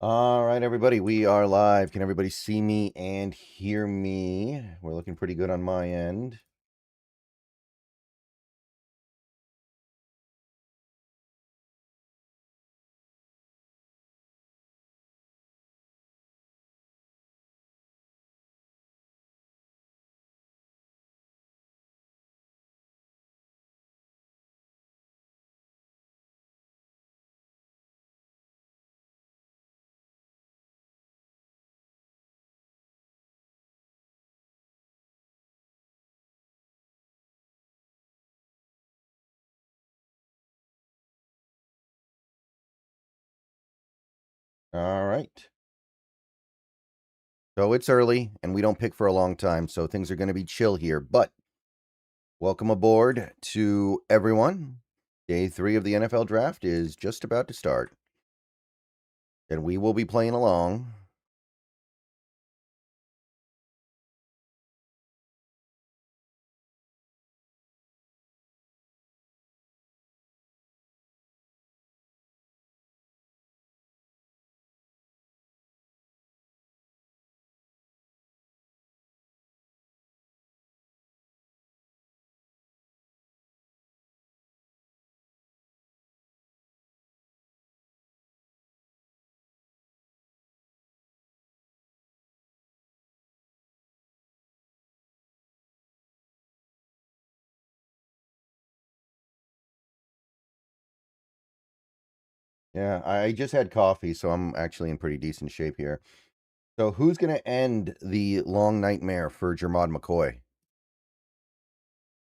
All right, everybody, we are live. Can everybody see me and hear me? We're looking pretty good on my end. All right. So it's early and we don't pick for a long time, so things are going to be chill here. But welcome aboard to everyone. Day 3 of the NFL draft is just about to start, and we will be playing along. Yeah, I just had coffee, so I'm actually in pretty decent shape here. So who's going to end the long nightmare for Gerard McCoy?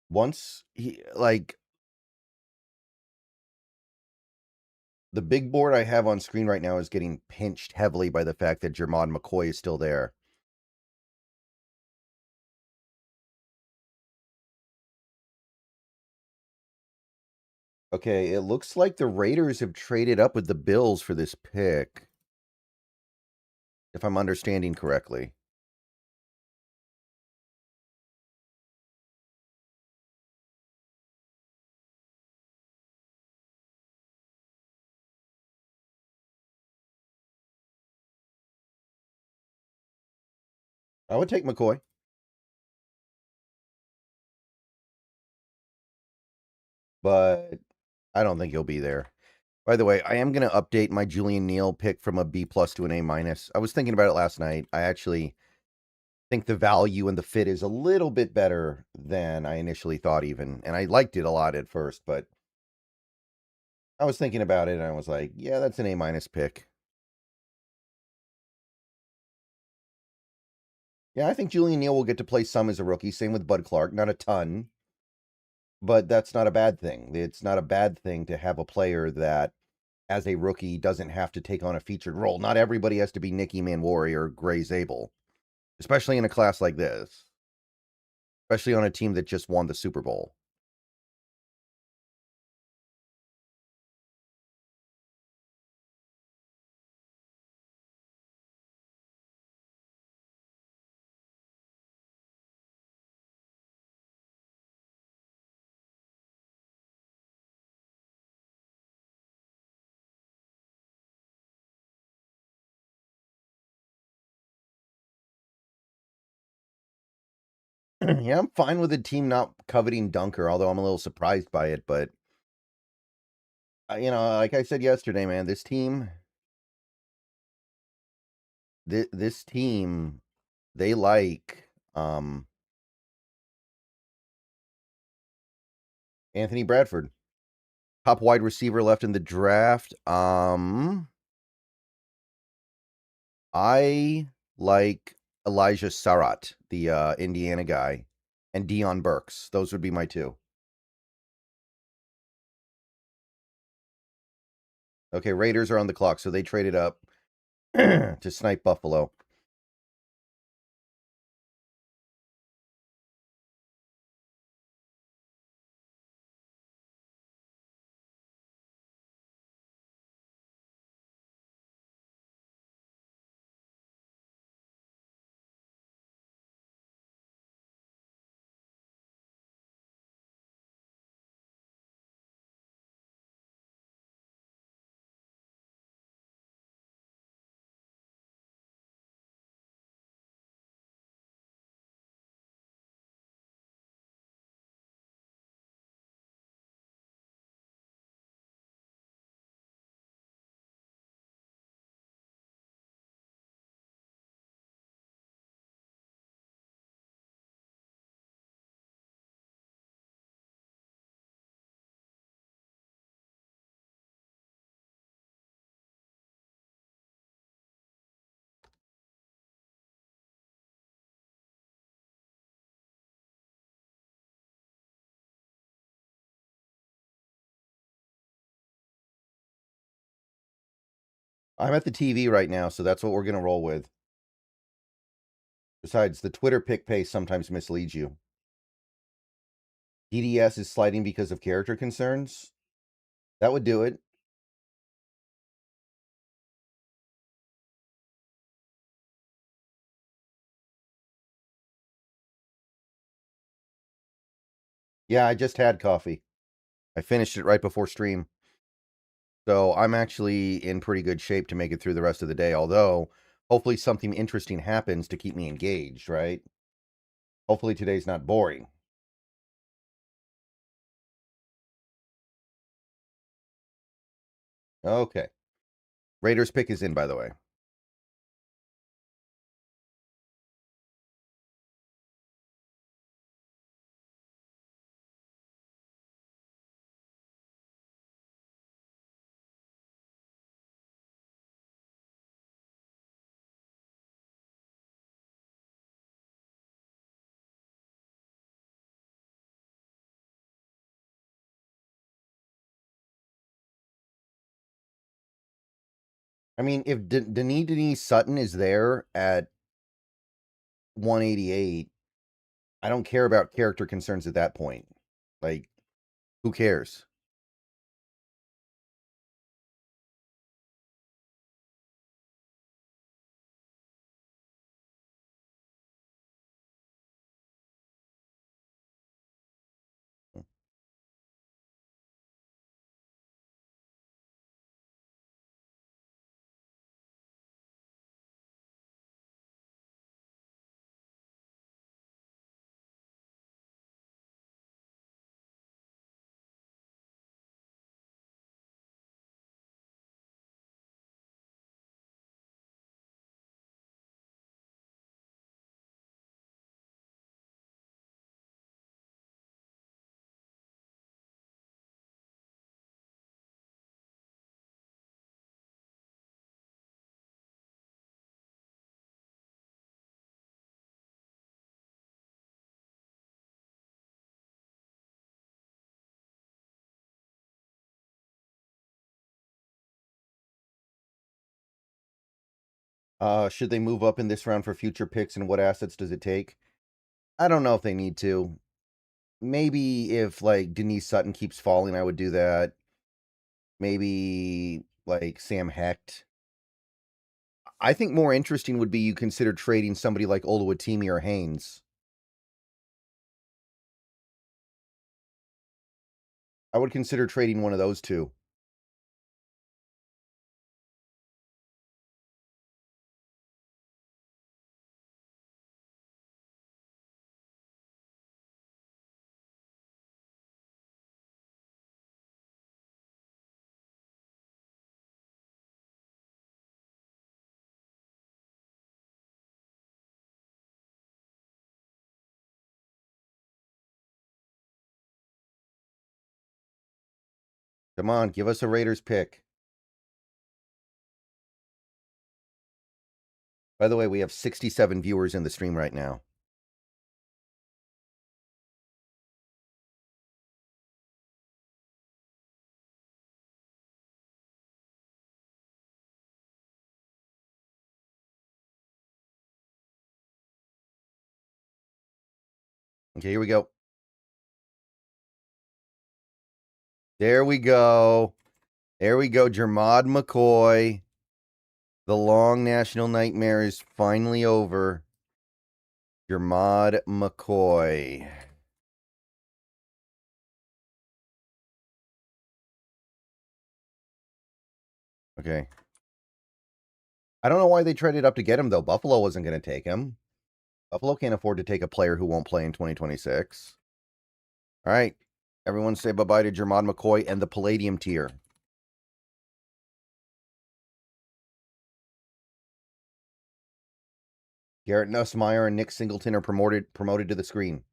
Once the big board I have on screen right now is getting pinched heavily by the fact that Gerard McCoy is still there. Okay, it looks like the Raiders have traded up with the Bills for this pick, if I'm understanding correctly. I would take McCoy, but I don't think he'll be there. By the way, I am going to update my Julian Neal pick from a B plus to an A minus. I was thinking about it last night. I actually think the value and the fit is a little bit better than I initially thought, even. And I liked it a lot at first, but I was thinking about it and I was like, yeah, that's an A minus pick. Yeah, I think Julian Neal will get to play some as a rookie. Same with Bud Clark. Not a ton, but that's not a bad thing. It's not a bad thing to have a player that, as a rookie, doesn't have to take on a featured role. Not everybody has to be Nicky Manwari or Gray Zabel, especially in a class like this, especially on a team that just won the Super Bowl. Yeah, I'm fine with the team not coveting Dunker, although I'm a little surprised by it. But, like I said yesterday, man, this team, they like Anthony Bradford. Top wide receiver left in the draft. I like Elijah Sarrat, the Indiana guy, and Deon Burks. Those would be my two. Okay, Raiders are on the clock, so they traded up to snipe Buffalo. I'm at the TV right now, so that's what we're going to roll with. Besides, the Twitter pick pace sometimes misleads you. DDS is sliding because of character concerns. That would do it. Yeah, I just had coffee. I finished it right before stream. So I'm actually in pretty good shape to make it through the rest of the day, although hopefully something interesting happens to keep me engaged, right? Hopefully today's not boring. Okay. Raiders pick is in, by the way. I mean, if Denise Sutton is there at 188, I don't care about character concerns at that point. Like, who cares? Should they move up in this round for future picks, and what assets does it take? I don't know if they need to. Maybe if like Denise Sutton keeps falling, I would do that. Maybe like Sam Hecht. I think more interesting would be you consider trading somebody like Oluwatimi or Haynes. I would consider trading one of those two. Come on, give us a Raiders pick. By the way, we have 67 viewers in the stream right now. Okay, here we go. There we go. There we go. Gerard McCoy. The long national nightmare is finally over. Gerard McCoy. Okay. I don't know why they traded up to get him, though. Buffalo wasn't going to take him. Buffalo can't afford to take a player who won't play in 2026. All right. Everyone say bye-bye to Gerard McCoy and the Palladium tier. Garrett Nussmeier and Nick Singleton are promoted to the screen.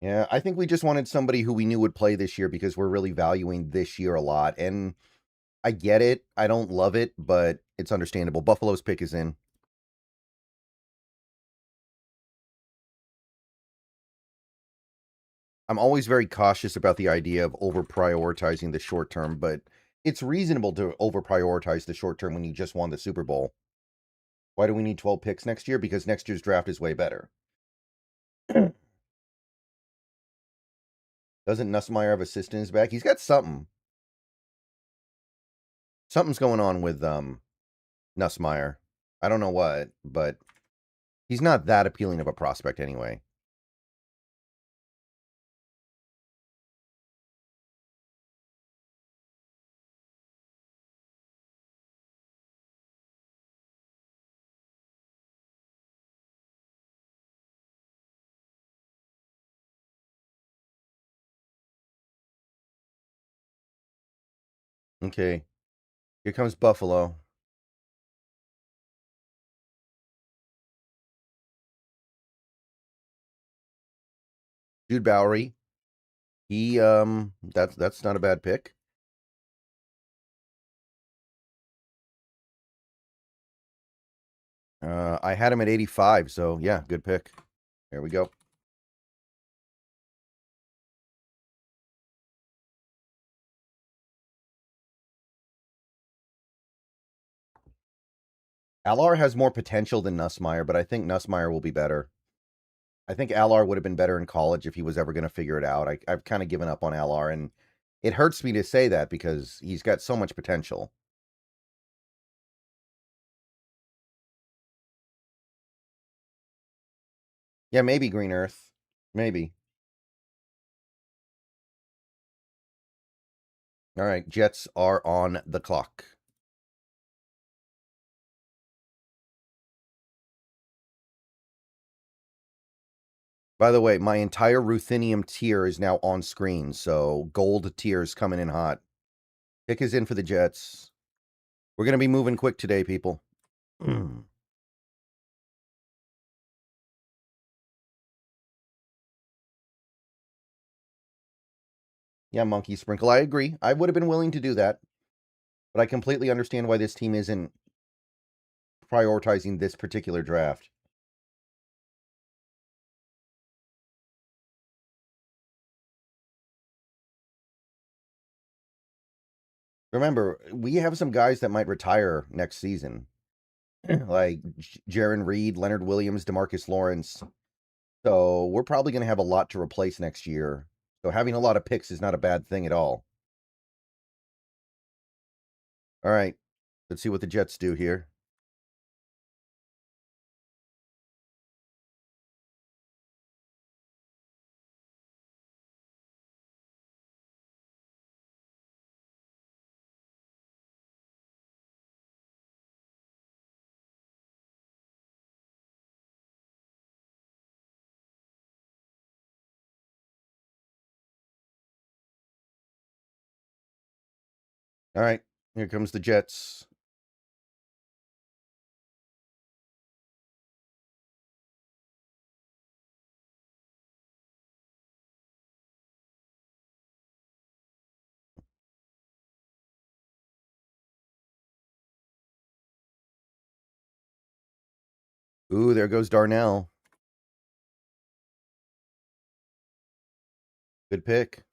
Yeah, I think we just wanted somebody who we knew would play this year because we're really valuing this year a lot. And I get it. I don't love it, but it's understandable. Buffalo's pick is in. I'm always very cautious about the idea of over prioritizing the short term, but it's reasonable to over prioritize the short term when you just won the Super Bowl. Why do we need 12 picks next year? Because next year's draft is way better. Doesn't Nussmeier have assist in his back? He's got something. Something's going on with Nussmeier. I don't know what, but he's not that appealing of a prospect anyway. Okay. Here comes Buffalo. Dude Bowie. He that's not a bad pick. I had him at 85, so yeah, good pick. There we go. Allar has more potential than Nussmeier, but I think Nussmeier will be better. I think Allar would have been better in college if he was ever going to figure it out. I've kind of given up on Allar, and it hurts me to say that because he's got so much potential. Yeah, maybe Green Earth. Maybe. All right, Jets are on the clock. By the way, my entire Ruthenium tier is now on screen, so gold tier's coming in hot. Pick is in for the Jets. We're going to be moving quick today, people. Yeah, Monkey Sprinkle. I agree. I would have been willing to do that, but I completely understand why this team isn't prioritizing this particular draft. Remember, we have some guys that might retire next season, like Jaron Reed, Leonard Williams, DeMarcus Lawrence. So we're probably going to have a lot to replace next year. So having a lot of picks is not a bad thing at all. All right, let's see what the Jets do here. All right, here comes the Jets. Ooh, there goes Darnell. Good pick.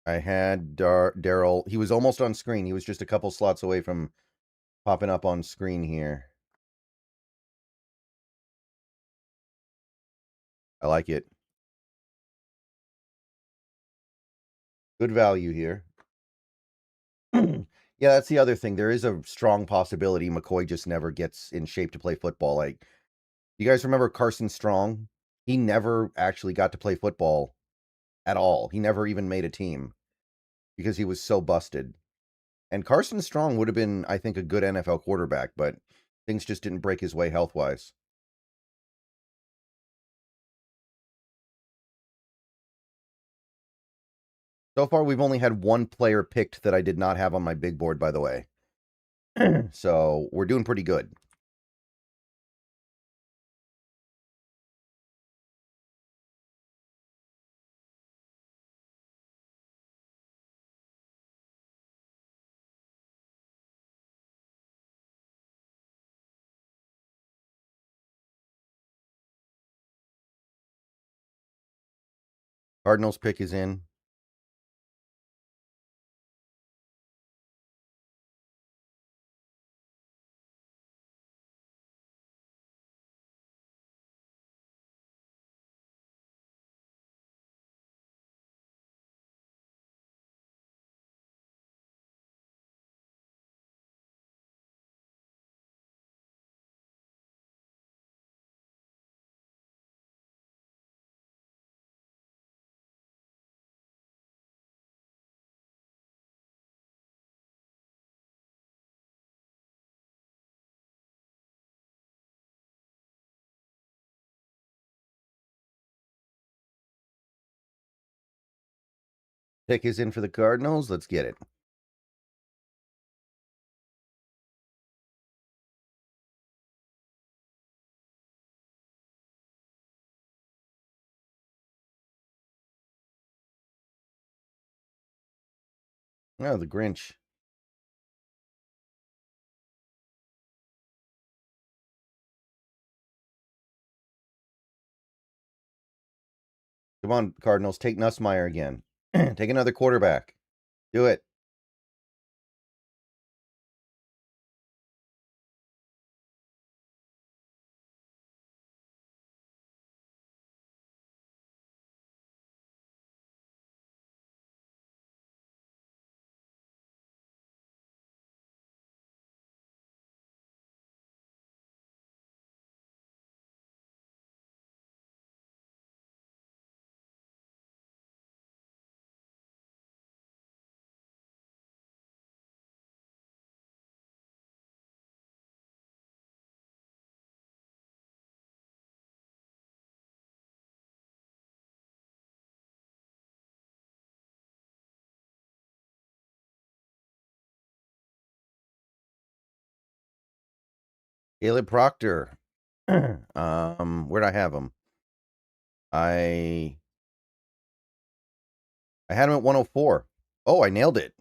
I had Daryl. He was almost on screen. He was just a couple slots away from popping up on screen here. I like it. Good value here. Yeah, that's the other thing. There is a strong possibility McCoy just never gets in shape to play football. Like, you guys remember Carson Strong? He never actually got to play football at all. He never even made a team because he was so busted. And Carson Strong would have been, I think, a good NFL quarterback, but things just didn't break his way health wise. So far, we've only had one player picked that I did not have on my big board, by the way. So we're doing pretty good. Cardinals pick is in. Pick is in for the Cardinals. Let's get it. Oh, the Grinch. Come on, Cardinals. Take Nussmeier again. Take another quarterback. Do it. Caleb Proctor. Where'd I have him? I had him at 104. Oh, I nailed it.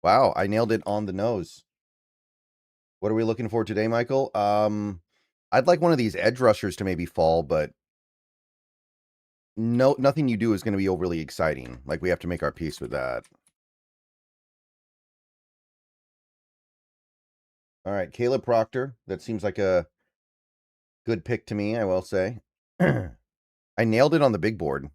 Wow, I nailed it on the nose. What are we looking for today, Michael? I'd like one of these edge rushers to maybe fall, but nothing you do is going to be overly exciting. Like, we have to make our peace with that. All right, Caleb Proctor. That seems like a good pick to me, I will say. I nailed it on the big board.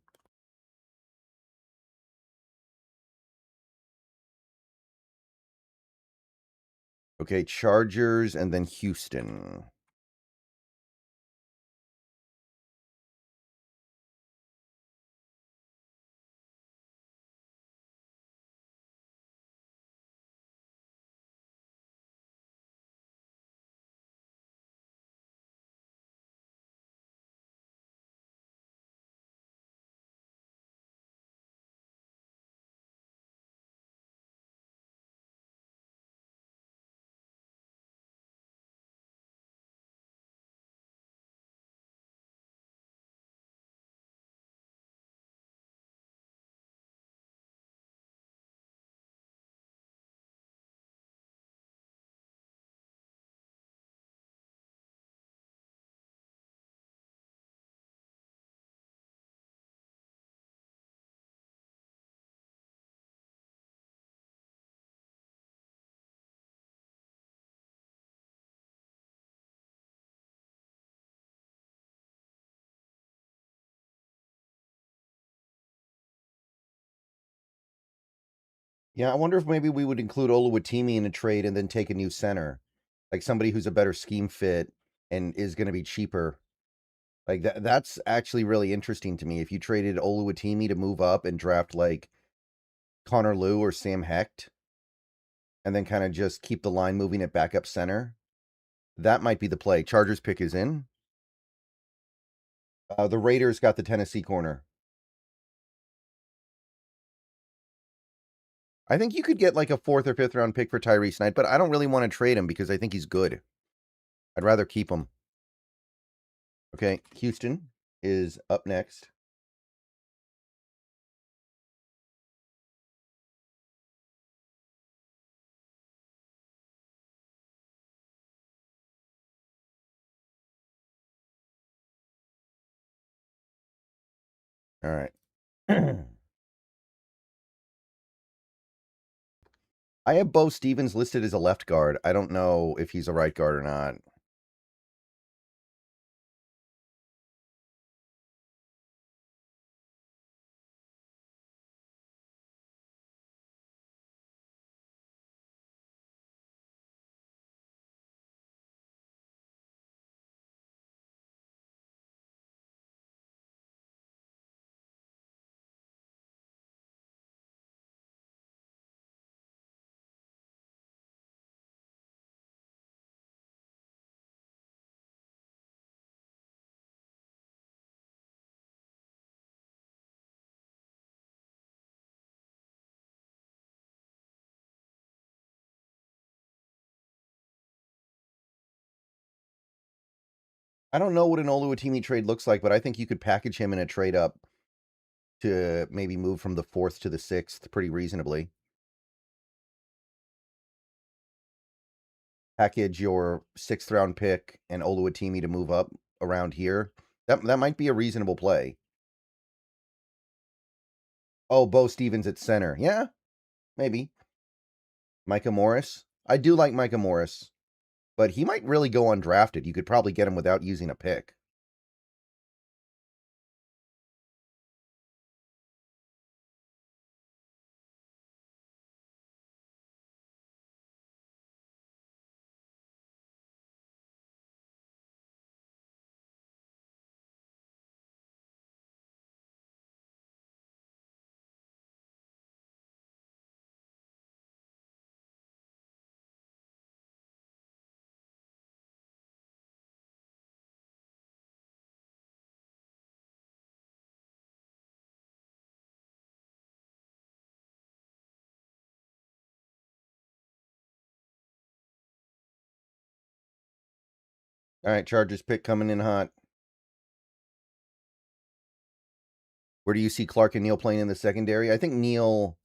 Okay, Chargers and then Houston. Yeah, I wonder if maybe we would include Oluwatimi in a trade and then take a new center, like somebody who's a better scheme fit and is going to be cheaper. Like that's actually really interesting to me. If you traded Oluwatimi to move up and draft like Connor Liu or Sam Hecht, and then kind of just keep the line moving at backup center, that might be the play. Chargers pick is in. The Raiders got the Tennessee corner. I think you could get like a 4th or 5th round pick for Tyrese Knight, but I don't really want to trade him because I think he's good. I'd rather keep him. Okay, Houston is up next. All right. I have Bo Stevens listed as a left guard. I don't know if he's a right guard or not. I don't know what an Oluwatimi trade looks like, but I think you could package him in a trade up to maybe move from the 4th to the 6th pretty reasonably. Package your 6th round pick and Oluwatimi to move up around here. That might be a reasonable play. Oh, Bo Stevens at center. Yeah, maybe. Micah Morris. I do like Micah Morris, but he might really go undrafted. You could probably get him without using a pick. All right, Chargers pick coming in hot. Where do you see Clark and Neal playing in the secondary? I think Neal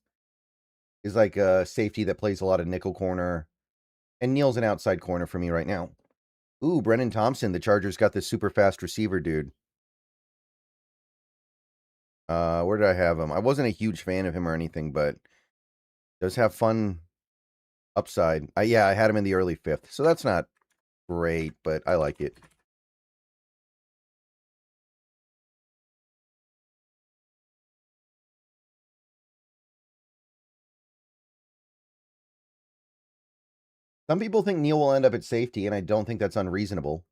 is like a safety that plays a lot of nickel corner, and Neal's an outside corner for me right now. Ooh, Brennan Thompson. The Chargers got this super fast receiver dude. Where did I have him? I wasn't a huge fan of him or anything, but does have fun upside. Yeah, I had him in the early 5th, so that's not great, but I like it. Some people think Neal will end up at safety, and I don't think that's unreasonable.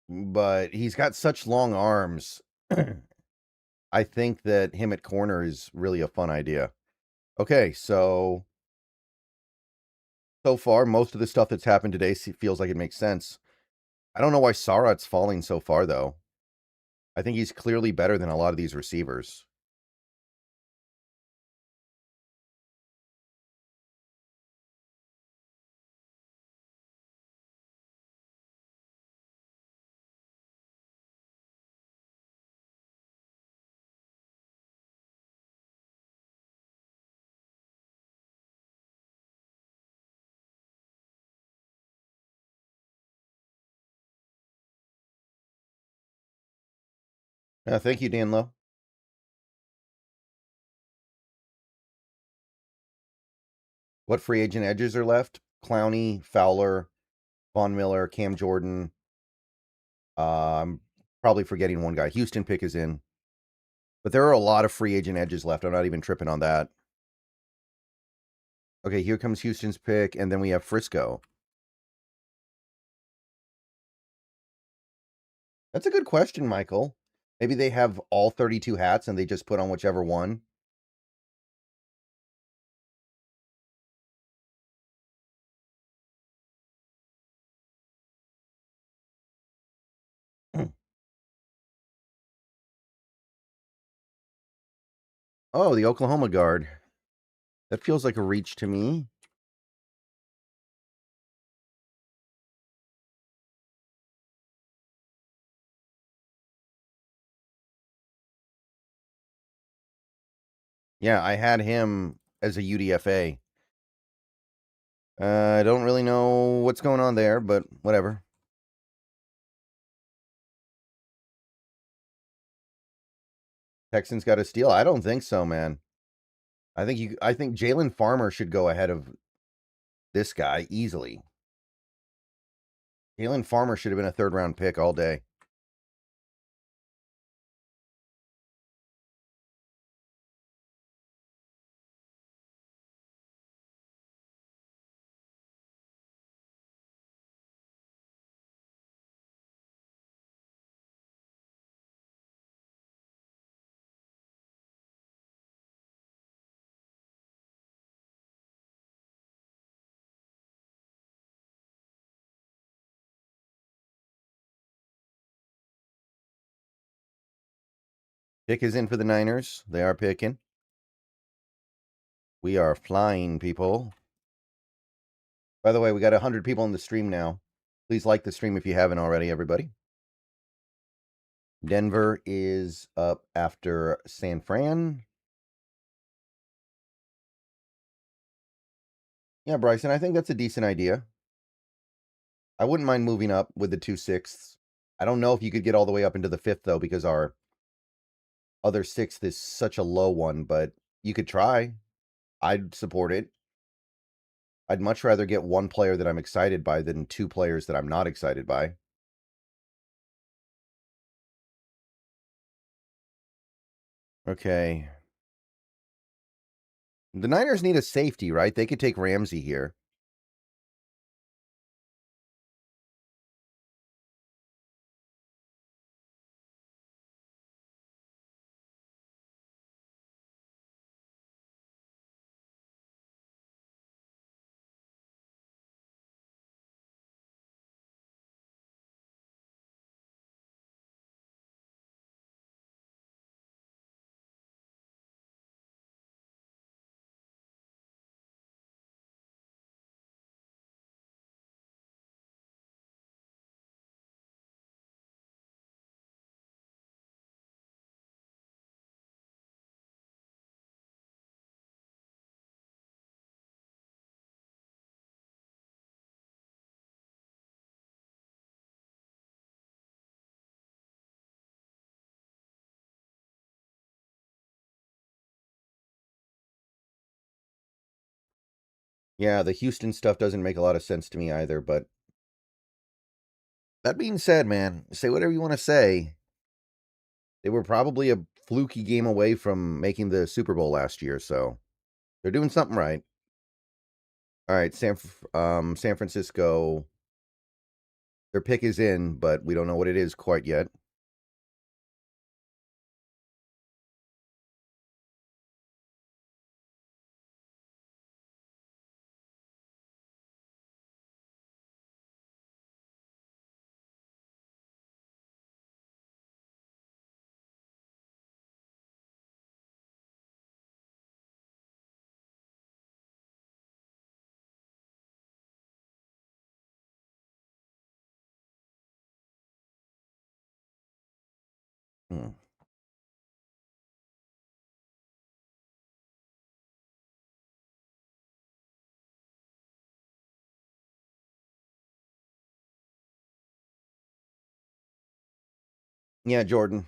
But he's got such long arms. I think that him at corner is really a fun idea. Okay, so far, most of the stuff that's happened today feels like it makes sense. I don't know why Sarat's falling so far, though. I think he's clearly better than a lot of these receivers. Thank you, Danlo. What free agent edges are left? Clowney, Fowler, Von Miller, Cam Jordan. I'm probably forgetting one guy. Houston pick is in. But there are a lot of free agent edges left. I'm not even tripping on that. Okay, here comes Houston's pick, and then we have Frisco. That's a good question, Michael. Maybe they have all 32 hats and they just put on whichever one. Oh, the Oklahoma guard. That feels like a reach to me. Yeah, I had him as a UDFA. I don't really know what's going on there, but whatever. Texans got a steal? I don't think so, man. I think Jalen Farmer should go ahead of this guy easily. Jalen Farmer should have been a third-round pick all day. Pick is in for the Niners. They are picking. We are flying, people. By the way, we got 100 people in the stream now. Please like the stream if you haven't already, everybody. Denver is up after San Fran. Yeah, Bryson, I think that's a decent idea. I wouldn't mind moving up with the 2/6. I don't know if you could get all the way up into the 5th, though, because our other 6th is such a low one, but you could try. I'd support it. I'd much rather get one player that I'm excited by than two players that I'm not excited by. Okay. The Niners need a safety, right? They could take Ramsey here. Yeah, the Houston stuff doesn't make a lot of sense to me either, but that being said, man, say whatever you want to say. They were probably a fluky game away from making the Super Bowl last year, so they're doing something right. All right, San Francisco. Their pick is in, but we don't know what it is quite yet. Hmm. Yeah, Jordan.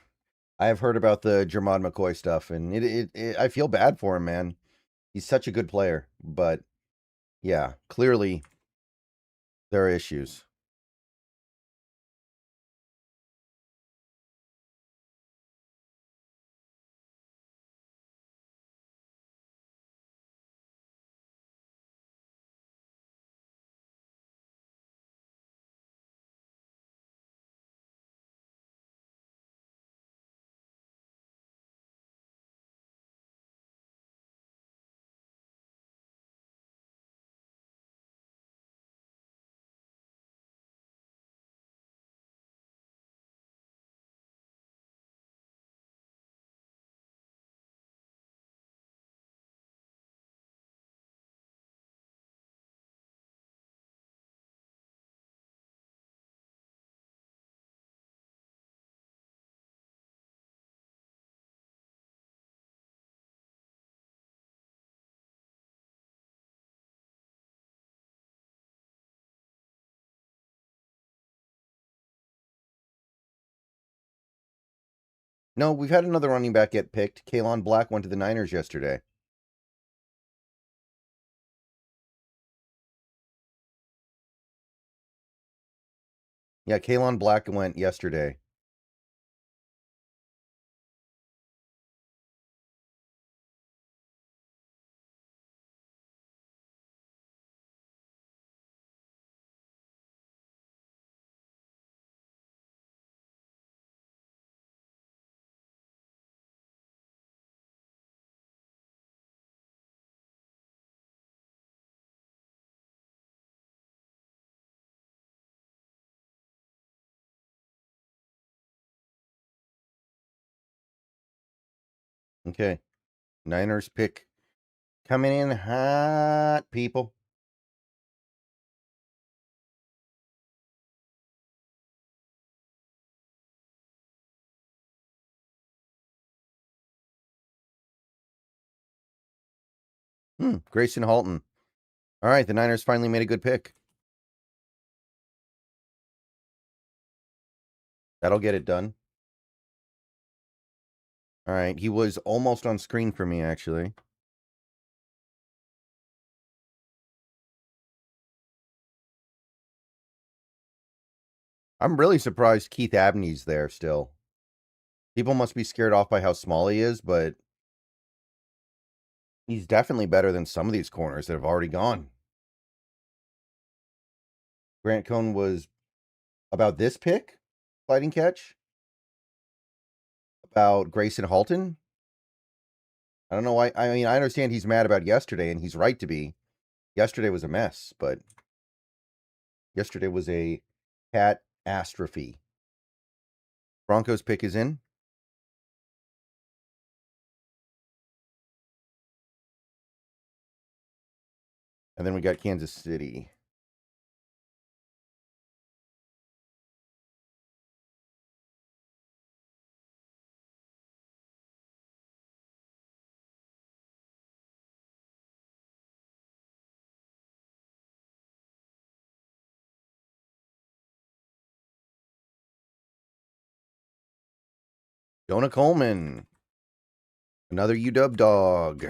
I have heard about the Gerard McCoy stuff, and I feel bad for him, man. He's such a good player, but yeah, clearly there are issues. No, we've had another running back get picked. Kalon Black went to the Niners yesterday. Yeah, Kalon Black went yesterday. Okay. Niners pick coming in hot, people. Grayson Halton. All right, the Niners finally made a good pick. That'll get it done. All right, he was almost on screen for me, actually. I'm really surprised Keith Abney's there still. People must be scared off by how small he is, but he's definitely better than some of these corners that have already gone. Grant Cohn was about this pick, sliding catch, about Grayson Halton. I don't know why. I mean, I understand he's mad about yesterday, and he's right to be. Yesterday was a mess, but yesterday was a catastrophe. Broncos pick is in. And then we got Kansas City. Jonah Coleman. Another UW dog.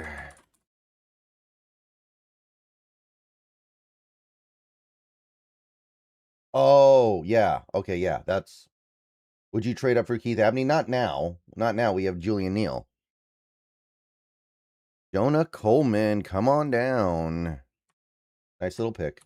Oh, yeah. Okay, yeah. That's. Would you trade up for Keith Abney? Not now. Not now. We have Julian Neal. Jonah Coleman, come on down. Nice little pick.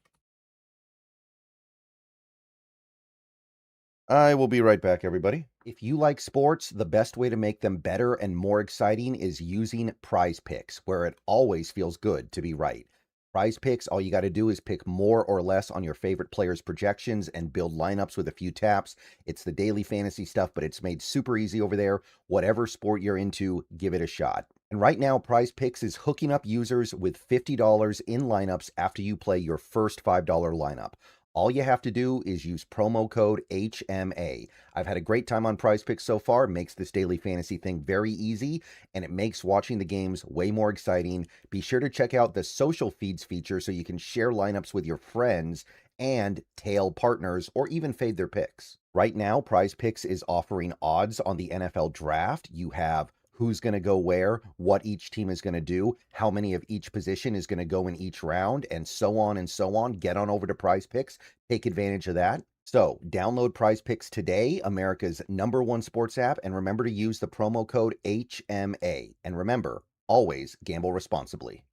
I will be right back, everybody. If you like sports, the best way to make them better and more exciting is using Prize Picks, where it always feels good to be right. Prize Picks, all you got to do is pick more or less on your favorite players' projections and build lineups with a few taps. It's the daily fantasy stuff, but it's made super easy over there. Whatever sport you're into, give it a shot. And right now, Prize Picks is hooking up users with $50 in lineups after you play your first $5 lineup. All you have to do is use promo code HMA. I've had a great time on Prize Picks so far. It makes this daily fantasy thing very easy, and it makes watching the games way more exciting. Be sure to check out the social feeds feature so you can share lineups with your friends and tail partners or even fade their picks. Right now, Prize Picks is offering odds on the NFL draft. You have who's going to go where, what each team is going to do, how many of each position is going to go in each round, and so on and so on. Get on over to Prize Picks. Take advantage of that. So download Prize Picks today, America's #1 sports app, and remember to use the promo code HMA. And remember, always gamble responsibly.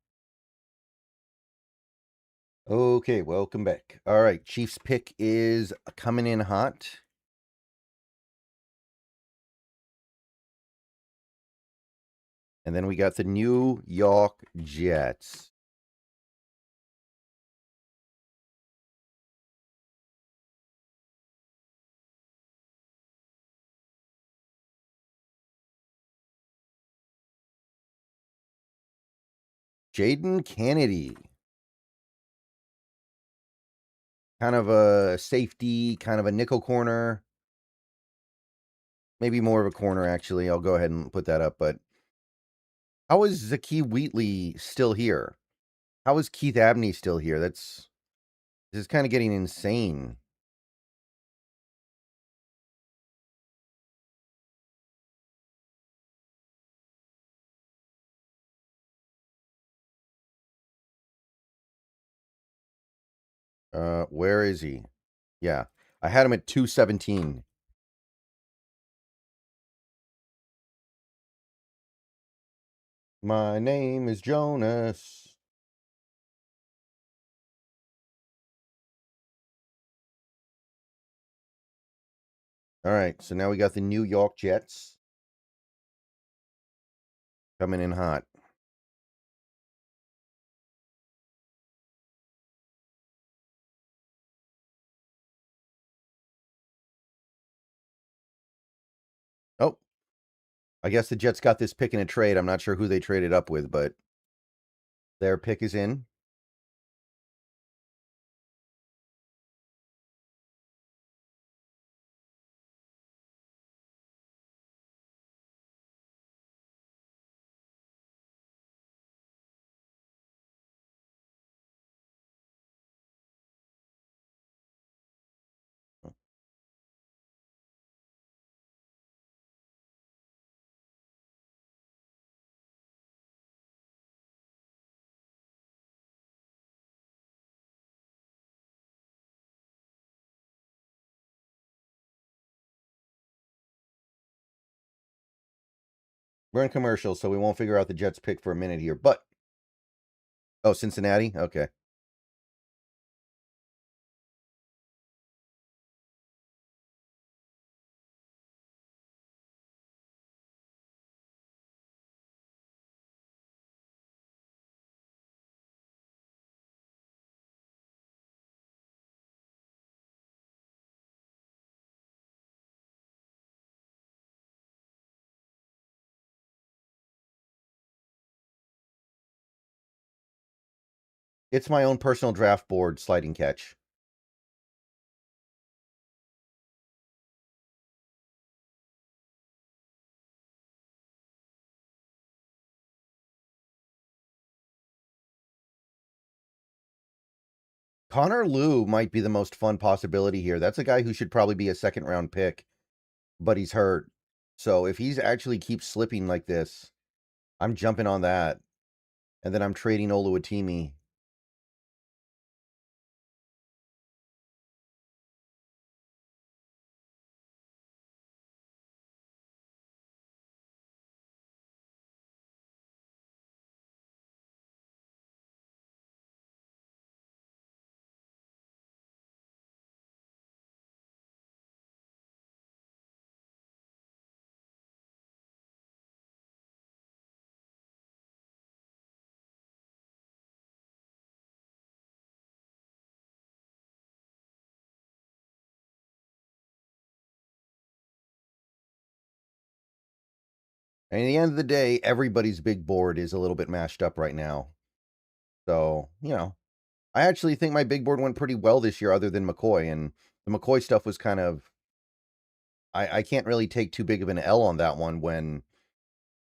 Okay, welcome back. All right, Chiefs pick is coming in hot. And then we got the New York Jets. Jaden Kennedy. Kind of a safety, kind of a nickel corner. Maybe more of a corner, actually. I'll go ahead and put that up. But how is Zakee Wheatley still here? How is Keith Abney still here? This is kind of getting insane. Where is he? Yeah. I had him at 217. My name is Jonas. All right, so now we got the New York Jets coming in hot. Oh, I guess the Jets got this pick in a trade. I'm not sure who they traded up with, but their pick is in. We're in commercial, so we won't figure out the Jets pick for a minute here. But oh, Cincinnati? Okay. It's my own personal draft board sliding catch. Connor Liu might be the most fun possibility here. That's a guy who should probably be a second round pick, but he's hurt. So if he's actually keeps slipping like this, I'm jumping on that. And then I'm trading Oluwatimi. And at the end of the day, everybody's big board is a little bit mashed up right now. So, I actually think my big board went pretty well this year, other than McCoy. And the McCoy stuff was kind of, I can't really take too big of an L on that one when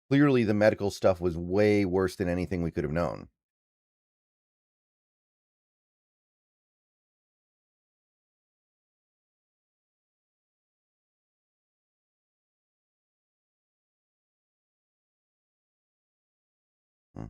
clearly the medical stuff was way worse than anything we could have known. Hmm.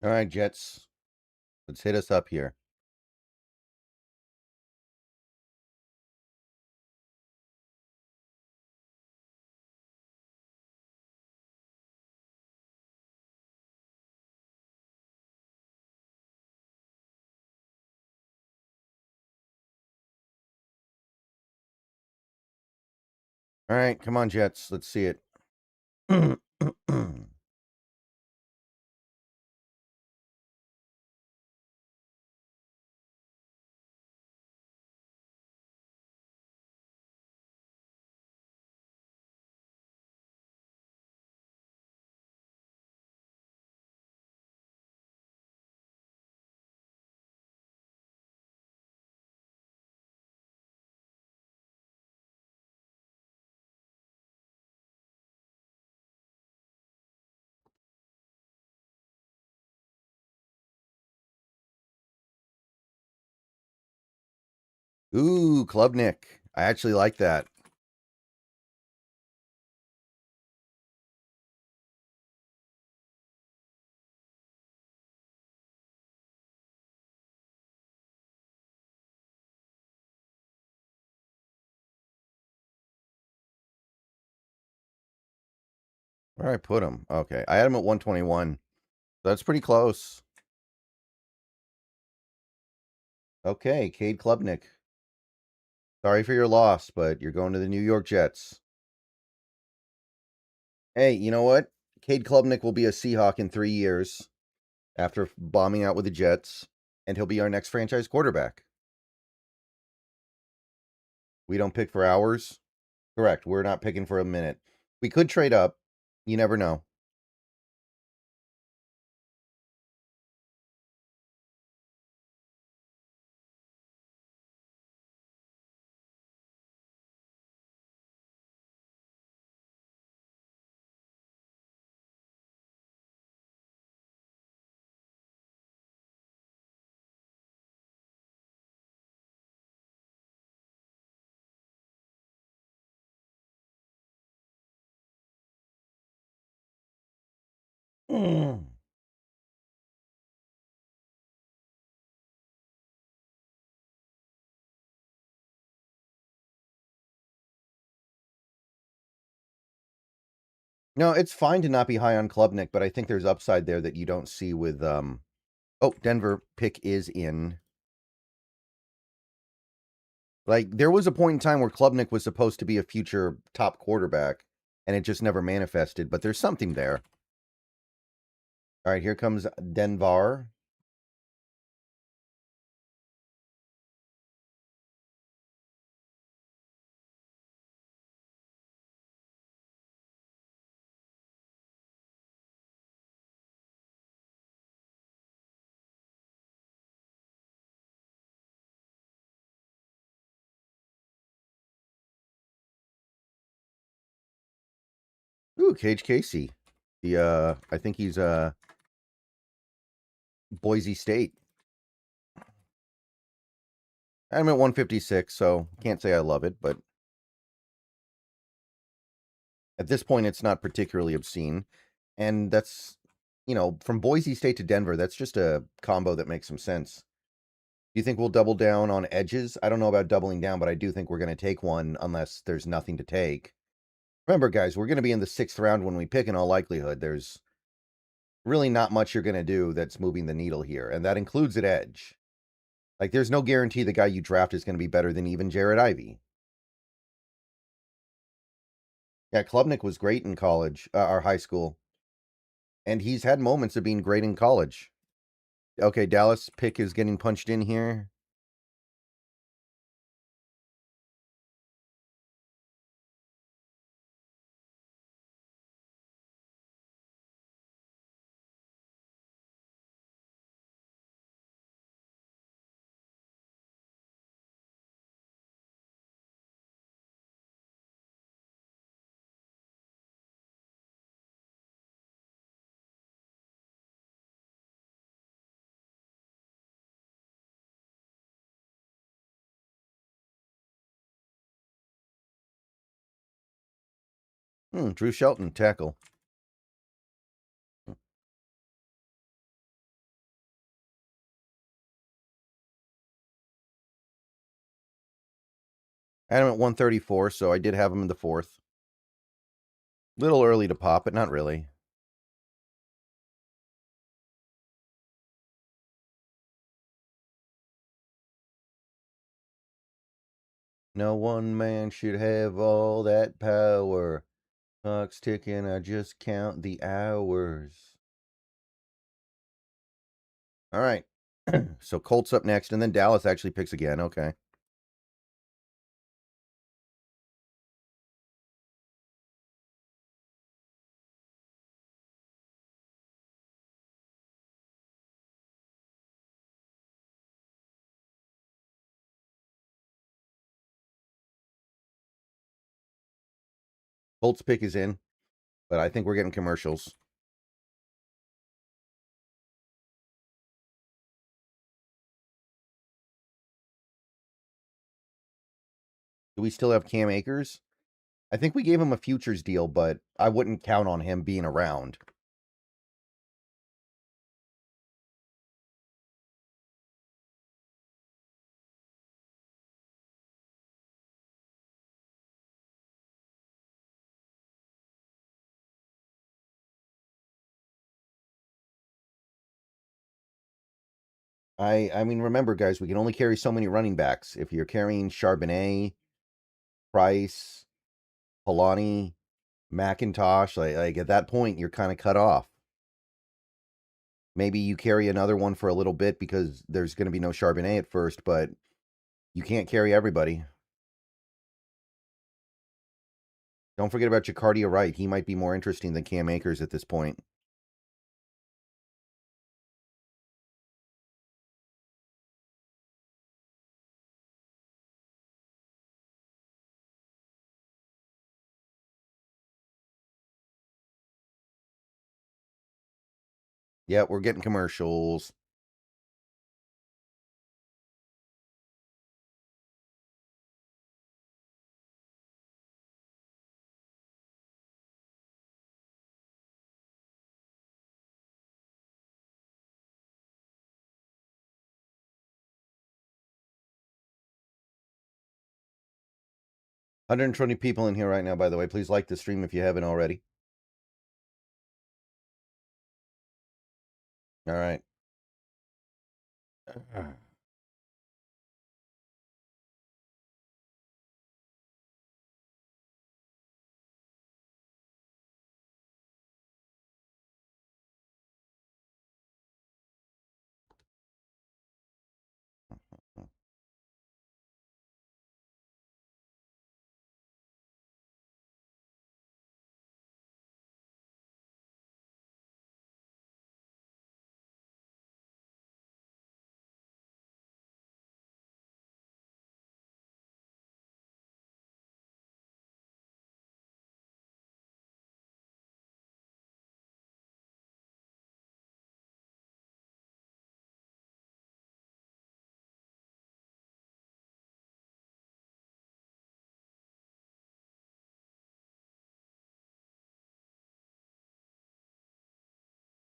All right, Jets, let's hit us up here. All right, come on, Jets. Let's see it. Ooh, Clubnick. I actually like that. Where I put him? Okay, I had him at 121. That's pretty close. Okay, Cade Clubnick. Sorry for your loss, but you're going to the New York Jets. Hey, you know what? Cade Clubnick will be a Seahawk in 3 years after bombing out with the Jets, and he'll be our next franchise quarterback. We don't pick for hours? Correct. We're not picking for a minute. We could trade up. You never know. Mm. No, it's fine to not be high on Klubnik, but I think there's upside there that you don't see with oh, Denver pick is in. Like there was a point in time where Klubnik was supposed to be a future top quarterback and it just never manifested, but there's something there. All right, here comes Denvar. Ooh, Cage Casey. The I think he's Boise State. I'm at 156, so can't say I love it, but at this point it's not particularly obscene. And that's, from Boise State to Denver, that's just a combo that makes some sense. Do you think we'll double down on edges? I don't know about doubling down, but I do think we're going to take one unless there's nothing to take. Remember, guys, we're going to be in the 6th round when we pick in all likelihood. There's really not much you're going to do that's moving the needle here, and that includes at edge. Like, there's no guarantee the guy you draft is going to be better than even Jared Ivey. Yeah, Klubnik was great in college, or high school, and he's had moments of being great in college. Okay, Dallas pick is getting punched in here. Drew Shelton, tackle. I had him at 134, so I did have him in the 4th. Little early to pop, but not really. No one man should have all that power. Clock's ticking, I just count the hours. All right. So Colts up next, and then Dallas actually picks again. Okay. Colts pick is in, but I think we're getting commercials. Do we still have Cam Akers? I think we gave him a futures deal, but I wouldn't count on him being around. I mean, remember, guys, we can only carry so many running backs. If you're carrying Charbonnet, Price, Polani, McIntosh, like at that point, you're kind of cut off. Maybe you carry another one for a little bit because there's going to be no Charbonnet at first, but you can't carry everybody. Don't forget about Jacardia Wright. He might be more interesting than Cam Akers at this point. Yeah, we're getting commercials. $120 people in here right now, by the way. Please like the stream if you haven't already. All right. 1.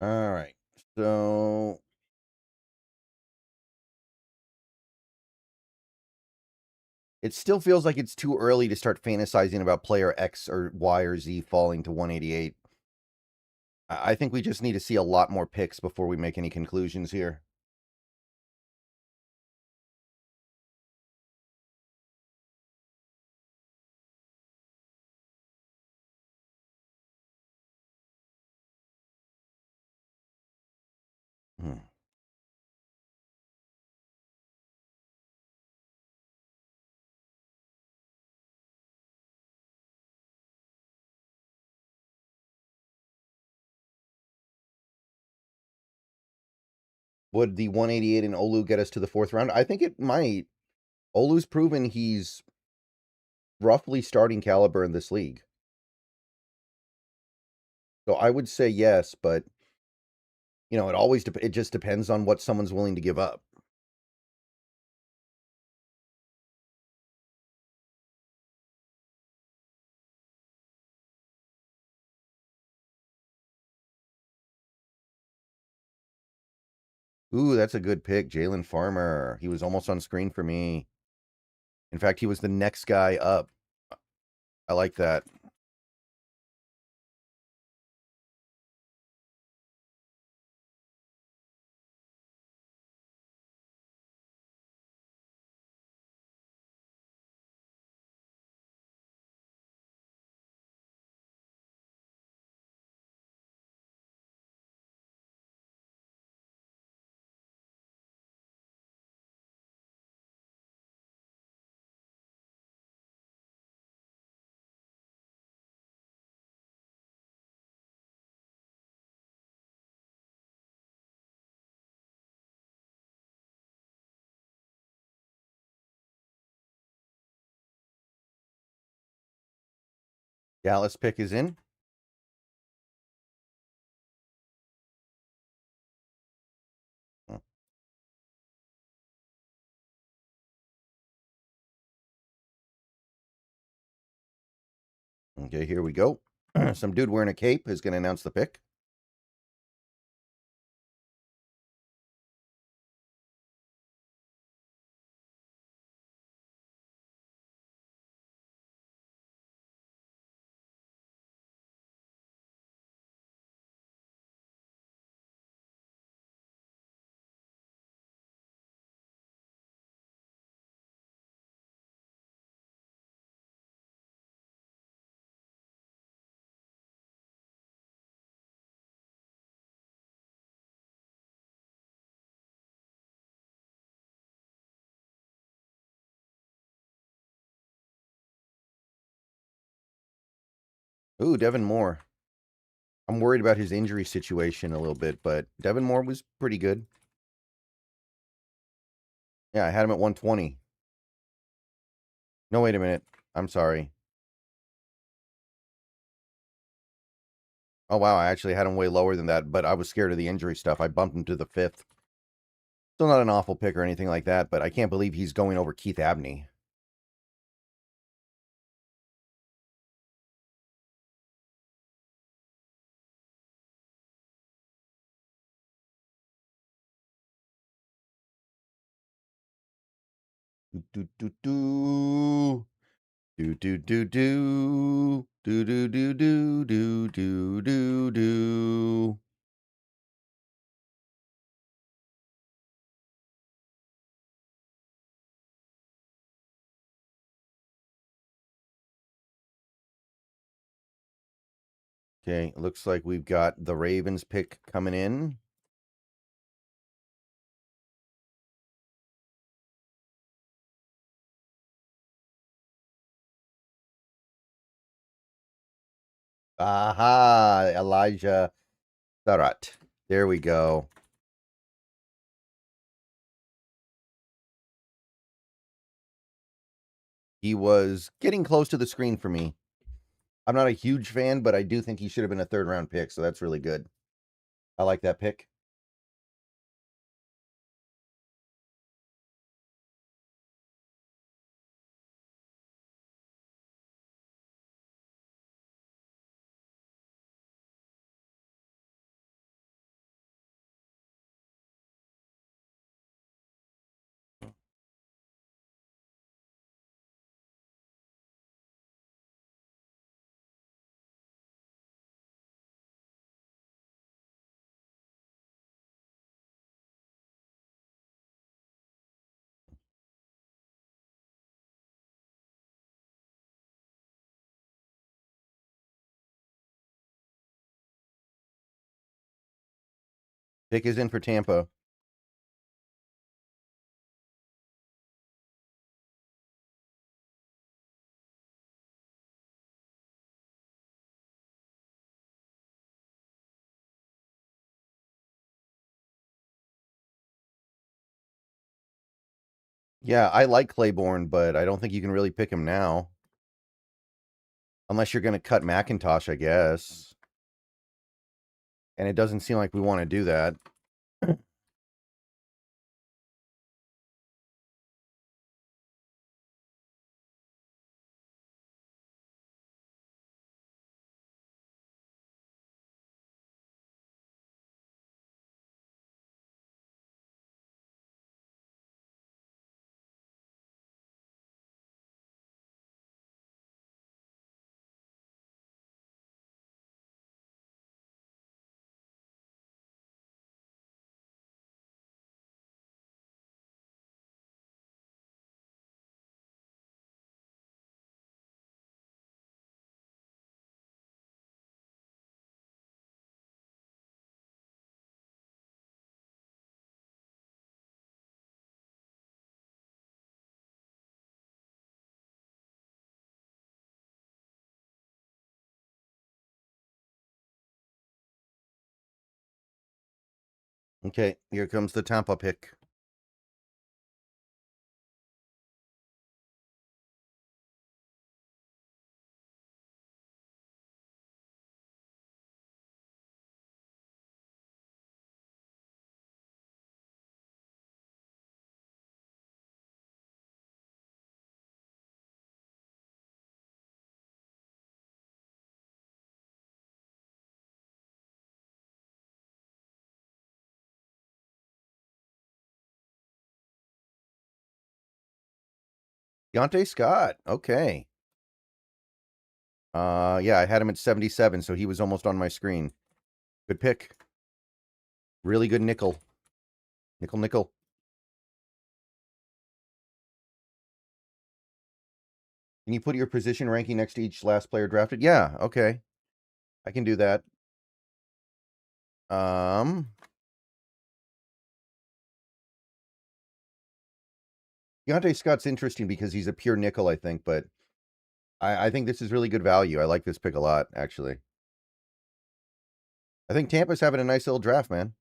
All right. So it still feels like it's too early to start fantasizing about player X or Y or Z falling to 188. I think we just need to see a lot more picks before we make any conclusions here. Hmm. Would the 188 in Olu get us to the 4th round? I think it might. Olu's proven he's roughly starting caliber in this league. So I would say yes, but it just depends on what someone's willing to give up. Ooh, that's a good pick, Jalen Farmer. He was almost on screen for me. In fact, he was the next guy up. I like that. Dallas pick is in. Okay, here we go. Some dude wearing a cape is going to announce the pick. Ooh, Devin Moore. I'm worried about his injury situation a little bit, but Devin Moore was pretty good. Yeah, I had him at 120. No, wait a minute. I'm sorry. Oh, wow. I actually had him way lower than that, but I was scared of the injury stuff. I bumped him to the 5th. Still not an awful pick or anything like that, but I can't believe he's going over Keith Abney. Do do do do do do do do do do do do do do do. Okay, looks like we've got the Ravens pick coming in. Aha, Elijah Sarat. There we go. He was getting close to the screen for me. I'm not a huge fan, but I do think he should have been a 3rd round pick, so that's really good. I like that pick. Pick is in for Tampa. Yeah, I like Claiborne, but I don't think you can really pick him now. Unless you're going to cut McIntosh, I guess. And it doesn't seem like we want to do that. Okay, here comes the Tampa pick. Deontay Scott. Okay. Yeah, I had him at 77, so he was almost on my screen. Good pick. Really good nickel. Nickel. Can you put your position ranking next to each last player drafted? Yeah, okay. I can do that. Deontay Scott's interesting because he's a pure nickel, I think, but I think this is really good value. I like this pick a lot, actually. I think Tampa's having a nice little draft, man.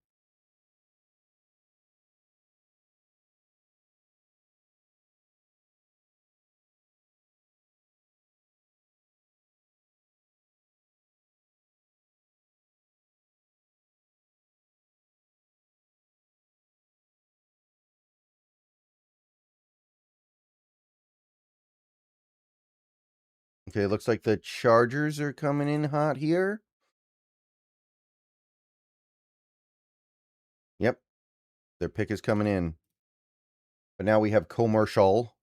Okay, looks like the Chargers are coming in hot here. Yep, their pick is coming in. But now we have commercial.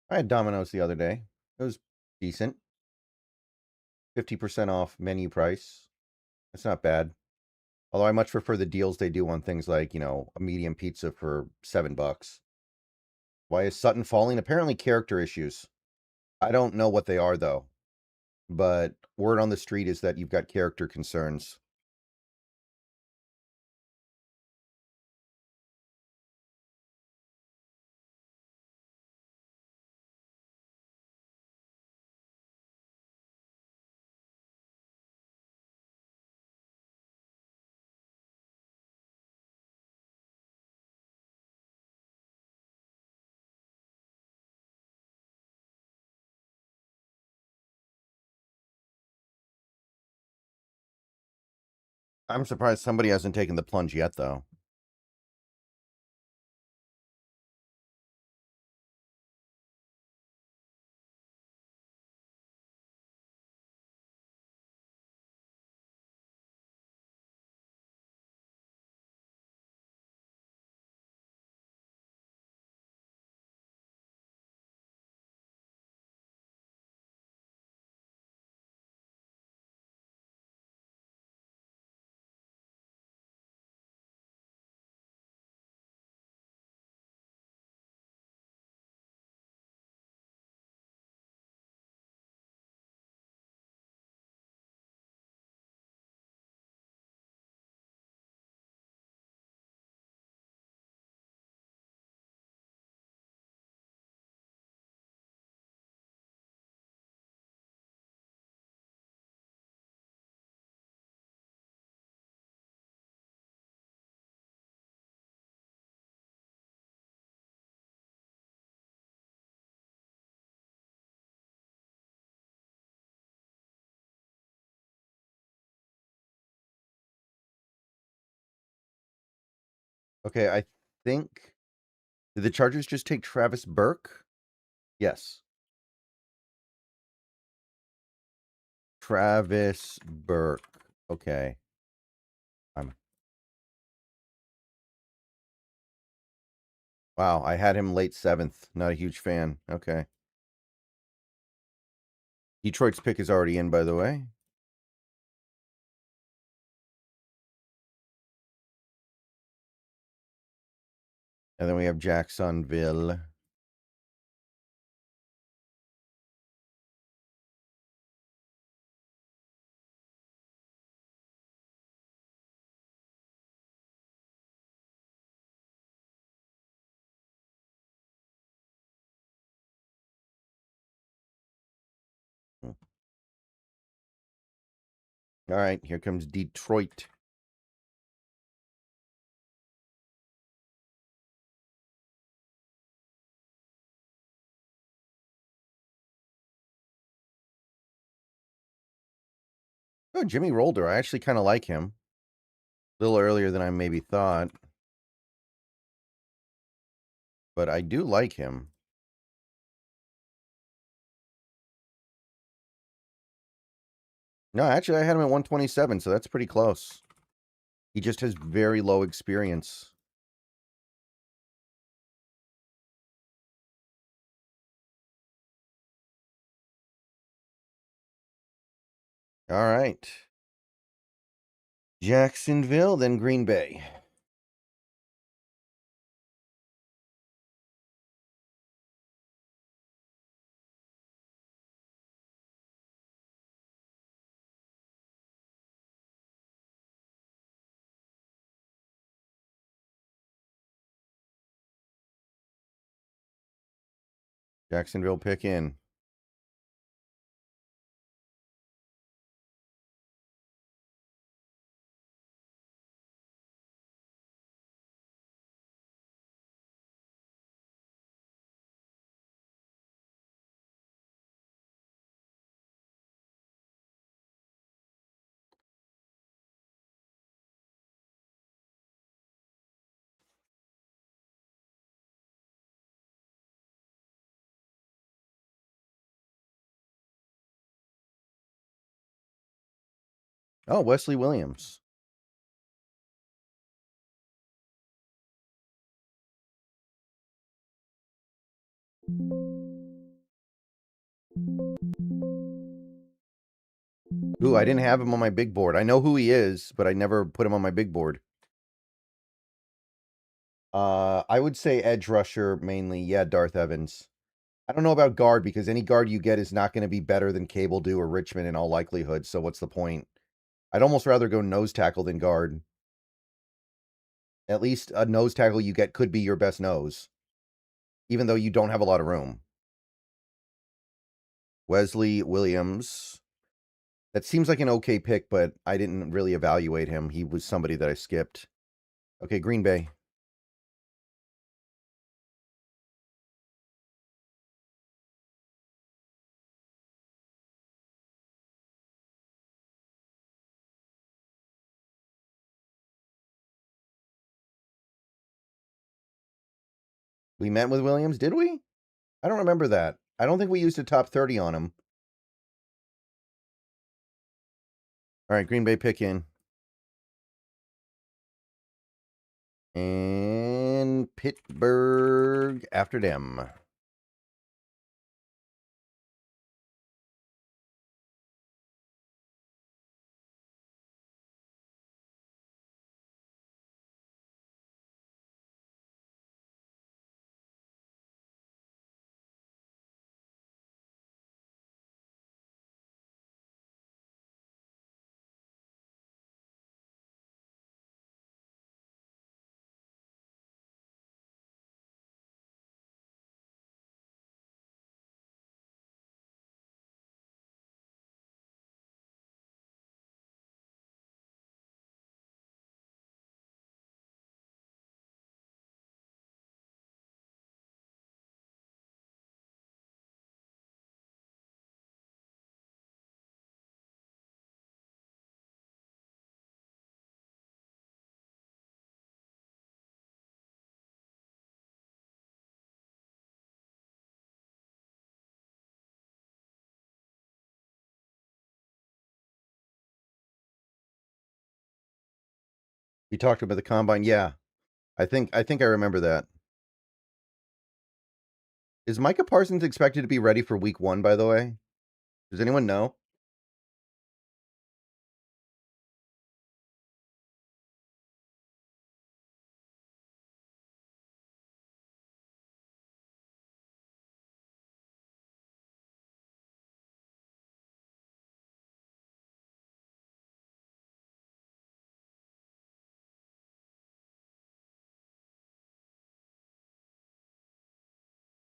I had Domino's the other day. It was decent. 50% off menu price. That's not bad. Although I much prefer the deals they do on things like, a medium pizza for $7. Why is Sutton falling? Apparently character issues. I don't know what they are though, but word on the street is that you've got character concerns. I'm surprised somebody hasn't taken the plunge yet though. Okay, I think did the Chargers just take Travis Burke? Yes. Travis Burke. Okay. I'm Wow, I had him late 7th. Not a huge fan. Okay. Detroit's pick is already in, by the way. And then we have Jacksonville. All right, here comes Detroit. Oh, Jimmy Rolder. I actually kind of like him. A little earlier than I maybe thought. But I do like him. No, actually, I had him at 127, so that's pretty close. He just has very low experience. All right. Jacksonville, then Green Bay. Jacksonville pick in. Oh, Wesley Williams. Ooh, I didn't have him on my big board. I know who he is, but I never put him on my big board. I would say edge rusher mainly. Yeah, Darth Evans. I don't know about guard because any guard you get is not going to be better than Cable Do or Richmond in all likelihood. So what's the point? I'd almost rather go nose tackle than guard. At least a nose tackle you get could be your best nose, even though you don't have a lot of room. Wesley Williams. That seems like an okay pick, but I didn't really evaluate him. He was somebody that I skipped. Okay, Green Bay. We met with Williams, did we? I don't remember that. I don't think we used a top 30 on him. All right, Green Bay pick in. And Pittsburgh after them. You talked about the combine. Yeah. I think I remember that. Is Micah Parsons expected to be ready for week 1, by the way? Does anyone know?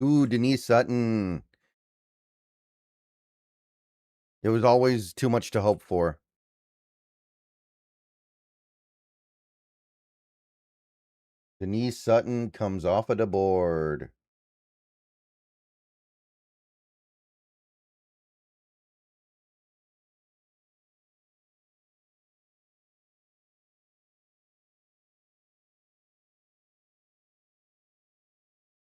Ooh, Denise Sutton. It was always too much to hope for. Denise Sutton comes off of the board.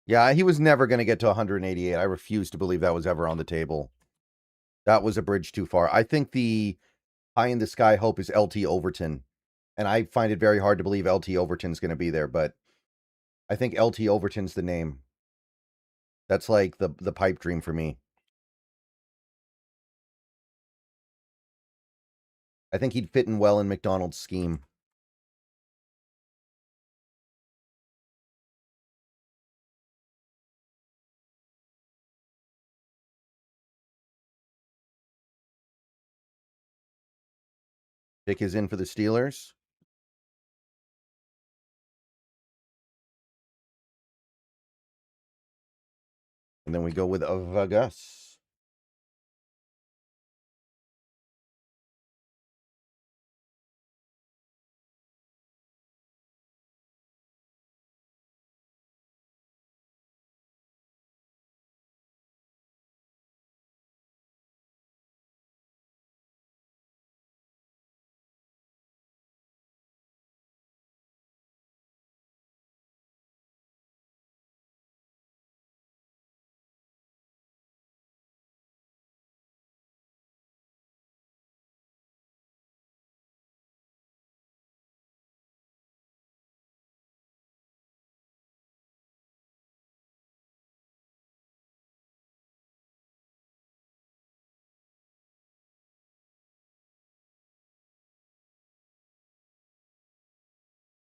Yeah, he was never going to get to 188. I refuse to believe that was ever on the table. That was a bridge too far. I think the high in the sky hope is LT Overton. And I find it very hard to believe LT Overton's going to be there, but I think LT Overton's the name. That's like the pipe dream for me. I think he'd fit in well in McDonald's scheme. Pick is in for the Steelers. And then we go with Vegas.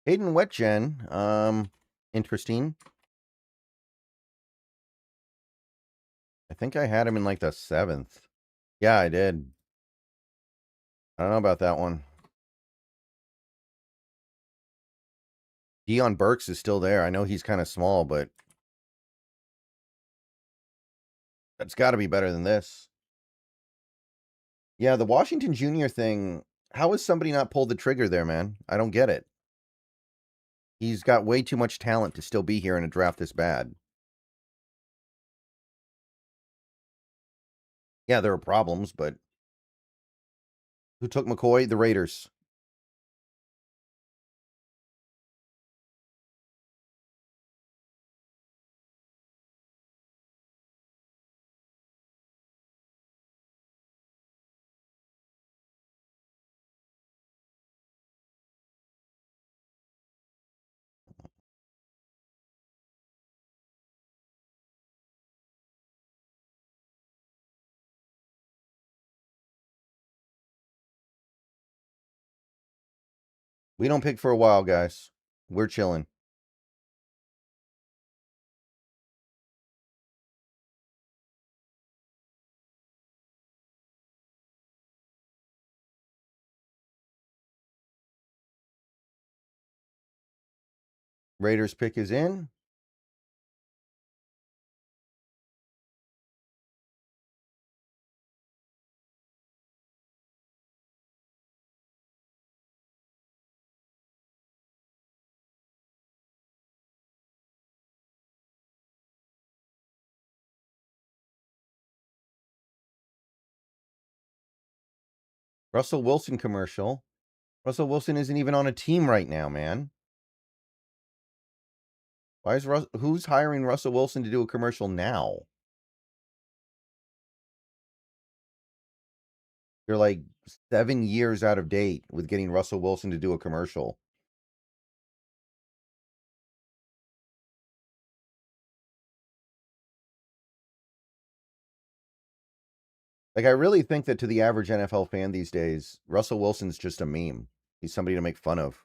Hayden Wetjen. Interesting. I think I had him in like the 7th. Yeah, I did. I don't know about that one. Deon Burks is still there. I know he's kind of small, but that's got to be better than this. Yeah, the Washington Jr. thing. How has somebody not pulled the trigger there, man? I don't get it. He's got way too much talent to still be here in a draft this bad. Yeah, there are problems, but who took McCoy? The Raiders. We don't pick for a while, guys. We're chilling. Raiders pick is in. Russell Wilson commercial. Russell Wilson isn't even on a team right now, man. Why is who's hiring Russell Wilson to do a commercial now? You're like 7 years out of date with getting Russell Wilson to do a commercial. Like, I really think that to the average NFL fan these days, Russell Wilson's just a meme. He's somebody to make fun of.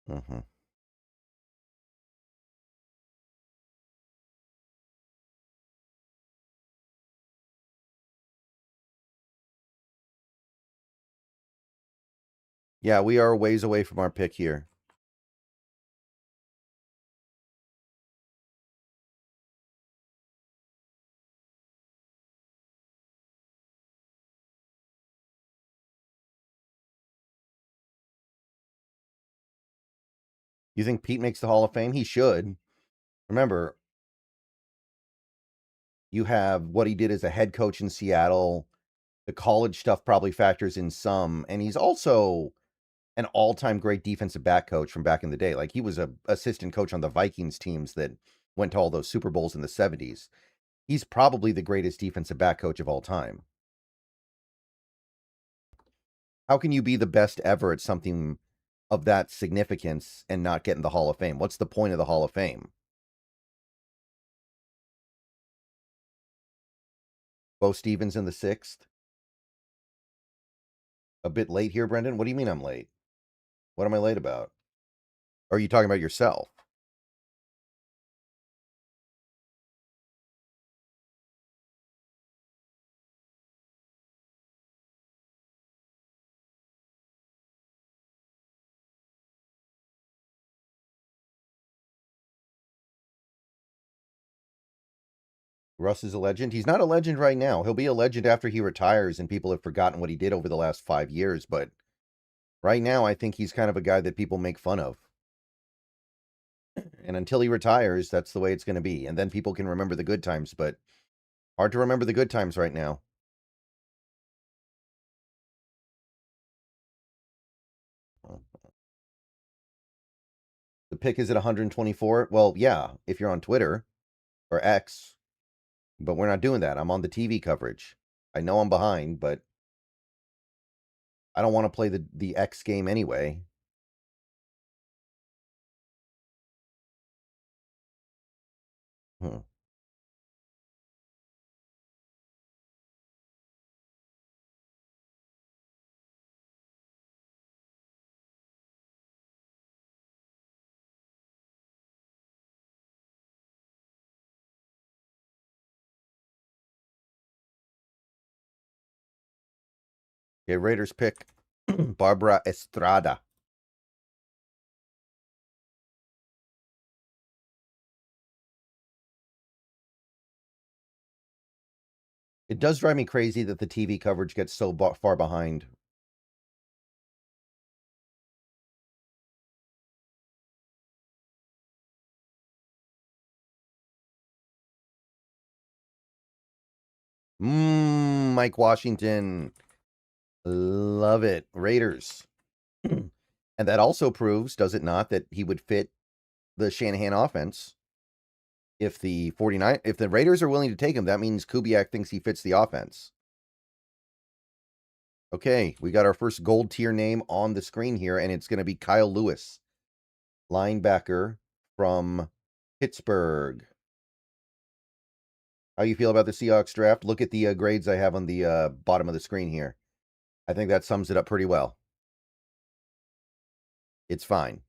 Mm-hmm. Yeah, we are ways away from our pick here. You think Pete makes the Hall of Fame? He should. Remember, you have what he did as a head coach in Seattle. The college stuff probably factors in some, and he's also an all-time great defensive back coach from back in the day. Like, he was a assistant coach on the Vikings teams that went to all those Super Bowls in the 70s. He's probably the greatest defensive back coach of all time. How can you be the best ever at something of that significance and not get in the Hall of Fame? What's the point of the Hall of Fame? Bo Stevens in the 6th. A bit late here, Brendan? What do you mean I'm late? What am I late about? Or are you talking about yourself? Russ is a legend. He's not a legend right now. He'll be a legend after he retires and people have forgotten what he did over the last 5 years. But right now, I think he's kind of a guy that people make fun of. And until he retires, that's the way it's going to be. And then people can remember the good times, but hard to remember the good times right now. The pick is at 124. Well, yeah, if you're on Twitter or X, but we're not doing that. I'm on the TV coverage. I know I'm behind, but I don't want to play the X game anyway. Hmm. Okay, Raiders pick Barbara Estrada. It does drive me crazy that the TV coverage gets so far behind. Mike Washington. Love it. Raiders. And that also proves, does it not, that he would fit the Shanahan offense. If the Raiders are willing to take him, that means Kubiak thinks he fits the offense. Okay, we got our first gold tier name on the screen here, and it's going to be Kyle Lewis, linebacker from Pittsburgh. How you feel about the Seahawks draft? Look at the grades I have on the bottom of the screen here. I think that sums it up pretty well. It's fine.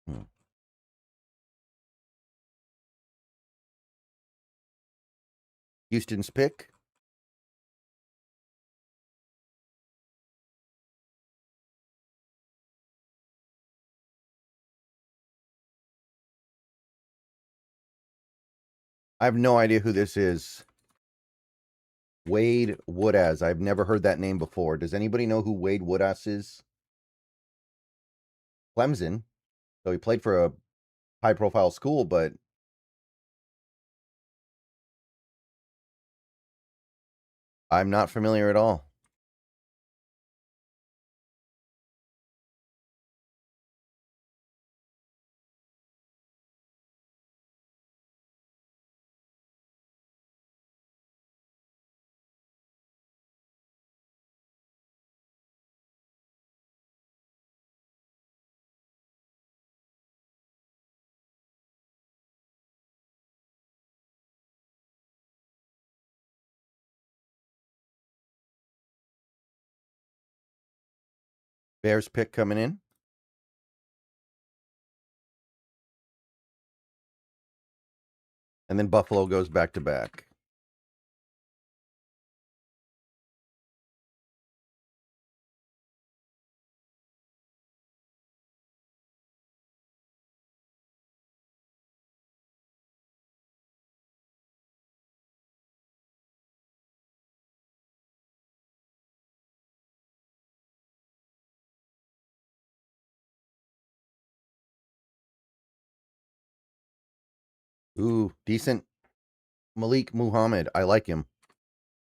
Hmm. Houston's pick. I have no idea who this is. Wade Woodz. I've never heard that name before. Does anybody know who Wade Woodz is? Clemson. So he played for a high-profile school, but I'm not familiar at all. Bears pick coming in. And then Buffalo goes back to back. Ooh, decent. Malik Muhammad. I like him.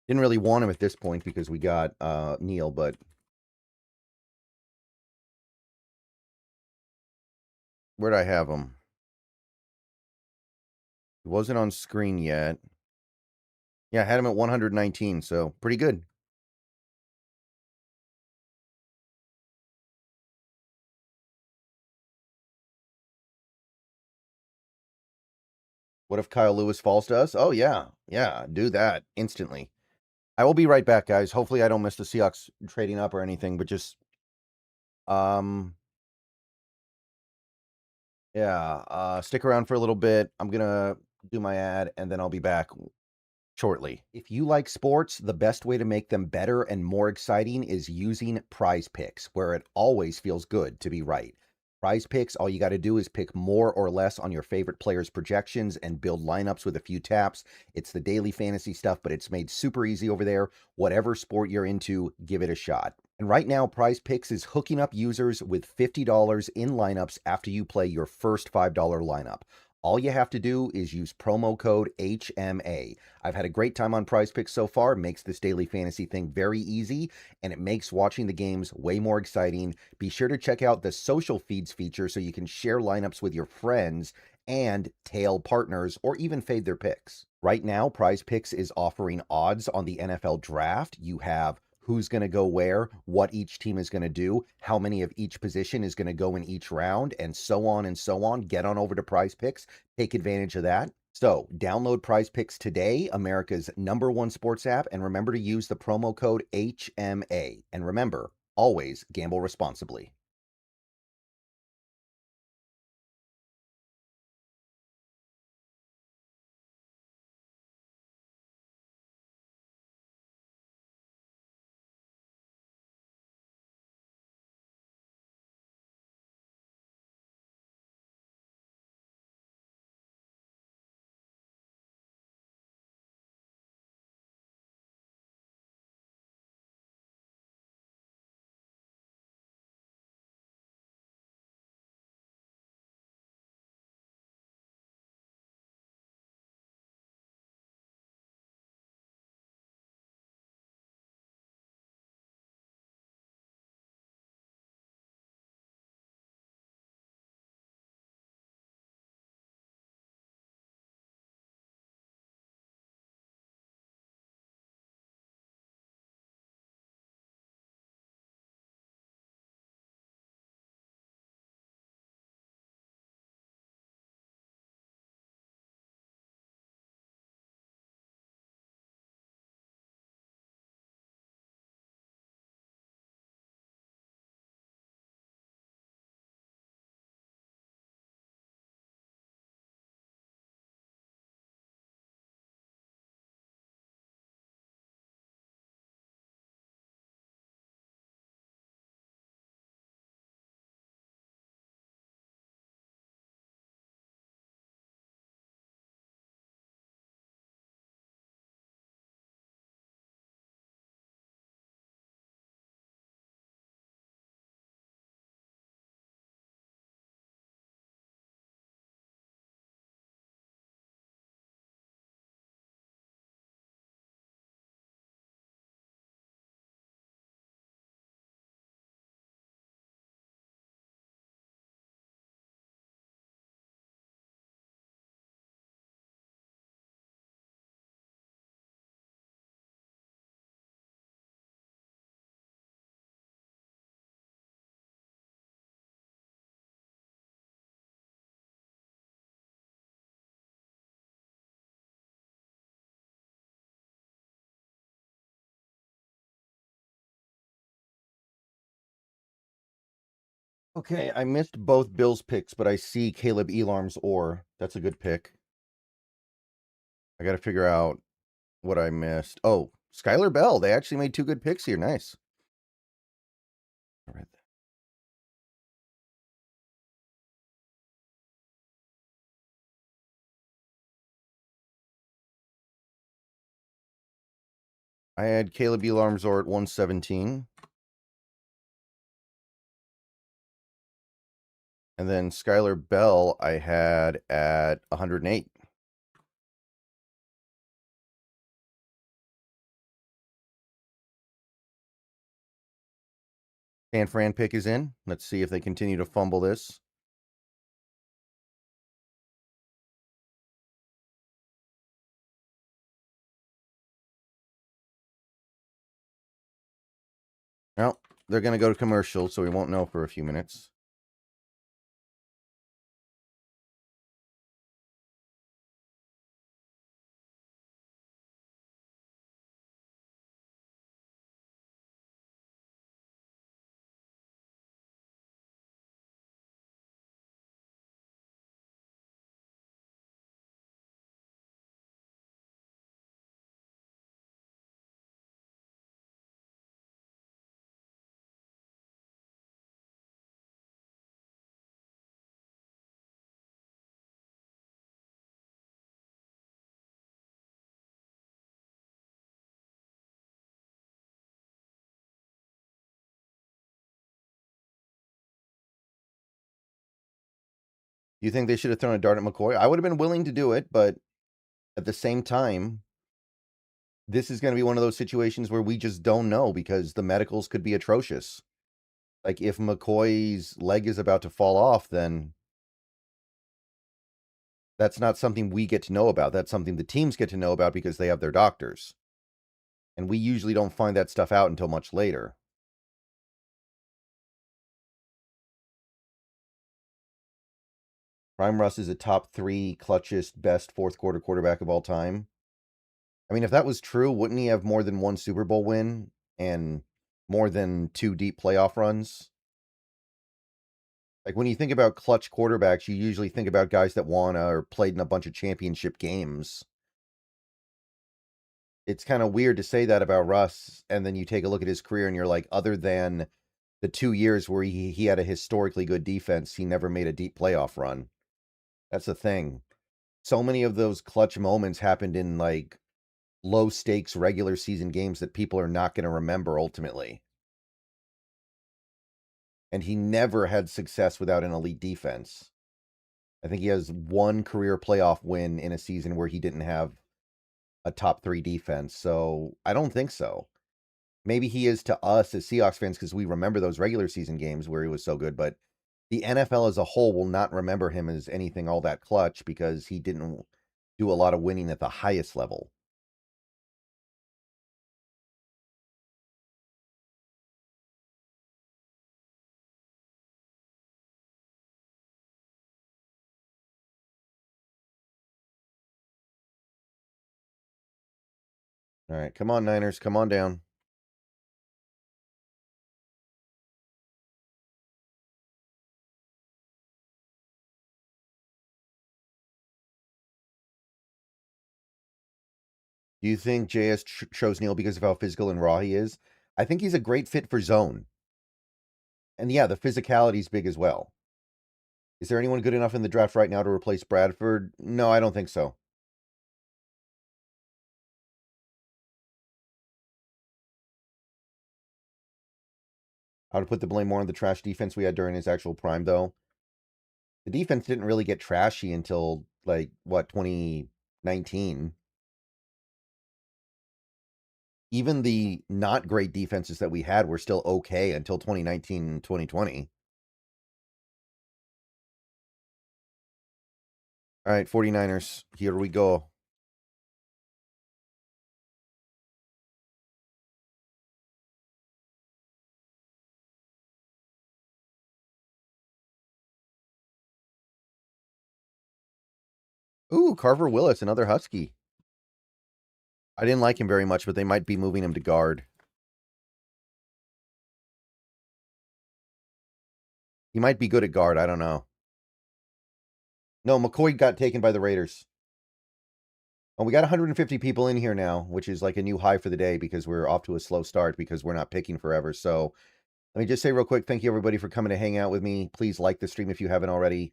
Didn't really want him at this point because we got Neal, but where'd I have him? He wasn't on screen yet. Yeah, I had him at 119, so pretty good. What if Kyle Lewis falls to us? Oh, yeah. Yeah, do that instantly. I will be right back, guys. Hopefully I don't miss the Seahawks trading up or anything, but just, stick around for a little bit. I'm going to do my ad, and then I'll be back shortly. If you like sports, the best way to make them better and more exciting is using Prize Picks, where it always feels good to be right. Prize Picks, all you got to do is pick more or less on your favorite players' projections and build lineups with a few taps. It's the daily fantasy stuff, but it's made super easy over there. Whatever sport you're into, give it a shot. And right now, Prize Picks is hooking up users with $50 in lineups after you play your first $5 lineup. All you have to do is use promo code HMA. I've had a great time on Prize Picks so far. It makes this daily fantasy thing very easy, and it makes watching the games way more exciting. Be sure to check out the social feeds feature so you can share lineups with your friends and tail partners or even fade their picks. Right now, Prize Picks is offering odds on the NFL draft. You have who's going to go where, what each team is going to do, how many of each position is going to go in each round, and so on and so on. Get on over to Prize Picks. Take advantage of that. So, download Prize Picks today, America's #1 sports app, and remember to use the promo code HMA. And remember, always gamble responsibly. Okay, I missed both Bills picks, but I see Caleb Elarm's or. That's a good pick. I got to figure out what I missed. Oh, Skylar Bell. They actually made two good picks here. Nice. All right. I had Caleb Elarm's or at 117. And then Skylar Bell I had at 108. San Fran pick is in. Let's see if they continue to fumble this. No, they're going to go to commercial, so we won't know for a few minutes. You think they should have thrown a dart at McCoy? I would have been willing to do it, but at the same time, this is going to be one of those situations where we just don't know because the medicals could be atrocious. Like if McCoy's leg is about to fall off, then that's not something we get to know about. That's something the teams get to know about because they have their doctors. And we usually don't find that stuff out until much later. Prime Russ is a top 3 clutchest, best fourth quarter quarterback of all time. I mean, if that was true, wouldn't he have more than one Super Bowl win and more than 2 deep playoff runs? Like when you think about clutch quarterbacks, you usually think about guys that won or played in a bunch of championship games. It's kind of weird to say that about Russ, and then you take a look at his career and you're like, other than the 2 years where he had a historically good defense, he never made a deep playoff run. That's the thing. So many of those clutch moments happened in like low stakes regular season games that people are not going to remember ultimately. And he never had success without an elite defense. I think he has one career playoff win in a season where he didn't have a top 3 defense. So I don't think so. Maybe he is to us as Seahawks fans because we remember those regular season games where he was so good, but the NFL as a whole will not remember him as anything all that clutch because he didn't do a lot of winning at the highest level. All right, come on, Niners, come on down. Do you think JS chose Neal because of how physical and raw he is? I think he's a great fit for zone. And yeah, the physicality is big as well. Is there anyone good enough in the draft right now to replace Bradford? No, I don't think so. I would put the blame more on the trash defense we had during his actual prime, though. The defense didn't really get trashy until, like, what, 2019? Even the not great defenses that we had were still okay until 2019 and 2020. All right, 49ers, here we go. Ooh, Carver Willis, another Husky. I didn't like him very much, but they might be moving him to guard. He might be good at guard. I don't know. No, McCoy got taken by the Raiders. Oh, we got 150 people in here now, which is like a new high for the day because we're off to a slow start because we're not picking forever. So let me just say real quick, thank you everybody for coming to hang out with me. Please like the stream if you haven't already.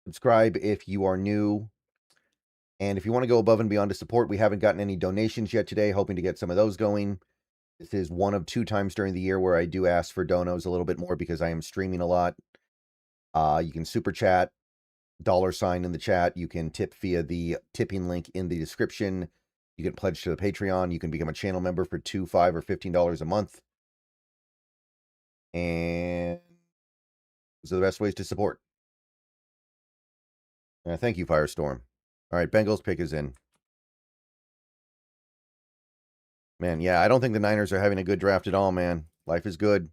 Subscribe if you are new. And if you want to go above and beyond to support, we haven't gotten any donations yet today, hoping to get some of those going. This is one of 2 times during the year where I do ask for donos a little bit more because I am streaming a lot. You can super chat, $sign in the chat. You can tip via the tipping link in the description. You can pledge to the Patreon. You can become a channel member for $2, $5, or $15 a month. And those are the best ways to support. Thank you, Firestorm. All right, Bengals pick is in. Man, yeah, I don't think the Niners are having a good draft at all, man. Life is good.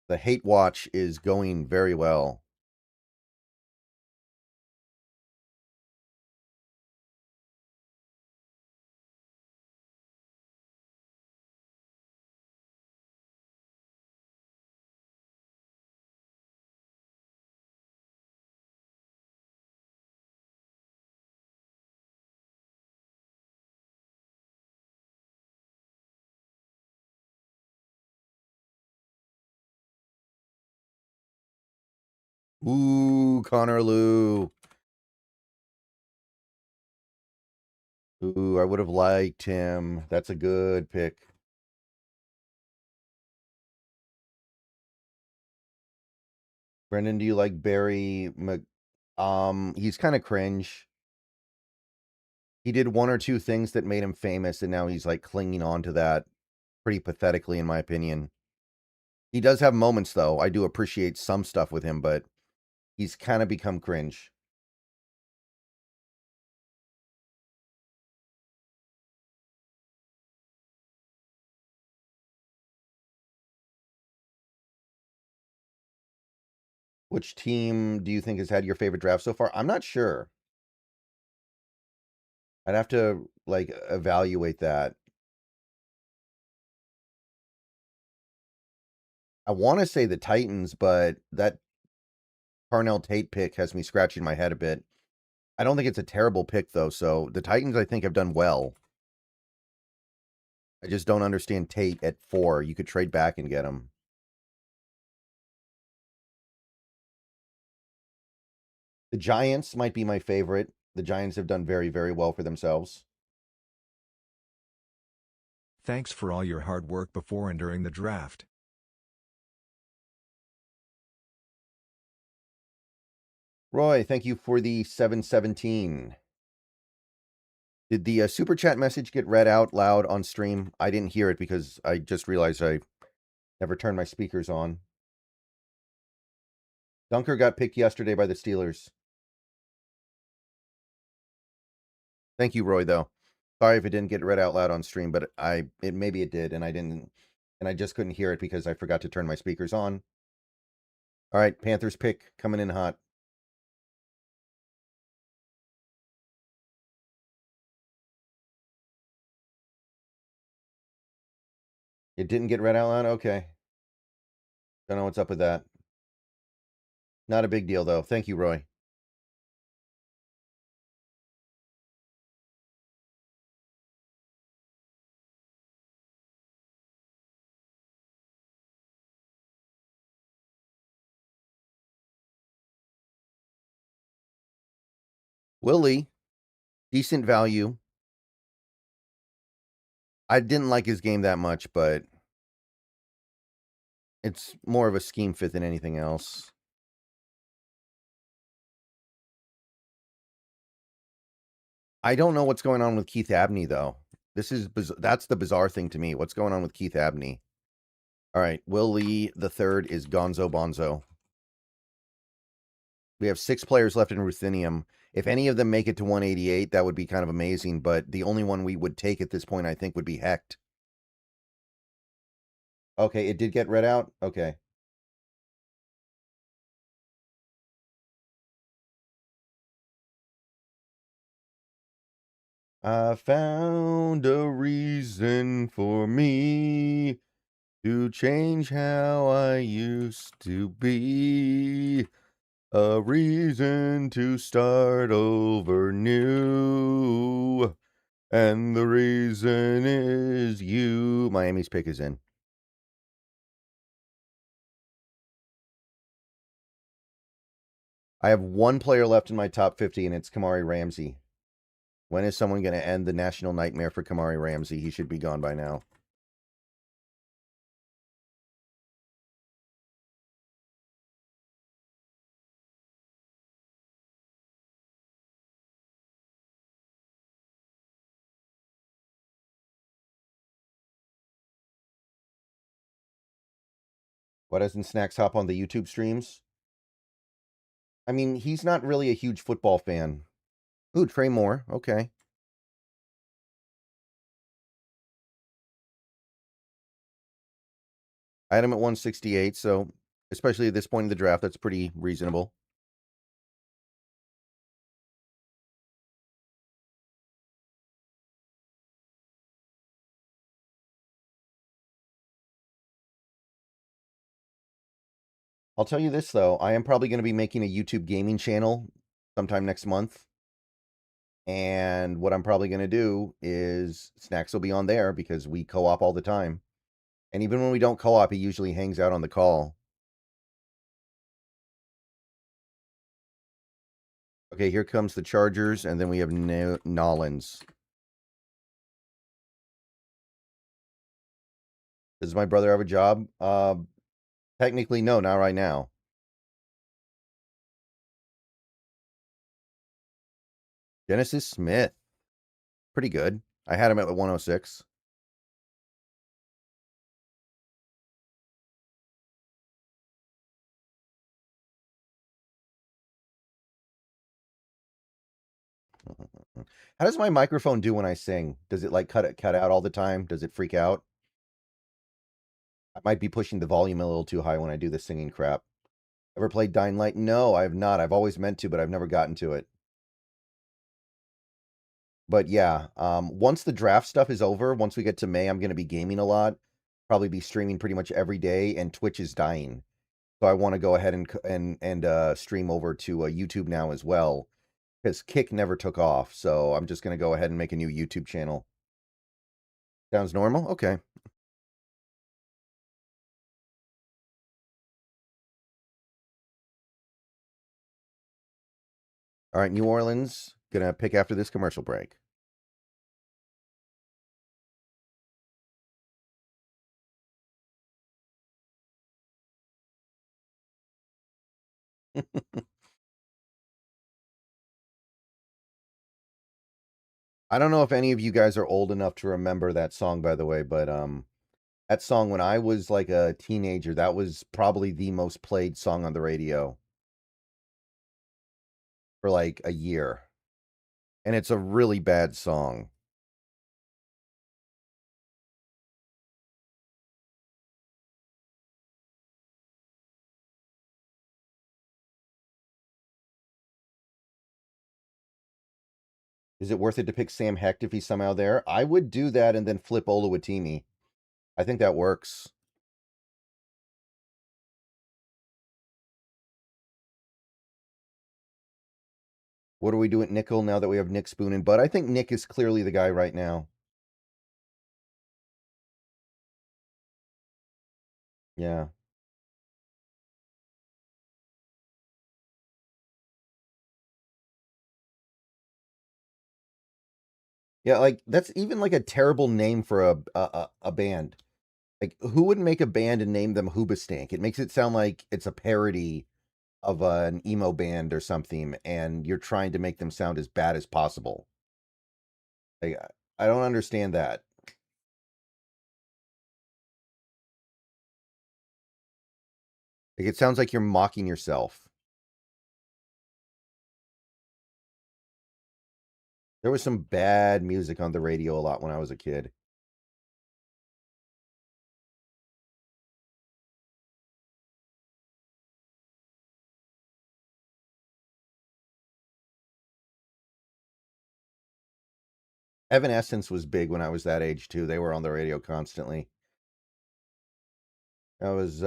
The hate watch is going very well. Ooh, Connor Lou. Ooh, I would have liked him. That's a good pick. Brendan, do you like Barry he's kind of cringe. He did 1 or 2 things that made him famous, and now he's like clinging on to that pretty pathetically, in my opinion. He does have moments, though. I do appreciate some stuff with him, but he's kind of become cringe. Which team do you think has had your favorite draft so far? I'm not sure. I'd have to like evaluate that. I want to say the Titans, but that Darnell Tate pick has me scratching my head a bit. I don't think it's a terrible pick, though. So the Titans, I think, have done well. I just don't understand Tate at 4. You could trade back and get him. The Giants might be my favorite. The Giants have done very, very well for themselves. Thanks for all your hard work before and during the draft. Roy, thank you for the 717. Did the super chat message get read out loud on stream? I didn't hear it because I just realized I never turned my speakers on. Dunker got picked yesterday by the Steelers. Thank you, Roy, though. Sorry if it didn't get read out loud on stream, but maybe it did, and I just couldn't hear it because I forgot to turn my speakers on. All right, Panthers pick coming in hot. It didn't get read out loud? Okay. Don't know what's up with that. Not a big deal, though. Thank you, Roy. Willie, decent value. I didn't like his game that much, but it's more of a scheme fit than anything else. I don't know what's going on with Keith Abney, though. That's the bizarre thing to me. What's going on with Keith Abney? All right, Will Lee the third is Gonzo Bonzo. We have 6 players left in Ruthenium. If any of them make it to 188, that would be kind of amazing, but the only one we would take at this point, I think, would be Hecht. Okay, it did get read out? Okay. I found a reason for me To change how I used to be. A reason to start over new. And the reason is you. Miami's pick is in. I have one player left in my top 50, and it's Kamari Ramsey. When is someone going to end the national nightmare for Kamari Ramsey? He should be gone by now. Why doesn't Snacks hop on the YouTube streams? I mean, he's not really a huge football fan. Ooh, Trey Moore. Okay. I had him at 168, so especially at this point in the draft, that's pretty reasonable. I'll tell you this, though. I am probably going to be making a YouTube gaming channel sometime next month. And what I'm probably going to do is Snacks will be on there because we co-op all the time. And even when we don't co-op, he usually hangs out on the call. Okay, here comes the Chargers, and then we have Nollins. Does my brother have a job? Technically, no, not right now. Genesis Smith. Pretty good. I had him at 106. How does my microphone do when I sing? Does it like cut out all the time? Does it freak out? I might be pushing the volume a little too high when I do the singing crap. Ever played Dying Light? No, I have not. I've always meant to, but I've never gotten to it. But yeah, once the draft stuff is over, once we get to May, I'm going to be gaming a lot. Probably be streaming pretty much every day, and Twitch is dying. So I want to go ahead and stream over to YouTube now as well, because Kick never took off. So I'm just going to go ahead and make a new YouTube channel. Sounds normal? Okay. All right, New Orleans, gonna pick after this commercial break. I don't know if any of you guys are old enough to remember that song, by the way, but that song when I was like a teenager, that was probably the most played song on the radio for like a year. And it's a really bad song. Is it worth it to pick Sam Hecht if he's somehow there? I would do that and then flip Oluwatimi. I think that works. What do we do at nickel now that we have Nick Spoon and Bud? I think Nick is clearly the guy right now. Yeah. Yeah, like that's even like a terrible name for a band. Like who would make a band and name them Hoobastank? It makes it sound like it's a parody of an emo band or something, and you're trying to make them sound as bad as possible. Like I don't understand that. Like it sounds like you're mocking yourself. There was some bad music on the radio a lot when I was a kid. Evanescence was big when I was that age too. They were on the radio constantly. That was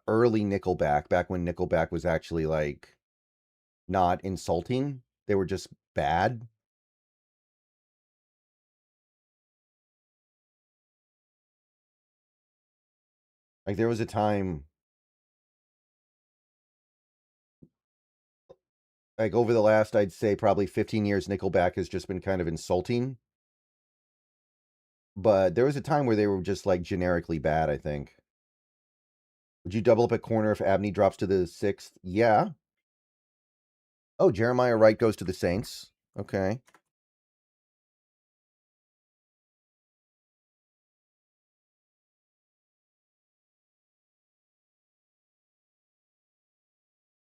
early Nickelback, back when Nickelback was actually like not insulting. They were just bad. Like there was a time like over the last, I'd say probably 15 years, Nickelback has just been kind of insulting. But there was a time where they were just like generically bad, I think. Would you double up at corner if Abney drops to the 6th? Yeah. Oh, Jeremiah Wright goes to the Saints. Okay.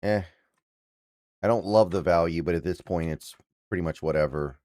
Eh. I don't love the value, but at this point it's pretty much whatever.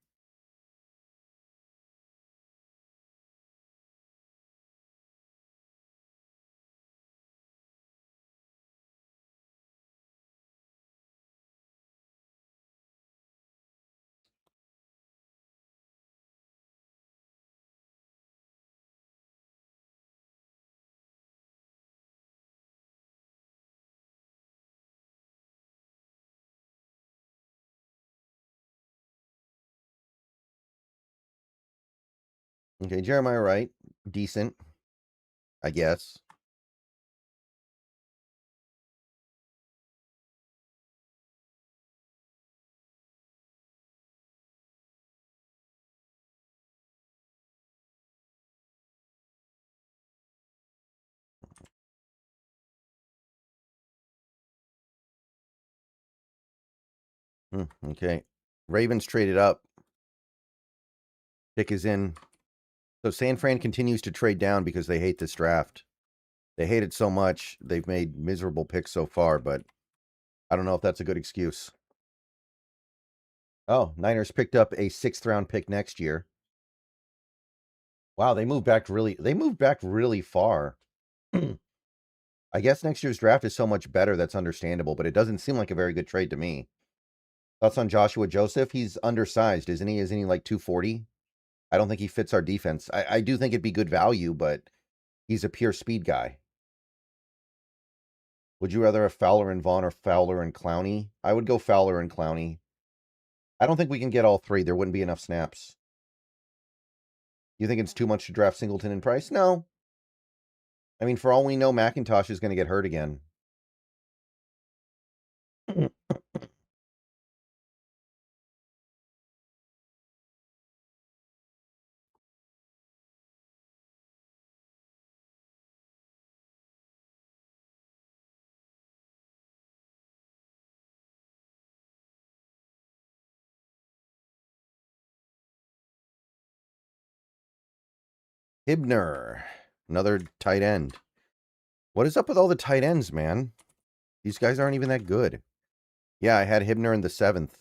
Okay, Jeremiah Wright, decent, I guess. Okay. Ravens traded up. Pick is in. So San Fran continues to trade down because they hate this draft. They hate it so much. They've made miserable picks so far, but I don't know if that's a good excuse. Oh, Niners picked up a 6th round pick next year. Wow, they moved back really far. I guess next year's draft is so much better, that's understandable, but it doesn't seem like a very good trade to me. Thoughts on Joshua Joseph? He's undersized, isn't he? Isn't he like 240? I don't think he fits our defense. I do think it'd be good value, but he's a pure speed guy. Would you rather have Fowler and Vaughn or Fowler and Clowney? I would go Fowler and Clowney. I don't think we can get all three. There wouldn't be enough snaps. You think it's too much to draft Singleton and Price? No. I mean, for all we know, McIntosh is going to get hurt again. Hibner, another tight end. What is up with all the tight ends, man? These guys aren't even that good. Yeah, I had Hibner in the 7th.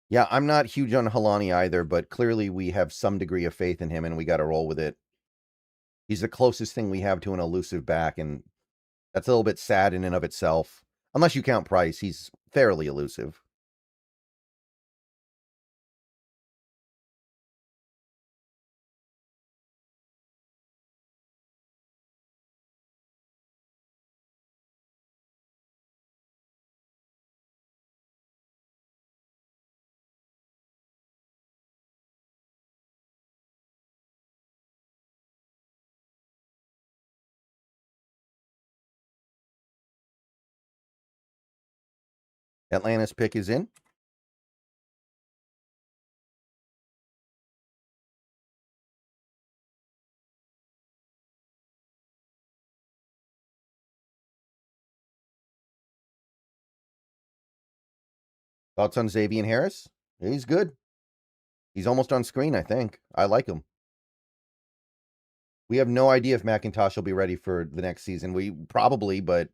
Yeah, I'm not huge on Halani either, but clearly we have some degree of faith in him and we got to roll with it. He's the closest thing we have to an elusive back, and that's a little bit sad in and of itself. Unless you count Price, he's fairly elusive. Atlanta's pick is in. Thoughts on Xavier Harris? He's good. He's almost on screen, I think. I like him. We have no idea if McIntosh will be ready for the next season. We probably, but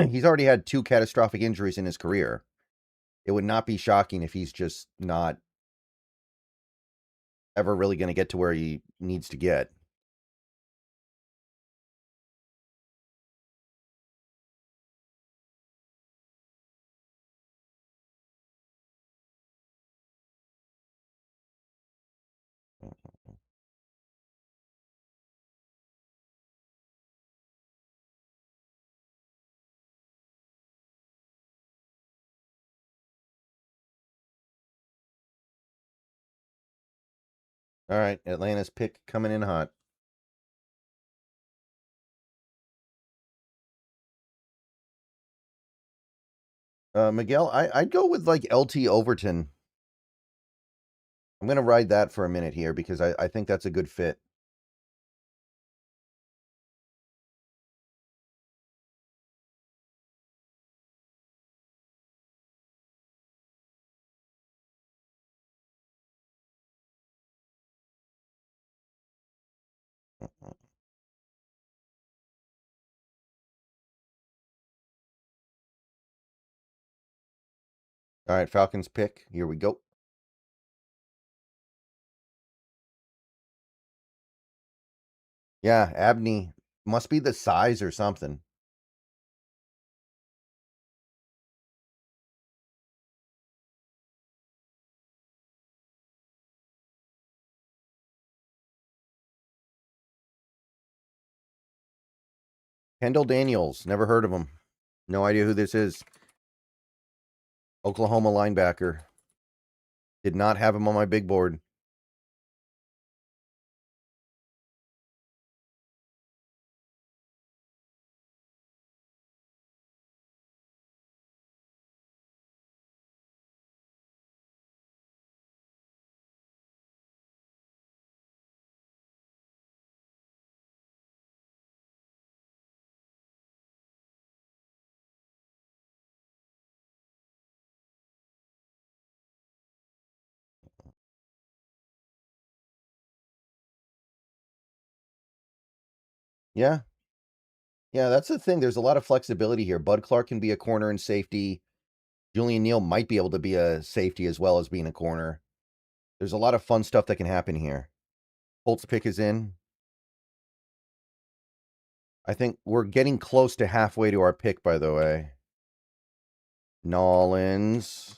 he's already had 2 catastrophic injuries in his career. It would not be shocking if he's just not ever really going to get to where he needs to get. All right, Atlanta's pick coming in hot. Miguel, I'd go with like LT Overton. I'm going to ride that for a minute here because I think that's a good fit. All right, Falcons pick. Here we go. Yeah, Abney must be the size or something. Kendall Daniels, never heard of him. No idea who this is. Oklahoma linebacker. Did not have him on my big board. Yeah. Yeah, that's the thing. There's a lot of flexibility here. Bud Clark can be a corner and safety. Julian Neal might be able to be a safety as well as being a corner. There's a lot of fun stuff that can happen here. Colts pick is in. I think we're getting close to halfway to our pick, by the way. Nolans.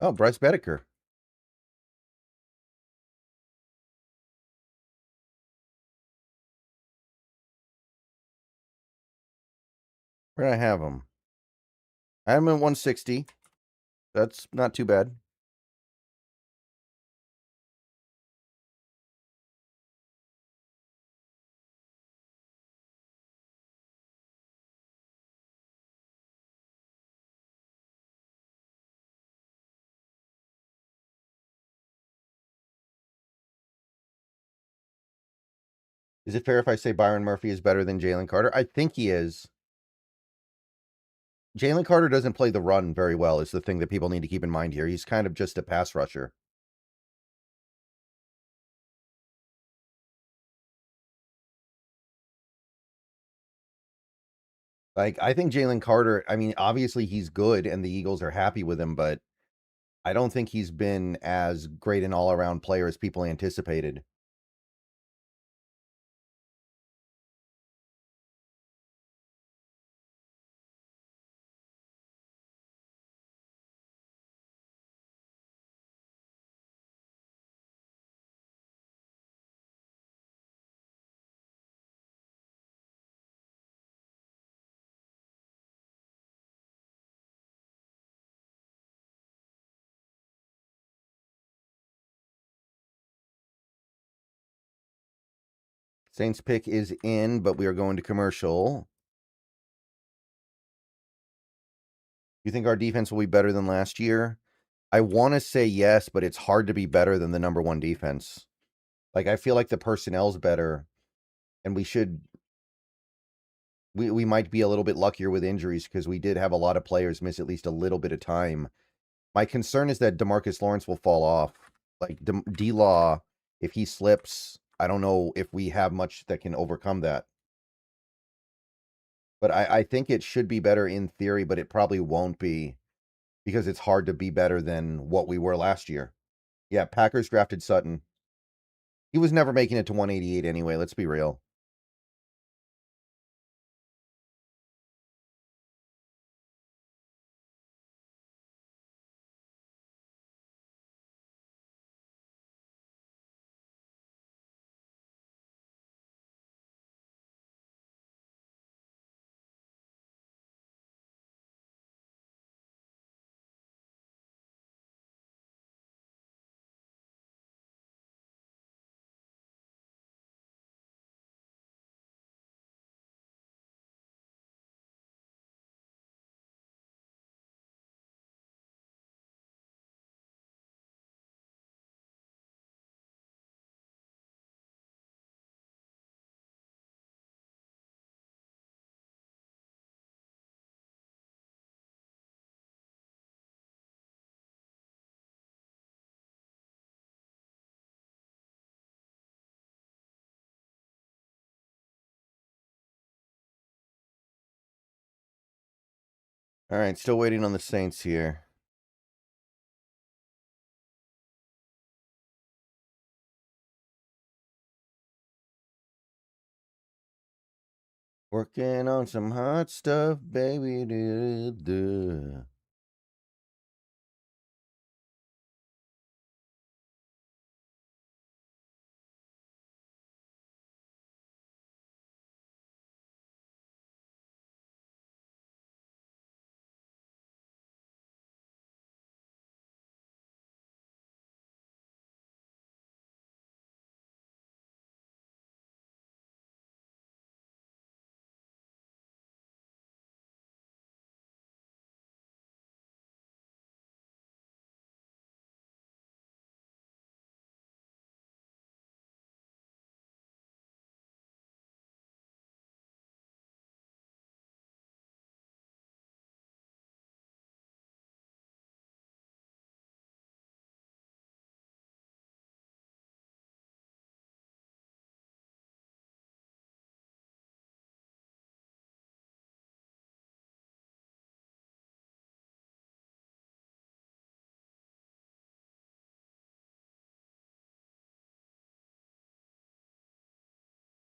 Oh, Bryce Bedecker. Where did I have him? I have him at 160. That's not too bad. Is it fair if I say Byron Murphy is better than Jalen Carter? I think he is. Jalen Carter doesn't play the run very well, is the thing that people need to keep in mind here. He's kind of just a pass rusher. Like, I think Jalen Carter, I mean, obviously he's good and the Eagles are happy with him, but I don't think he's been as great an all-around player as people anticipated. Saints pick is in, but we are going to commercial. You think our defense will be better than last year? I want to say yes, but it's hard to be better than the number one defense. Like, I feel like the personnel's better, and we should we might be a little bit luckier with injuries because we did have a lot of players miss at least a little bit of time. My concern is that DeMarcus Lawrence will fall off. Like D-Law, if he slips, I don't know if we have much that can overcome that. But I think it should be better in theory, but it probably won't be because it's hard to be better than what we were last year. Yeah, Packers drafted Sutton. He was never making it to 188 anyway, let's be real. All right, still waiting on the Saints here. Working on some hot stuff, baby. Do.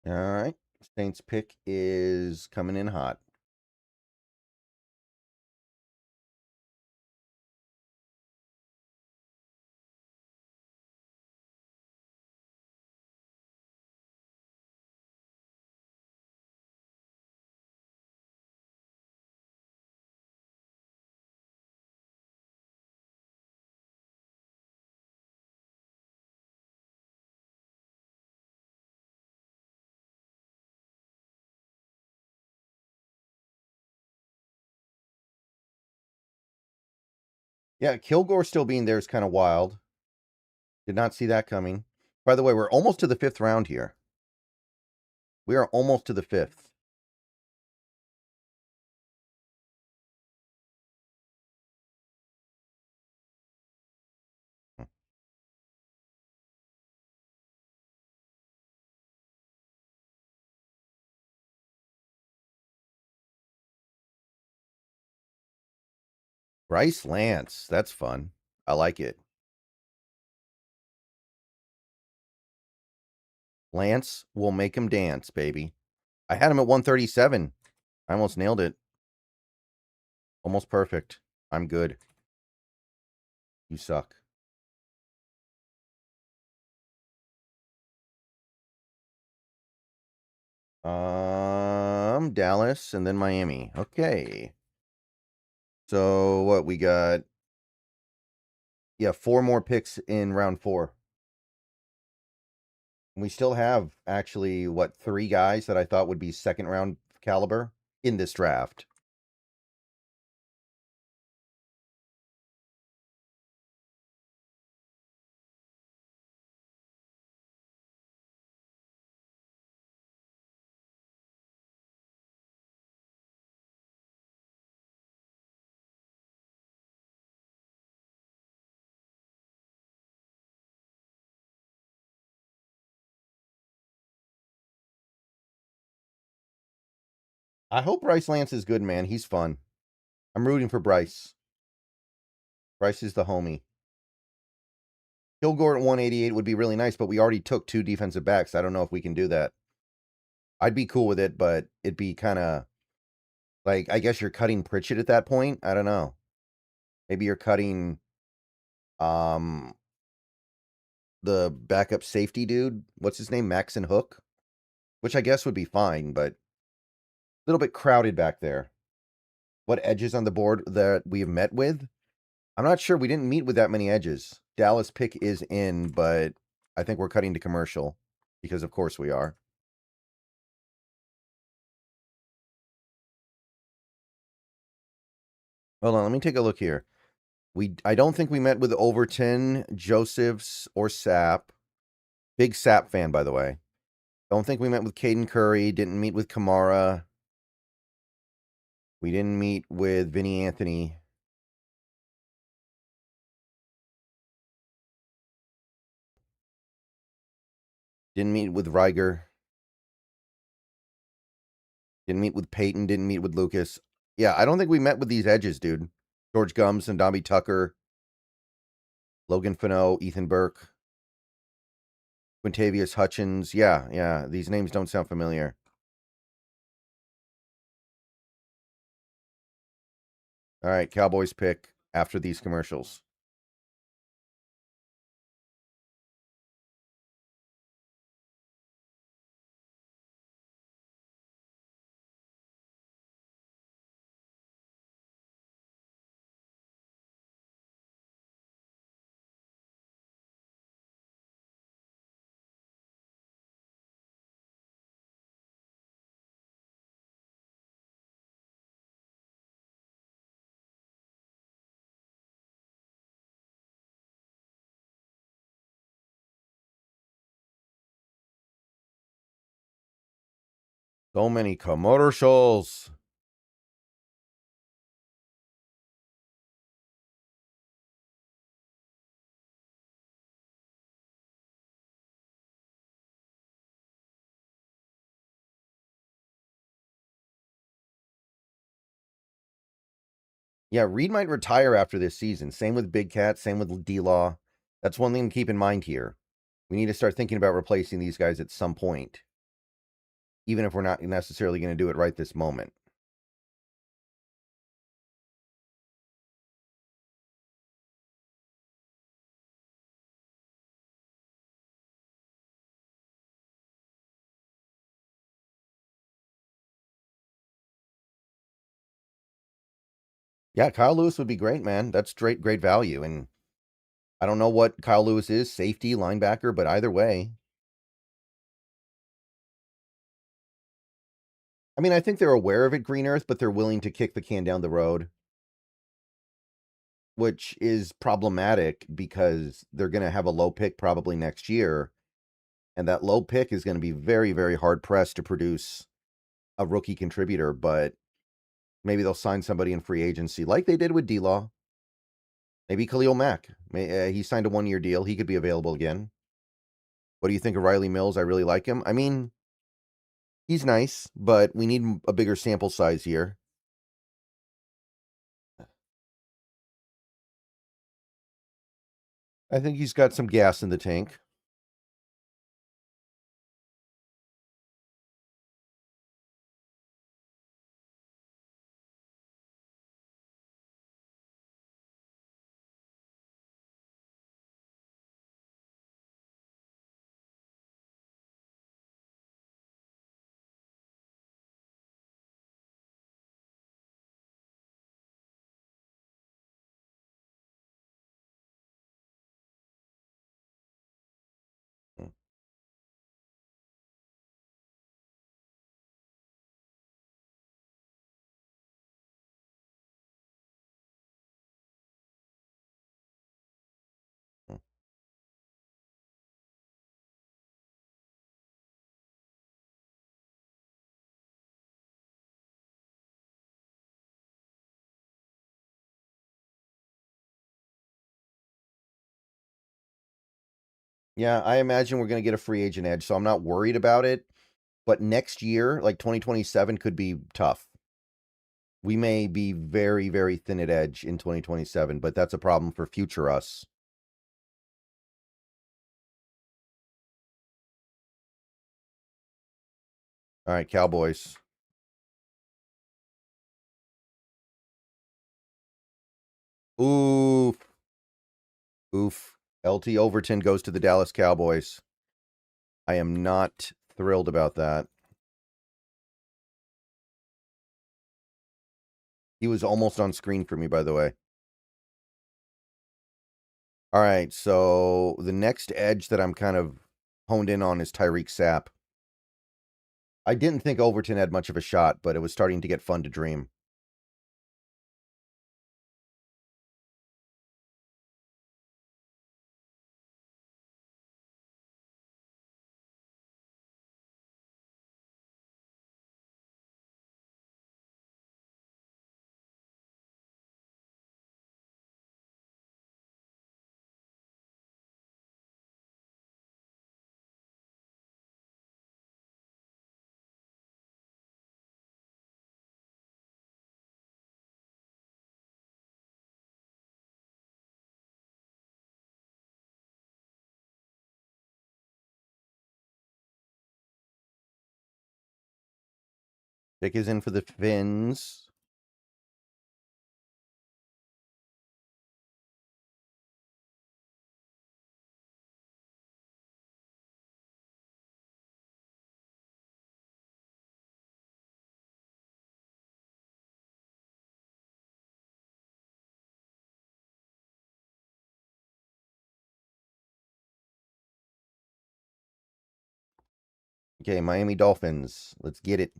All right, Saints pick is coming in hot. Yeah, Kilgore still being there is kind of wild. Did not see that coming. By the way, we're almost to the 5th round here. We are almost to the 5th. Bryce Lance, that's fun. I like it. Lance will make him dance, baby. I had him at 137. I almost nailed it. Almost perfect. I'm good. You suck. Dallas and then Miami. Okay. So what we got? Yeah, 4 more picks in round 4. We still have actually 3 guys that I thought would be second round caliber in this draft. I hope Bryce Lance is good, man. He's fun. I'm rooting for Bryce. Bryce is the homie. Kilgore at 188 would be really nice, but we already took 2 defensive backs. I don't know if we can do that. I'd be cool with it, but it'd be kind of like, I guess you're cutting Pritchett at that point. I don't know. Maybe you're cutting the backup safety dude. What's his name? Maxon Hook, which I guess would be fine, but a little bit crowded back there. What edges on the board that we've met with? I'm not sure. We didn't meet with that many edges. Dallas pick is in, but I think we're cutting to commercial because, of course, we are. Hold on, let me take a look here. I don't think we met with Overton, Josephs, or Sapp. Big Sapp fan, by the way. Don't think we met with Caden Curry. Didn't meet with Kamara. We didn't meet with Vinny Anthony. Didn't meet with Riger. Didn't meet with Peyton. Didn't meet with Lucas. Yeah, I don't think we met with these edges, dude. George Gums and Dobby Tucker. Logan Fano, Ethan Burke. Quintavious Hutchins. Yeah. These names don't sound familiar. All right, Cowboys pick after these commercials. So many commercials. Yeah, Reed might retire after this season. Same with Big Cat, same with D-Law. That's one thing to keep in mind here. We need to start thinking about replacing these guys at some point, even if we're not necessarily going to do it right this moment. Yeah, Kyle Lewis would be great, man. That's great value. And I don't know what Kyle Lewis is, safety, linebacker, but either way. I mean, I think they're aware of it, Green Earth, but they're willing to kick the can down the road, which is problematic because they're going to have a low pick probably next year. And that low pick is going to be very, very hard pressed to produce a rookie contributor, but maybe they'll sign somebody in free agency like they did with D-Law. Maybe Khalil Mack. He signed a 1-year deal. He could be available again. What do you think of Riley Mills? I really like him. I mean, he's nice, but we need a bigger sample size here. I think he's got some gas in the tank. Yeah, I imagine we're going to get a free agent edge, so I'm not worried about it. But next year, like 2027, could be tough. We may be very, very thin at edge in 2027, but that's a problem for future us. All right, Cowboys. Oof. Oof. LT Overton goes to the Dallas Cowboys. I am not thrilled about that. He was almost on screen for me, by the way. All right, so the next edge that I'm kind of honed in on is Tyreek Sapp. I didn't think Overton had much of a shot, but it was starting to get fun to dream. Pick is in for the Finns. Okay, Miami Dolphins. Let's get it.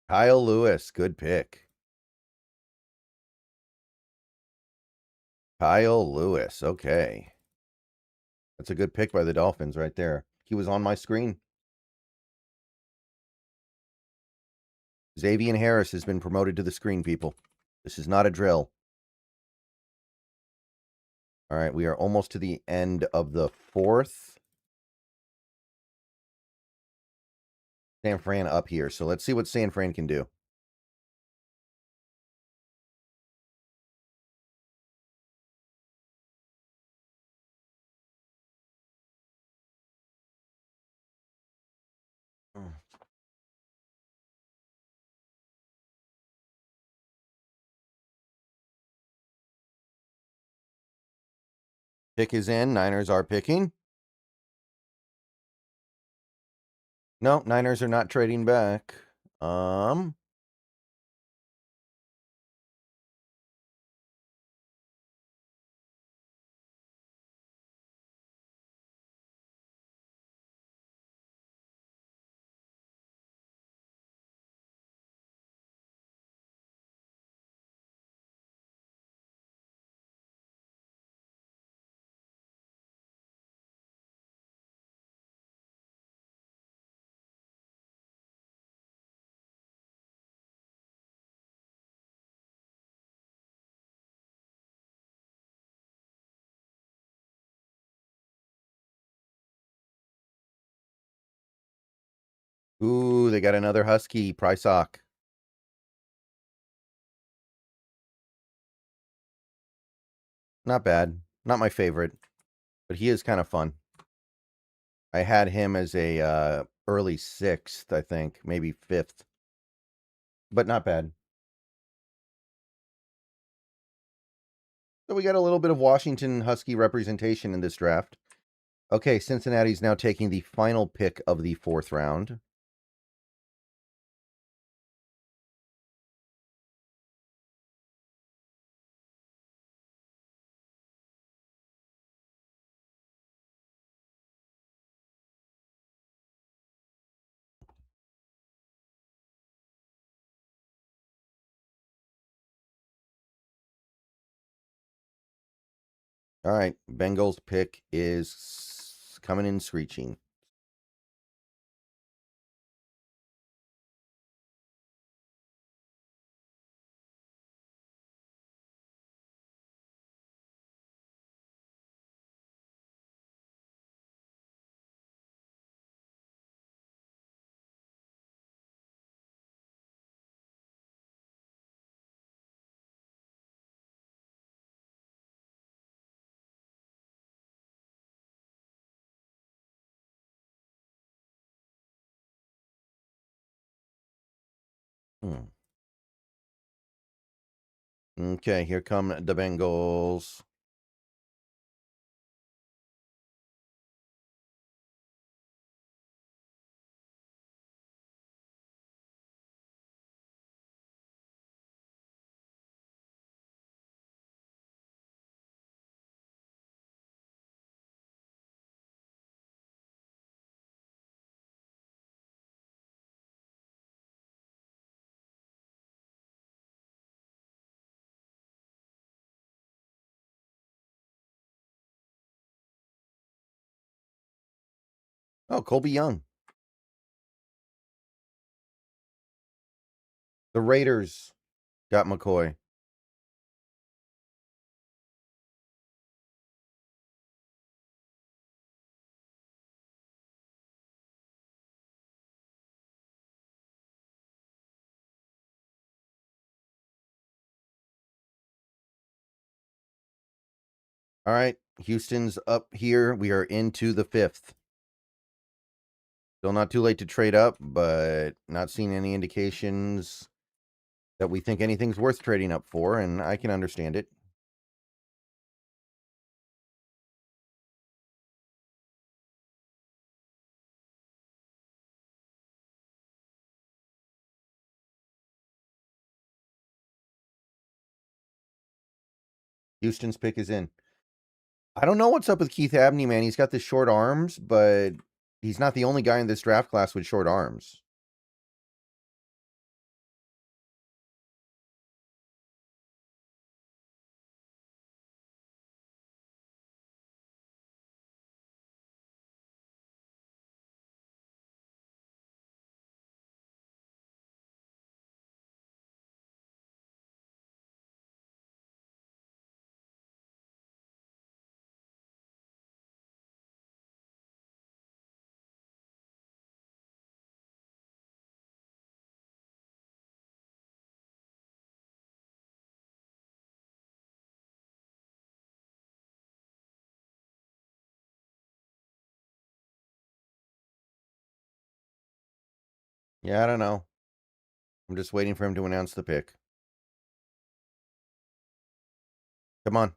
Kyle Lewis, good pick. Kyle Lewis, okay. That's a good pick by the Dolphins right there. He was on my screen. Xavier Harris has been promoted to the screen, people. This is not a drill. All right, we are almost to the end of the fourth. San Fran up here, so let's see what San Fran can do. Pick is in. Niners are picking. No, Niners are not trading back. Ooh, they got another Husky, Prysock. Not bad. Not my favorite, but he is kind of fun. I had him as a early 6th, I think, maybe 5th. But not bad. So we got a little bit of Washington Husky representation in this draft. Okay, Cincinnati's now taking the final pick of the 4th round. All right, Bengals pick is coming in screeching. Okay, here come the Bengals. Oh, Colby Young. The Raiders got McCoy. All right, Houston's up here. We are into the 5th. Still not too late to trade up, but not seeing any indications that we think anything's worth trading up for, and I can understand it. Houston's pick is in. I don't know what's up with Keith Abney, man. He's got the short arms, but he's not the only guy in this draft class with short arms. Yeah, I don't know. I'm just waiting for him to announce the pick. Come on.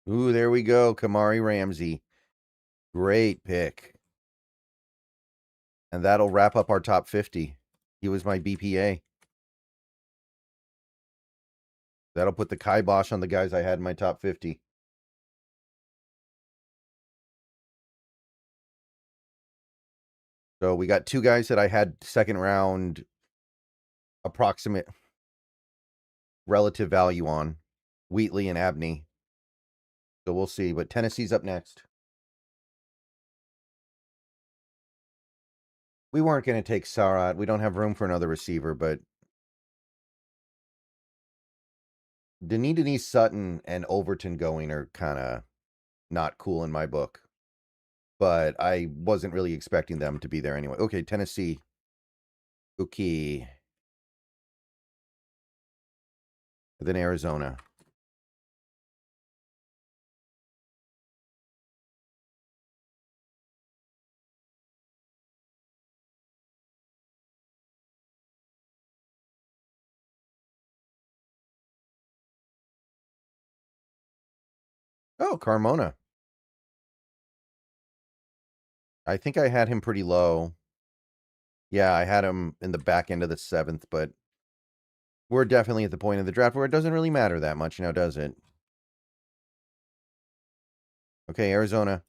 Ooh, there we go. Kamari Ramsey. Great pick. And that'll wrap up our top 50. He was my BPA. That'll put the kibosh on the guys I had in my top 50. So we got two guys that I had second round approximate relative value on, Wheatley and Abney. So we'll see. But Tennessee's up next. We weren't going to take Sarat. We don't have room for another receiver, but Denise Sutton and Overton going are kind of not cool in my book. But I wasn't really expecting them to be there anyway. Okay, Tennessee. Okay. Then Arizona. Oh, Carmona. I think I had him pretty low. Yeah, I had him in the back end of the 7th, but we're definitely at the point of the draft where it doesn't really matter that much now, does it? Okay, Arizona.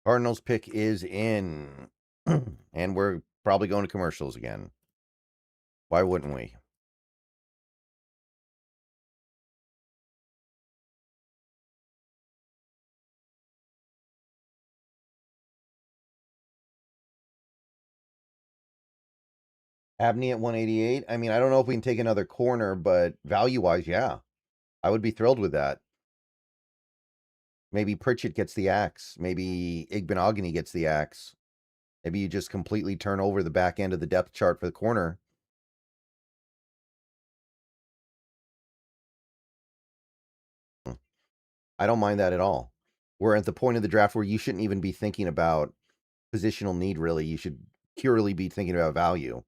Cardinals pick is in. And we're probably going to commercials again. Why wouldn't we? Abney at 188. I mean, I don't know if we can take another corner, but value-wise, yeah. I would be thrilled with that. Maybe Pritchett gets the axe. Maybe Igbenogany gets the axe. Maybe you just completely turn over the back end of the depth chart for the corner. I don't mind that at all. We're at the point of the draft where you shouldn't even be thinking about positional need, really. You should purely be thinking about value.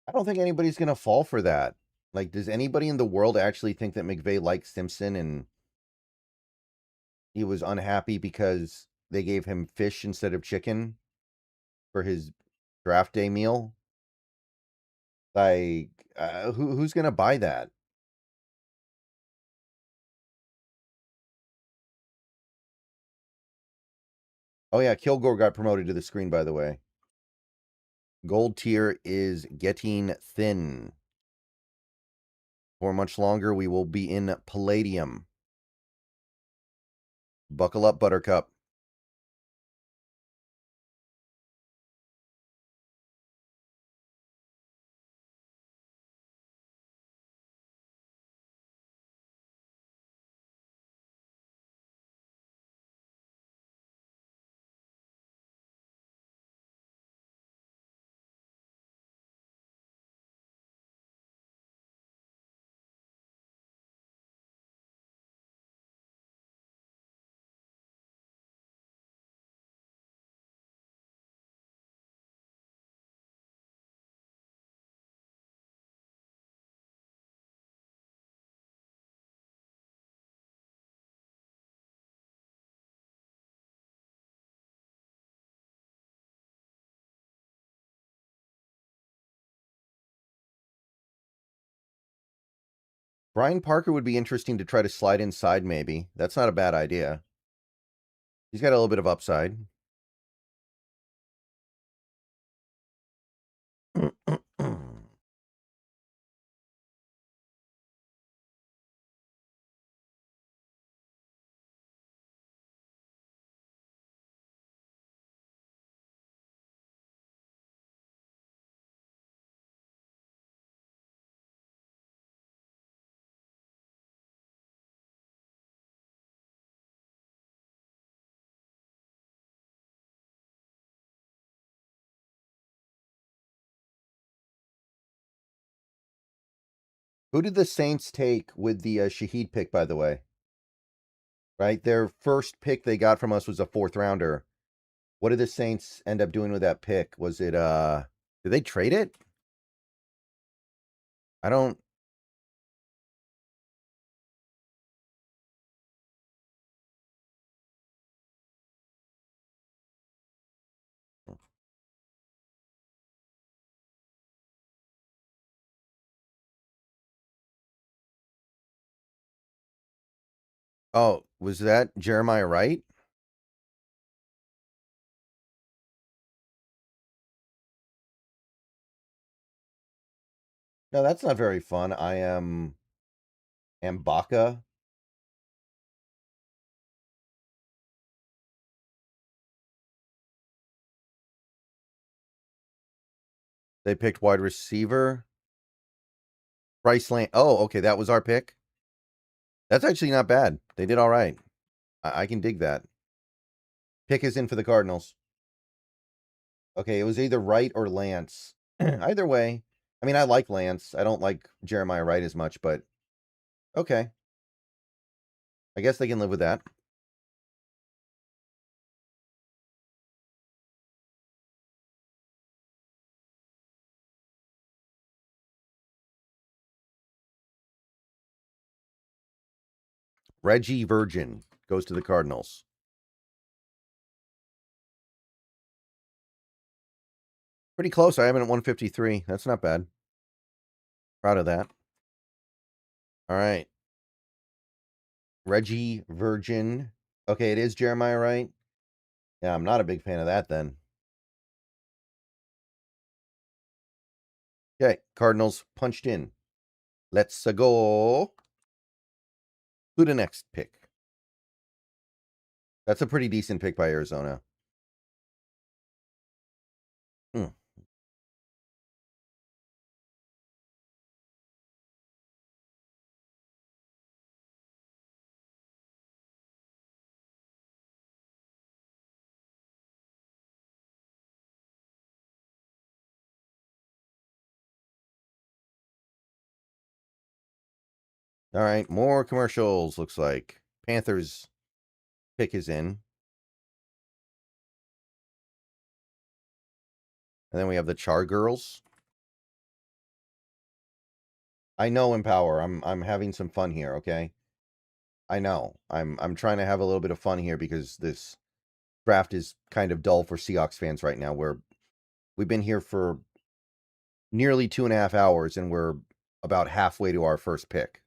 I don't think anybody's going to fall for that. Like, does anybody in the world actually think that McVay likes Simpson and he was unhappy because they gave him fish instead of chicken for his draft day meal? Like, who's going to buy that? Oh, yeah, Kilgore got promoted to the screen, by the way. Gold tier is getting thin. For much longer, we will be in Palladium. Buckle up, Buttercup. Brian Parker would be interesting to try to slide inside, maybe. That's not a bad idea. He's got a little bit of upside. Who did the Saints take with the Shaheed pick, by the way? Right? Their first pick they got from us was a 4th rounder. What did the Saints end up doing with that pick? Was it, did they trade it? I don't. Oh, was that Jeremiah Wright? No, that's not very fun. I am Mbaka. They picked wide receiver. Bryce Lance. Oh, okay, that was our pick. That's actually not bad. They did all right. I can dig that. Pick is in for the Cardinals. Okay, it was either Wright or Lance. Either way, I mean, I like Lance. I don't like Jeremiah Wright as much, but okay. I guess they can live with that. Reggie Virgin goes to the Cardinals. Pretty close. I have him at 153. That's not bad. Proud of that. All right. Reggie Virgin. Okay, it is Jeremiah Wright. Yeah, I'm not a big fan of that then. Okay, Cardinals punched in. Let's go to the next pick. That's a pretty decent pick by Arizona. Hmm. All right, more commercials, looks like. Panthers pick is in. And then we have the Char Girls. I know Empower. I'm having some fun here, okay? I know. I'm trying to have a little bit of fun here because this draft is kind of dull for Seahawks fans right now, where we've been here for nearly 2.5 hours and we're about halfway to our first pick.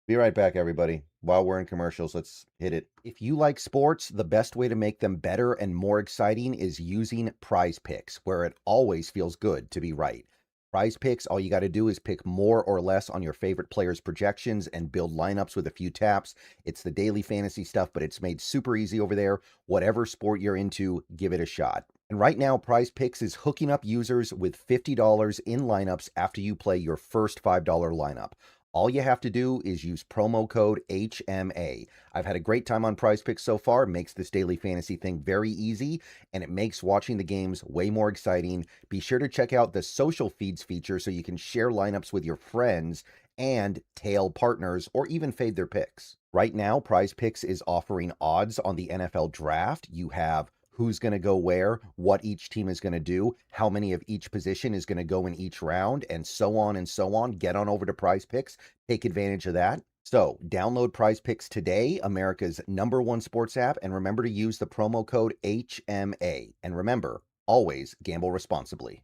Be right back, everybody. While we're in commercials, let's hit it. If you like sports, the best way to make them better and more exciting is using Prize Picks, where it always feels good to be right. Prize Picks, all you got to do is pick more or less on your favorite players' projections and build lineups with a few taps. It's the daily fantasy stuff, but it's made super easy over there. Whatever sport you're into, give it a shot. And right now, Prize Picks is hooking up users with $50 in lineups after you play your first $5 lineup. All you have to do is use promo code HMA. I've had a great time on Prize Picks so far. It makes this daily fantasy thing very easy, and it makes watching the games way more exciting. Be sure to check out the social feeds feature so you can share lineups with your friends and tail partners or even fade their picks. Right now, Prize Picks is offering odds on the NFL draft. You have who's going to go where, what each team is going to do, how many of each position is going to go in each round, and so on and so on. Get on over to Prize Picks. Take advantage of that. So download Prize Picks today, America's #1 sports app, and remember to use the promo code HMA. And remember, always gamble responsibly.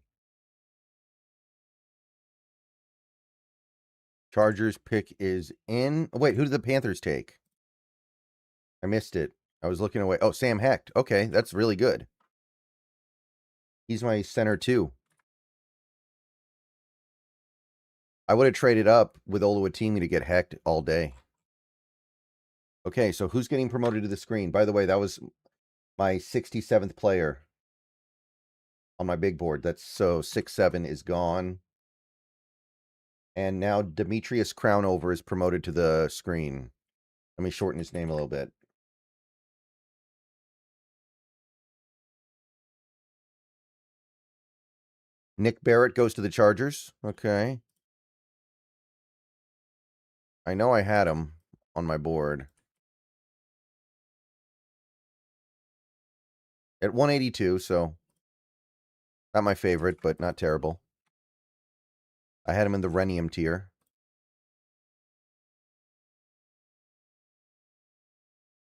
Chargers pick is in. Oh, wait, who did the Panthers take? I missed it. I was looking away. Oh, Sam Hecht. Okay, that's really good. He's my center too. I would have traded up with Oluwatimi to get Hecht all day. Okay, so who's getting promoted to the screen? By the way, that was my 67th player on my big board. That's so 6-7 is gone. And now Demetrius Crownover is promoted to the screen. Let me shorten his name a little bit. Nick Barrett goes to the Chargers. Okay. I know I had him on my board. At 182, so not my favorite, but not terrible. I had him in the Renium tier.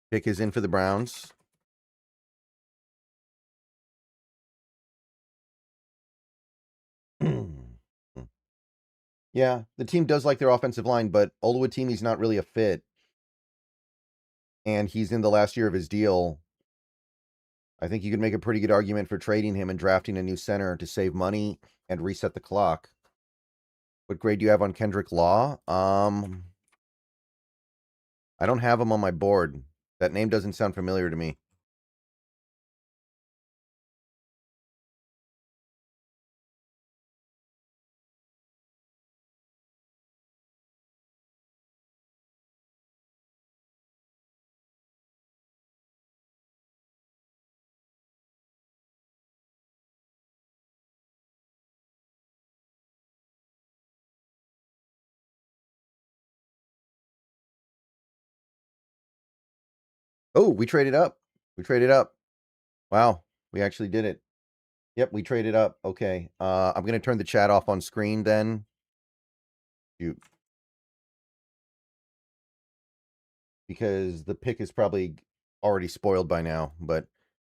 Pick is in for the Browns. Yeah, the team does like their offensive line, but Oluwatimi's not really a fit. And he's in the last year of his deal. I think you could make a pretty good argument for trading him and drafting a new center to save money and reset the clock. What grade do you have on Kendrick Law? I don't have him on my board. That name doesn't sound familiar to me. Oh, we traded up. We traded up. Wow, we actually did it. Yep, we traded up. Okay. I'm going to turn the chat off on screen then. Shoot. Because the pick is probably already spoiled by now, but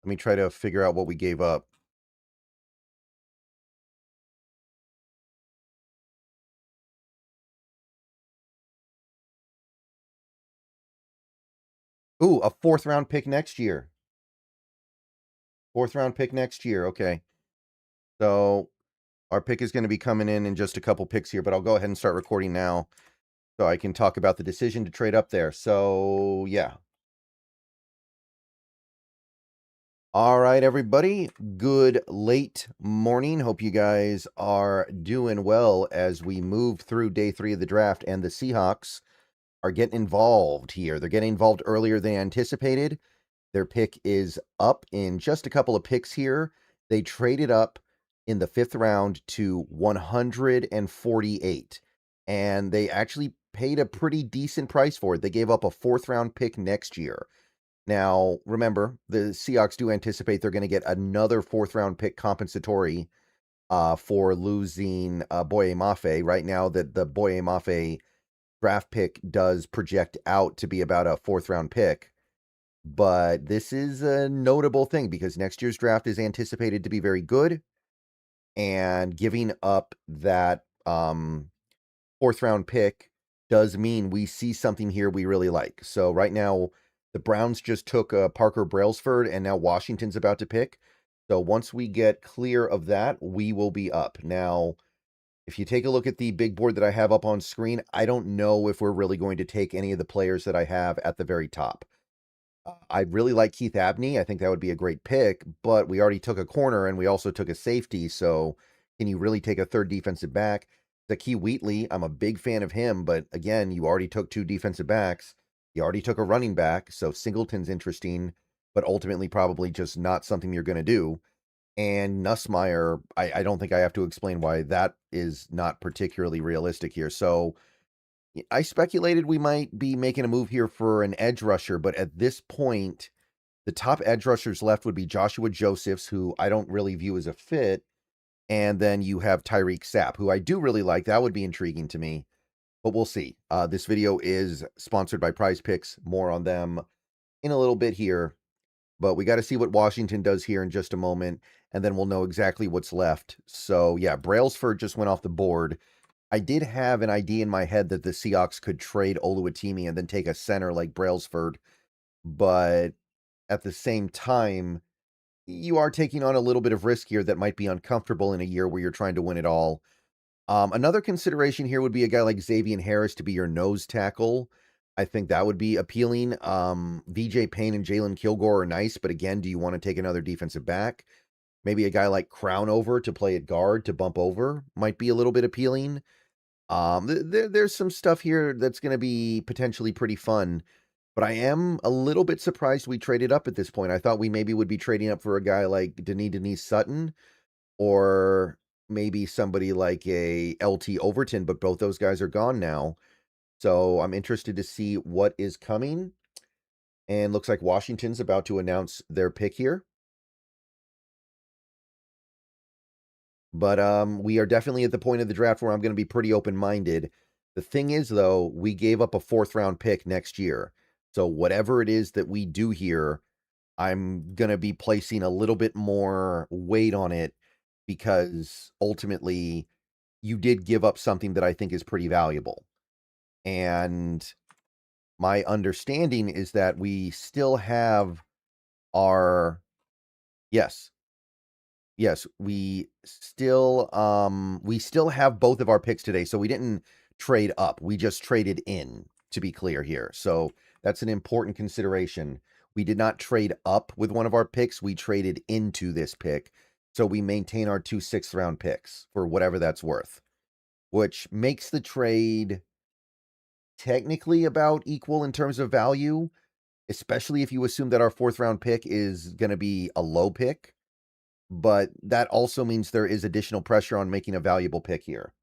let me try to figure out what we gave up. Ooh, a 4th round pick next year. 4th round pick next year. Okay. So our pick is going to be coming in just a couple picks here, but I'll go ahead and start recording now so I can talk about the decision to trade up there. So, yeah. All right, everybody. Good late morning. Hope you guys are doing well as we move through day 3 of the draft, and the Seahawks are getting involved here. They're getting involved earlier than anticipated. Their pick is up in just a couple of picks here. They traded up in the 5th round to 148, and they actually paid a pretty decent price for it. They gave up a 4th round pick next year. Now, remember, the Seahawks do anticipate they're going to get another 4th round pick compensatory for losing Boye Mafe. Right now, that the Boye Mafe draft pick does project out to be about a 4th round pick. But this is a notable thing because next year's draft is anticipated to be very good. And giving up that 4th round pick does mean we see something here we really like. So right now, the Browns just took Parker Brailsford, and now Washington's about to pick. So once we get clear of that, we will be up. Now, if you take a look at the big board that I have up on screen, I don't know if we're really going to take any of the players that I have at the very top. I really like Keith Abney. I think that would be a great pick, but we already took a corner and we also took a safety. So can you really take a 3rd defensive back? Zakee Wheatley, I'm a big fan of him, but again, you already took 2 defensive backs. You already took a running back. So Singleton's interesting, but ultimately probably just not something you're going to do. And Nussmeier, I don't think I have to explain why that is not particularly realistic here. So I speculated we might be making a move here for an edge rusher, but at this point, the top edge rushers left would be Joshua Josephs, who I don't really view as a fit, and then you have Tyreek Sapp, who I do really like. That would be intriguing to me, but we'll see. This video is sponsored by Prize Picks. More on them in a little bit here, but we got to see what Washington does here in just a moment, and then we'll know exactly what's left. So, yeah, Brailsford just went off the board. I did have an idea in my head that the Seahawks could trade Oluwatimi and then take a center like Brailsford, but at the same time, you are taking on a little bit of risk here that might be uncomfortable in a year where you're trying to win it all. Another consideration here would be a guy like Xavier Harris to be your nose tackle. I think that would be appealing. VJ Payne and Jalen Kilgore are nice, but again, do you want to take another defensive back? Maybe a guy like Crownover to play at guard to bump over might be a little bit appealing. There's some stuff here that's going to be potentially pretty fun, but I am a little bit surprised we traded up at this point. I thought we maybe would be trading up for a guy like Denise Sutton, or maybe somebody like a LT Overton, but both those guys are gone now. So I'm interested to see what is coming. And looks like Washington's about to announce their pick here. But we are definitely at the point of the draft where I'm going to be pretty open-minded. The thing is, though, we gave up a 4th-round pick next year. So whatever it is that we do here, I'm going to be placing a little bit more weight on it because ultimately you did give up something that I think is pretty valuable. And my understanding is that we still have our yes. Yes, we still have both of our picks today, so we didn't trade up. We just traded in, to be clear here. So that's an important consideration. We did not trade up with one of our picks. We traded into this pick. So we maintain our 2 6th-round picks for whatever that's worth, which makes the trade technically about equal in terms of value, especially if you assume that our 4th-round pick is going to be a low pick. But that also means there is additional pressure on making a valuable pick here.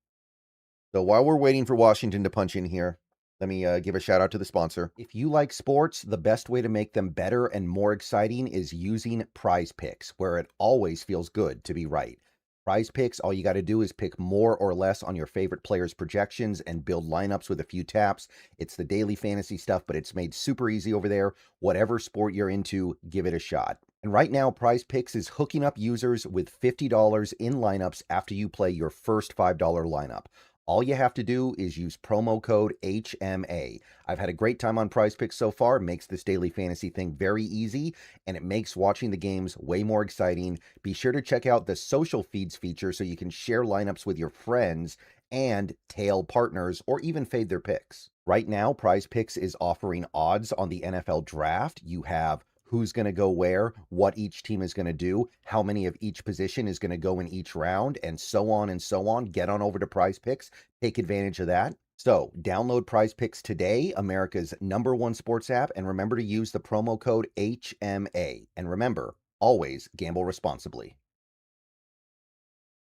So while we're waiting for Washington to punch in here, let me give a shout out to the sponsor. If you like sports, the best way to make them better and more exciting is using Prize Picks, where it always feels good to be right. Prize Picks, all you got to do is pick more or less on your favorite players' projections and build lineups with a few taps. It's the daily fantasy stuff, but it's made super easy over there. Whatever sport you're into, give it a shot. And right now, Prize Picks is hooking up users with $50 in lineups after you play your first $5 lineup. All you have to do is use promo code HMA. I've had a great time on Prize Picks so far. It makes this daily fantasy thing very easy, and it makes watching the games way more exciting. Be sure to check out the social feeds feature so you can share lineups with your friends and tail partners or even fade their picks. Right now, Prize Picks is offering odds on the NFL draft. You have who's going to go where, what each team is going to do, how many of each position is going to go in each round, and so on and so on. Get on over to Prize Picks. Take advantage of that. So download Prize Picks today, America's #1 sports app, and remember to use the promo code HMA. And remember, always gamble responsibly.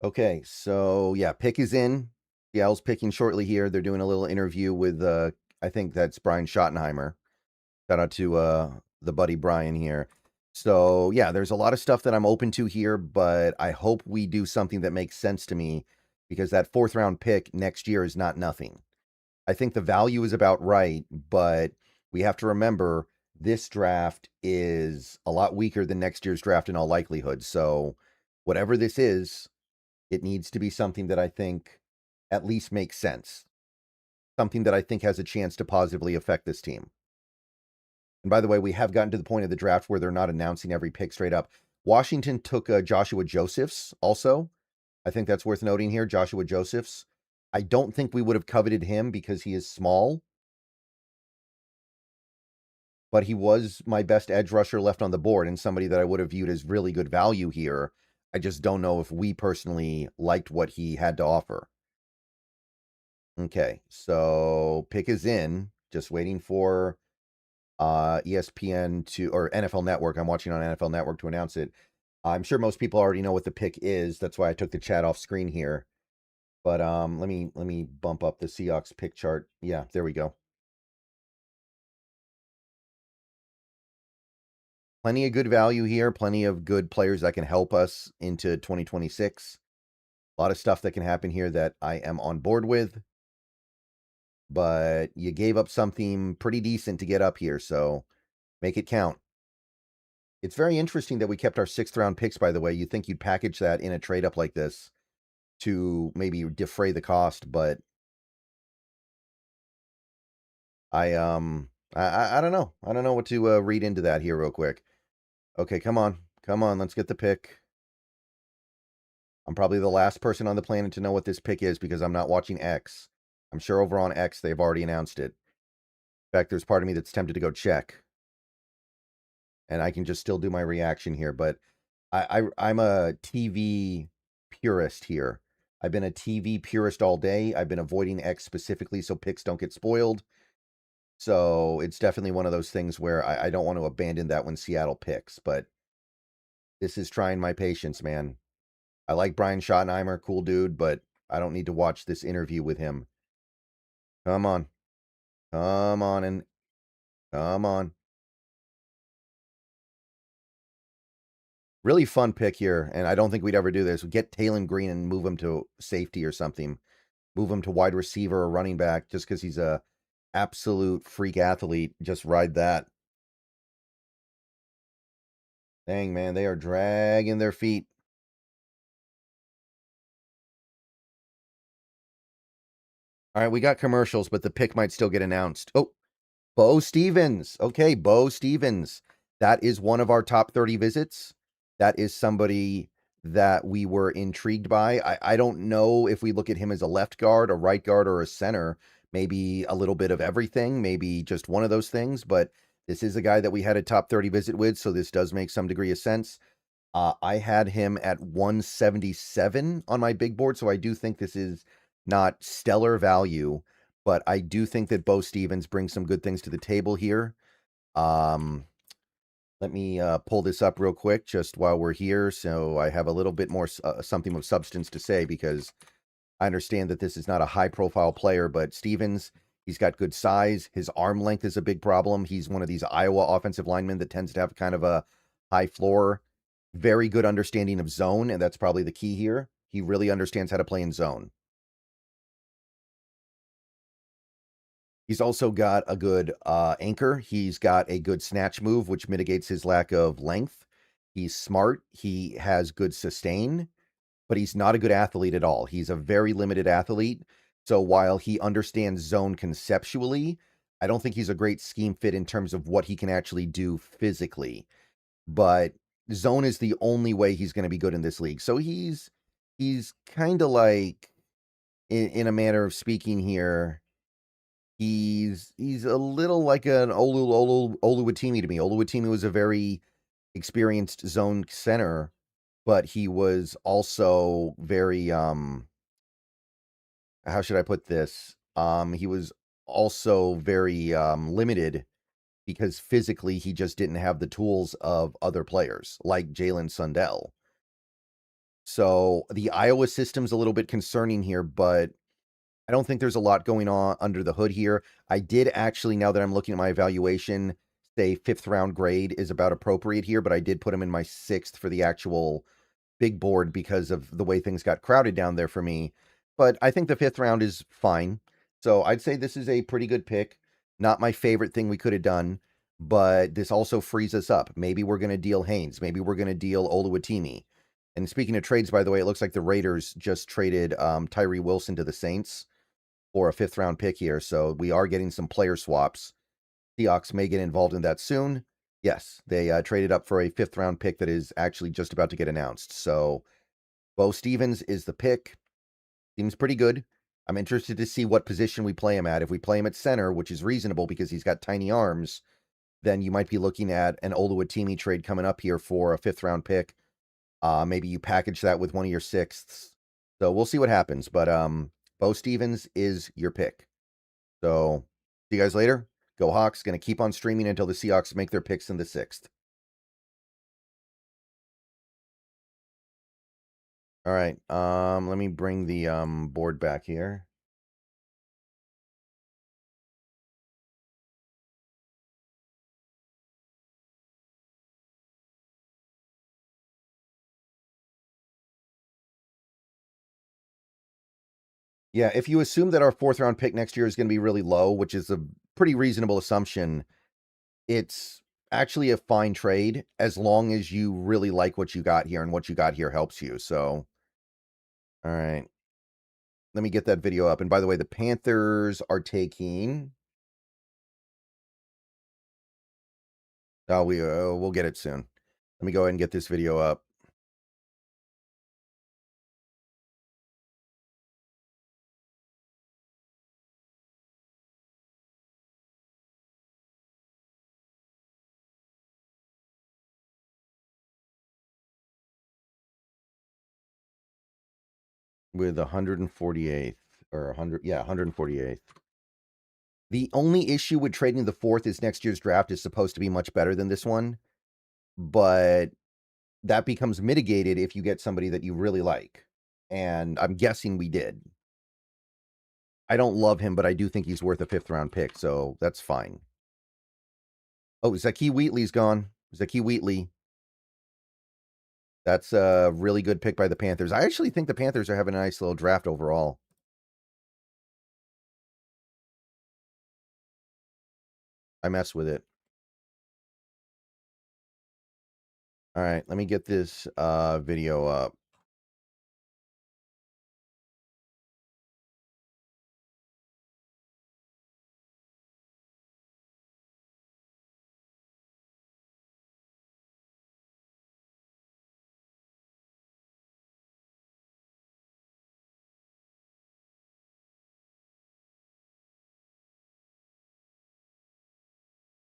Okay, so yeah, pick is in. Seattle's picking shortly here. They're doing a little interview with, I think that's Brian Schottenheimer. Shout out to the buddy Brian here. So yeah, there's a lot of stuff that I'm open to here, but I hope we do something that makes sense to me because that 4th-round pick next year is not nothing. I think the value is about right, but we have to remember this draft is a lot weaker than next year's draft in all likelihood. So whatever this is, it needs to be something that I think at least makes sense. Something that I think has a chance to positively affect this team. And by the way, we have gotten to the point of the draft where they're not announcing every pick straight up. Washington took Joshua Josephs also. I think that's worth noting here, Joshua Josephs. I don't think we would have coveted him because he is small, but he was my best edge rusher left on the board and somebody that I would have viewed as really good value here. I just don't know if we personally liked what he had to offer. Okay, so pick is in. Just waiting for ESPN or NFL Network. I'm watching on NFL Network to announce it. I'm sure most people already know what the pick is. That's why I took the chat off screen here. But let me bump up the Seahawks pick chart. Yeah, there we go. Plenty of good value here. Plenty of good players that can help us into 2026. A lot of stuff that can happen here that I am on board with. But you gave up something pretty decent to get up here, so make it count. It's very interesting that we kept our 6th-round picks, by the way. You'd think you'd package that in a trade-up like this to maybe defray the cost, but I don't know. I don't know what to read into that here real quick. Okay, come on. Come on, let's get the pick. I'm probably the last person on the planet to know what this pick is because I'm not watching X. I'm sure over on X they've already announced it. In fact, there's part of me that's tempted to go check. And I can just still do my reaction here, but I'm a TV purist here. I've been a TV purist all day. I've been avoiding X specifically so picks don't get spoiled. So it's definitely one of those things where I don't want to abandon that when Seattle picks, but this is trying my patience, man. I like Brian Schottenheimer, cool dude, but I don't need to watch this interview with him. Come on. Come on and come on. Really fun pick here, and I don't think we'd ever do this. We get Talon Green and move him to safety or something. Move him to wide receiver or running back just because he's a absolute freak athlete. Just ride that. Dang, man, they are dragging their feet. All right, we got commercials, but the pick might still get announced. Oh, Bo Stevens. Okay, Bo Stevens. That is one of our top 30 visits. That is somebody that we were intrigued by. I don't know if we look at him as a left guard, a right guard, or a center. Maybe a little bit of everything, maybe just one of those things. But this is a guy that we had a top 30 visit with, so this does make some degree of sense. I had him at 177 on my big board, so I do think this is not stellar value, but I do think that Bo Stevens brings some good things to the table here. Let me pull this up real quick just while we're here, so I have a little bit more something of substance to say, because I understand that this is not a high-profile player, but Stevens, he's got good size. His arm length is a big problem. He's one of these Iowa offensive linemen that tends to have kind of a high floor. Very good understanding of zone, and that's probably the key here. He really understands how to play in zone. He's also got a good anchor. He's got a good snatch move, which mitigates his lack of length. He's smart. He has good sustain, but he's not a good athlete at all. He's a very limited athlete. So while he understands zone conceptually, I don't think he's a great scheme fit in terms of what he can actually do physically. But zone is the only way he's going to be good in this league. So he's kind of like, in a manner of speaking here, he's a little like an Oluwatimi to me. Oluwatimi was a very experienced zone center, but he was also very how should I put this? He was also very limited because physically he just didn't have the tools of other players like Jalen Sundell. So the Iowa system's a little bit concerning here, but I don't think there's a lot going on under the hood here. I did actually, now that I'm looking at my evaluation, say 5th round grade is about appropriate here, but I did put him in my 6th for the actual big board because of the way things got crowded down there for me. But I think the 5th round is fine. So I'd say this is a pretty good pick. Not my favorite thing we could have done, but this also frees us up. Maybe we're going to deal Haynes. Maybe we're going to deal Oluwatimi. And speaking of trades, by the way, it looks like the Raiders just traded Tyree Wilson to the Saints for a 5th round pick here. So we are getting some player swaps. Seahawks may get involved in that soon. Yes, they traded up for a 5th round pick that is actually just about to get announced. So Bo Stevens is the pick. Seems pretty good. I'm interested to see what position we play him at. If we play him at center, which is reasonable because he's got tiny arms, then you might be looking at an Oluwatimi trade coming up here for a 5th round pick. Maybe you package that with one of your 6ths. So we'll see what happens. But Bo Stevens is your pick. So see you guys later. Go Hawks. Going to keep on streaming until the Seahawks make their picks in the 6th. All right. Let me bring the board back here. Yeah, if you assume that our 4th round pick next year is going to be really low, which is a pretty reasonable assumption, it's actually a fine trade as long as you really like what you got here, and what you got here helps you. So, all right. Let me get that video up. And by the way, the Panthers are taking... Oh, we'll get it soon. Let me go ahead and get this video up. With 148th or 100, yeah, 148th. The only issue with trading the 4th is next year's draft is supposed to be much better than this one, but that becomes mitigated if you get somebody that you really like. And I'm guessing we did. I don't love him, but I do think he's worth a 5th-round pick, so that's fine. Oh, Zakee Wheatley's gone. Zakee Wheatley. That's a really good pick by the Panthers. I actually think the Panthers are having a nice little draft overall. I mess with it. All right, let me get this video up.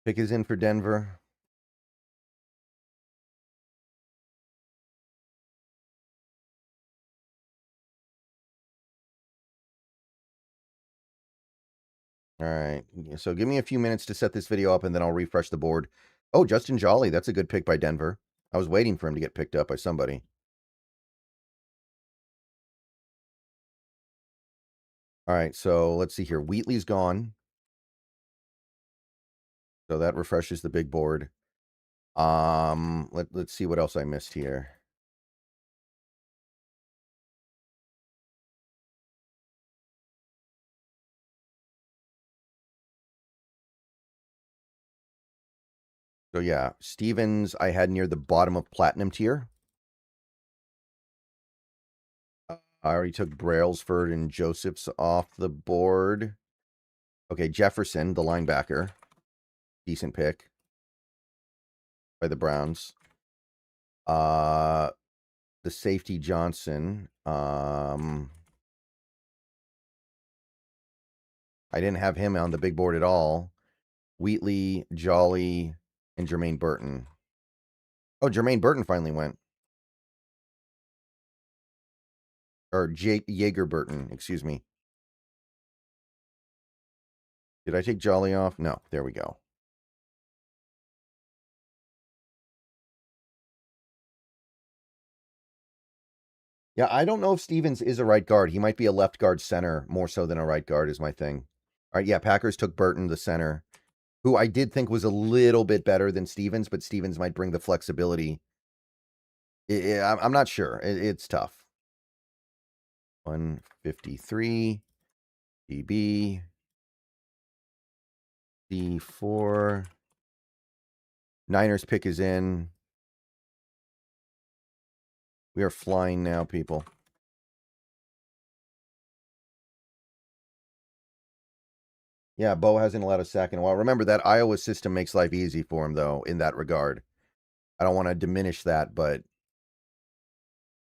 Pick is in for Denver. All right, so give me a few minutes to set this video up, and then I'll refresh the board. Oh, Justin Jolly, that's a good pick by Denver. I was waiting for him to get picked up by somebody. All right, so let's see here. Wheatley's gone. So that refreshes the big board. Let's see what else I missed here. So yeah, Stevens I had near the bottom of platinum tier. I already took Brailsford and Josephs off the board. Okay, Jefferson, the linebacker. Decent pick by the Browns. The safety Johnson. I didn't have him on the big board at all. Wheatley, Jolly, and Jermaine Burton. Oh, Jermaine Burton finally went. Or Jaeger Burton, excuse me. Did I take Jolly off? No, there we go. Yeah, I don't know if Stevens is a right guard. He might be a left guard center more so than a right guard is my thing. All right, yeah, Packers took Burton, the center, who I did think was a little bit better than Stevens, but Stevens might bring the flexibility. I'm not sure. It's tough. 153, DB, D4. Niners pick is in. We are flying now, people. Yeah, Bo hasn't allowed a sack in a while. Remember, that Iowa system makes life easy for him, though, in that regard. I don't want to diminish that, but,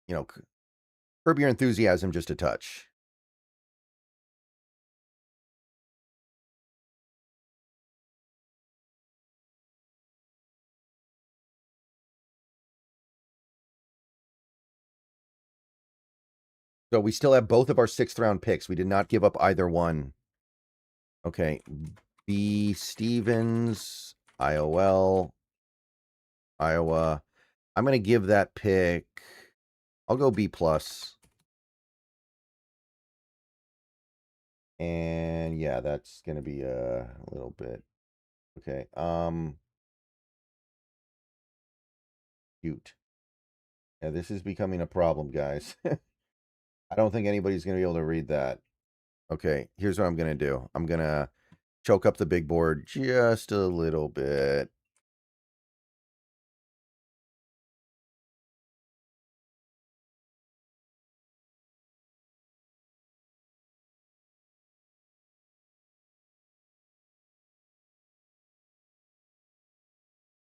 you know, curb your enthusiasm just a touch. So we still have both of our 6th-round picks. We did not give up either one. Okay. B. Stevens, IOL, Iowa. I'm going to give that pick. I'll go B+. And yeah, that's going to be a little bit. Okay. Cute. Yeah, this is becoming a problem, guys. I don't think anybody's going to be able to read that. Okay, here's what I'm going to do. I'm going to choke up the big board just a little bit.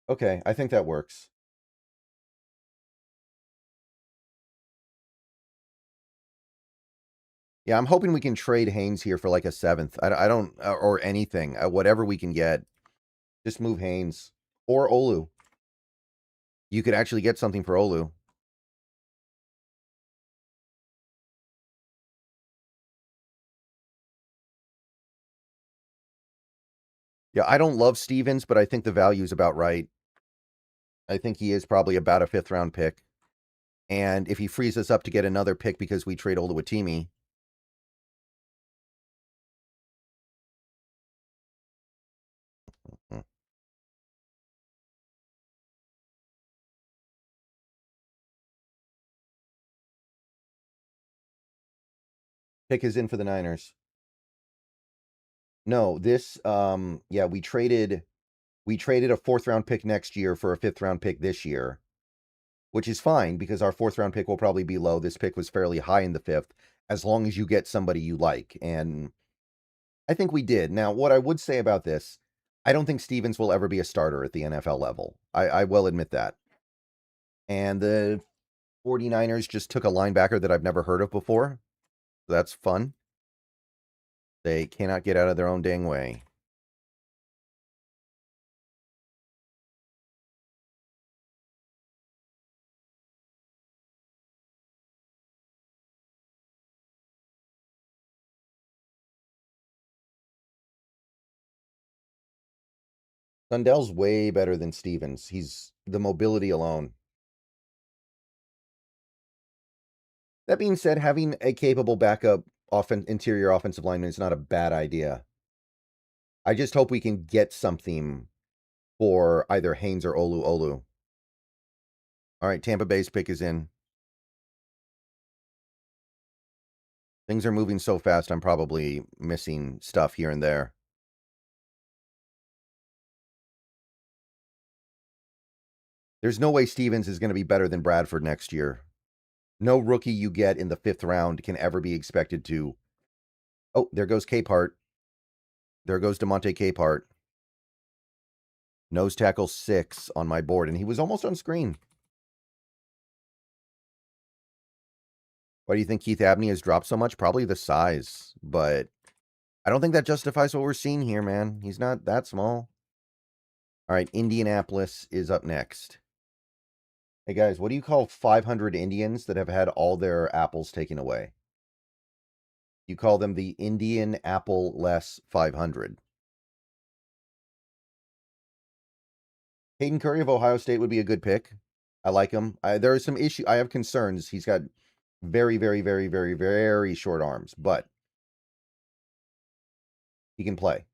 Okay, I think that works. Yeah, I'm hoping we can trade Haynes here for like a 7th. I don't, or anything, whatever we can get. Just move Haynes or Olu. You could actually get something for Olu. Yeah, I don't love Stevens, but I think the value is about right. I think he is probably about a 5th-round pick. And if he frees us up to get another pick because we trade Oluwatimi, pick is in for the Niners. No, this yeah, we traded a 4th-round pick next year for a 5th-round pick this year, which is fine because our 4th-round pick will probably be low. This pick was fairly high in the 5th, as long as you get somebody you like. And I think we did. Now, what I would say about this, I don't think Stevens will ever be a starter at the NFL level. I will admit that. And the 49ers just took a linebacker that I've never heard of before. So that's fun. They cannot get out of their own dang way. Sundell's way better than Stevens. He's the mobility alone. That being said, having a capable backup interior offensive lineman is not a bad idea. I just hope we can get something for either Haynes or Olu. All right, Tampa Bay's pick is in. Things are moving so fast, I'm probably missing stuff here and there. There's no way Stevens is going to be better than Bradford next year. No rookie you get in the 5th round can ever be expected to. Oh, there goes Capehart. There goes DeMonte Capehart. Nose tackle 6 on my board, and he was almost on screen. Why do you think Keith Abney has dropped so much? Probably the size, but I don't think that justifies what we're seeing here, man. He's not that small. All right, Indianapolis is up next. Hey, guys, what do you call 500 Indians that have had all their apples taken away? You call them the Indian Apple Less 500. Hayden Curry of Ohio State would be a good pick. I like him. There are some issues. I have concerns. He's got very, very, very, very, very short arms, but he can play.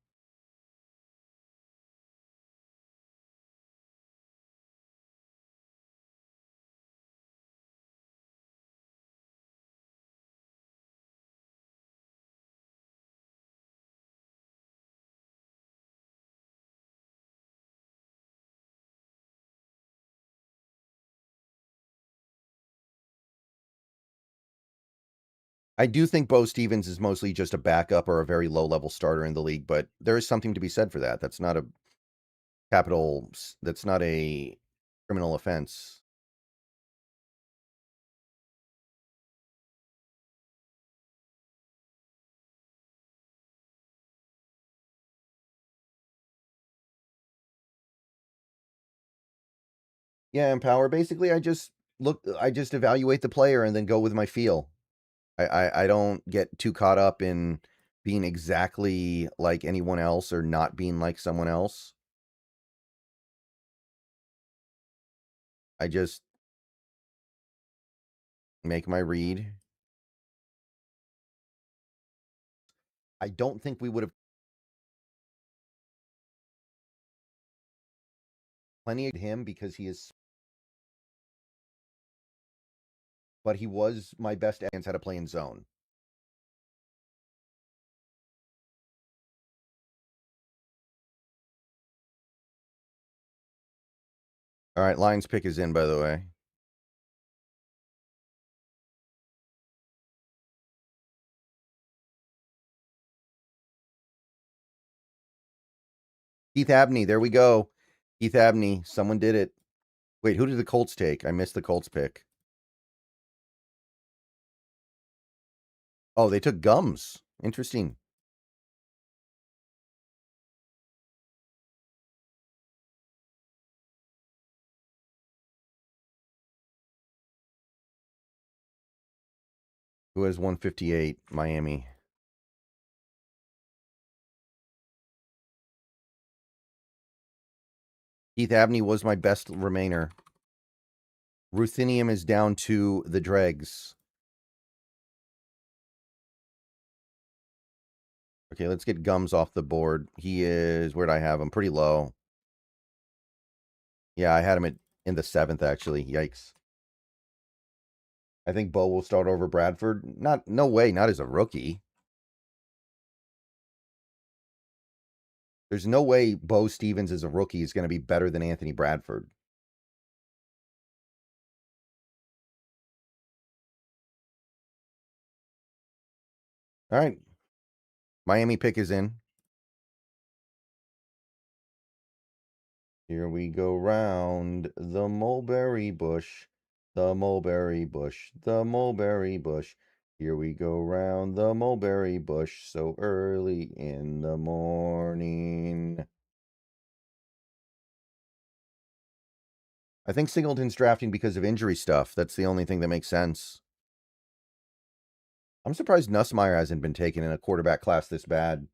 I do think Bo Stevens is mostly just a backup or a very low-level starter in the league, but there is something to be said for that. That's not a that's not a criminal offense. Yeah, Empower. Basically, I just evaluate the player and then go with my feel. I don't get too caught up in being exactly like anyone else or not being like someone else. I just make my read. I don't think we would have plenty of him because he is, but he was my best against how to play in zone. All right, Lions pick is in, by the way. Keith Abney, there we go. Keith Abney, someone did it. Wait, who did the Colts take? I missed the Colts pick. Oh, they took Gums. Interesting. Who has 158? Miami. Keith Abney was my best remainer. Ruthenium is down to the dregs. Okay, let's get Gums off the board. He is, where'd I have him? Pretty low. Yeah, I had him in the 7th, actually. Yikes. I think Bo will start over Bradford. No way, not as a rookie. There's no way Bo Stevens as a rookie is going to be better than Anthony Bradford. All right. Miami pick is in. Here we go round the mulberry bush, the mulberry bush, the mulberry bush. Here we go round the mulberry bush so early in the morning. I think Singleton's drafting because of injury stuff. That's the only thing that makes sense. I'm surprised Nussmeier hasn't been taken in a quarterback class this bad.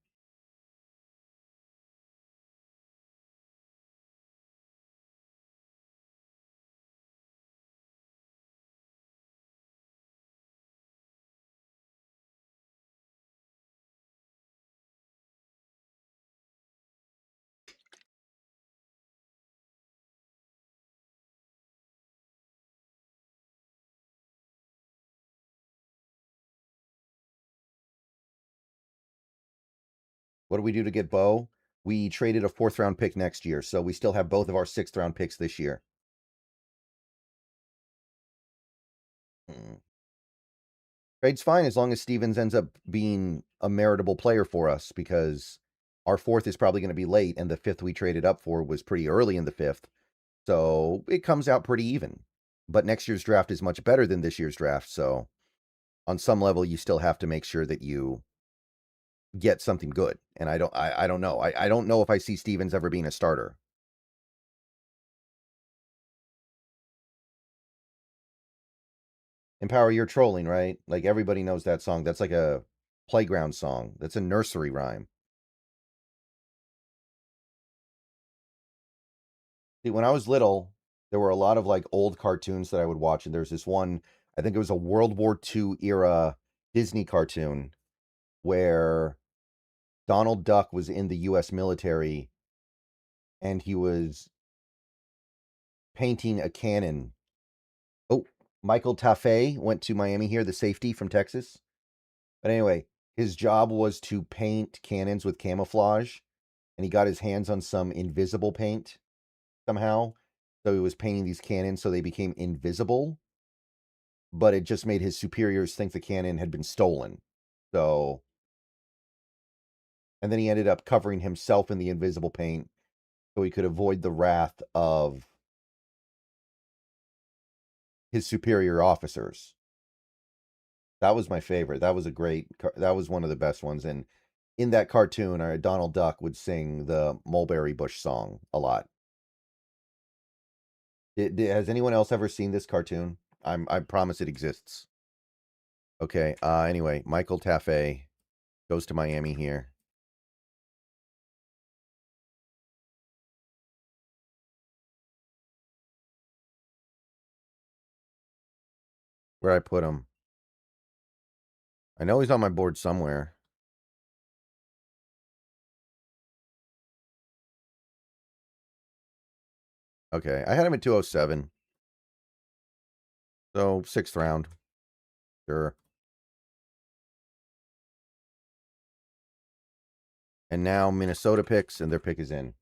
What do we do to get Bo? We traded a 4th round pick next year, so we still have both of our 6th round picks this year. Trade's fine as long as Stevens ends up being a meritable player for us, because our 4th is probably going to be late, and the 5th we traded up for was pretty early in the 5th. So it comes out pretty even. But next year's draft is much better than this year's draft, so on some level you still have to make sure that you get something good. And I don't know. I don't know if I see Stevens ever being a starter. Empower, you're trolling, right? Like, everybody knows that song. That's like a playground song. That's a nursery rhyme. See, when I was little, there were a lot of like old cartoons that I would watch, and there's this one, I think it was a World War II era Disney cartoon where Donald Duck was in the US military and he was painting a cannon. Oh, Michael Taffé went to Miami here, the safety from Texas. But anyway, his job was to paint cannons with camouflage, and he got his hands on some invisible paint somehow. So he was painting these cannons so they became invisible, but it just made his superiors think the cannon had been stolen. So, and then he ended up covering himself in the invisible paint so he could avoid the wrath of his superior officers. That was my favorite. That was that was one of the best ones. And in that cartoon, Donald Duck would sing the Mulberry Bush song a lot. Has anyone else ever seen this cartoon? I promise it exists. Okay. Anyway, Michael Taffé goes to Miami here. Where I put him? I know he's on my board somewhere. Okay, I had him at 207. So 6th round. Sure. And now Minnesota picks, and their pick is in.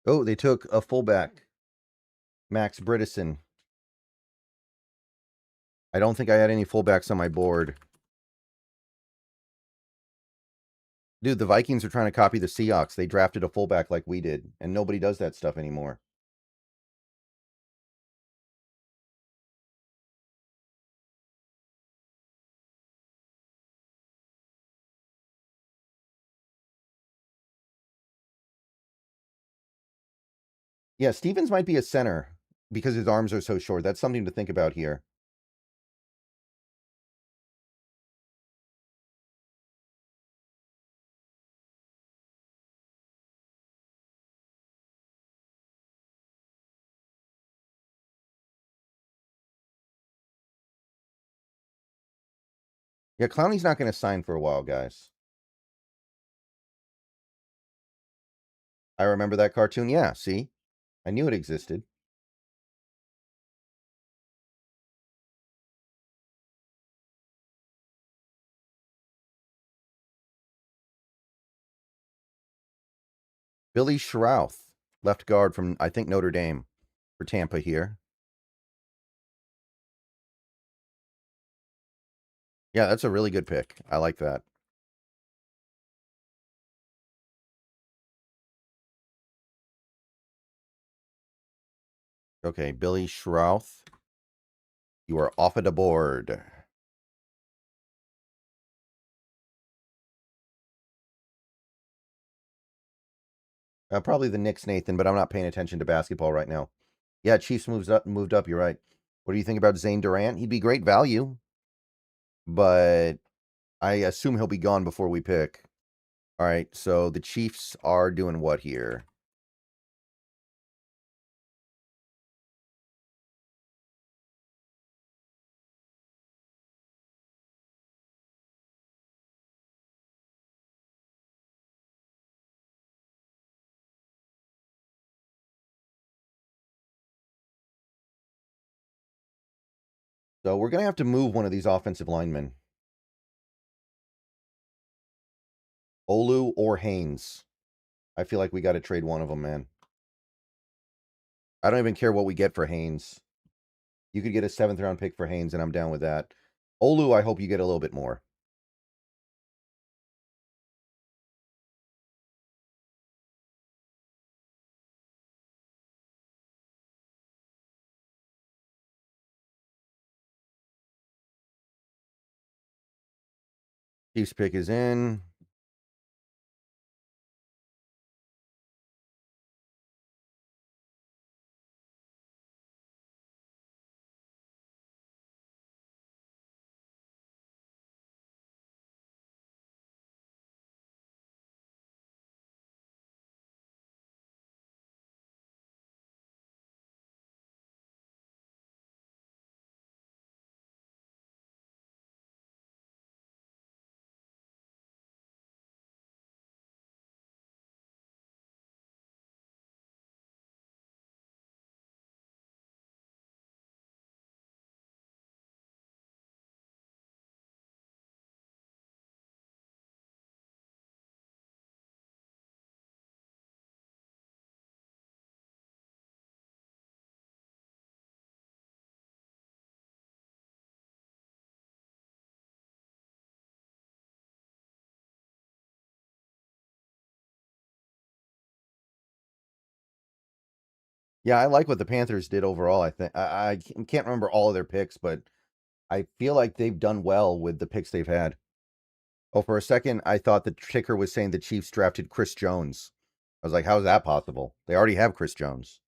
Oh, they took a fullback, Max Bredesen. I don't think I had any fullbacks on my board. Dude, the Vikings are trying to copy the Seahawks. They drafted a fullback like we did, and nobody does that stuff anymore. Yeah, Stevens might be a center because his arms are so short. That's something to think about here. Yeah, Clowney's not going to sign for a while, guys. I remember that cartoon. Yeah, see? I knew it existed. Billy Schrouth, left guard from, I think, Notre Dame for Tampa here. Yeah, that's a really good pick. I like that. Okay, Billy Schrouth, you are off of the board. Probably the Knicks, Nathan, but I'm not paying attention to basketball right now. Yeah, Chiefs moved up. You're right. What do you think about Zane Durant? He'd be great value, but I assume he'll be gone before we pick. All right, so the Chiefs are doing what here? So we're going to have to move one of these offensive linemen. Olu or Haynes. I feel like we got to trade one of them, man. I don't even care what we get for Haynes. You could get a 7th round pick for Haynes, and I'm down with that. Olu, I hope you get a little bit more. Chiefs pick is in. Yeah, I like what the Panthers did overall. I think I can't remember all of their picks, but I feel like they've done well with the picks they've had. Oh, for a second, I thought the ticker was saying the Chiefs drafted Chris Jones. I was like, how is that possible? They already have Chris Jones.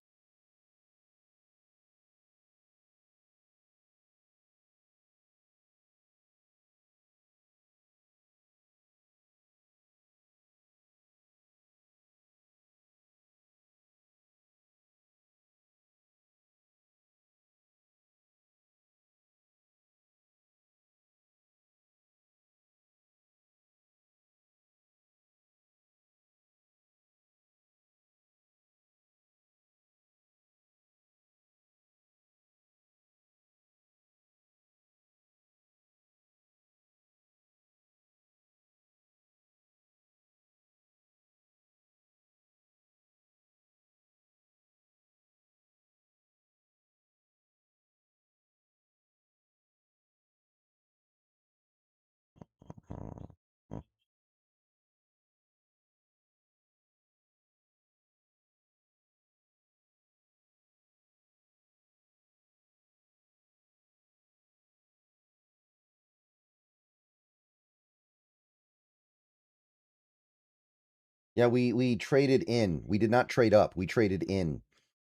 Yeah, we traded in. We did not trade up. We traded in.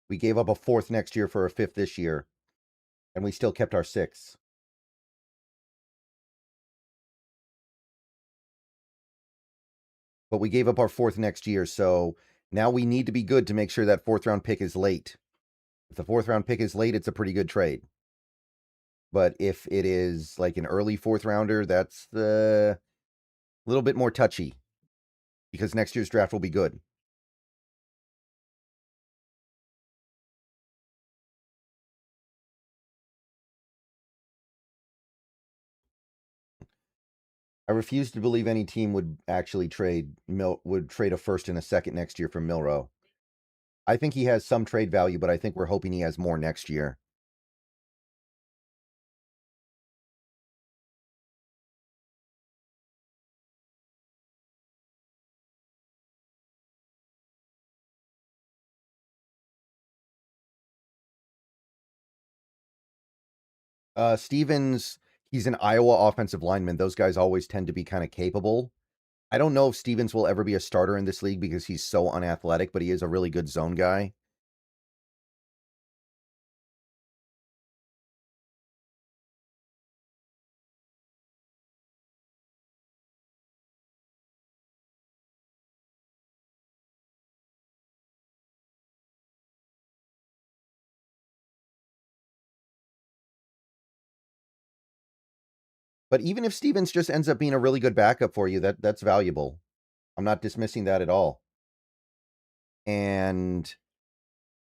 We gave up a fourth next year for a fifth this year, and we still kept our sixth. But we gave up our fourth next year, so now we need to be good to make sure that fourth round pick is late. If the fourth round pick is late, it's a pretty good trade. But if it is like an early fourth rounder, that's a little bit more touchy because next year's draft will be good. I refuse to believe any team would actually trade a first and a second next year for Milroe. I think he has some trade value, but I think we're hoping he has more next year. Stevens, he's an Iowa offensive lineman. Those guys always tend to be kind of capable. I don't know if Stevens will ever be a starter in this league because he's so unathletic, but he is a really good zone guy. But even if Stevens just ends up being a really good backup for you, that's valuable. I'm not dismissing that at all. And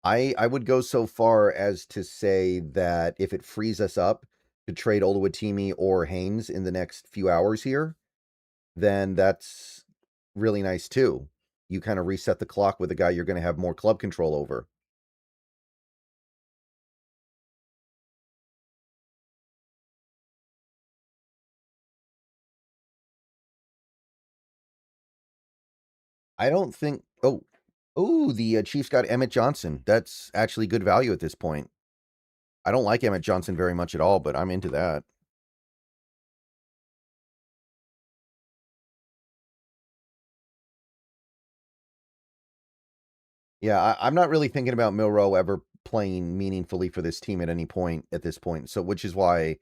I would go so far as to say that if it frees us up to trade Oluwatimi or Haynes in the next few hours here, then that's really nice too. You kind of reset the clock with a guy you're going to have more club control over. I don't think. Oh, the Chiefs got Emmett Johnson. That's actually good value at this point. I don't like Emmett Johnson very much at all, but I'm into that. Yeah, I'm not really thinking about Milroe ever playing meaningfully for this team at any point at this point. So, which is why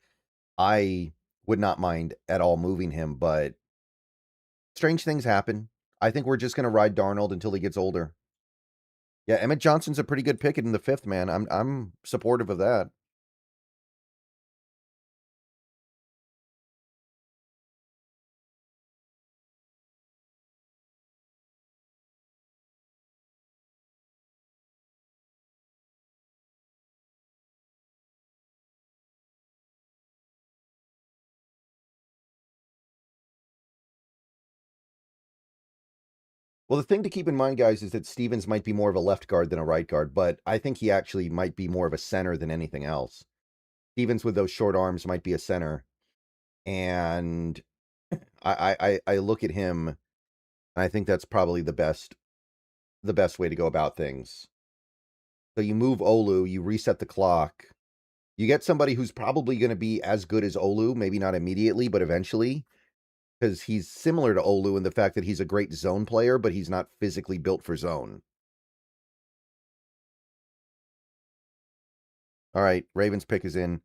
I would not mind at all moving him. But strange things happen. I think we're just going to ride Darnold until he gets older. Yeah, Emmett Johnson's a pretty good pick in the fifth, man. I'm supportive of that. Well, the thing to keep in mind, guys, is that Stevens might be more of a left guard than a right guard, but I think he actually might be more of a center than anything else. Stevens with those short arms might be a center, and I look at him, and I think that's probably the best way to go about things. So you move Olu, you reset the clock, you get somebody who's probably going to be as good as Olu, maybe not immediately, but eventually, because he's similar to Olu in the fact that he's a great zone player, but he's not physically built for zone. All right, Ravens pick is in.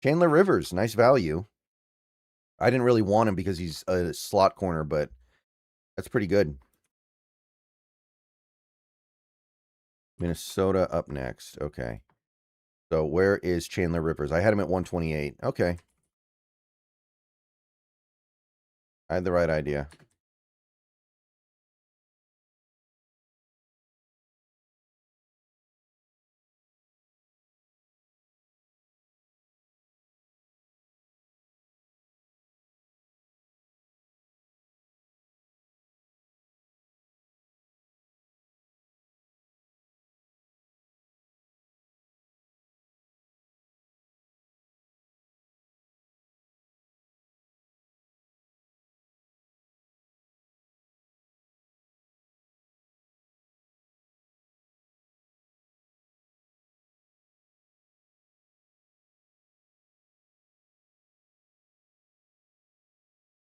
Chandler Rivers, nice value. I didn't really want him because he's a slot corner, but that's pretty good. Minnesota up next. Okay. So where is Chandler Rivers? I had him at 128. Okay. I had the right idea.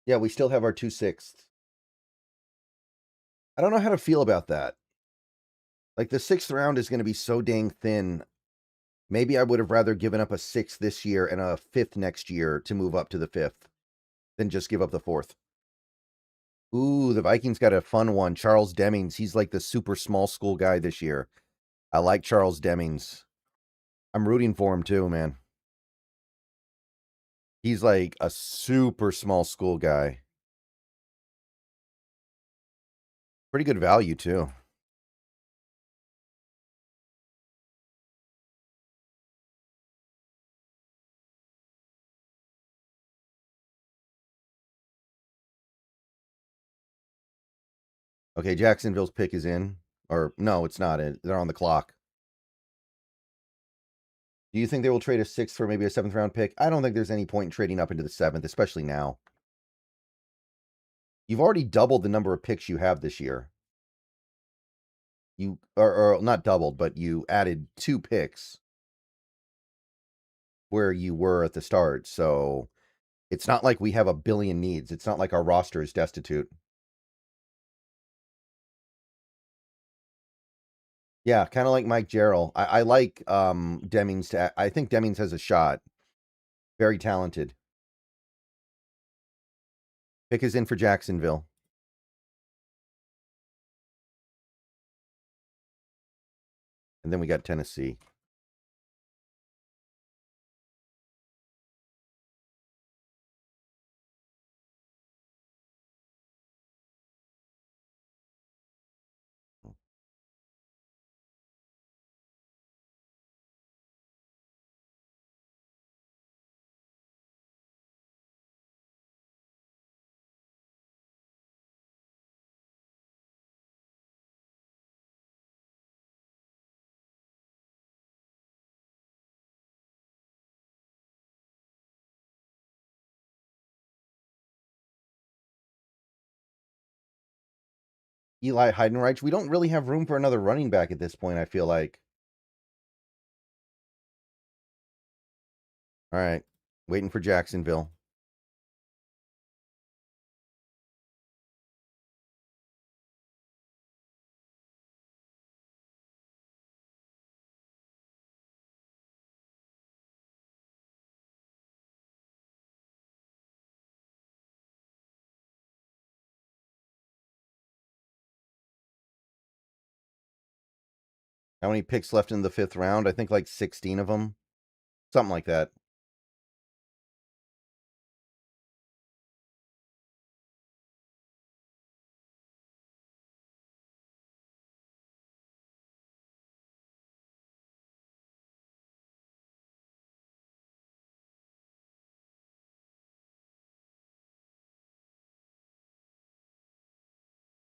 Yeah, we still have our 2/6. I don't know how to feel about that. Like, the 6th round is going to be so dang thin. Maybe I would have rather given up a 6th this year and a 5th next year to move up to the 5th than just give up the 4th. Ooh, the Vikings got a fun one. Charles Demings. He's like the super small school guy this year. I like Charles Demings. I'm rooting for him too, man. He's like a super small school guy. Pretty good value too. Okay, Jacksonville's pick is in. Or, no, it's not. They're on the clock. Do you think they will trade a 6th for maybe a 7th round pick? I don't think there's any point in trading up into the 7th, especially now. You've already doubled the number of picks you have this year. Or not doubled, but you added 2 picks where you were at the start. So it's not like we have a billion needs. It's not like our roster is destitute. Yeah, kind of like Mike Jarrell. I like Demings. I think Demings has a shot. Very talented. Pick is in for Jacksonville. And then we got Tennessee. Eli Heidenreich. We don't really have room for another running back at this point, I feel like. All right. Waiting for Jacksonville. How many picks left in the 5th round? I think like 16 of them. Something like that.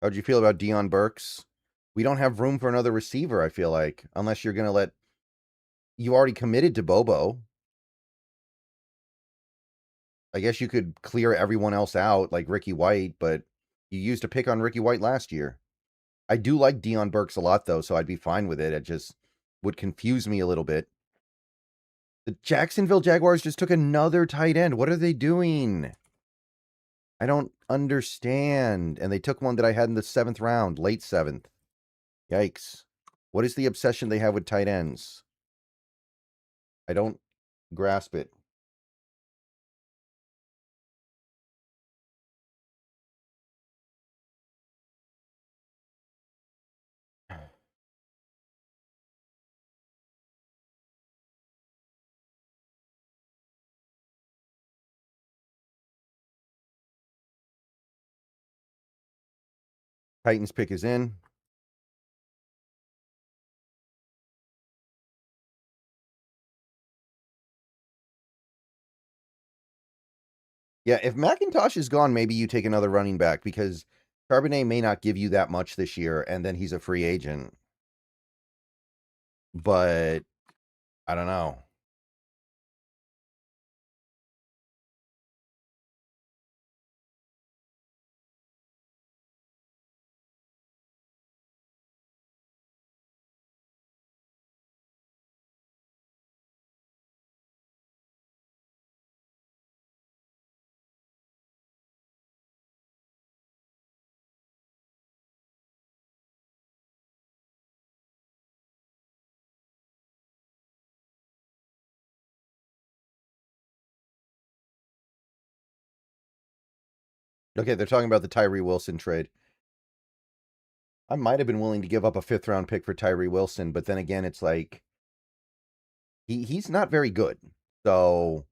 How'd you feel about Deon Burks? We don't have room for another receiver, I feel like, unless you're going to let. You already committed to Bobo. I guess you could clear everyone else out, like Ricky White, but you used a pick on Ricky White last year. I do like Deon Burks a lot, though, so I'd be fine with it. It just would confuse me a little bit. The Jacksonville Jaguars just took another tight end. What are they doing? I don't understand. And they took one that I had in the 7th round, late 7th. Yikes. What is the obsession they have with tight ends? I don't grasp it. Titans pick is in. Yeah, if McIntosh is gone, maybe you take another running back because Charbonnet may not give you that much this year, and then he's a free agent. But I don't know. Okay, they're talking about the Tyree Wilson trade. I might have been willing to give up a 5th-round pick for Tyree Wilson, but then again, it's like he's not very good. So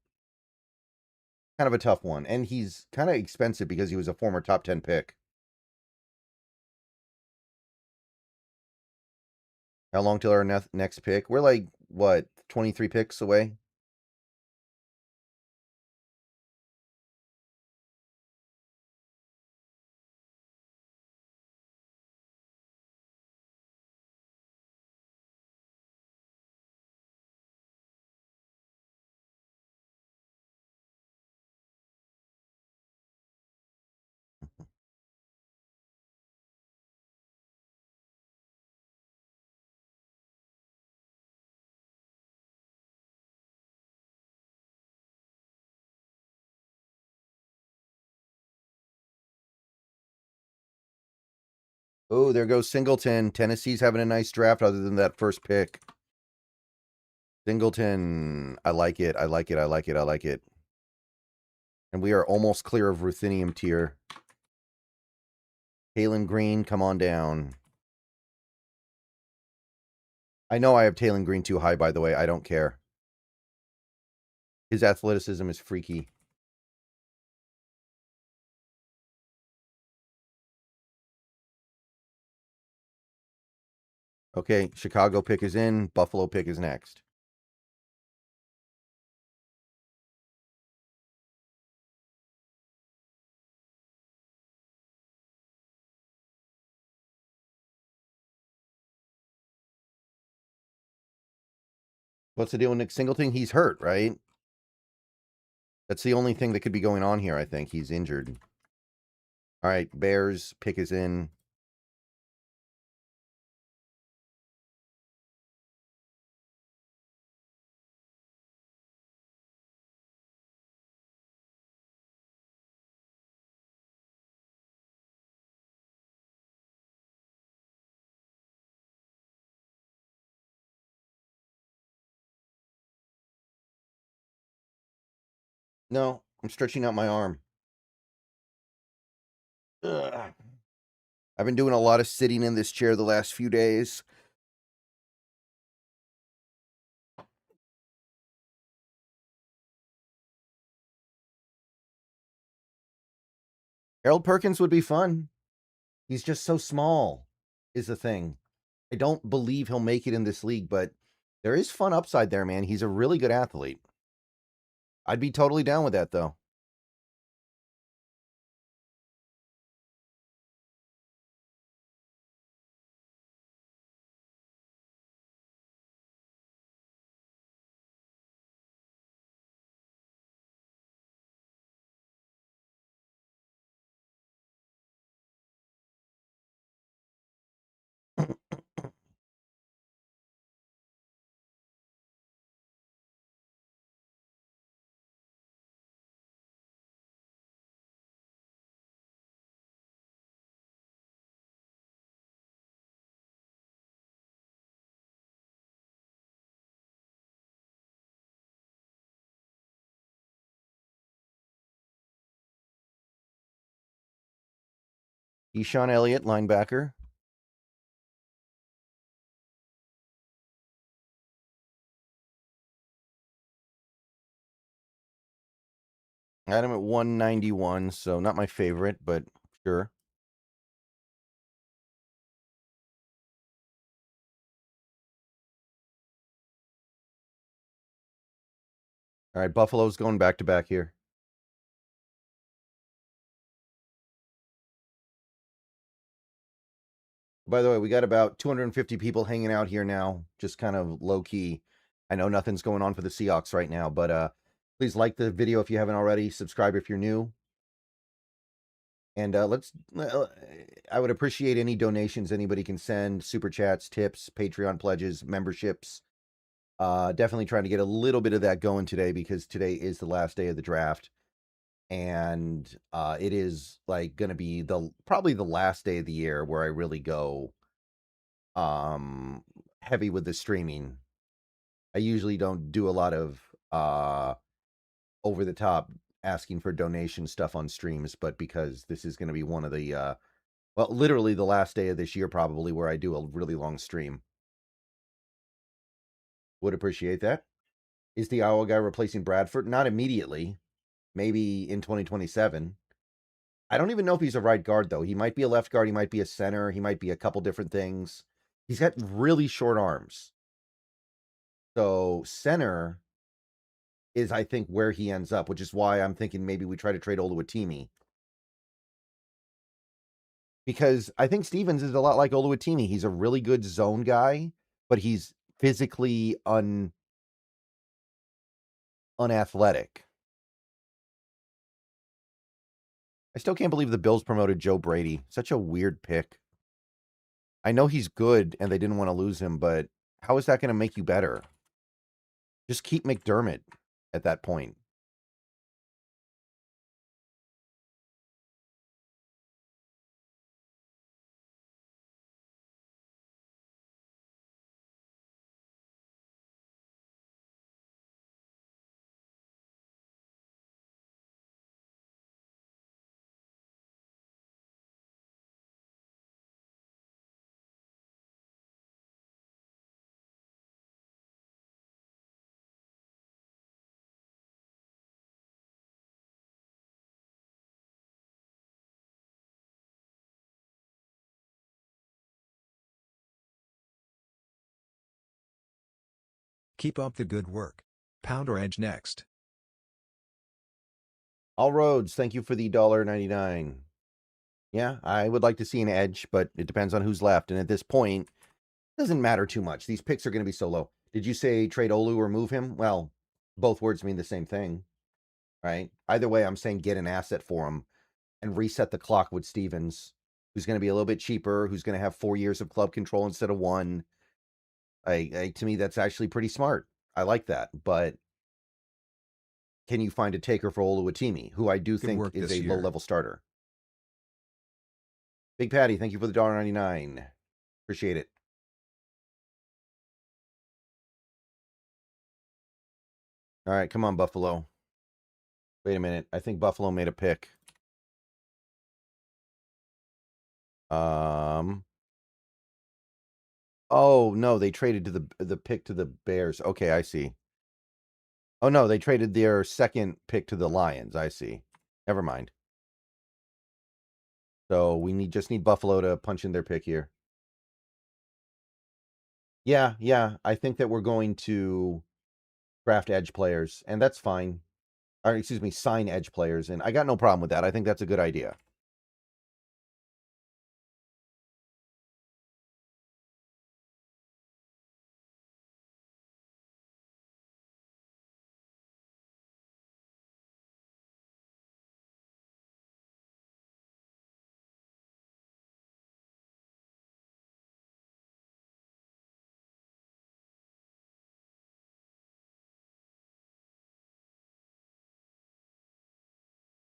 kind of a tough one. And he's kind of expensive because he was a former top 10 pick. How long till our next pick? We're like, what, 23 picks away? Oh, there goes Singleton. Tennessee's having a nice draft other than that first pick. Singleton. I like it. I like it. I like it. I like it. And we are almost clear of Ruthenium tier. Taylon Green, come on down. I know I have Taylon Green too high, by the way. I don't care. His athleticism is freaky. Okay, Chicago pick is in. Buffalo pick is next. What's the deal with Nick Singleton? He's hurt, right? That's the only thing that could be going on here, I think. He's injured. All right, Bears pick is in. No, I'm stretching out my arm. Ugh. I've been doing a lot of sitting in this chair the last few days. Harold Perkins would be fun. He's just so small, is the thing. I don't believe he'll make it in this league, but there is fun upside there, man. He's a really good athlete. I'd be totally down with that, though. Deshaun Elliott, linebacker. I had him at 191, so not my favorite, but sure. All right, Buffalo's going back to back here. By the way, we got about 250 people hanging out here now, just kind of low key. I know nothing's going on for the Seahawks right now, but please like the video if you haven't already. Subscribe if you're new. And I would appreciate any donations anybody can send, super chats, tips, Patreon pledges, memberships. Definitely trying to get a little bit of that going today because today is the last day of the draft. And it is like going to be probably the last day of the year where I really go heavy with the streaming. I usually don't do a lot of over the top asking for donation stuff on streams, but because this is going to be one of the, well, literally the last day of this year, probably, where I do a really long stream. Would appreciate that. Is the Iowa guy replacing Bradford? Not immediately. Maybe in 2027. I don't even know if he's a right guard, though. He might be a left guard. He might be a center. He might be a couple different things. He's got really short arms. So center is, I think, where he ends up, which is why I'm thinking maybe we try to trade Oluwatimi. Because I think Stevens is a lot like Oluwatimi. He's a really good zone guy, but he's physically unathletic. I still can't believe the Bills promoted Joe Brady. Such a weird pick. I know he's good and they didn't want to lose him, but how is that going to make you better? Just keep McDermott at that point. Keep up the good work. Pound or edge next. All roads, thank you for the $1.99. Yeah, I would like to see an edge, but it depends on who's left. And at this point, it doesn't matter too much. These picks are going to be so low. Did you say trade Olu or move him? Well, both words mean the same thing, right? Either way, I'm saying get an asset for him and reset the clock with Stevens, who's going to be a little bit cheaper, who's going to have 4 years of club control instead of 1. To me, that's actually pretty smart. I like that. But can you find a taker for Oluwatimi, who I do Good think work is this a year. low-level starter? Big Patty, thank you for the $1.99. Appreciate it. All right, come on, Buffalo. Wait a minute. I think Buffalo made a pick. Oh no, they traded to the pick to the Bears. Okay, I see. Oh no, they traded their second pick to the Lions. I see. Never mind. So we just need Buffalo to punch in their pick here. Yeah. I think that we're going to draft edge players, and that's fine. Or excuse me, sign edge players, and I got no problem with that. I think that's a good idea.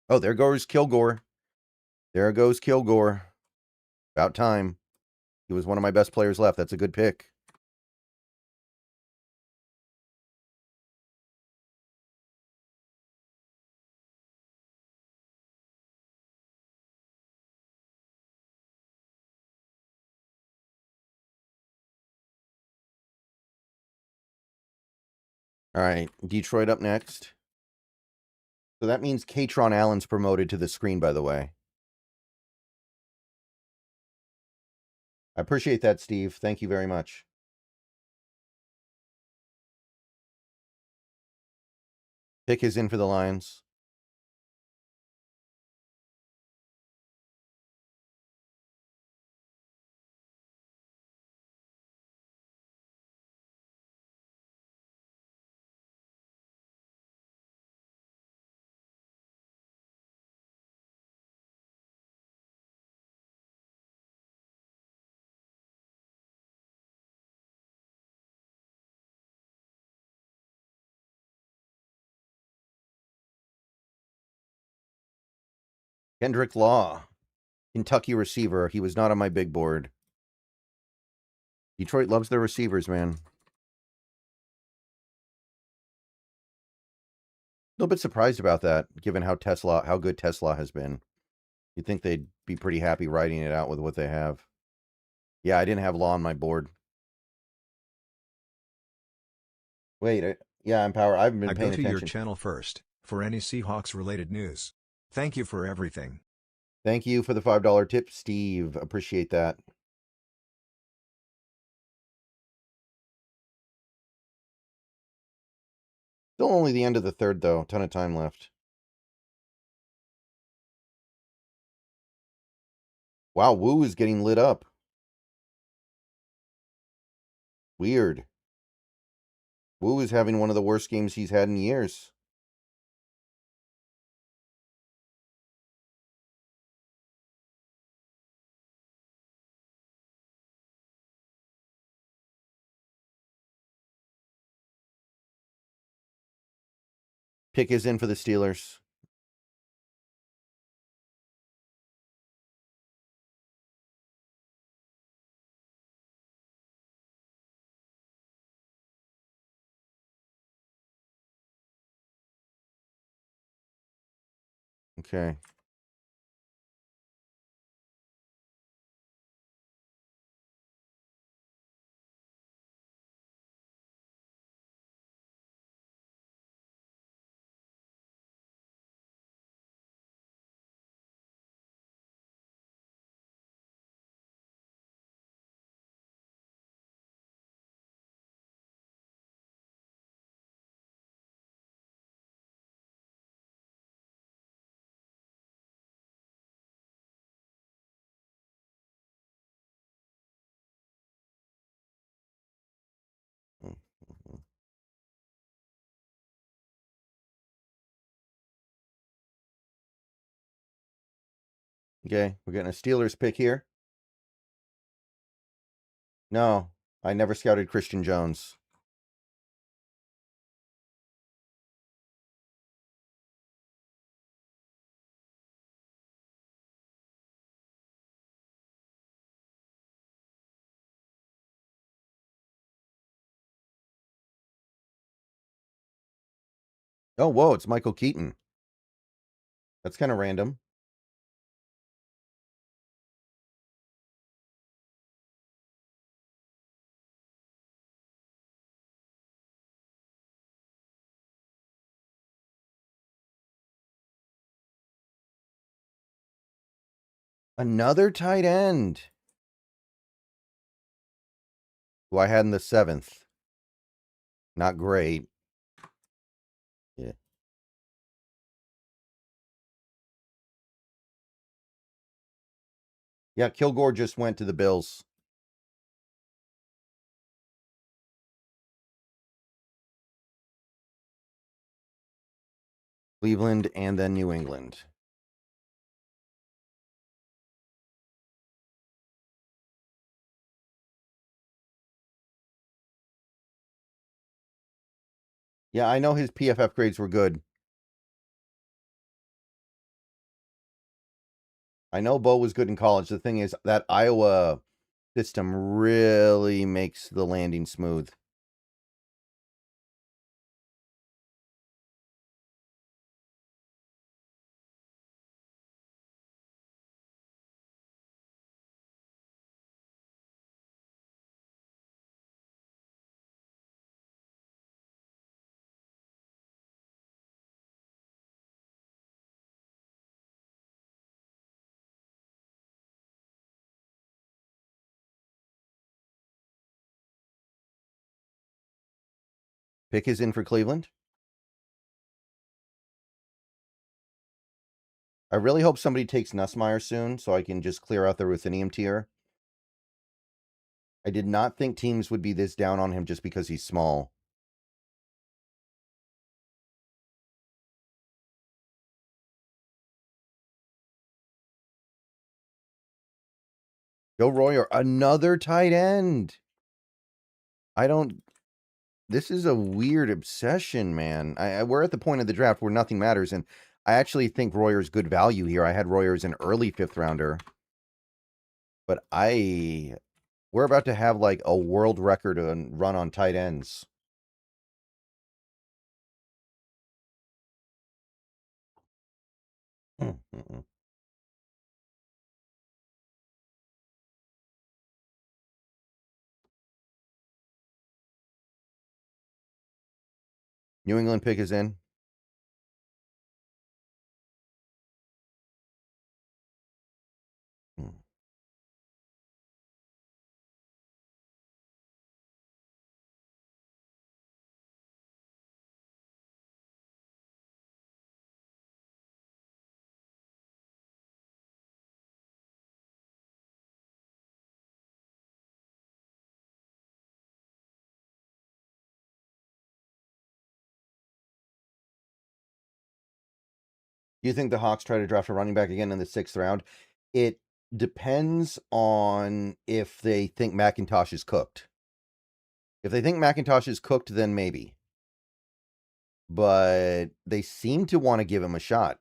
Oh, there goes Kilgore. There goes Kilgore. About time. He was one of my best players left. That's a good pick. All right, Detroit up next. So that means Katron Allen's promoted to the screen, by the way. I appreciate that, Steve. Thank you very much. Pick is in for the Lions. Kendrick Law, Kentucky receiver. He was not on my big board. Detroit loves their receivers, man. little bit surprised about that, given how good Tesla has been. You'd think they'd be pretty happy riding it out with what they have. Yeah, I didn't have Law on my board. Wait, yeah, I'm Power. I haven't been I go paying to your attention. channel first, for any Seahawks-related news. Thank you for everything. Thank you for the $5 tip, Steve. Appreciate that. Still only the end of the third, though. Ton of time left. Wow, Woo is getting lit up. Weird. Woo is having one of the worst games he's had in years. Pick is in for the Steelers. Okay. Okay, we're getting a Steelers pick here. No, I never scouted Christian Jones. Oh, whoa, it's Michael Keaton. That's kind of random. Another tight end. Who I had in the 7th. Not great. Yeah. Yeah, Kilgore just went to the Bills. Cleveland and then New England. Yeah, I know his PFF grades were good. I know Bo was good in college. The thing is, that Iowa system really makes the landing smooth. Pick is in for Cleveland. I really hope somebody takes Nussmeier soon so I can just clear out the Ruthenium tier. I did not think teams would be this down on him just because he's small. Joe Royer, another tight end. This is a weird obsession, man. We're at the point of the draft where nothing matters, and I actually think Royer's good value here. I had Royer as an early 5th rounder, but we're about to have like a world record run on tight ends. Mm-mm. New England pick is in. Hmm. Do you think the Hawks try to draft a running back again in the 6th round? It depends on if they think McIntosh is cooked. If they think McIntosh is cooked, then maybe. But they seem to want to give him a shot.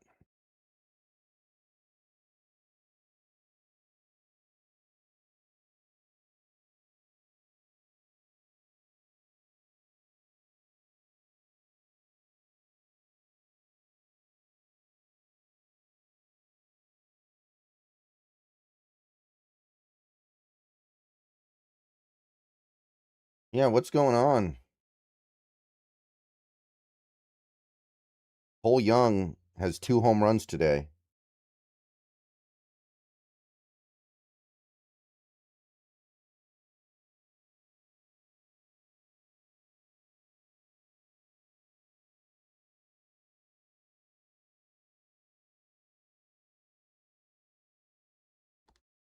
Yeah, what's going on? Cole Young has 2 home runs today.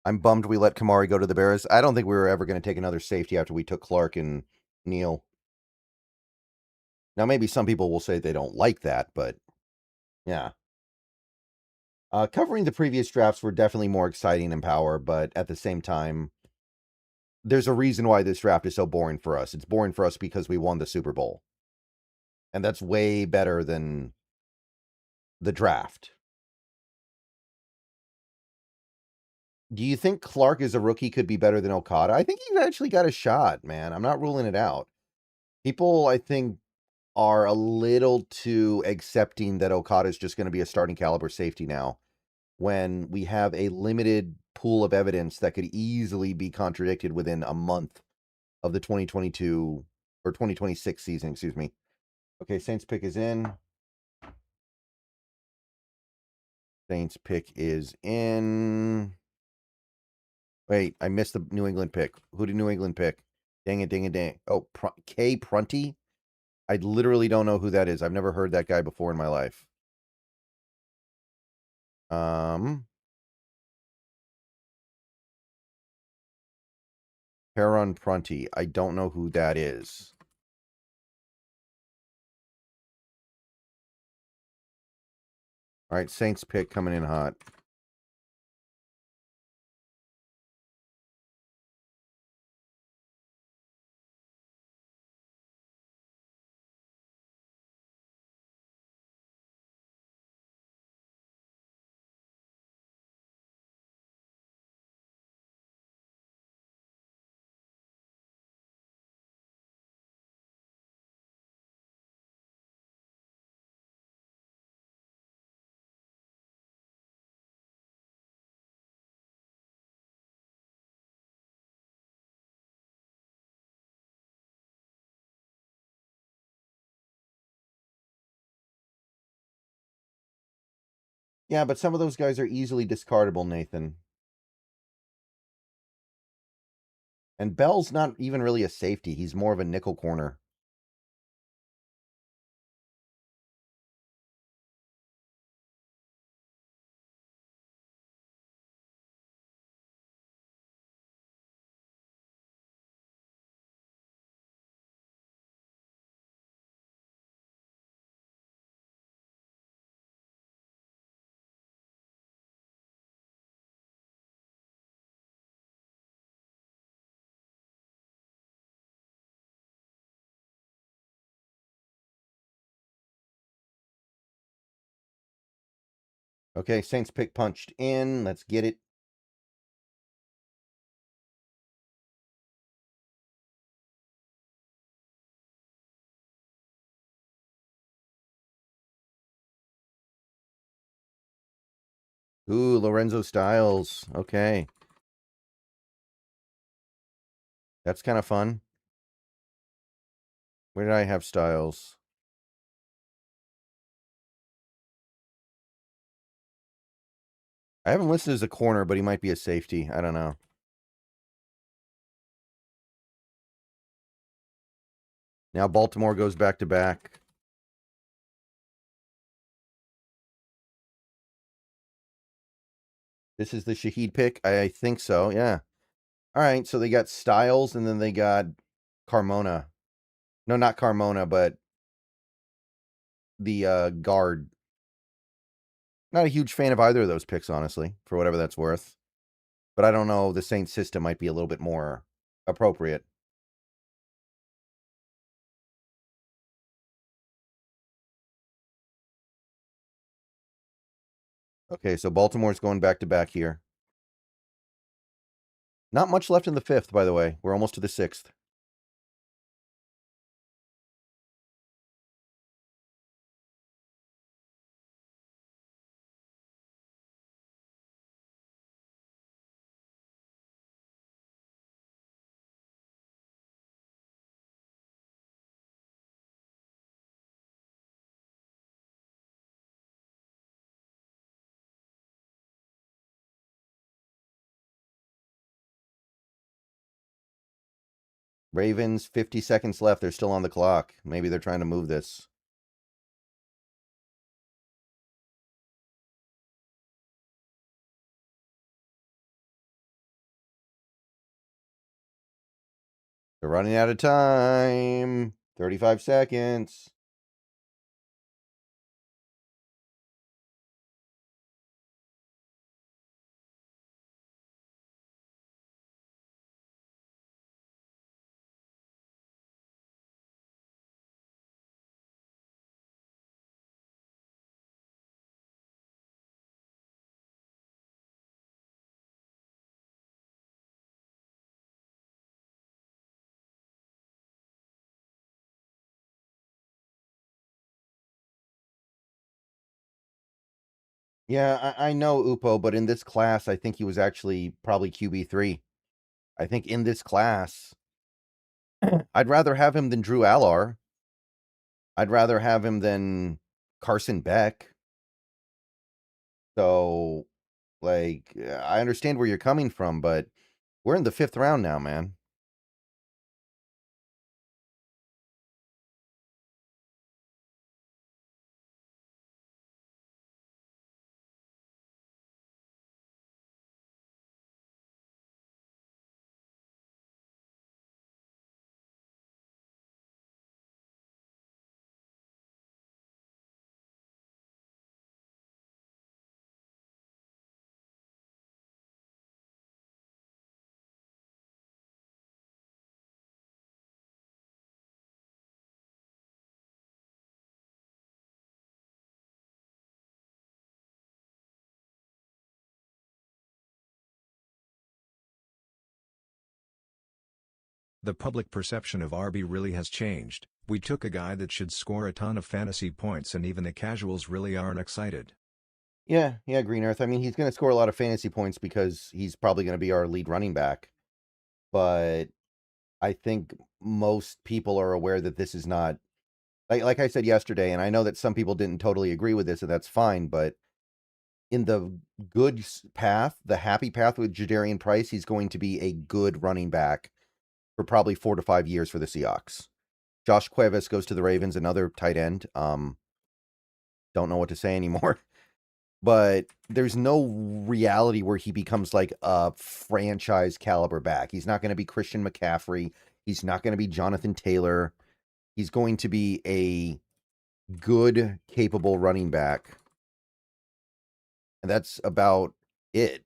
I'm bummed we let Kamari go to the Bears. I don't think we were ever going to take another safety after we took Clark and Neal. Now, maybe some people will say they don't like that, but yeah. Covering the previous drafts were definitely more exciting in power, but at the same time, there's a reason why this draft is so boring for us. It's boring for us because we won the Super Bowl. And that's way better than the draft. Do you think Clark as a rookie could be better than Okada? I think he's actually got a shot, man. I'm not ruling it out. People, I think, are a little too accepting that Okada is just going to be a starting caliber safety now when we have a limited pool of evidence that could easily be contradicted within a month of the 2022 or 2026 season, excuse me. Okay, Saints pick is in. Saints pick is in. Wait, I missed the New England pick. Who did New England pick? Dang it, dang it, dang. Oh, K. Prunty? I literally don't know who that is. I've never heard that guy before in my life. Heron Prunty. I don't know who that is. All right, Saints pick coming in hot. Yeah, but some of those guys are easily discardable, Nathan. And Bell's not even really a safety. He's more of a nickel corner. Okay, Saints pick punched in. Let's get it. Ooh, Lorenzo Styles. Okay. That's kind of fun. Where did I have Styles? I haven't listed as a corner, but he might be a safety. I don't know. Now Baltimore goes back to back. This is the Shaheed pick? I think so, yeah. All right, so they got Styles, and then they got Carmona. No, not Carmona, but the guard. Not a huge fan of either of those picks, honestly, for whatever that's worth. But I don't know, the Saints system might be a little bit more appropriate. Okay, so Baltimore's going back to back here. Not much left in the fifth, by the way. We're almost to the sixth. Ravens, 50 seconds left. They're still on the clock. Maybe they're trying to move this. They're running out of time. 35 seconds. Yeah, I know Upo, but in this class, I think he was actually probably QB3. I think in this class, I'd rather have him than Drew Allar. I'd rather have him than Carson Beck. So, like, I understand where you're coming from, but we're in the fifth round now, man. The public perception of RB really has changed. We took a guy that should score a ton of fantasy points and even the casuals really aren't excited. Yeah, Green Earth. I mean, he's going to score a lot of fantasy points because he's probably going to be our lead running back. But I think most people are aware that this is not, like I said yesterday, and I know that some people didn't totally agree with this, and that's fine, but in the good path, the happy path with Jadarian Price, he's going to be a good running back for probably 4 to 5 years for the Seahawks. Josh Cuevas goes to the Ravens, another tight end. Don't know what to say anymore. But there's no reality where he becomes like a franchise caliber back. He's not going to be Christian McCaffrey. He's not going to be Jonathan Taylor. He's going to be a good, capable running back. And that's about it.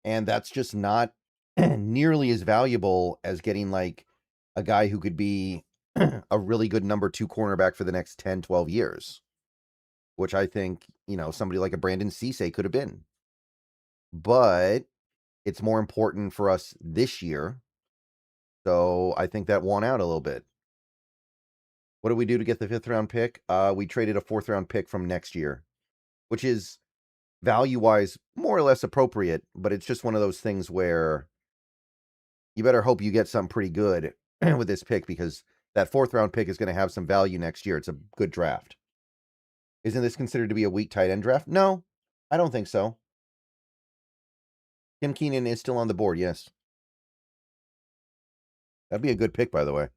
And that's just not nearly as valuable as getting like a guy who could be a really good number 2 cornerback for the next 10, 12 years, which I think, somebody like a Brandon Cisse could have been. But it's more important for us this year. So I think that won out a little bit. What do we do to get the 5th round pick? We traded a 4th round pick from next year, which is value-wise more or less appropriate, but it's just one of those things where you better hope you get something pretty good with this pick, because that 4th round pick is going to have some value next year. It's a good draft. Isn't this considered to be a weak tight end draft? No, I don't think so. Tim Keenan is still on the board, yes. That'd be a good pick, by the way.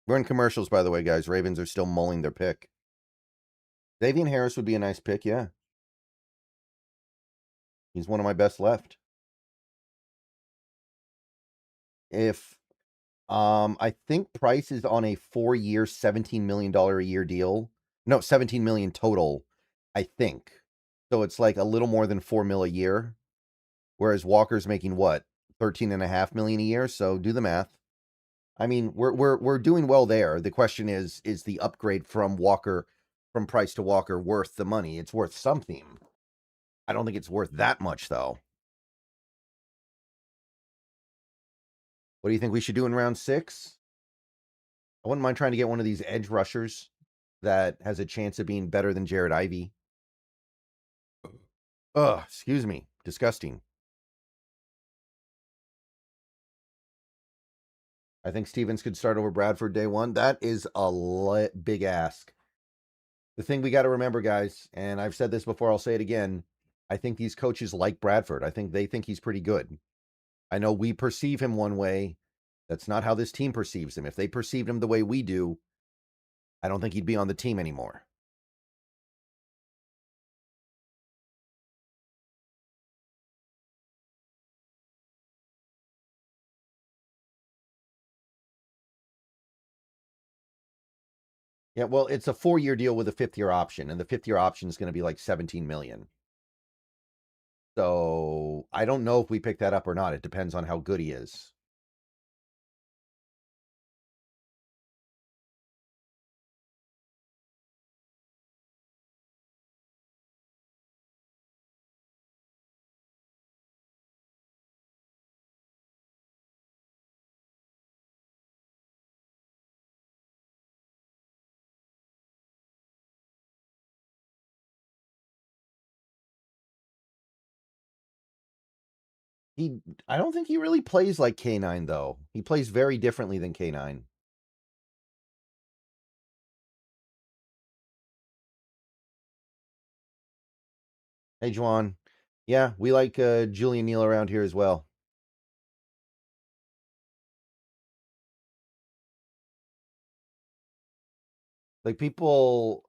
We're in commercials, by the way, guys. Ravens are still mulling their pick. Davian Harris would be a nice pick, yeah. He's one of my best left. If I think Price is on a 4-year, $17 million a year deal. No, $17 million total, I think. So it's like a little more than $4 million a year. Whereas Walker's making what? $13.5 million a year. So do the math. I mean, we're doing well there. The question is the upgrade from Price to Walker worth the money? It's worth something. I don't think it's worth that much, though. What do you think we should do in round 6? I wouldn't mind trying to get one of these edge rushers that has a chance of being better than Jared Ivey. Ugh, excuse me. Disgusting. I think Stevens could start over Bradford day 1. That is a big ask. The thing we got to remember, guys, and I've said this before, I'll say it again, I think these coaches like Bradford. I think they think he's pretty good. I know we perceive him one way. That's not how this team perceives him. If they perceived him the way we do, I don't think he'd be on the team anymore. Yeah, well, it's a 4-year deal with a 5th-year option, and the 5th-year option is going to be like $17 million. So I don't know if we pick that up or not. It depends on how good he is. I don't think he really plays like K9, though. He plays very differently than K9. Hey, Juan. Yeah, we like Julian Neal around here as well. Like, people,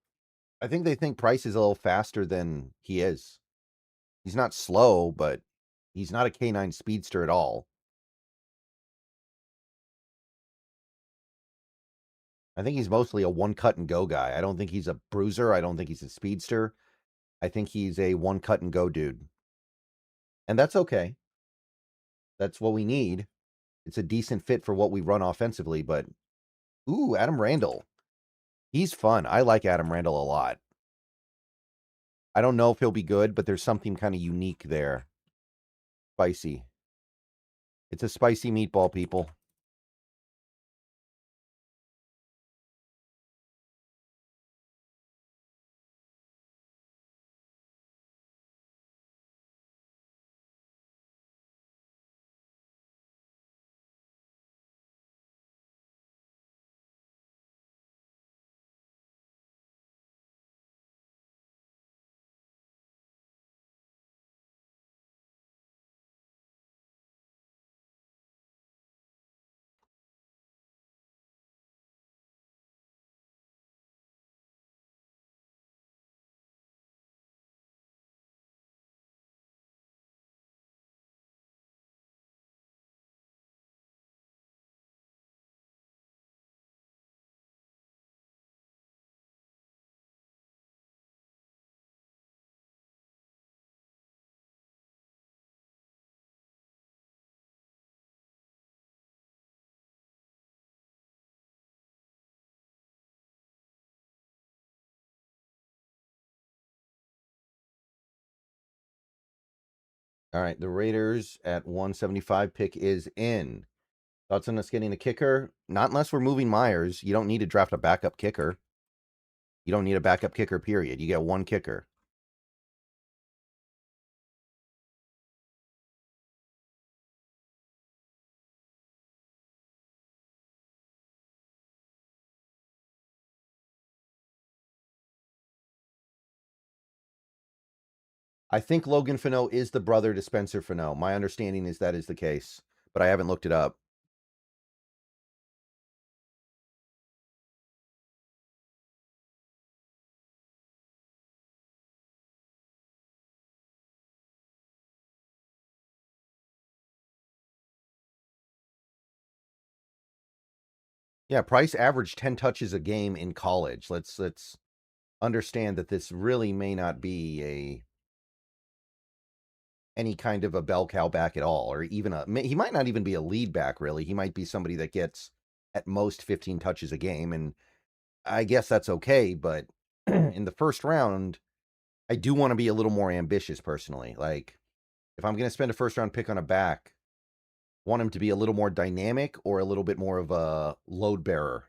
I think they think Price is a little faster than he is. He's not slow, but he's not a K9 speedster at all. I think he's mostly a one-cut-and-go guy. I don't think he's a bruiser. I don't think he's a speedster. I think he's a one-cut-and-go dude. And that's okay. That's what we need. It's a decent fit for what we run offensively, but ooh, Adam Randall. He's fun. I like Adam Randall a lot. I don't know if he'll be good, but there's something kind of unique there. Spicy. It's a spicy meatball, people. All right, the Raiders at 175 pick is in. Thoughts on us getting a kicker? Not unless we're moving Myers. You don't need to draft a backup kicker. You don't need a backup kicker, period. You get one kicker. I think Logan Fano is the brother to Spencer Fano. My understanding is that is the case, but I haven't looked it up. Yeah, Price averaged 10 touches a game in college. Let's understand that this really may not be any kind of a bell cow back at all, or even he might not even be a lead back, really. He might be somebody that gets at most 15 touches a game, and I guess that's okay, but in the first round, I do want to be a little more ambitious personally. Like, if I'm going to spend a first round pick on a back, want him to be a little more dynamic or a little bit more of a load bearer.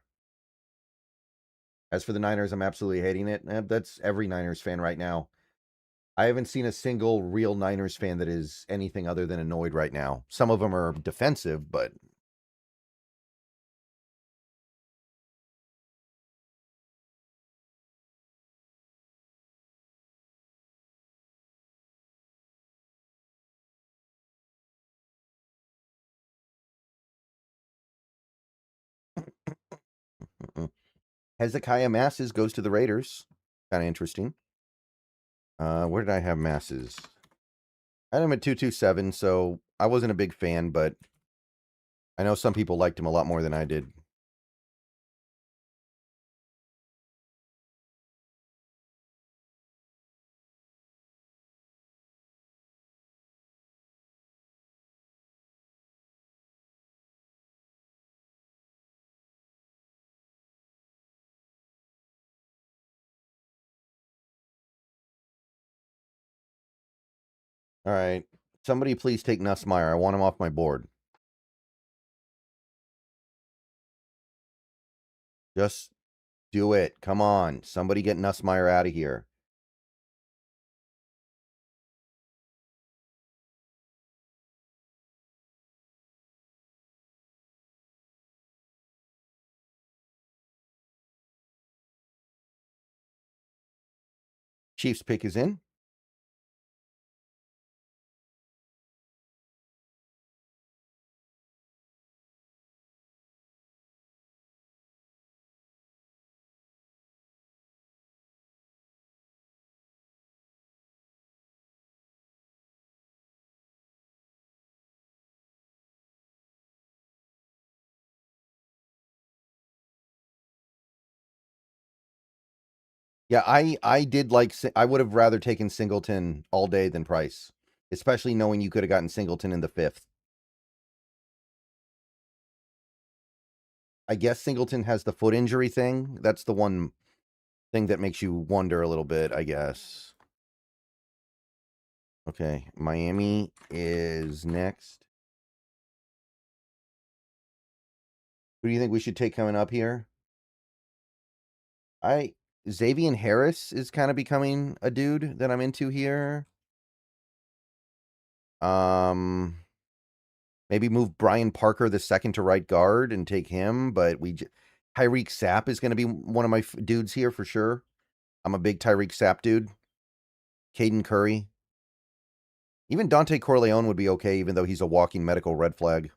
As for the Niners, I'm absolutely hating it. That's every Niners fan right now. I haven't seen a single real Niners fan that is anything other than annoyed right now. Some of them are defensive, but Hezekiah Masses goes to the Raiders. Kind of interesting. Where did I have Masses? I had him at 227, so I wasn't a big fan, but I know some people liked him a lot more than I did. All right. Somebody please take Nussmeier. I want him off my board. Just do it. Come on. Somebody get Nussmeier out of here. Chiefs pick is in. Yeah, I did like I would have rather taken Singleton all day than Price, especially knowing you could have gotten Singleton in the 5th. I guess Singleton has the foot injury thing. That's the one thing that makes you wonder a little bit, I guess. Okay, Miami is next. Who do you think we should take coming up here? Xavier Harris is kind of becoming a dude that I'm into here. Maybe move Brian Parker the second to right guard and take him, but Tyreek Sapp is going to be one of my dudes here for sure. I'm a big Tyreek Sapp dude. Caden Curry. Even Dante Corleone would be okay, even though he's a walking medical red flag.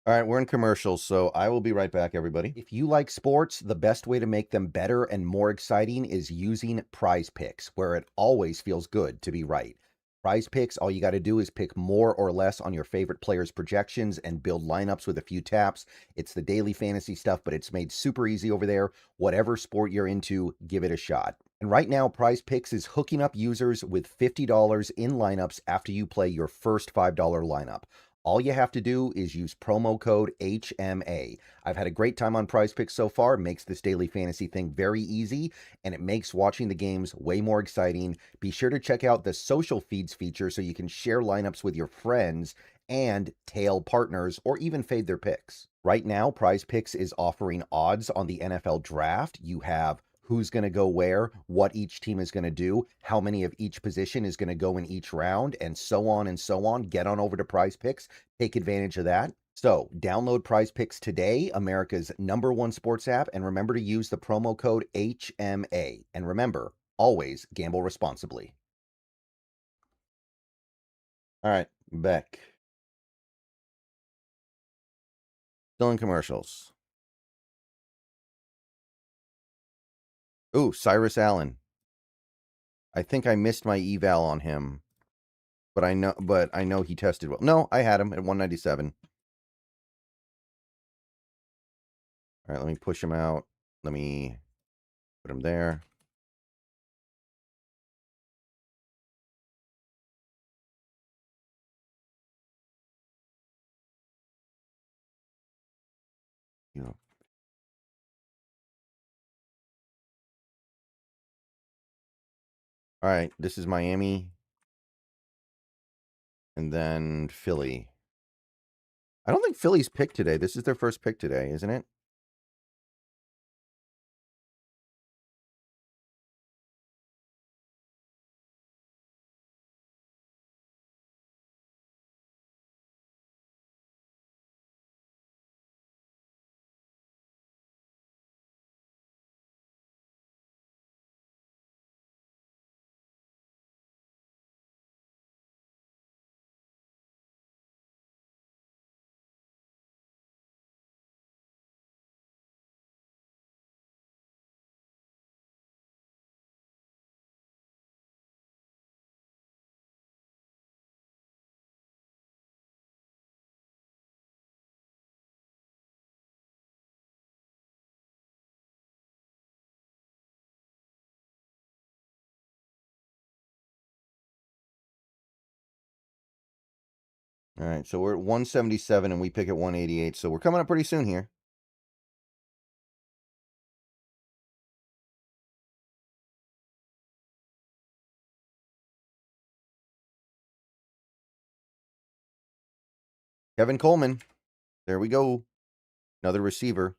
All right, we're in commercials, so I will be right back, everybody. If you like sports, the best way to make them better and more exciting is using Prize Picks, where it always feels good to be right. Prize Picks, all you got to do is pick more or less on your favorite players' projections and build lineups with a few taps. It's the daily fantasy stuff, but it's made super easy over there. Whatever sport you're into, give it a shot. And right now, Prize Picks is hooking up users with $50 in lineups after you play your first $5 lineup. All you have to do is use promo code HMA. I've had a great time on Prize Picks so far. It makes this daily fantasy thing very easy, and it makes watching the games way more exciting. Be sure to check out the social feeds feature so you can share lineups with your friends and tail partners or even fade their picks. Right now, Prize Picks is offering odds on the NFL draft. You have who's going to go where, what each team is going to do, how many of each position is going to go in each round, and so on and so on. Get on over to Prize Picks. Take advantage of that. So download Prize Picks today, America's #1 sports app, and remember to use the promo code HMA. And remember, always gamble responsibly. All right, back. Still in commercials. Ooh, Cyrus Allen. I think I missed my eval on him, but I know he tested well. No, I had him at 197. All right, let me push him out. Let me put him there. You know. All right, this is Miami. And then Philly. I don't think Philly's picked today. This is their first pick today, isn't it? All right, so we're at 177 and we pick at 188. So we're coming up pretty soon here. Kevin Coleman. There we go. Another receiver.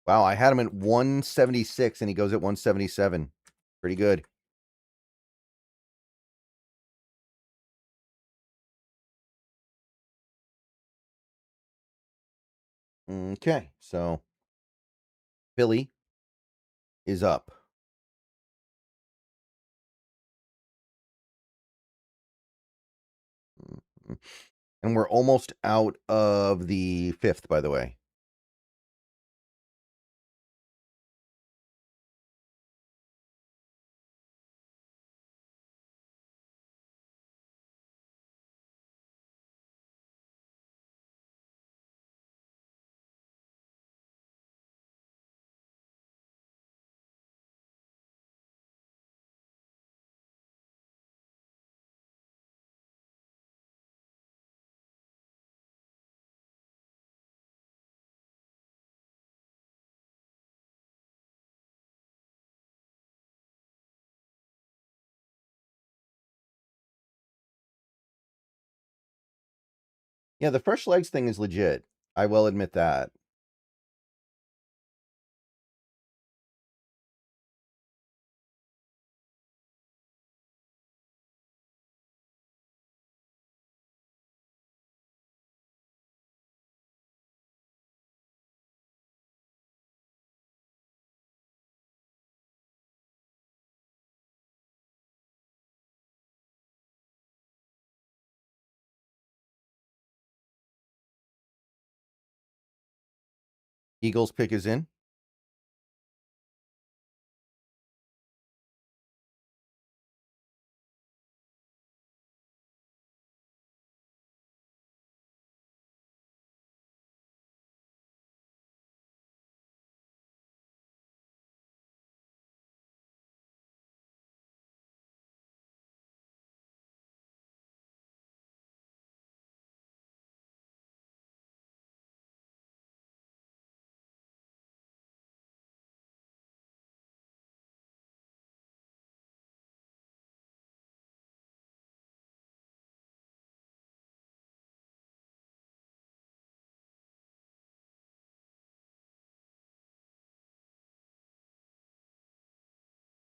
Wow, I had him at 176 and he goes at 177. Pretty good. Okay, so Philly is up. And we're almost out of the fifth, by the way. Yeah, the fresh legs thing is legit. I will admit that. Eagles pick is in.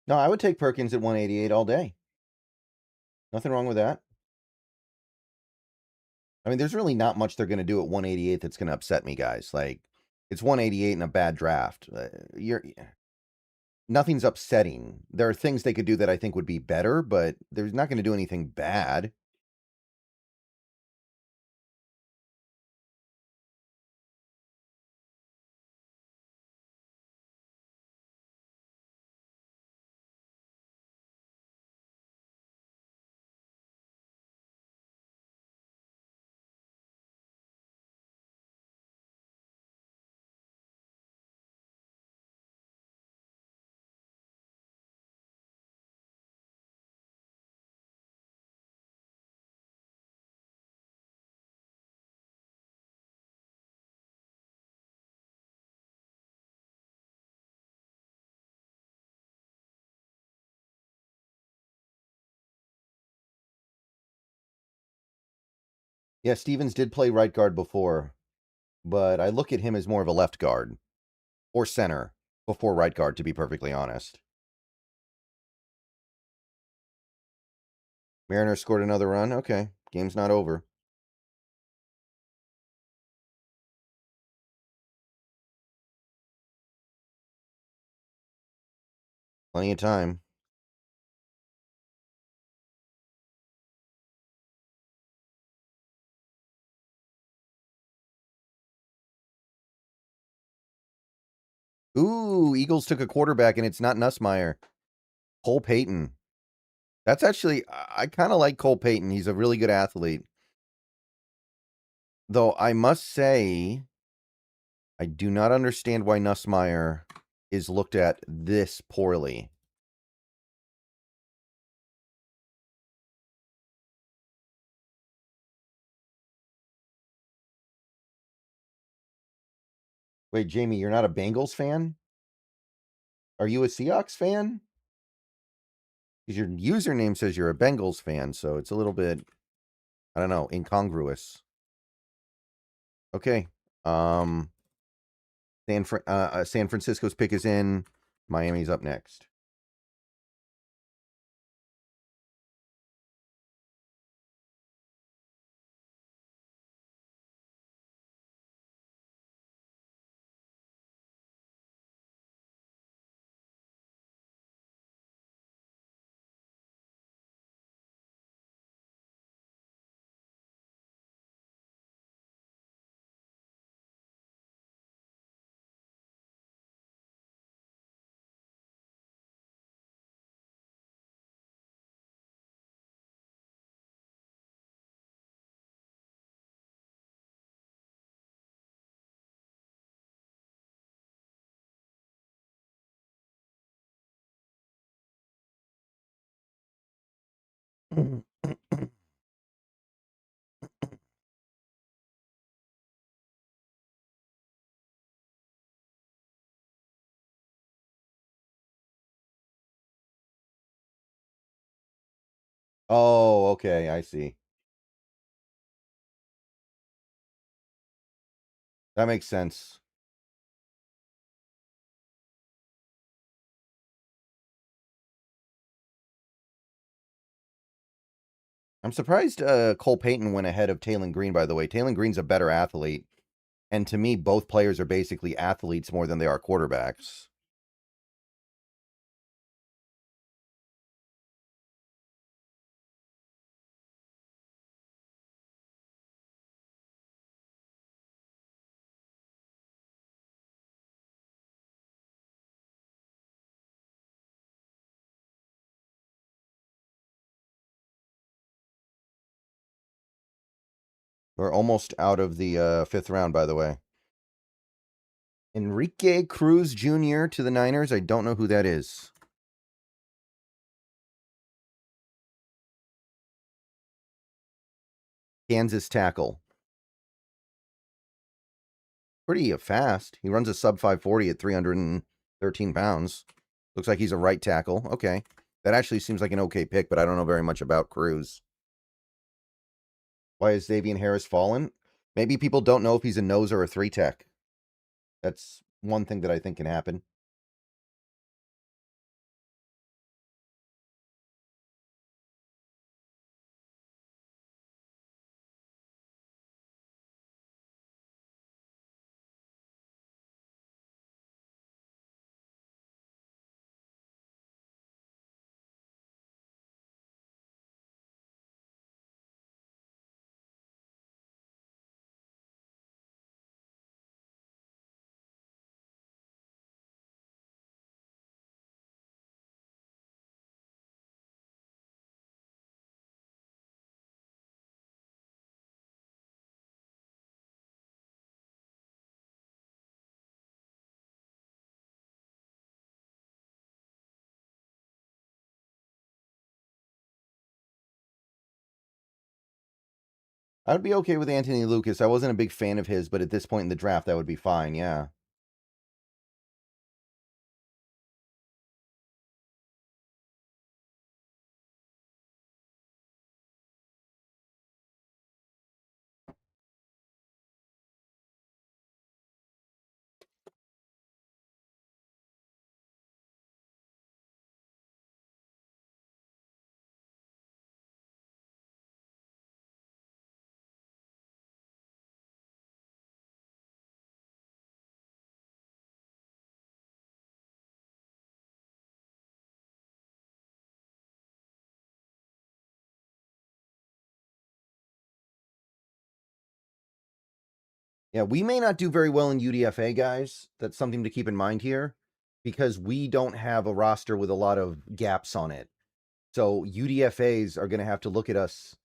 No, I would take Perkins at 188 all day. Nothing wrong with that. I mean, there's really not much they're going to do at 188 that's going to upset me, guys. Like, it's 188 in a bad draft. Nothing's upsetting. There are things they could do that I think would be better, but they're not going to do anything bad. Yeah, Stevens did play right guard before, but I look at him as more of a left guard or center before right guard, to be perfectly honest. Mariners scored another run. Okay, game's not over. Plenty of time. Ooh, Eagles took a quarterback, and it's not Nussmeier. Cole Payton. That's actually, I kind of like Cole Payton. He's a really good athlete. Though I must say, I do not understand why Nussmeier is looked at this poorly. Wait, Jamie, you're not a Bengals fan? Are you a Seahawks fan? Because your username says you're a Bengals fan, so it's a little bit, I don't know, incongruous. Okay. San Francisco's pick is in. Miami's up next. Oh, okay, I see. That makes sense. I'm surprised Cole Payton went ahead of Taylon Green, by the way. Taylon Green's a better athlete. And to me, both players are basically athletes more than they are quarterbacks. We're almost out of the fifth round, by the way. Enrique Cruz Jr. to the Niners. I don't know who that is. Kansas tackle. Pretty fast. He runs a sub 540 at 313 pounds. Looks like he's a right tackle. Okay. That actually seems like an okay pick, but I don't know very much about Cruz. Why is Xavier Harris fallen? Maybe people don't know if he's a nose or a three tech. That's one thing that I think can happen. I'd be okay with Anthony Lucas. I wasn't a big fan of his, but at this point in the draft, that would be fine. Yeah. Yeah, we may not do very well in UDFA, guys. That's something to keep in mind here because we don't have a roster with a lot of gaps on it. So UDFAs are going to have to look at us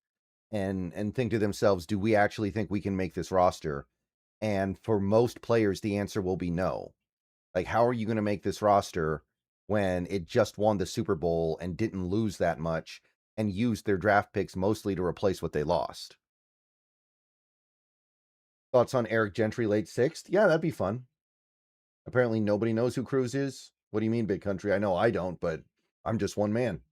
and think to themselves, do we actually think we can make this roster? And for most players, the answer will be no. Like, how are you going to make this roster when it just won the Super Bowl and didn't lose that much and used their draft picks mostly to replace what they lost? Thoughts on Eric Gentry late sixth? Yeah, that'd be fun. Apparently nobody knows who Cruz is. What do you mean, big country? I know I don't, but I'm just one man.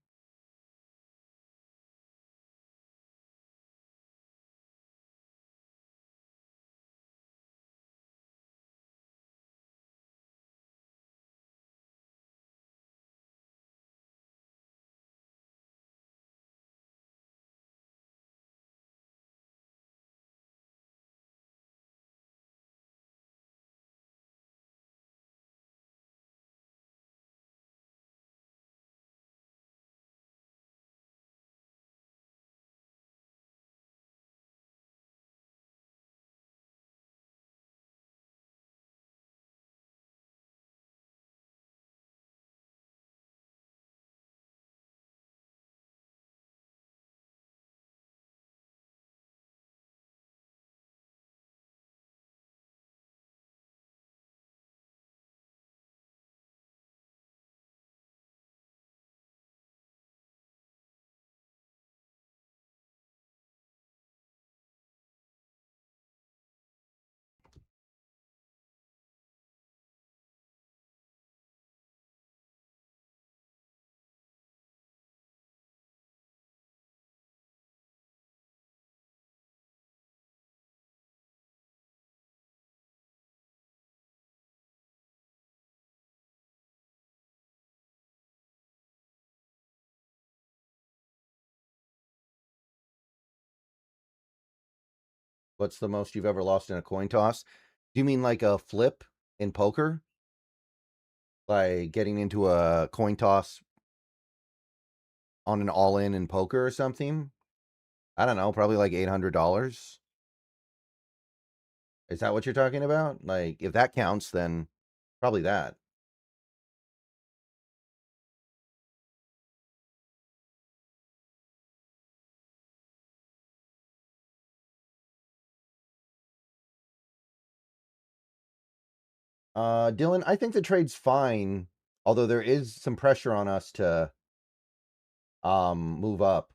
What's the most you've ever lost in a coin toss? Do you mean like a flip in poker? Like getting into a coin toss on an all in poker or something? I don't know, probably like $800. Is that what you're talking about? Like, if that counts, then probably that. Dylan, I think the trade's fine, although there is some pressure on us to move up,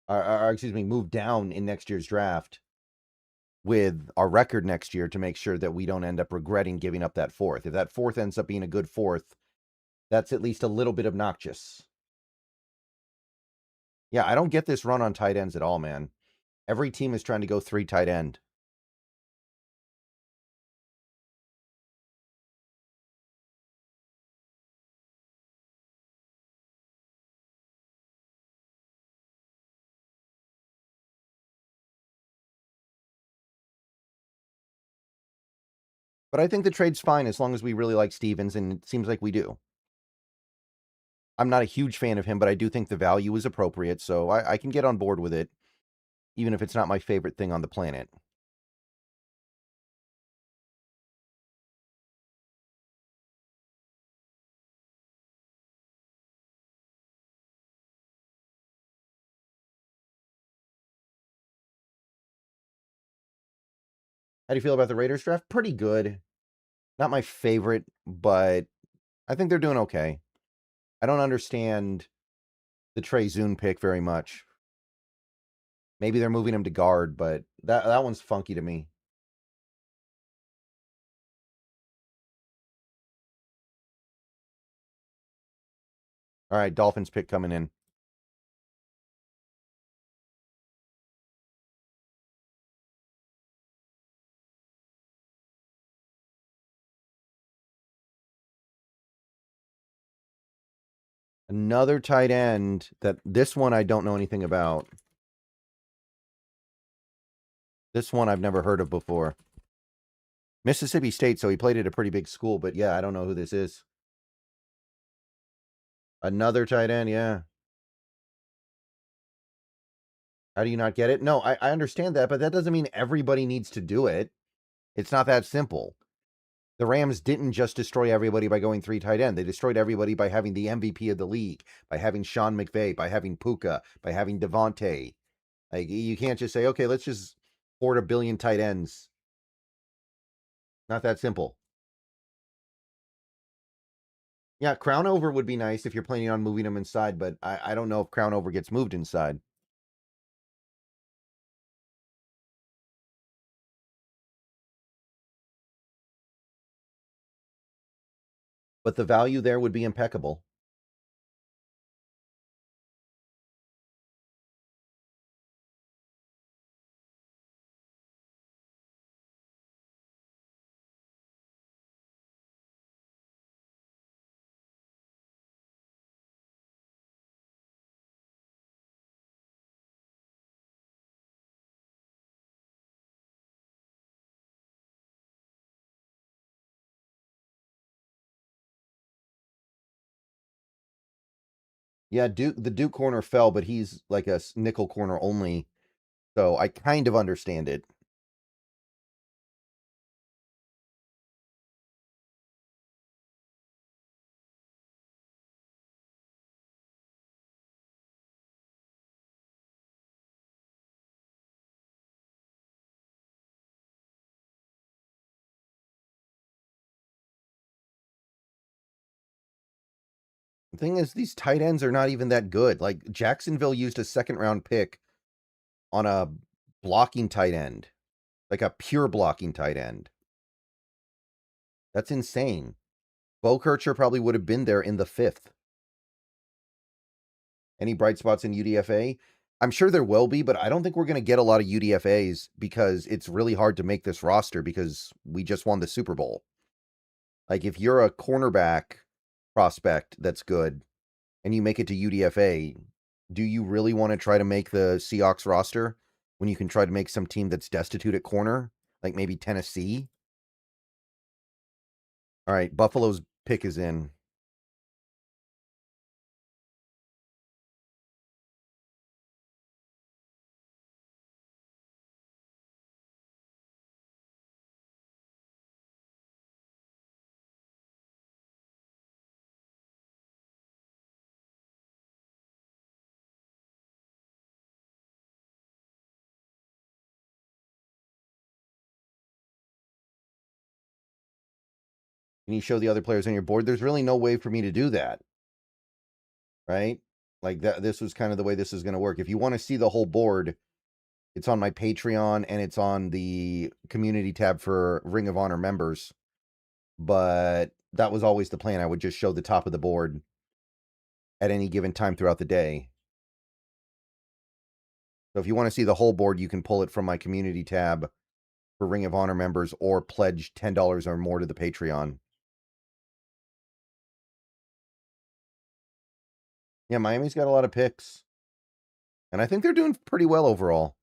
or excuse me, move down in next year's draft with our record next year to make sure that we don't end up regretting giving up that fourth. If that fourth ends up being a good fourth, that's at least a little bit obnoxious. Yeah, I don't get this run on tight ends at all, man. Every team is trying to go 3 tight end. But I think the trade's fine as long as we really like Stevens, and it seems like we do. I'm not a huge fan of him, but I do think the value is appropriate, so I can get on board with it, even if it's not my favorite thing on the planet. How do you feel about the Raiders draft? Pretty good. Not my favorite, but I think they're doing okay. I don't understand the Trey Zune pick very much. Maybe they're moving him to guard, but that one's funky to me. All right, Dolphins pick coming in. Another tight end that this one I don't know anything about. This one I've never heard of before. Mississippi State, so he played at a pretty big school, but yeah, I don't know who this is. Another tight end, yeah. How do you not get it? No, I understand that, but that doesn't mean everybody needs to do it. It's not that simple. The Rams didn't just destroy everybody by going 3 tight end. They destroyed everybody by having the MVP of the league, by having Sean McVay, by having Puka, by having Devontae. Like, you can't just say, okay, let's just hoard a billion tight ends. Not that simple. Yeah, Crown Over would be nice if you're planning on moving them inside, but I don't know if Crown Over gets moved inside. But the value there would be impeccable. Yeah, the Duke corner fell, but he's like a nickel corner only, so I kind of understand it. The thing is, these tight ends are not even that good. Like, Jacksonville used a second-round pick on a blocking tight end, like a pure blocking tight end. That's insane. Bo Kircher probably would have been there in the 5th. Any bright spots in UDFA? I'm sure there will be, but I don't think we're going to get a lot of UDFAs because it's really hard to make this roster because we just won the Super Bowl. Like, if you're a cornerback prospect that's good and you make it to UDFA, do you really want to try to make the Seahawks roster when you can try to make some team that's destitute at corner, like maybe Tennessee? All right, Buffalo's pick is in. Can you show the other players on your board? There's really no way for me to do that, right? Like that. This was kind of the way this is going to work. If you want to see the whole board, it's on my Patreon and it's on the community tab for Ring of Honor members. But that was always the plan. I would just show the top of the board at any given time throughout the day. So if you want to see the whole board, you can pull it from my community tab for Ring of Honor members or pledge $10 or more to the Patreon. Yeah, Miami's got a lot of picks. And I think they're doing pretty well overall.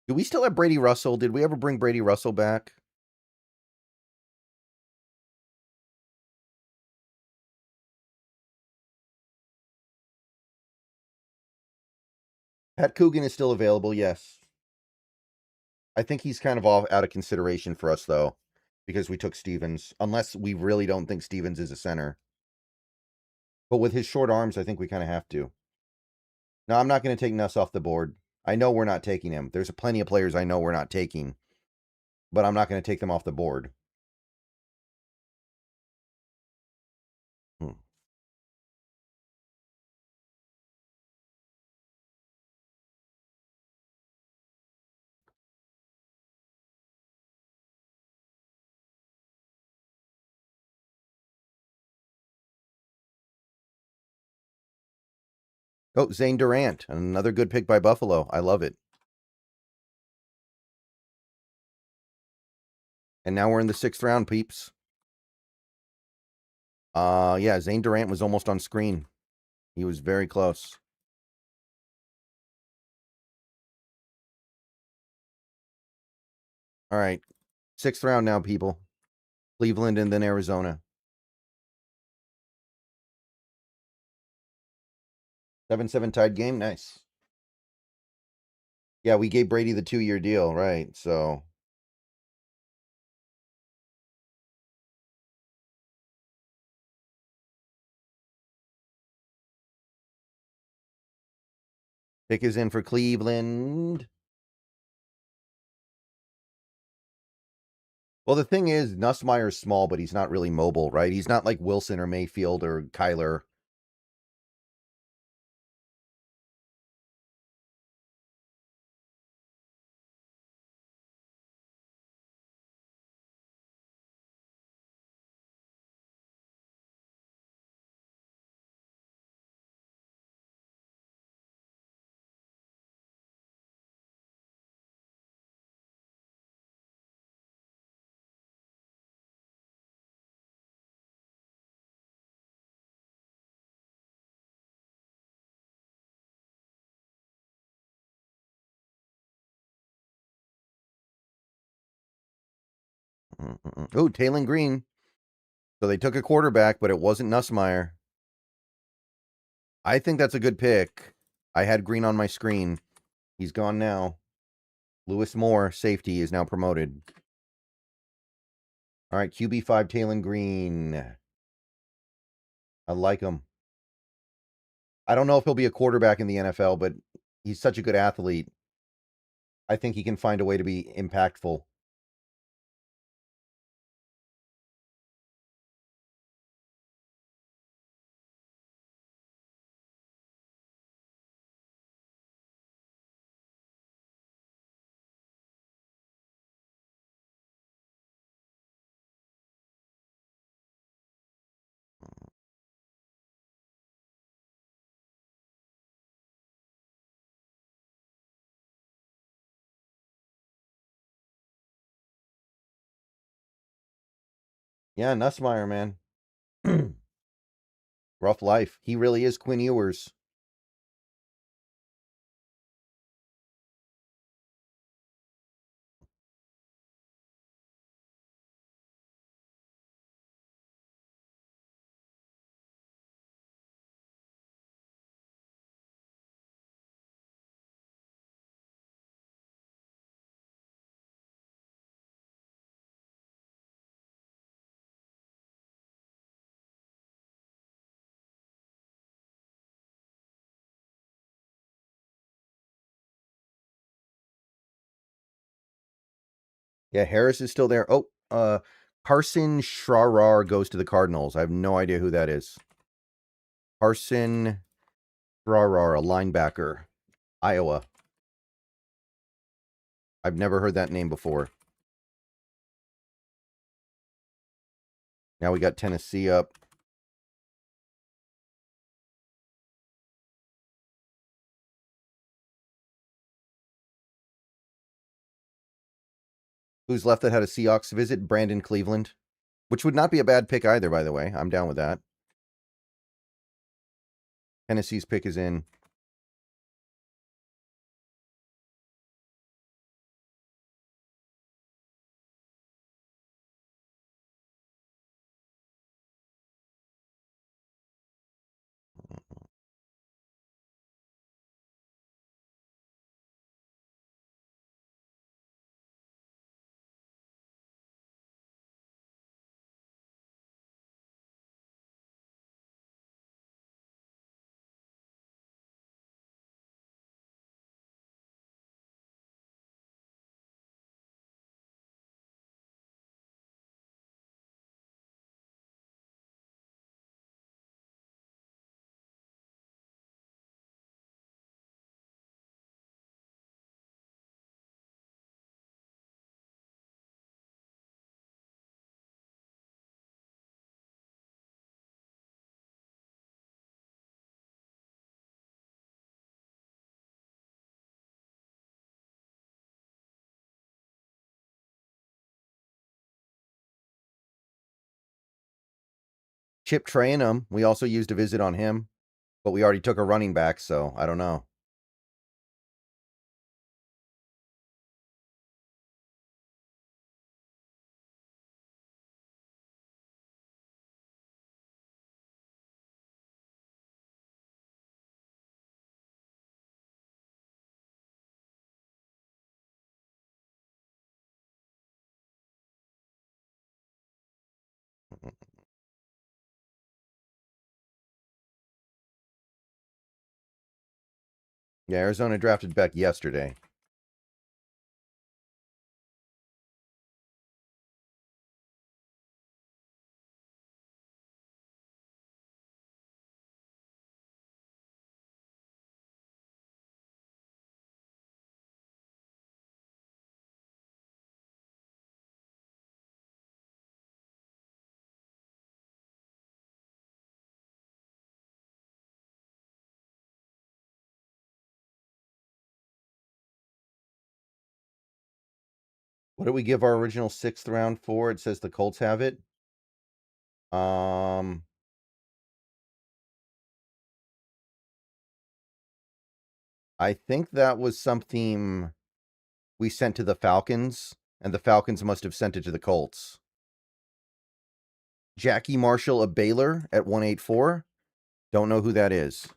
Do we still have Brady Russell? Did we ever bring Brady Russell back? Pat Coogan is still available, yes. I think he's kind of off out of consideration for us, though, because we took Stevens, unless we really don't think Stevens is a center. But with his short arms, I think we kind of have to. No, I'm not going to take Nuss off the board. I know we're not taking him. There's plenty of players I know we're not taking, but I'm not going to take them off the board. Oh, Zane Durant, another good pick by Buffalo. I love it. And now we're in the 6th round, peeps. Yeah, Zane Durant was almost on screen. He was very close. All right. 6th round now, people. Cleveland and then Arizona. 7-7 tied game. Nice. Yeah, we gave Brady the 2-year deal, right? So pick is in for Cleveland. Well, the thing is, Nussmeier's small, but he's not really mobile, right? He's not like Wilson or Mayfield or Kyler. Oh, Taylon Green. So they took a quarterback, but it wasn't Nussmeier. I think that's a good pick. I had Green on my screen. He's gone now. Lewis Moore, safety, is now promoted. All right, QB5, Taylon Green. I like him. I don't know if he'll be a quarterback in the NFL, but he's such a good athlete. I think he can find a way to be impactful. Yeah, Nussmeier, man. Rough life. He really is Quinn Ewers. Yeah, Harris is still there. Oh, Carson Schrarar goes to the Cardinals. I have no idea who that is. Carson Schrarar, a linebacker, Iowa. I've never heard that name before. Now we got Tennessee up. Who's left that had a Seahawks visit? Brandon Cleveland, which would not be a bad pick either, by the way. I'm down with that. Tennessee's pick is in. Chip Trayanum, we also used a visit on him, but we already took a running back, so I don't know. Yeah, Arizona drafted Beck yesterday. What did we give our original 6th round for? It says the Colts have it. I think that was something we sent to the Falcons, and the Falcons must have sent it to the Colts. Jackie Marshall of Baylor at 184. Don't know who that is.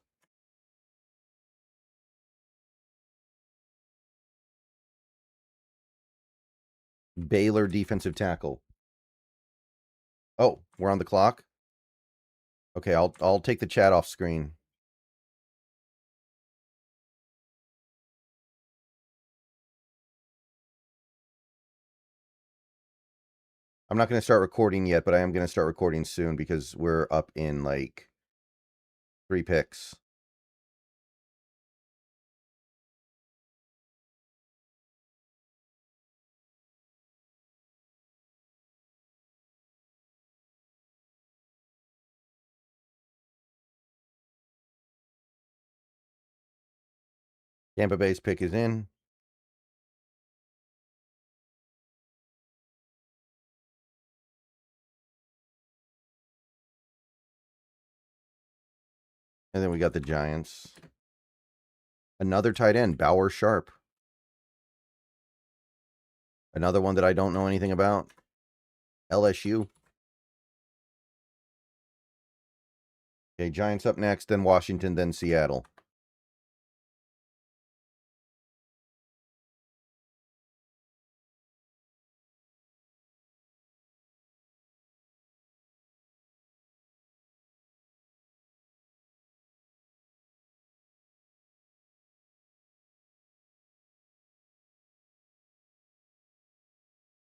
Baylor defensive tackle. Oh, we're on the clock? Okay, I'll take the chat off screen. I'm not going to start recording yet, but I am going to start recording soon because we're up in like 3 picks. Tampa Bay's pick is in. And then we got the Giants. Another tight end, Bauer Sharp. Another one that I don't know anything about. LSU. Okay, Giants up next, then Washington, then Seattle.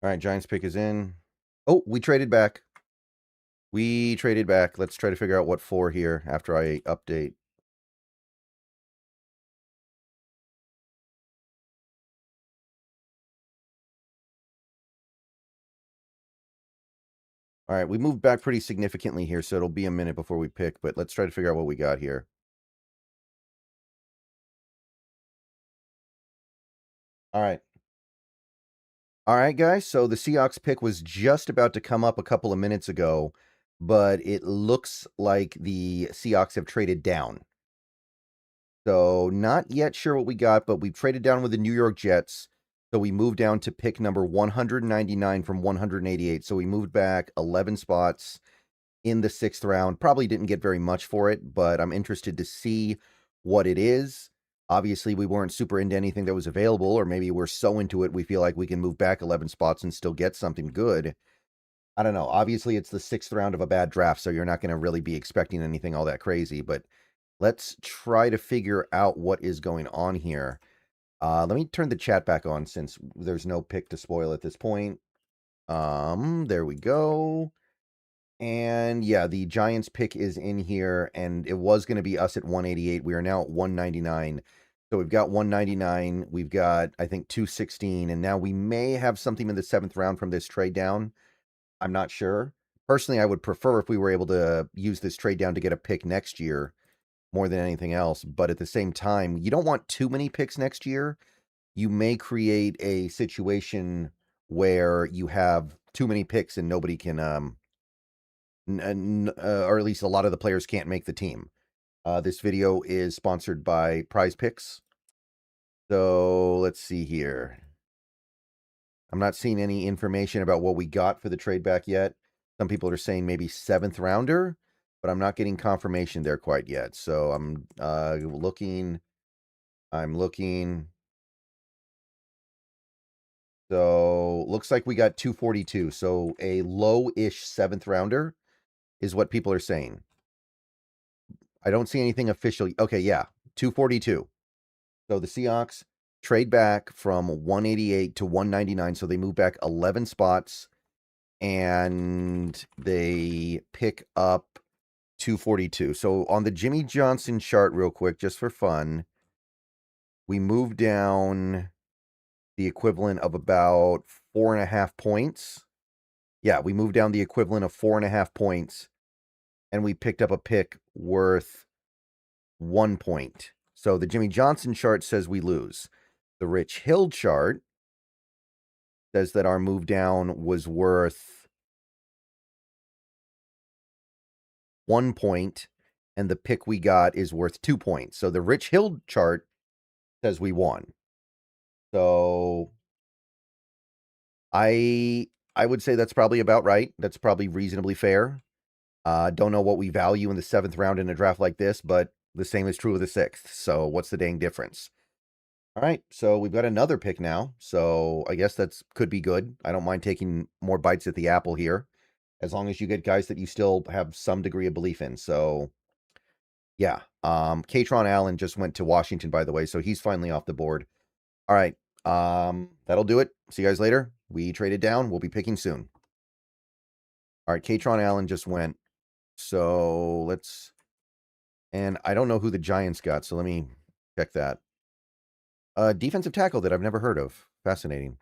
All right, Giants pick is in. Oh, we traded back. We traded back. Let's try to figure out what for here after I update. All right, we moved back pretty significantly here, so it'll be a minute before we pick, but let's try to figure out what we got here. All right. All right, guys. So the Seahawks pick was just about to come up a couple of minutes ago, but it looks like the Seahawks have traded down. So not yet sure what we got, but we traded down with the New York Jets. So we moved down to pick number 199 from 188. So we moved back 11 spots in the 6th round. Probably didn't get very much for it, but I'm interested to see what it is. Obviously, we weren't super into anything that was available, or maybe we're so into it we feel like we can move back 11 spots and still get something good. I don't know. Obviously, it's the 6th round of a bad draft, so you're not going to really be expecting anything all that crazy, but let's try to figure out what is going on here. Let me turn the chat back on since there's no pick to spoil at this point. There we go. And yeah, the Giants pick is in here, and it was going to be us at 188. We are now at 199. So we've got 199. We've got, I think, 216. And now we may have something in the 7th round from this trade down. I'm not sure. Personally, I would prefer if we were able to use this trade down to get a pick next year more than anything else. But at the same time, you don't want too many picks next year. You may create a situation where you have too many picks and nobody can or at least a lot of the players can't make the team. This video is sponsored by Prize Picks. So let's see here. I'm not seeing any information about what we got for the trade back yet. Some people are saying maybe 7th rounder, but I'm not getting confirmation there quite yet. So I'm looking. So looks like we got 242. So a low-ish 7th rounder is what people are saying. I don't see anything official. Okay, yeah, 242. So the Seahawks trade back from 188 to 199. So they move back 11 spots and they pick up 242. So on the Jimmy Johnson chart, real quick, just for fun, we move down the equivalent of about 4.5 points. Yeah, we moved down the equivalent of 4.5 points and we picked up a pick worth 1 point. So the Jimmy Johnson chart says we lose. The Rich Hill chart says that our move down was worth 1 point, and the pick we got is worth 2 points. So the Rich Hill chart says we won. So I would say that's probably about right. That's probably reasonably fair. Don't know what we value in the 7th round in a draft like this, but the same is true of the 6th. So what's the dang difference? All right, so we've got another pick now. So I guess that's could be good. I don't mind taking more bites at the apple here, as long as you get guys that you still have some degree of belief in. So yeah, Katron Allen just went to Washington, by the way, so he's finally off the board. All right, that'll do it. See you guys later. We traded down. We'll be picking soon. All right, Katron Allen just went. So let's, and I don't know who the Giants got, so let me check that. Defensive tackle that I've never heard of. Fascinating.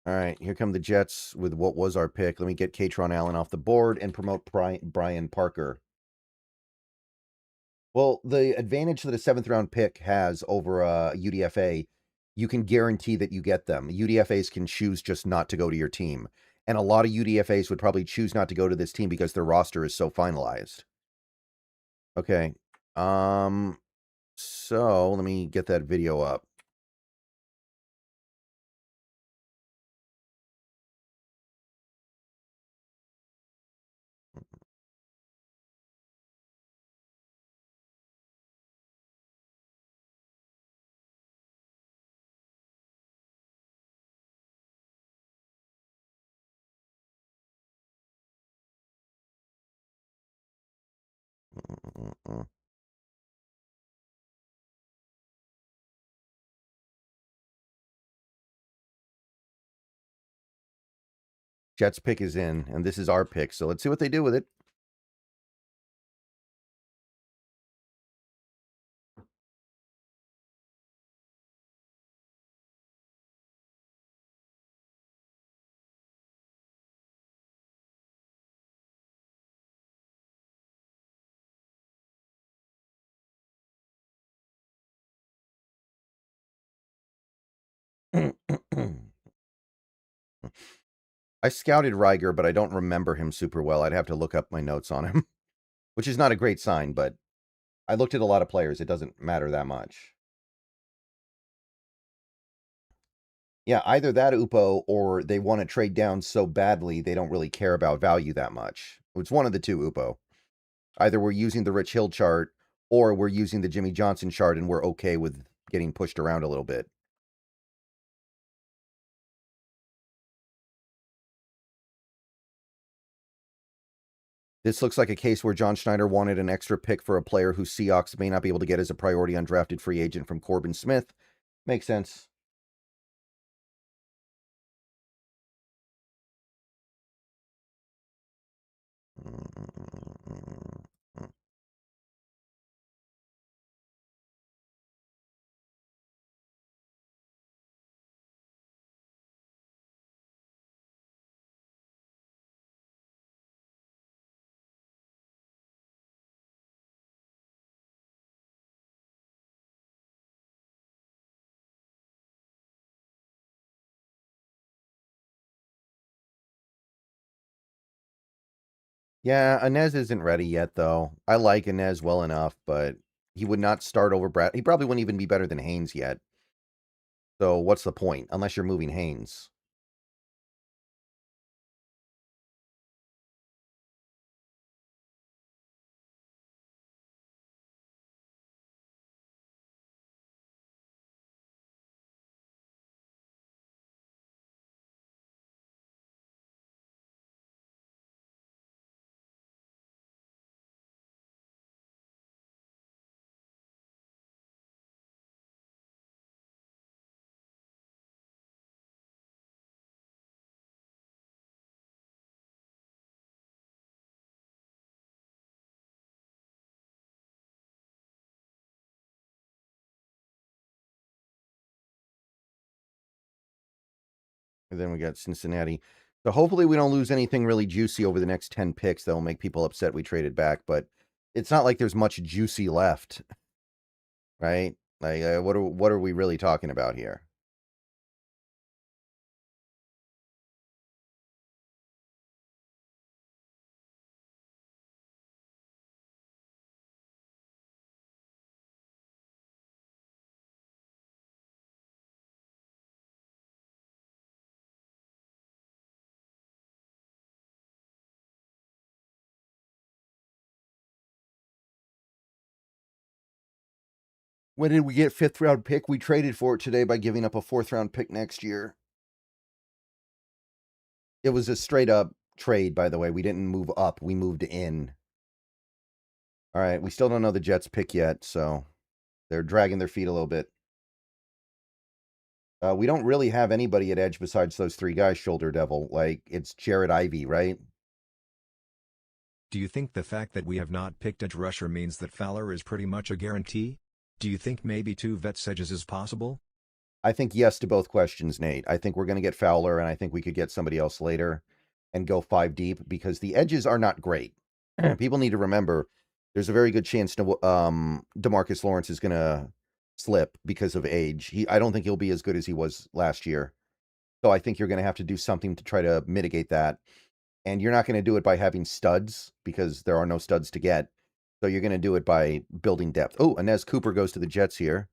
All right, here come the Jets with what was our pick. Let me get Katron Allen off the board and promote Brian Parker. Well, the advantage that a 7th round pick has over a UDFA, you can guarantee that you get them. UDFAs can choose just not to go to your team. And a lot of UDFAs would probably choose not to go to this team because their roster is so finalized. Okay. So let me get that video up. Jets pick is in, and this is our pick, so let's see what they do with it. I scouted Riger, but I don't remember him super well. I'd have to look up my notes on him, which is not a great sign, but I looked at a lot of players. It doesn't matter that much. Yeah, either that, Upo, or they want to trade down so badly they don't really care about value that much. It's one of the two, Upo. Either we're using the Rich Hill chart, or we're using the Jimmy Johnson chart, and we're okay with getting pushed around a little bit. This looks like a case where John Schneider wanted an extra pick for a player who Seahawks may not be able to get as a priority undrafted free agent from Corbin Smith. Makes sense. Yeah, Inez isn't ready yet, though. I like Inez well enough, but he would not start over Brad. He probably wouldn't even be better than Haynes yet. So what's the point? Unless you're moving Haynes. And then we got Cincinnati. So hopefully we don't lose anything really juicy over the next 10 picks that will make people upset we traded back. But it's not like there's much juicy left, right? Like, what are we really talking about here? When did we get 5th round pick? We traded for it today by giving up a 4th round pick next year. It was a straight up trade, by the way. We didn't move up, we moved in. All right, we still don't know the Jets pick yet, so they're dragging their feet a little bit. We don't really have anybody at edge besides those 3 guys, Shoulder Devil. Like, it's Jared Ivey, right? Do you think the fact that we have not picked edge rusher means that Fowler is pretty much a guarantee? Do you think maybe 2 vets edges is possible? I think yes to both questions, Nate. I think we're going to get Fowler, and I think we could get somebody else later and go 5 deep because the edges are not great. People need to remember there's a very good chance DeMarcus Lawrence is going to slip because of age. I don't think he'll be as good as he was last year. So I think you're going to have to do something to try to mitigate that. And you're not going to do it by having studs because there are no studs to get. So you're going to do it by building depth. Oh, Inez Cooper goes to the Jets here.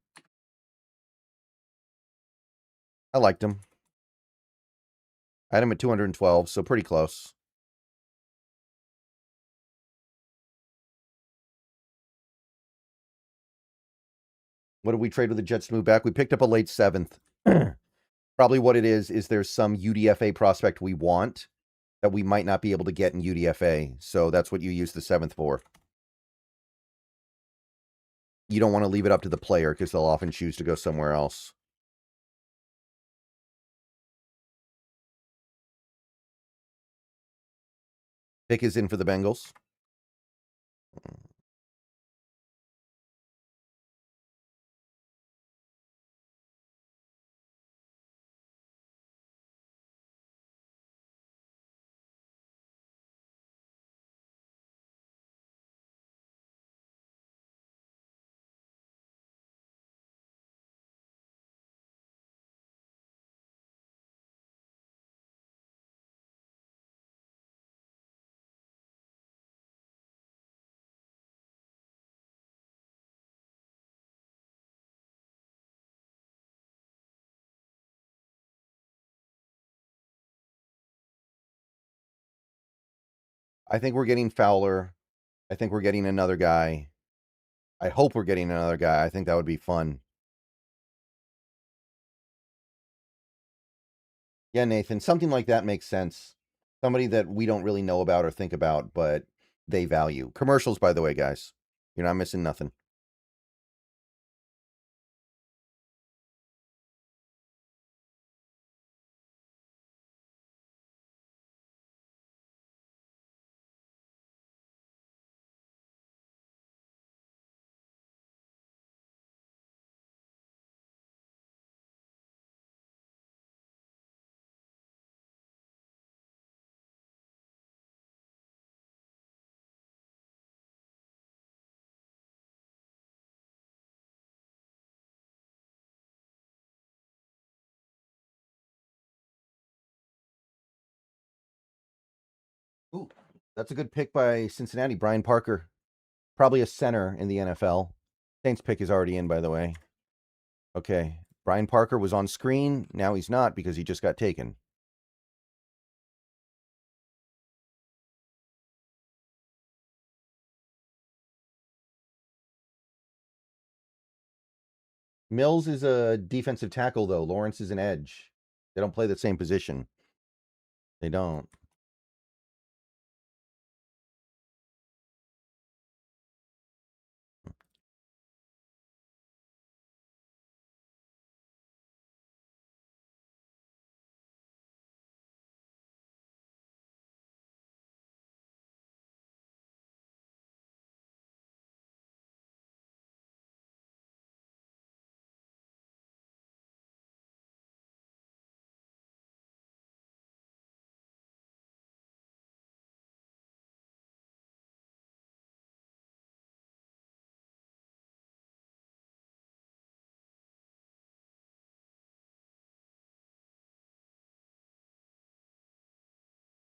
I liked him. I had him at 212, so pretty close. What did we trade with the Jets to move back? We picked up a late 7th. Probably what it is there's some UDFA prospect we want that we might not be able to get in UDFA. So that's what you use the 7th for. You don't want to leave it up to the player because they'll often choose to go somewhere else. Pick is in for the Bengals. I think we're getting Fowler. I think we're getting another guy. I hope we're getting another guy. I think that would be fun. Yeah, Nathan, something like that makes sense. Somebody that we don't really know about or think about, but they value. Commercials, by the way, guys. You're not missing nothing. Ooh, that's a good pick by Cincinnati. Brian Parker, probably a center in the NFL. Saints pick is already in, by the way. Okay, Brian Parker was on screen. Now he's not because he just got taken. Mills is a defensive tackle, though. Lawrence is an edge. They don't play the same position. They don't.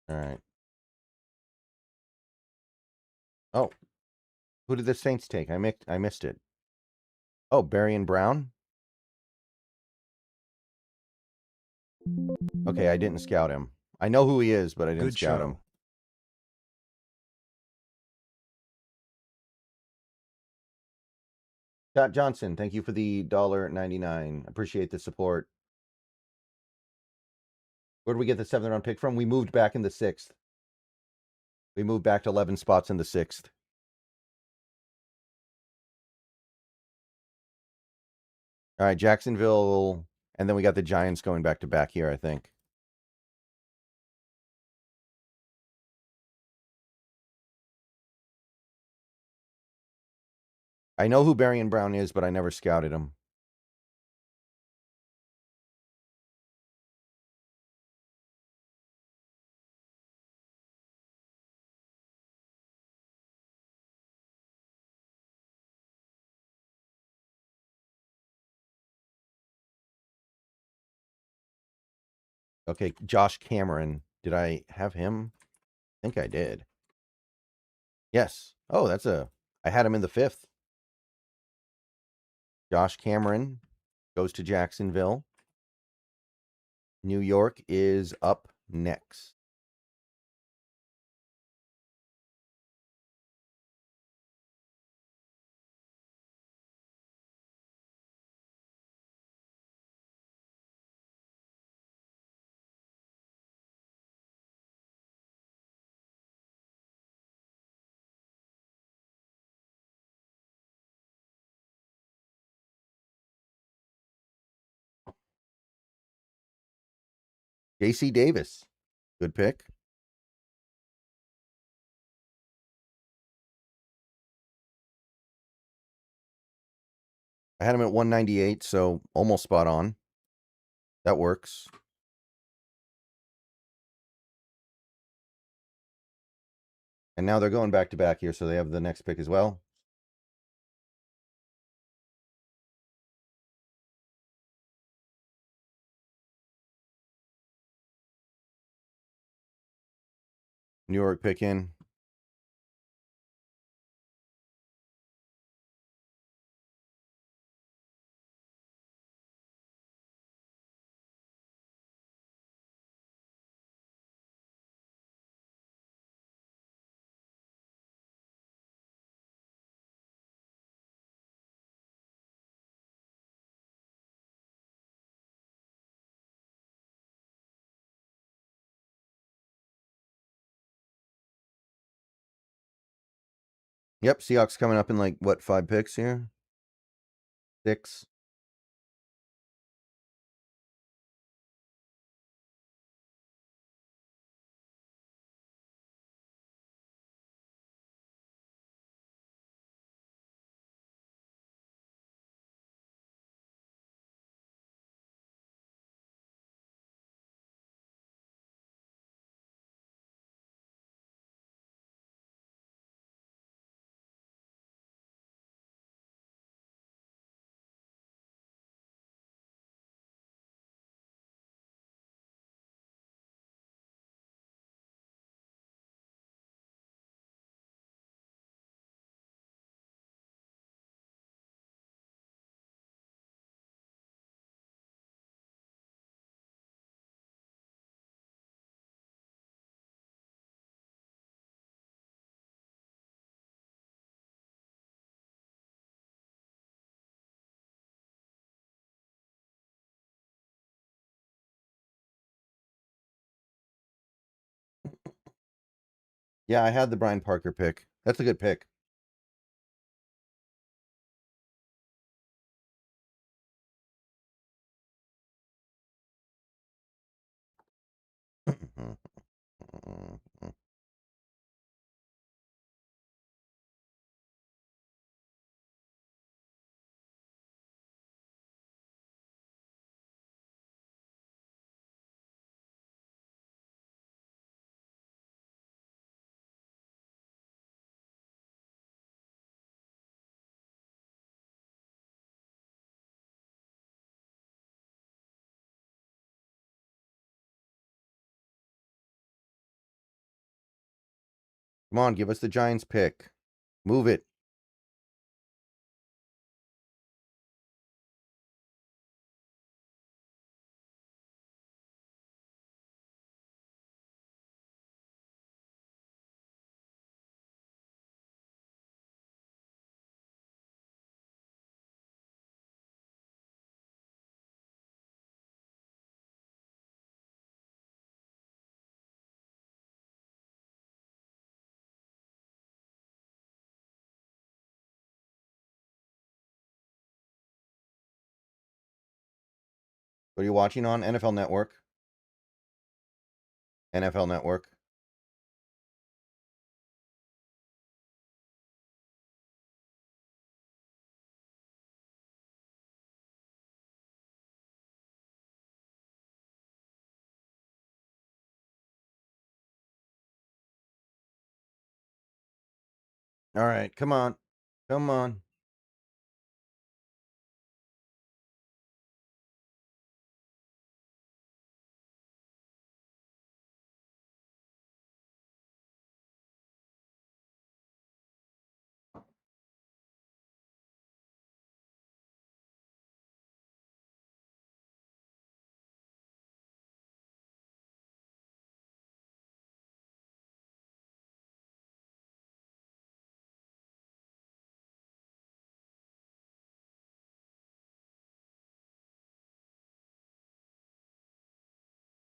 All right. Oh, who did the Saints take? I missed it. Oh, Barry and Brown? Okay, I didn't scout him. I know who he is, but I didn't Good scout him. show. Scott Johnson, thank you for the $1.99. Appreciate the support. Where did we get the 7th round pick from? We moved back in the 6th. We moved back to 11 spots in the 6th. All right, Jacksonville, and then we got the Giants going back to back here, I think. I know who Barry and Brown is, but I never scouted him. Okay, Josh Cameron. Did I have him? I think I did. Yes. Oh, I had him in the 5th. Josh Cameron goes to Jacksonville. New York is up next. JC Davis. Good pick. I had him at 198, so almost spot on. That works. And now they're going back to back here, so they have the next pick as well. New York pick in. Yep, Seahawks coming up in like, what, 5 picks here? 6? Yeah, I had the Brian Parker pick. That's a good pick. Come on, give us the Giants pick. Move it. What are you watching on? NFL Network. NFL Network. All right, come on. Come on.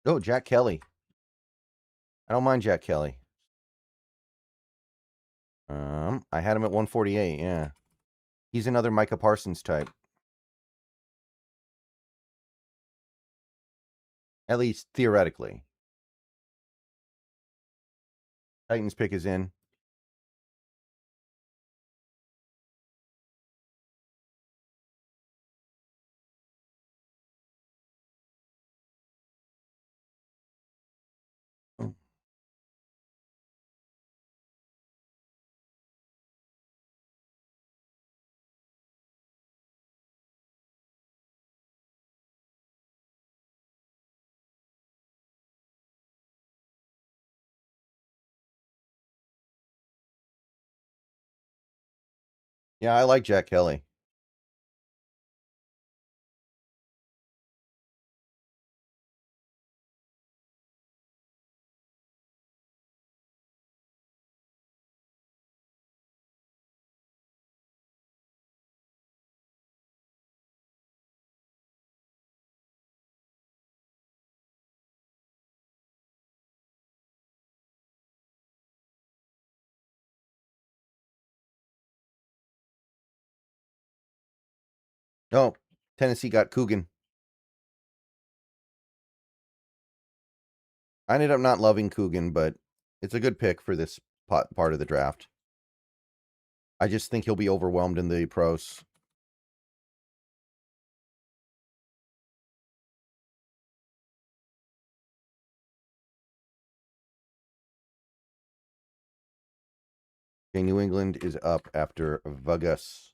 Oh, Jack Kelly. I don't mind Jack Kelly. I had him at 148, yeah. He's another Micah Parsons type. At least theoretically. Titans pick is in. Yeah, I like Jack Kelly. Oh, Tennessee got Coogan. I ended up not loving Coogan, but it's a good pick for this part of the draft. I just think he'll be overwhelmed in the pros. Okay, New England is up after Vegas.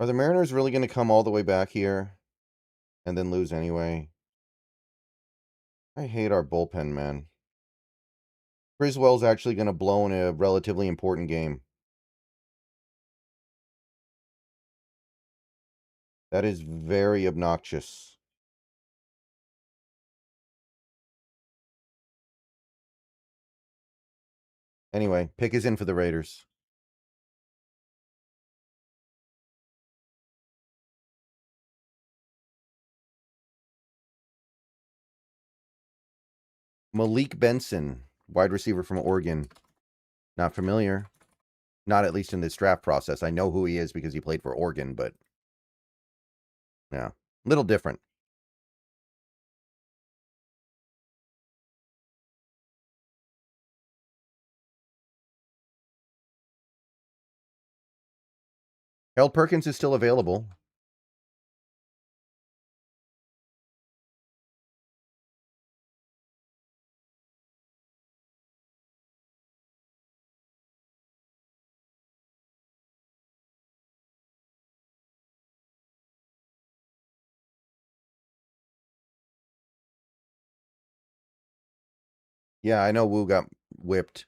Are the Mariners really going to come all the way back here and then lose anyway? I hate our bullpen, man. Criswell's actually going to blow in a relatively important game. That is very obnoxious. Anyway, pick is in for the Raiders. Malik Benson, wide receiver from Oregon. Not familiar. Not at least in this draft process. I know who he is because he played for Oregon, but yeah, little different. Harold Perkins is still available. Yeah, I know Wu got whipped.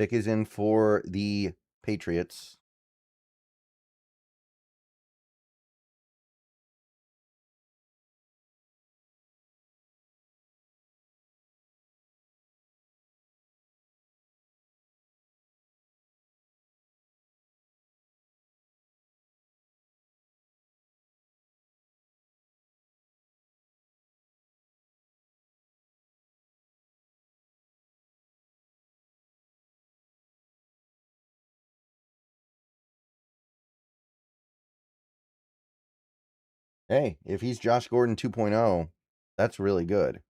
Pick is in for the Patriots. Hey, if he's Josh Gordon 2.0, that's really good.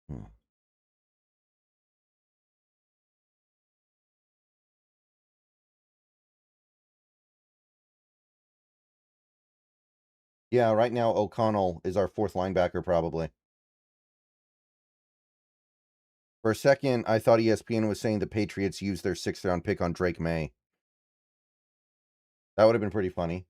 Hmm. Yeah, right now O'Connell is our fourth linebacker, probably. For a second, I thought ESPN was saying the Patriots used their sixth round pick on Drake May. That would have been pretty funny.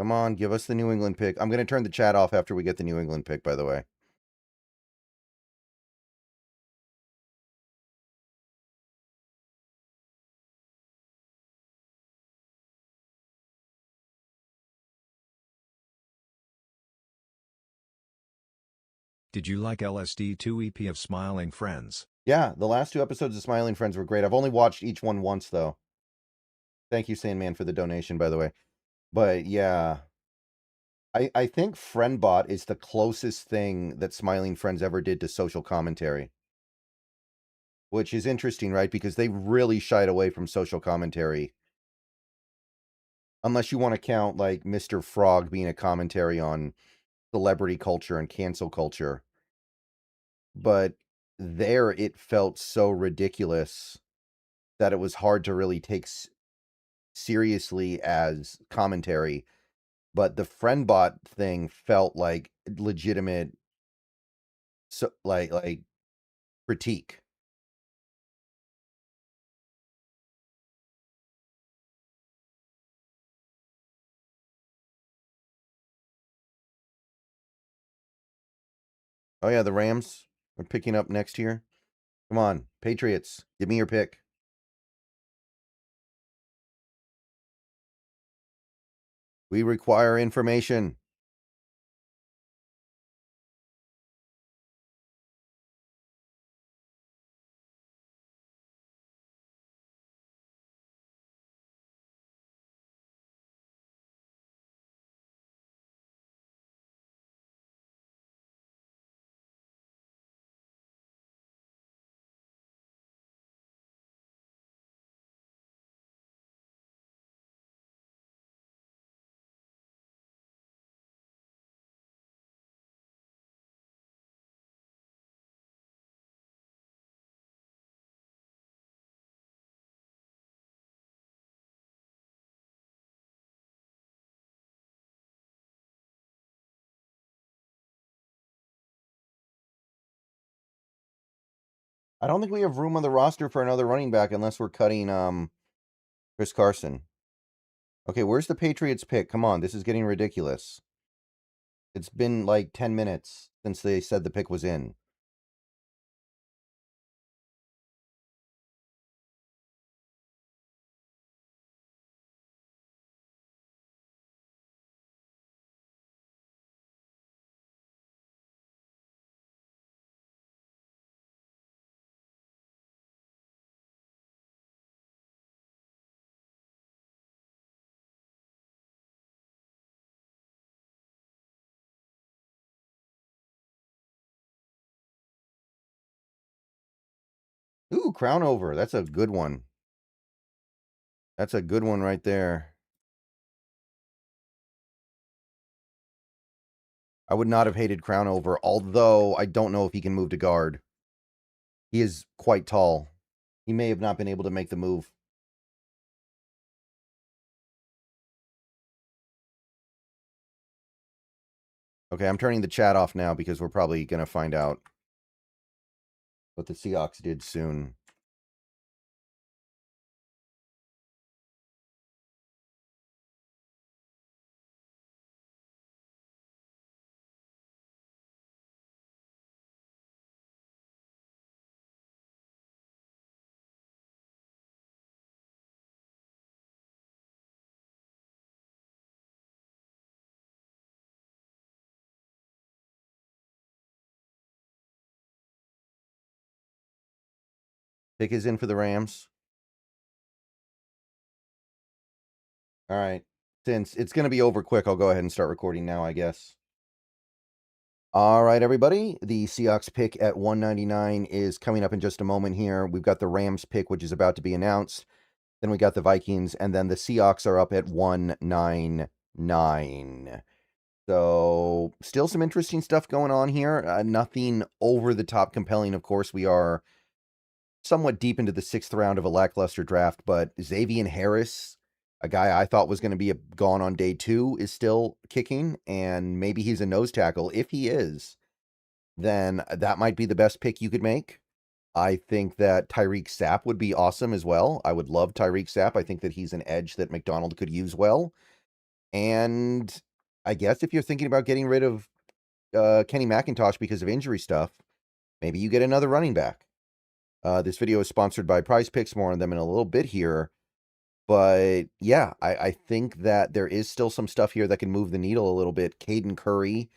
Come on, give us the New England pick. I'm going to turn the chat off after we get the New England pick, by the way. Did you like LSD2 EP of Smiling Friends? Yeah, the last 2 episodes of Smiling Friends were great. I've only watched each one once, though. Thank you, Sandman, for the donation, by the way. But yeah, I think Friendbot is the closest thing that Smiling Friends ever did to social commentary. Which is interesting, right? Because they really shied away from social commentary. Unless you want to count, like, Mr. Frog being a commentary on celebrity culture and cancel culture. But there, it felt so ridiculous that it was hard to really take seriously as commentary. But the Friendbot thing felt like legitimate, so like critique. Oh yeah, the Rams are picking up next year. Come on, Patriots, give me your pick. We require information. I don't think we have room on the roster for another running back unless we're cutting Chris Carson. Okay, where's the Patriots pick? Come on, this is getting ridiculous. It's been like 10 minutes since they said the pick was in. Ooh, crown over. That's a good one. That's a good one right there. I would not have hated crown over, although I don't know if he can move to guard. He is quite tall. He may have not been able to make the move. Okay, I'm turning the chat off now because we're probably going to find out what the Seahawks did soon. Pick is in for the Rams. All right. Since it's going to be over quick, I'll go ahead and start recording now, I guess. All right, everybody. The Seahawks pick at 199 is coming up in just a moment here. We've got the Rams pick, which is about to be announced. Then we got the Vikings, and then the Seahawks are up at 199. So still some interesting stuff going on here. Nothing over the top compelling. Of course, we are somewhat deep into the 6th round of a lackluster draft, but Xavier Harris, a guy I thought was going to be gone on day 2, is still kicking, and maybe he's a nose tackle. If he is, then that might be the best pick you could make. I think that Tyreek Sapp would be awesome as well. I would love Tyreek Sapp. I think that he's an edge that McDonald could use well. And I guess if you're thinking about getting rid of Kenny McIntosh because of injury stuff, maybe you get another running back. This video is sponsored by Prize Picks. More on them in a little bit here. But yeah, I think that there is still some stuff here that can move the needle a little bit. Caden Curry,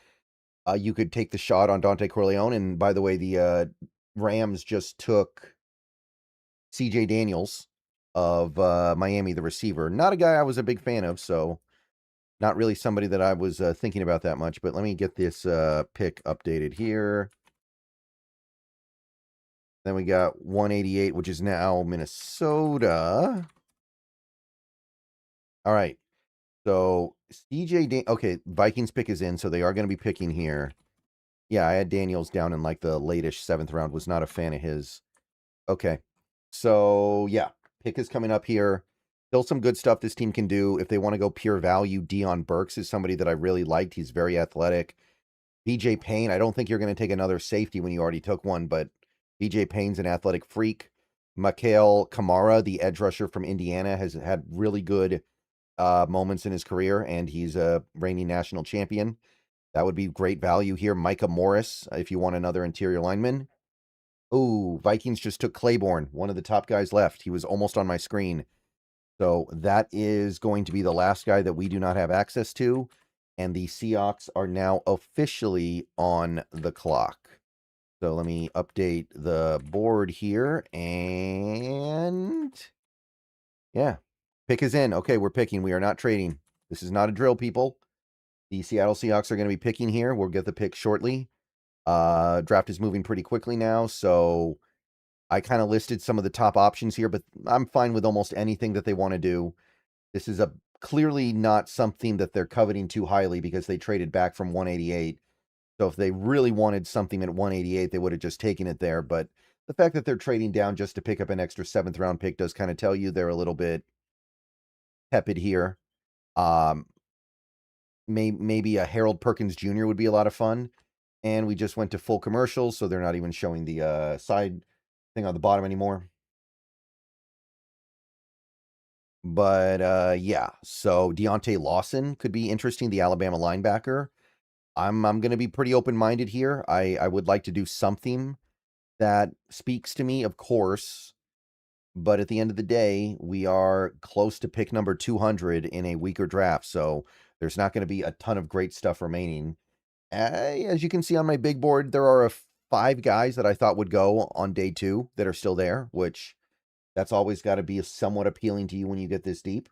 you could take the shot on Dante Corleone. And by the way, the Rams just took CJ Daniels of Miami, the receiver. Not a guy I was a big fan of, so not really somebody that I was thinking about that much. But let me get this pick updated here. Then we got 188, which is now Minnesota. All right. So okay, Vikings pick is in, so they are going to be picking here. Yeah, I had Daniels down in like the late-ish 7th round. Was not a fan of his. Okay. So yeah, pick is coming up here. Still some good stuff this team can do. If they want to go pure value, Deon Burks is somebody that I really liked. He's very athletic. BJ Payne, I don't think you're going to take another safety when you already took one, but BJ Payne's an athletic freak. Mikhail Kamara, the edge rusher from Indiana, has had really good moments in his career, and he's a reigning national champion. That would be great value here. Micah Morris, if you want another interior lineman. Oh, Vikings just took Claiborne, one of the top guys left. He was almost on my screen. So that is going to be the last guy that we do not have access to. And the Seahawks are now officially on the clock. So let me update the board here. And yeah, pick is in. Okay, we're picking. We are not trading. This is not a drill, people. The Seattle Seahawks are going to be picking here. We'll get the pick shortly. Draft is moving pretty quickly now, so I kind of listed some of the top options here, but I'm fine with almost anything that they want to do. This is clearly not something that they're coveting too highly because they traded back from 188. So if they really wanted something at 188, they would have just taken it there. But the fact that they're trading down just to pick up an extra 7th round pick does kind of tell you they're a little bit tepid here. Maybe a Harold Perkins Jr. would be a lot of fun. And we just went to full commercials, so they're not even showing the side thing on the bottom anymore. But yeah, so Deontay Lawson could be interesting, the Alabama linebacker. I'm going to be pretty open-minded here. I would like to do something that speaks to me, of course. But at the end of the day, we are close to pick number 200 in a weaker draft, so there's not going to be a ton of great stuff remaining. As you can see on my big board, there are 5 guys that I thought would go on day 2 that are still there, which that's always got to be somewhat appealing to you when you get this deep.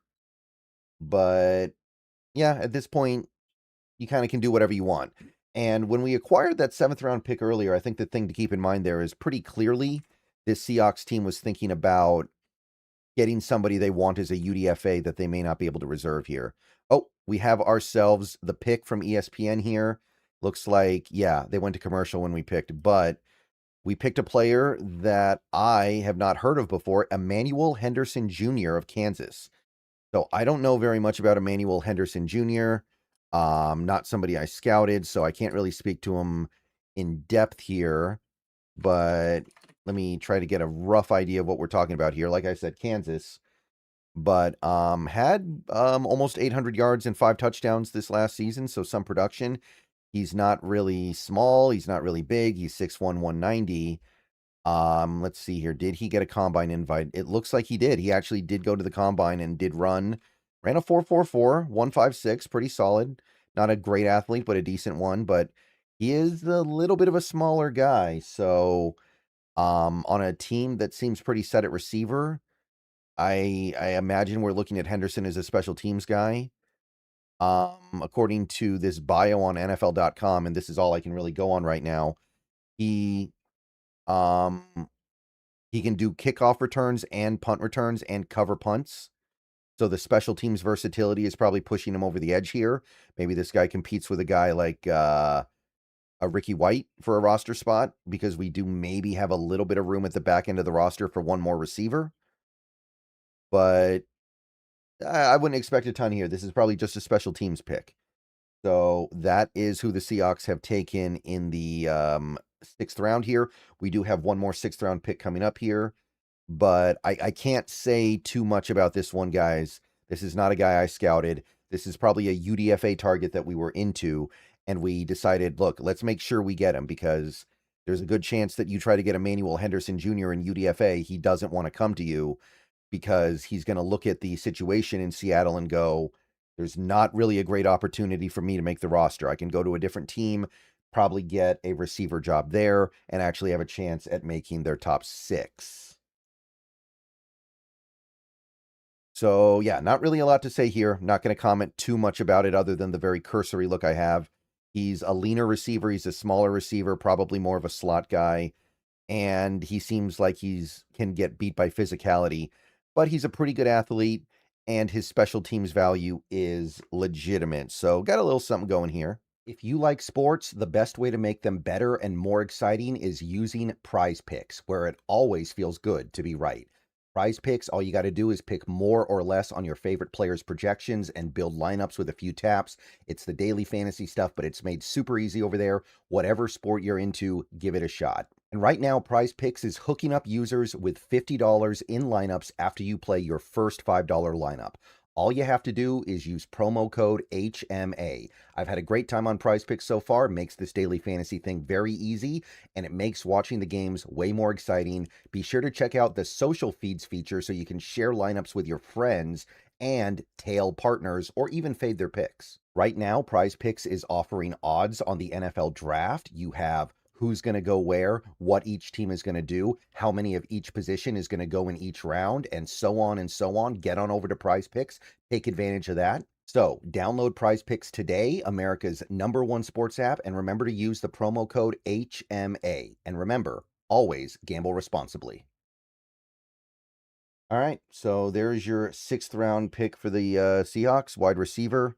But yeah, at this point, you kind of can do whatever you want. And when we acquired that 7th round pick earlier, I think the thing to keep in mind there is pretty clearly this Seahawks team was thinking about getting somebody they want as a UDFA that they may not be able to reserve here. Oh, we have ourselves the pick from ESPN here. Looks like, yeah, they went to commercial when we picked, but we picked a player that I have not heard of before, Emmanuel Henderson Jr. of Kansas. So I don't know very much about Emmanuel Henderson Jr. Not somebody I scouted, so I can't really speak to him in depth here, but let me try to get a rough idea of what we're talking about here. Like I said, Kansas, but had almost 800 yards and 5 touchdowns this last season, so some production. He's not really small. He's not really big. He's 6'1", 190. Let's see here. Did he get a combine invite? It looks like he did. He actually did go to the combine and did run. Ran a 4.44, 156, pretty solid. Not a great athlete, but a decent one. But he is a little bit of a smaller guy. So on a team that seems pretty set at receiver, I imagine we're looking at Henderson as a special teams guy. According to this bio on NFL.com, and this is all I can really go on right now, he can do kickoff returns and punt returns and cover punts. So the special teams versatility is probably pushing him over the edge here. Maybe this guy competes with a guy like a Ricky White for a roster spot, because we do maybe have a little bit of room at the back end of the roster for one more receiver. But I wouldn't expect a ton here. This is probably just a special teams pick. So that is who the Seahawks have taken in the 6th round here. We do have one more 6th round pick coming up here, but I can't say too much about this one, guys. This is not a guy I scouted. This is probably a UDFA target that we were into, and we decided, look, let's make sure we get him because there's a good chance that you try to get Emmanuel Henderson Jr. in UDFA. He doesn't want to come to you because he's going to look at the situation in Seattle and go, there's not really a great opportunity for me to make the roster. I can go to a different team, probably get a receiver job there, and actually have a chance at making their top 6. So, yeah, not really a lot to say here. Not going to comment too much about it other than the very cursory look I have. He's a leaner receiver. He's a smaller receiver, probably more of a slot guy. And he seems like can get beat by physicality, but he's a pretty good athlete, and his special teams value is legitimate. So, got a little something going here. If you like sports, the best way to make them better and more exciting is using Prize Picks, where it always feels good to be right. Prize Picks, all you got to do is pick more or less on your favorite players' projections and build lineups with a few taps. It's the daily fantasy stuff, but it's made super easy over there. Whatever sport you're into, give it a shot. And right now, Prize Picks is hooking up users with $50 in lineups after you play your first $5 lineup. All you have to do is use promo code HMA. I've had a great time on Prize Picks so far. It makes this daily fantasy thing very easy, and it makes watching the games way more exciting. Be sure to check out the social feeds feature so you can share lineups with your friends and tail partners or even fade their picks. Right now, Prize Picks is offering odds on the NFL draft. You have who's going to go where, what each team is going to do, how many of each position is going to go in each round, and so on and so on. Get on over to Prize Picks. Take advantage of that. So download Prize Picks today, America's #1 sports app, and remember to use the promo code HMA. And remember, always gamble responsibly. All right, so there's your 6th round pick for the Seahawks, wide receiver.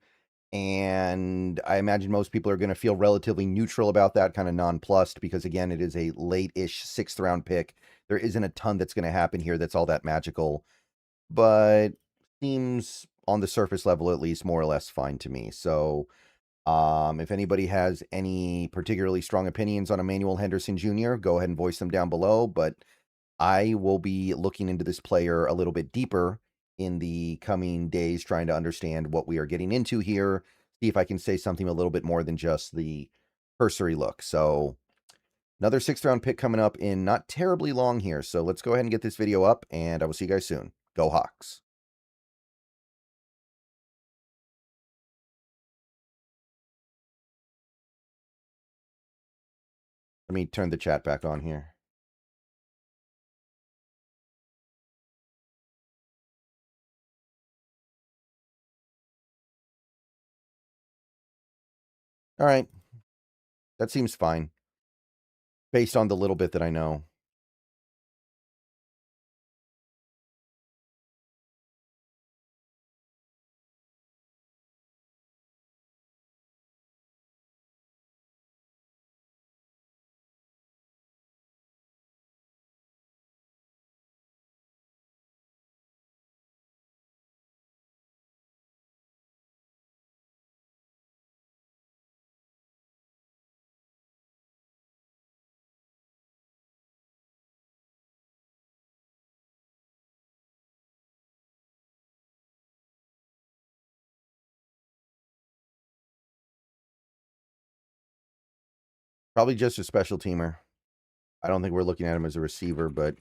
And I imagine most people are going to feel relatively neutral about that, kind of nonplussed, because again, it is a late-ish 6th round pick. There isn't a ton that's going to happen here that's all that magical, but seems on the surface level at least more or less fine to me. So if anybody has any particularly strong opinions on Emmanuel Henderson Jr., go ahead and voice them down below. But I will be looking into this player a little bit deeper in the coming days, trying to understand what we are getting into here, see if I can say something a little bit more than just the cursory look. So another 6th round pick coming up in not terribly long here. So let's go ahead and get this video up, and I will see you guys soon. Go Hawks. Let me turn the chat back on here. All right. That seems fine based on the little bit that I know. Probably just a special teamer. I don't think we're looking at him as a receiver, but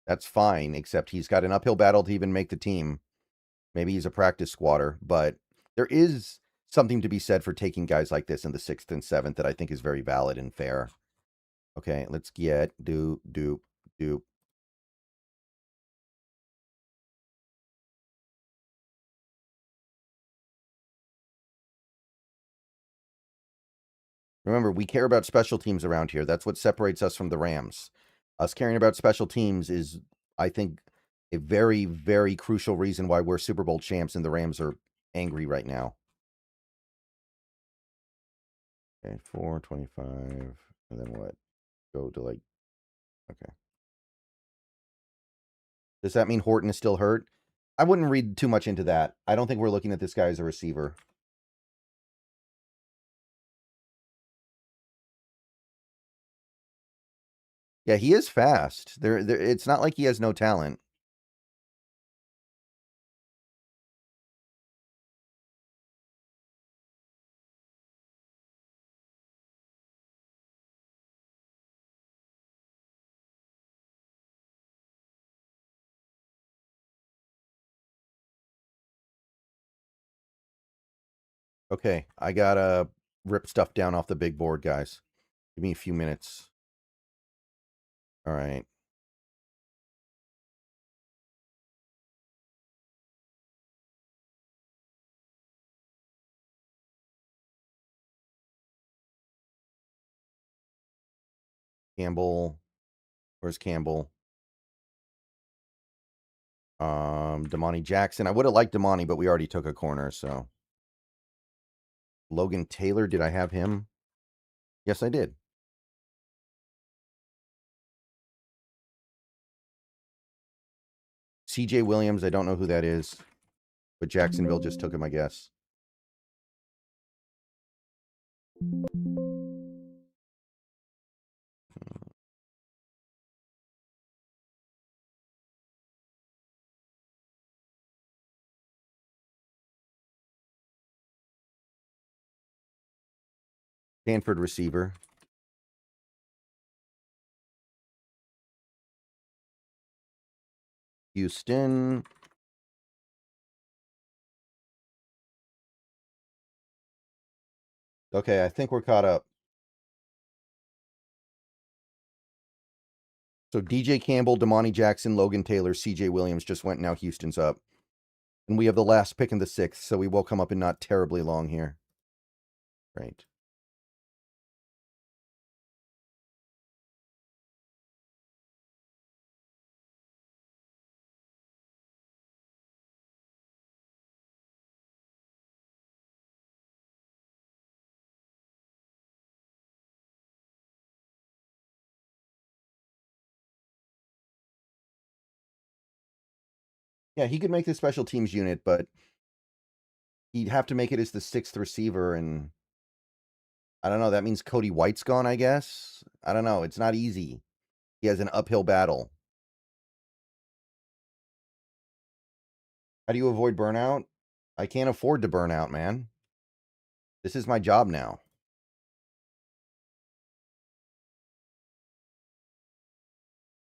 that's fine, except he's got an uphill battle to even make the team. Maybe he's a practice squatter, but there is something to be said for taking guys like this in the 6th and 7th that I think is very valid and fair. Okay, let's get doop. Remember, we care about special teams around here. That's what separates us from the Rams. Us caring about special teams is, I think, a very, very crucial reason why we're Super Bowl champs and the Rams are angry right now. Okay, 425. And then what? Go to like, okay. Does that mean Horton is still hurt? I wouldn't read too much into that. I don't think we're looking at this guy as a receiver. Yeah, he is fast. It's not like he has no talent. Okay, I gotta rip stuff down off the big board, guys. Give me a few minutes. All right. Campbell. Where's Campbell? Damani Jackson. I would have liked Damani, but we already took a corner, so. Logan Taylor, did I have him? Yes, I did. CJ Williams, I don't know who that is, but Jacksonville just took him, I guess. Stanford receiver. Houston. Okay, I think we're caught up. So DJ Campbell, Damani Jackson, Logan Taylor, CJ Williams just went. Now Houston's up. And we have the last pick in the 6th, so we will come up in not terribly long here. Right. Yeah, he could make the special teams unit, but he'd have to make it as the 6th receiver, and I don't know. That means Cody White's gone, I guess. I don't know. It's not easy. He has an uphill battle. How do you avoid burnout? I can't afford to burn out, man. This is my job now.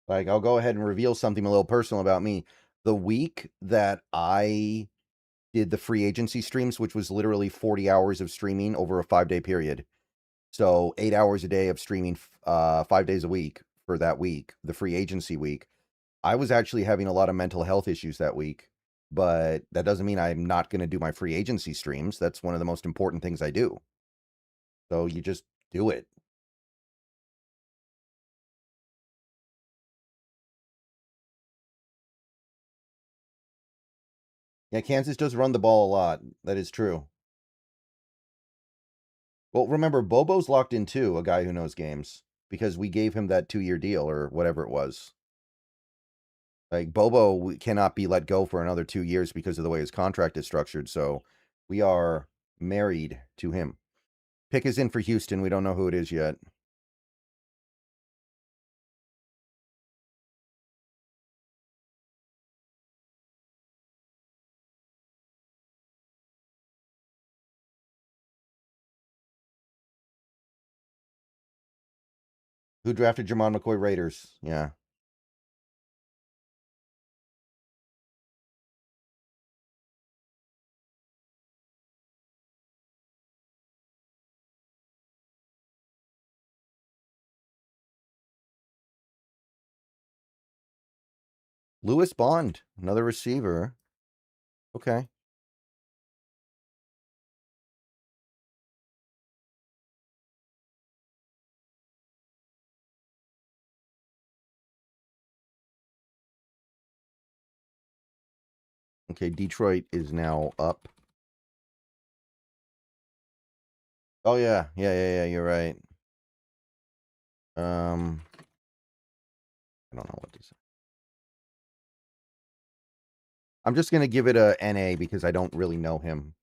Like, I'll go ahead and reveal something a little personal about me. The week that I did the free agency streams, which was literally 40 hours of streaming over a 5-day period. So 8 hours a day of streaming 5 days a week for that week, the free agency week. I was actually having a lot of mental health issues that week, but that doesn't mean I'm not going to do my free agency streams. That's one of the most important things I do. So you just do it. Yeah, Kansas does run the ball a lot. That is true. Well, remember, Bobo's locked in too, a guy who knows games, because we gave him that 2-year deal or whatever it was. Like, Bobo cannot be let go for another 2 years because of the way his contract is structured. So we are married to him. Pick is in for Houston. We don't know who it is yet. Who drafted Gerard McCoy? Raiders. Yeah. Lewis Bond, another receiver. Okay. Okay, Detroit is now up. Oh yeah, yeah. You're right. I don't know what to say. I'm just gonna give it a NA because I don't really know him.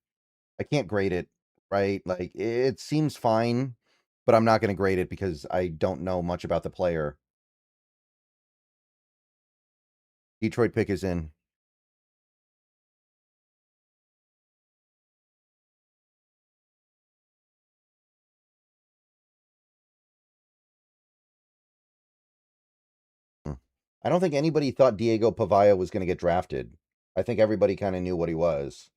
I can't grade it, right? Like it seems fine, but I'm not gonna grade it because I don't know much about the player. Detroit pick is in. Hmm. I don't think anybody thought Diego Pavaya was gonna get drafted. I think everybody kind of knew what he was.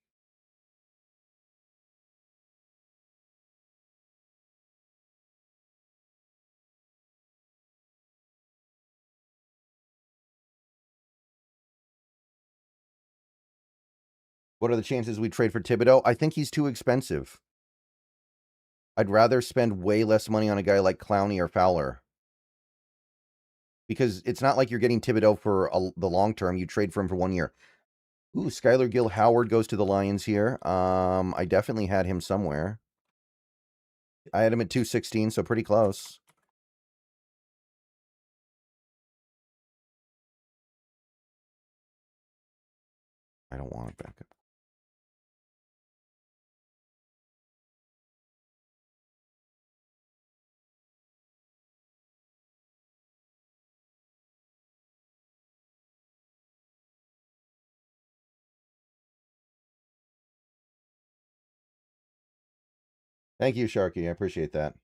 What are the chances we trade for Thibodeau? I think he's too expensive. I'd rather spend way less money on a guy like Clowney or Fowler. Because it's not like you're getting Thibodeau for the long term. You trade for him for 1 year. Ooh, Skylar Gill Howard goes to the Lions here. I definitely had him somewhere. I had him at 216, so pretty close. I don't want it back up. Thank you, Sharky. I appreciate that.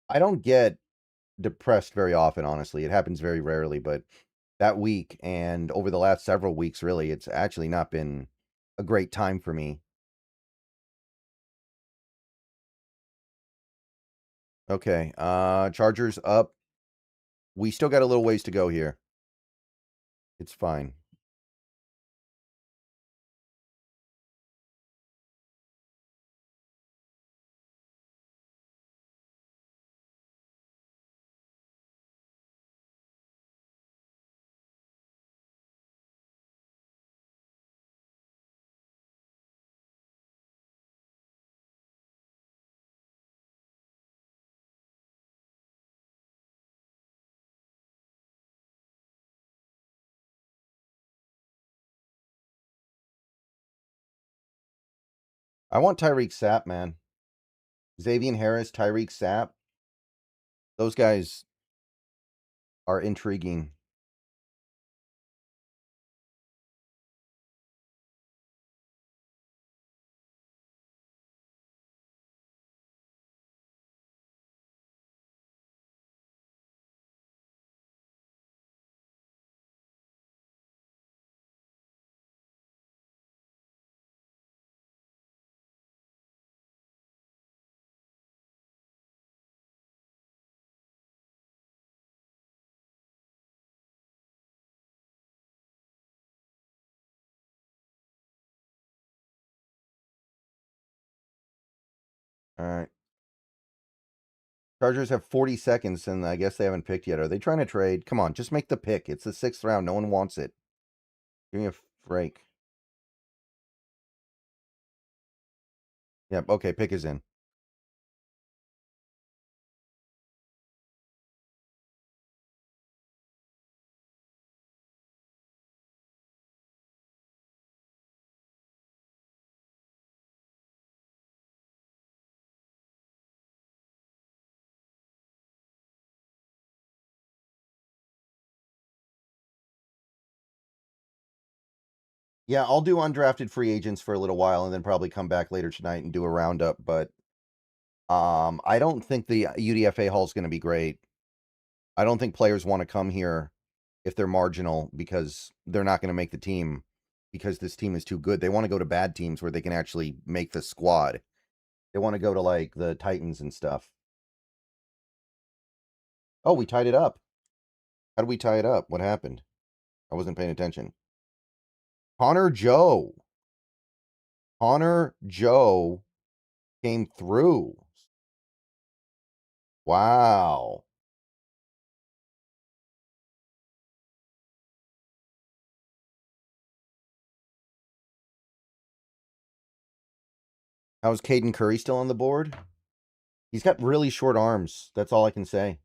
I don't get depressed very often, honestly. It happens very rarely, but that week and over the last several weeks, really, it's actually not been a great time for me. Okay, Chargers up. We still got a little ways to go here. It's fine. I want Tyreek Sapp, man. Xavier Harris, Tyreek Sapp. Those guys are intriguing. All right. Chargers have 40 seconds, and I guess they haven't picked yet. Are they trying to trade? Come on, just make the pick. It's the 6th round. No one wants it. Give me a break. Yep, okay, pick is in. Yeah, I'll do undrafted free agents for a little while and then probably come back later tonight and do a roundup, but I don't think the UDFA hall is going to be great. I don't think players want to come here if they're marginal because they're not going to make the team because this team is too good. They want to go to bad teams where they can actually make the squad. They want to go to like the Titans and stuff. Oh, we tied it up. How did we tie it up? What happened? I wasn't paying attention. Connor Joe. Connor Joe came through. Wow. How's Caden Curry still on the board? He's got really short arms. That's all I can say.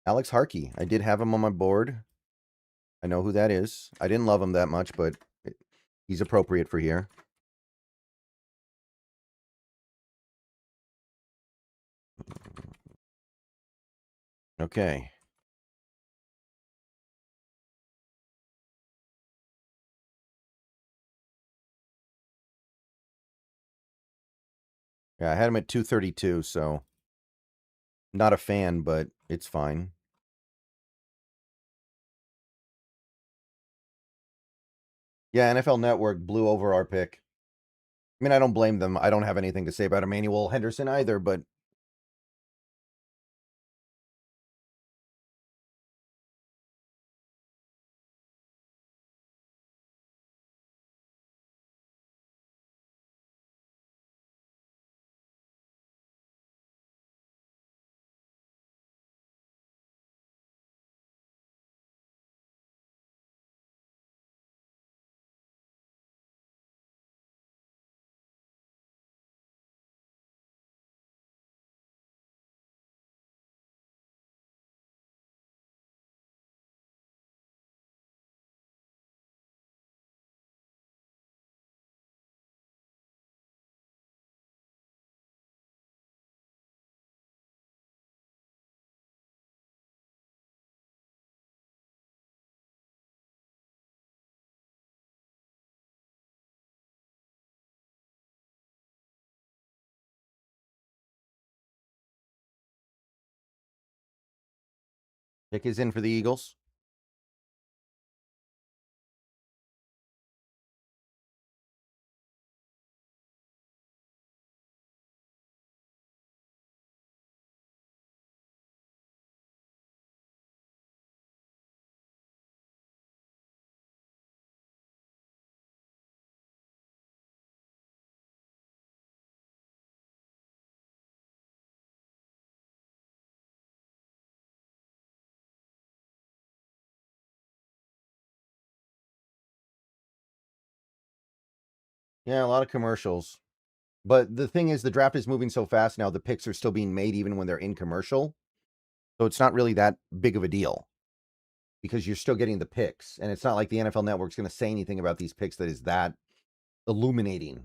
Alex Harkey. I did have him on my board. I know who that is. I didn't love him that much, but he's appropriate for here. Okay. Yeah, I had him at 232, so not a fan, but it's fine. Yeah, NFL Network blew over our pick. I mean, I don't blame them. I don't have anything to say about Emmanuel Henderson either, but Pick is in for the Eagles. Yeah, a lot of commercials. But the thing is, the draft is moving so fast now, the picks are still being made even when they're in commercial. So it's not really that big of a deal because you're still getting the picks. And it's not like the NFL Network's going to say anything about these picks that is that illuminating.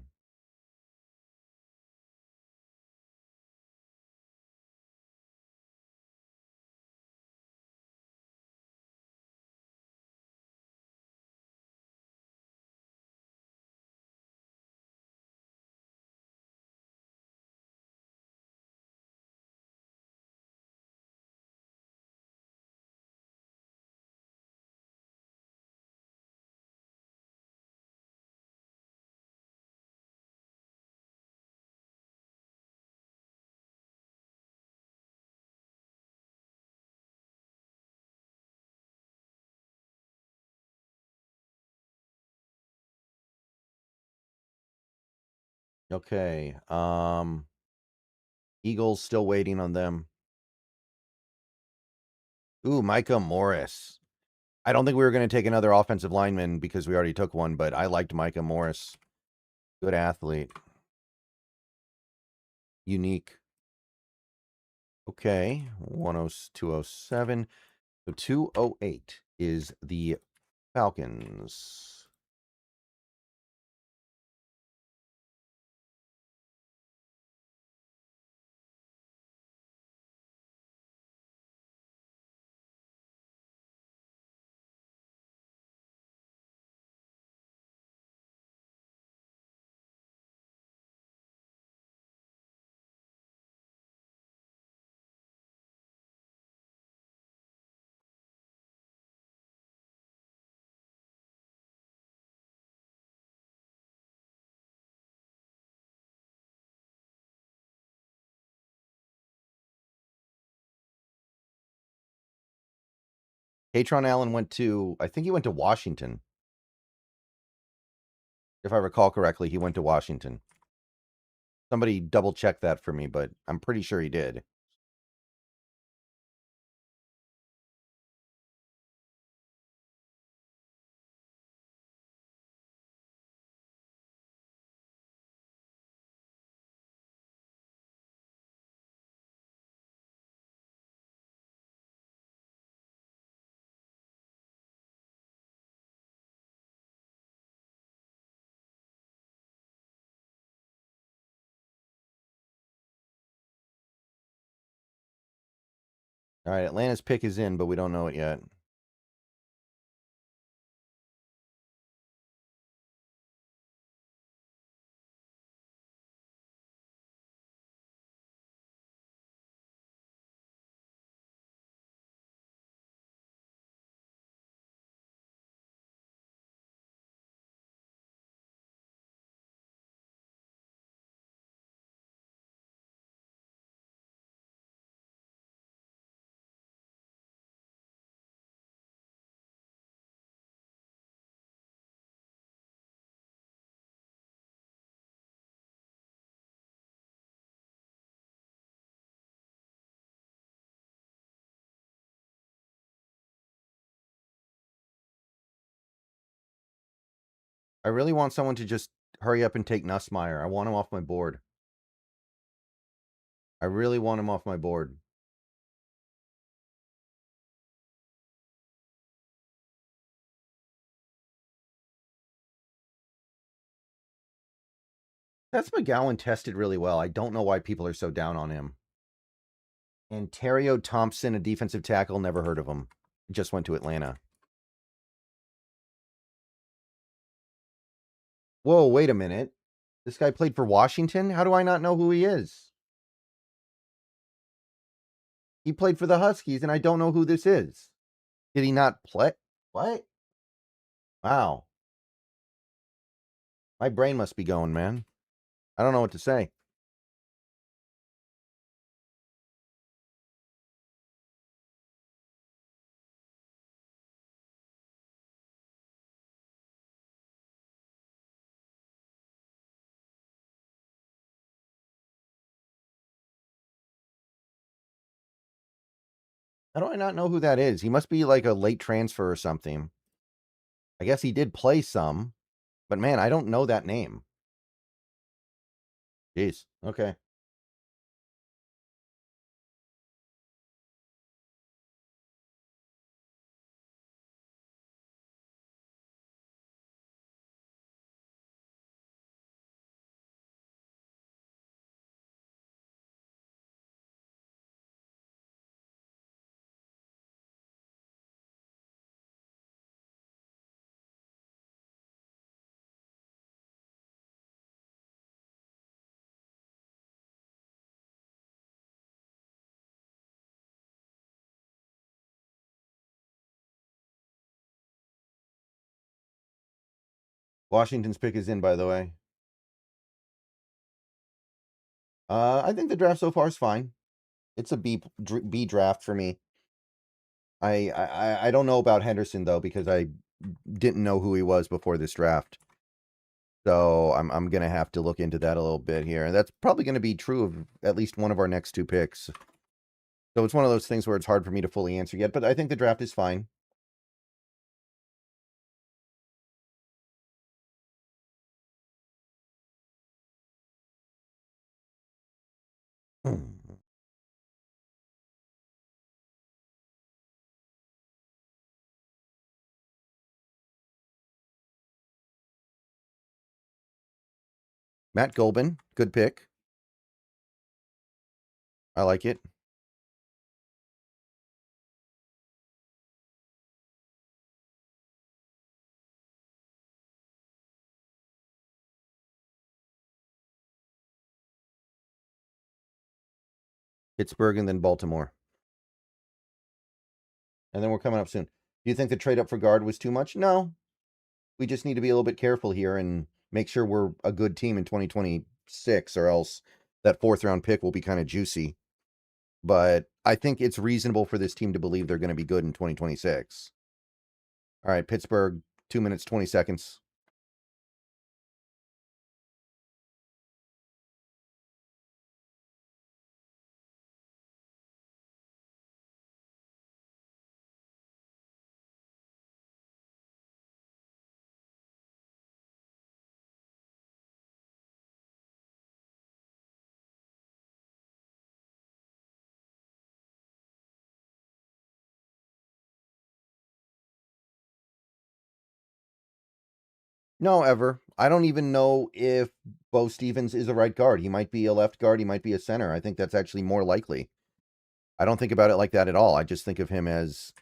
Okay. Eagles still waiting on them. Ooh, Micah Morris. I don't think we were going to take another offensive lineman because we already took one, but I liked Micah Morris. Good athlete. Unique. Okay. 207. So 208 is the Falcons. Katron Allen went to, I think he went to Washington. If I recall correctly, he went to Washington. Somebody double check that for me, but I'm pretty sure he did. All right, Atlanta's pick is in, but we don't know it yet. I really want someone to just hurry up and take Nussmeier. I want him off my board. I really want him off my board. That's McGowan tested really well. I don't know why people are so down on him. And Terrio Thompson, a defensive tackle, never heard of him. Just went to Atlanta. Whoa, wait a minute. This guy played for Washington? How do I not know who he is? He played for the Huskies, and I don't know who this is. Did he not play? What? Wow. My brain must be going, man. I don't know what to say. How do I not know who that is? He must be like a late transfer or something. I guess he did play some, but man, I don't know that name. Jeez. Okay. Washington's pick is in, by the way. I think the draft so far is fine. It's a B draft for me. I don't know about Henderson though, because I didn't know who he was before this draft. So I'm gonna have to look into that a little bit here. And that's probably gonna be true of at least one of our next two picks. So it's one of those things where it's hard for me to fully answer yet, but I think the draft is fine. Matt Golban, good pick. I like it. Pittsburgh and then Baltimore. And then we're coming up soon. Do you think the trade up for guard was too much? No. We just need to be a little bit careful here and make sure we're a good team in 2026, or else that fourth round pick will be kind of juicy. But I think it's reasonable for this team to believe they're going to be good in 2026. All right, Pittsburgh, 2 minutes, 20 seconds. No, ever. I don't even know if Bo Stevens is a right guard. He might be a left guard. He might be a center. I think that's actually more likely. I don't think about it like that at all. I just think of him as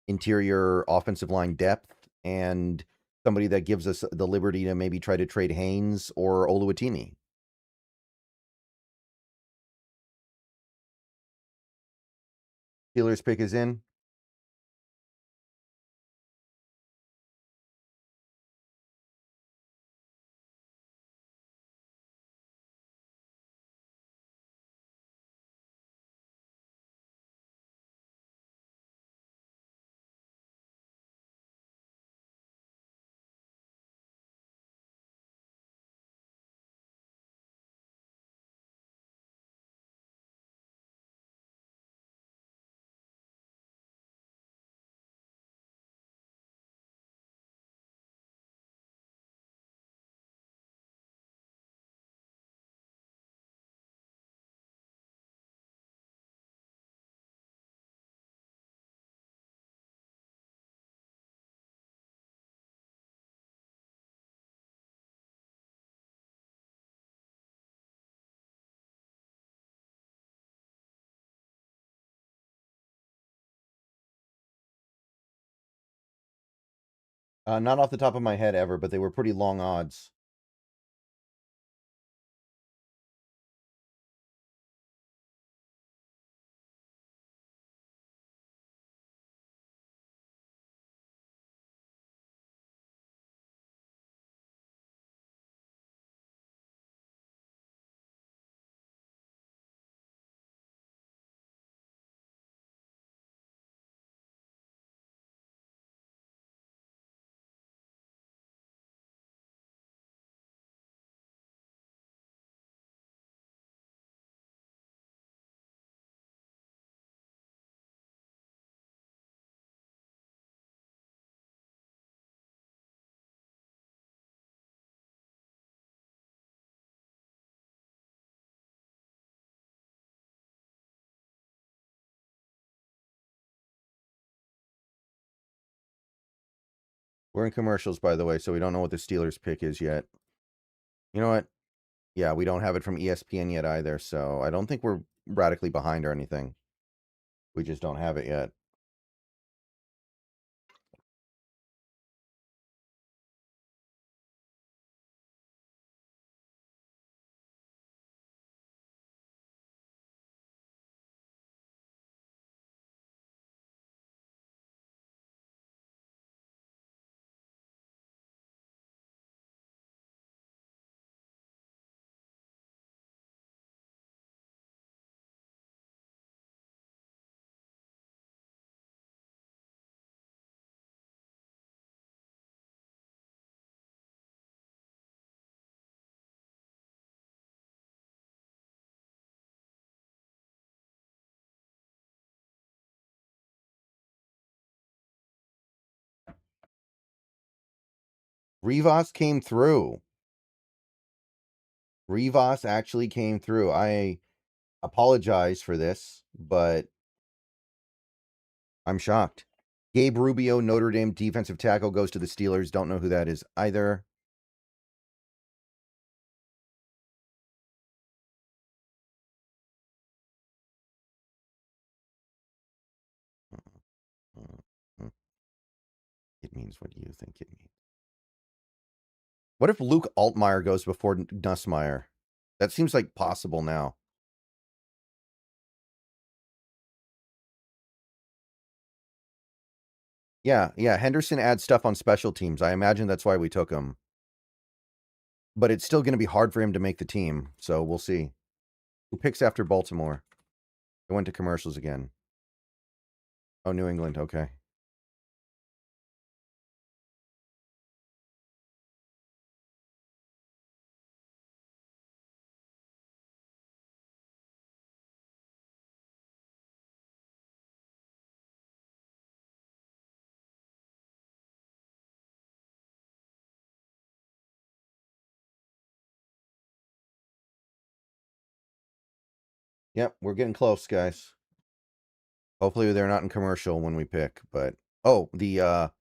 interior offensive line depth and somebody that gives us the liberty to maybe try to trade Haynes or Oluwatimi. Steelers pick is in. Not off the top of my head ever, but they were pretty long odds. We're in commercials, by the way, so we don't know what the Steelers pick is yet. You know what? Yeah, we don't have it from ESPN yet either, so I don't think we're radically behind or anything. We just don't have it yet. Rivas came through. Rivas actually came through. I apologize for this, but I'm shocked. Gabe Rubio, Notre Dame defensive tackle, goes to the Steelers. Don't know who that is either. It means what you think it means. What if Luke Altmaier goes before Nussmeier? That seems like possible now. Yeah. Henderson adds stuff on special teams. I imagine that's why we took him. But it's still going to be hard for him to make the team, so we'll see. Who picks after Baltimore? I went to commercials again. Oh, New England. Okay. Yep, we're getting close, guys. Hopefully they're not in commercial when we pick, but the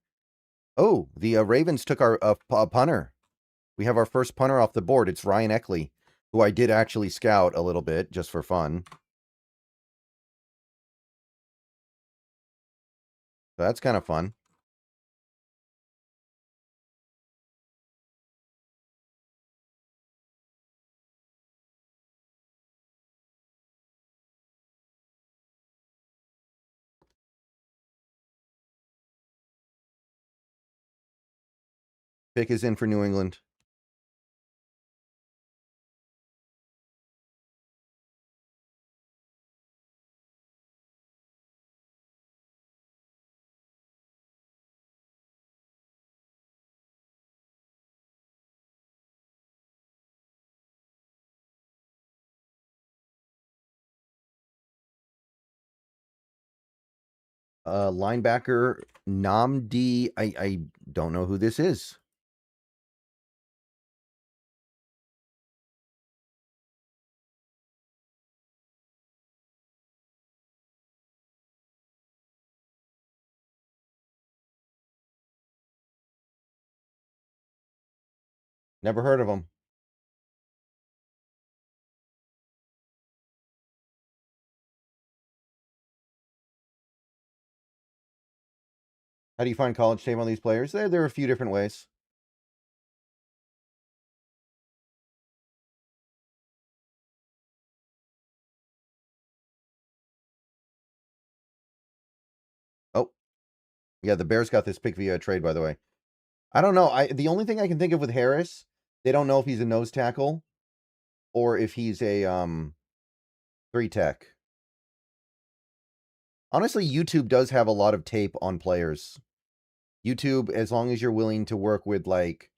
Ravens took our punter. We have our first punter off the board. It's Ryan Eckley, who I did actually scout a little bit just for fun. So that's kind of fun. Pick is in for New England. Linebacker Namdi. I don't know who this is. Never heard of him. How do you find college tape on these players? There are a few different ways. Oh, yeah, the Bears got this pick via trade, by the way. I don't know. The only thing I can think of with Harris, they don't know if he's a nose tackle or if he's a 3-tech. Honestly, YouTube does have a lot of tape on players. YouTube, as long as you're willing to work with like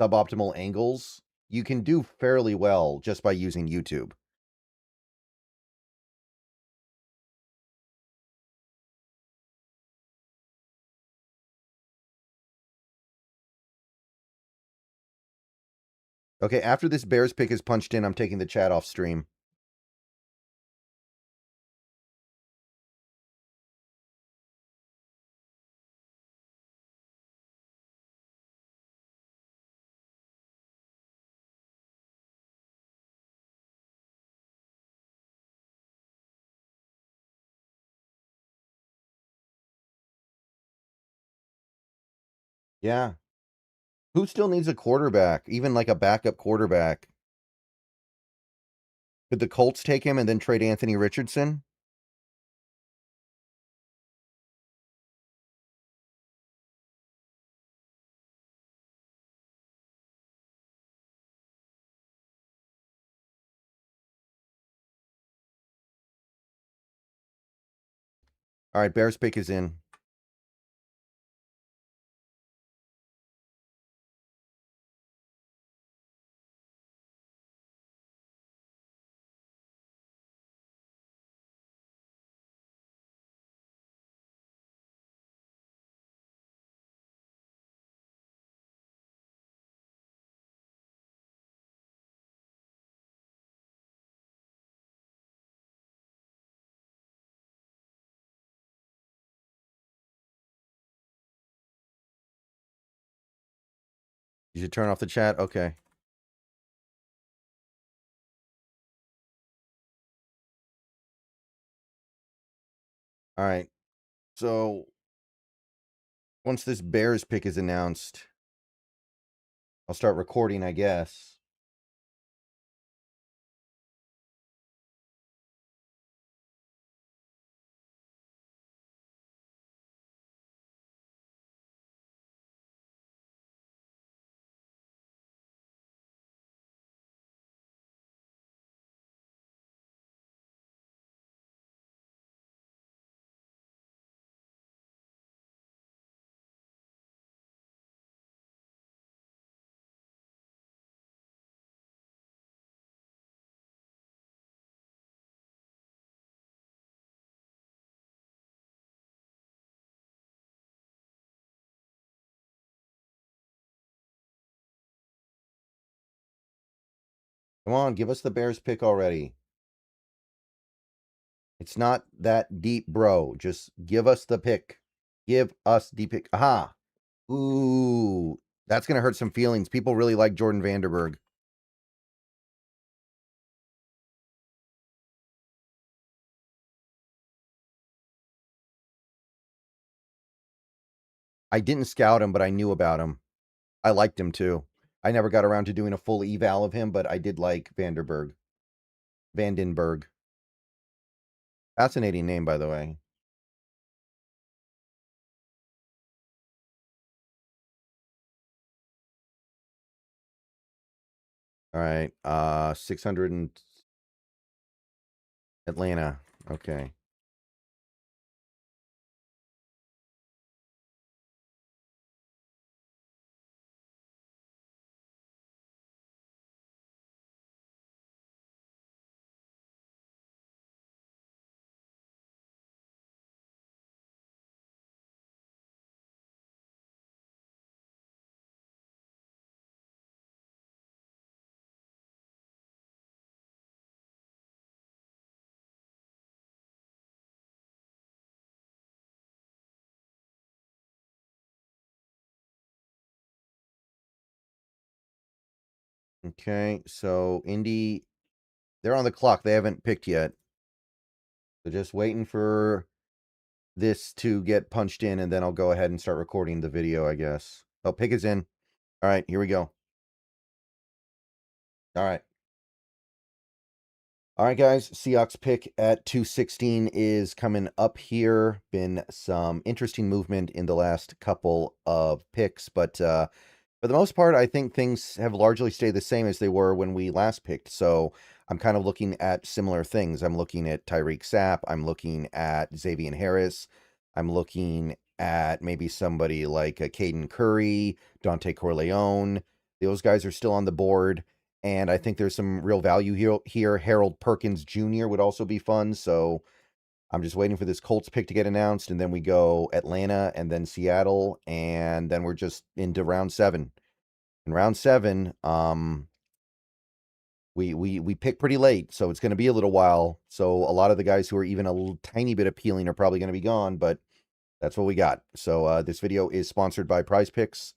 suboptimal angles, you can do fairly well just by using YouTube. Okay, after this Bears pick is punched in, I'm taking the chat off stream. Yeah. Who still needs a quarterback? Even like a backup quarterback. Could the Colts take him and then trade Anthony Richardson? All right, Bears pick is in. You should turn off the chat. Okay. All right. So once this Bears pick is announced, I'll start recording, I guess. Come on, give us the Bears pick already. It's not that deep, bro. Just give us the pick. Give us the pick. Aha. Ooh. That's going to hurt some feelings. People really like Jordan Vanderberg. I didn't scout him, but I knew about him. I liked him too. I never got around to doing a full eval of him, but I did like Vandenberg. Fascinating name, by the way. All right. 600 and Atlanta. Okay. Okay. So Indy, they're on the clock. They haven't picked yet. So just waiting for this to get punched in, and then I'll go ahead and start recording the video, I guess. Oh, pick is in. All right, here we go. All right. All right, guys. Seahawks pick at 216 is coming up here. Been some interesting movement in the last couple of picks, but for the most part, I think things have largely stayed the same as they were when we last picked. So I'm kind of looking at similar things. I'm looking at Tyreek Sapp. I'm looking at Xavier Harris. I'm looking at maybe somebody like Caden Curry, Dante Corleone. Those guys are still on the board. And I think there's some real value here. Harold Perkins Jr. would also be fun. So I'm just waiting for this Colts pick to get announced, and then we go Atlanta and then Seattle, and then we're just into round 7. In round 7, we pick pretty late, so it's going to be a little while. So a lot of the guys who are even a little tiny bit appealing are probably going to be gone, but that's what we got. So this video is sponsored by Prize Picks,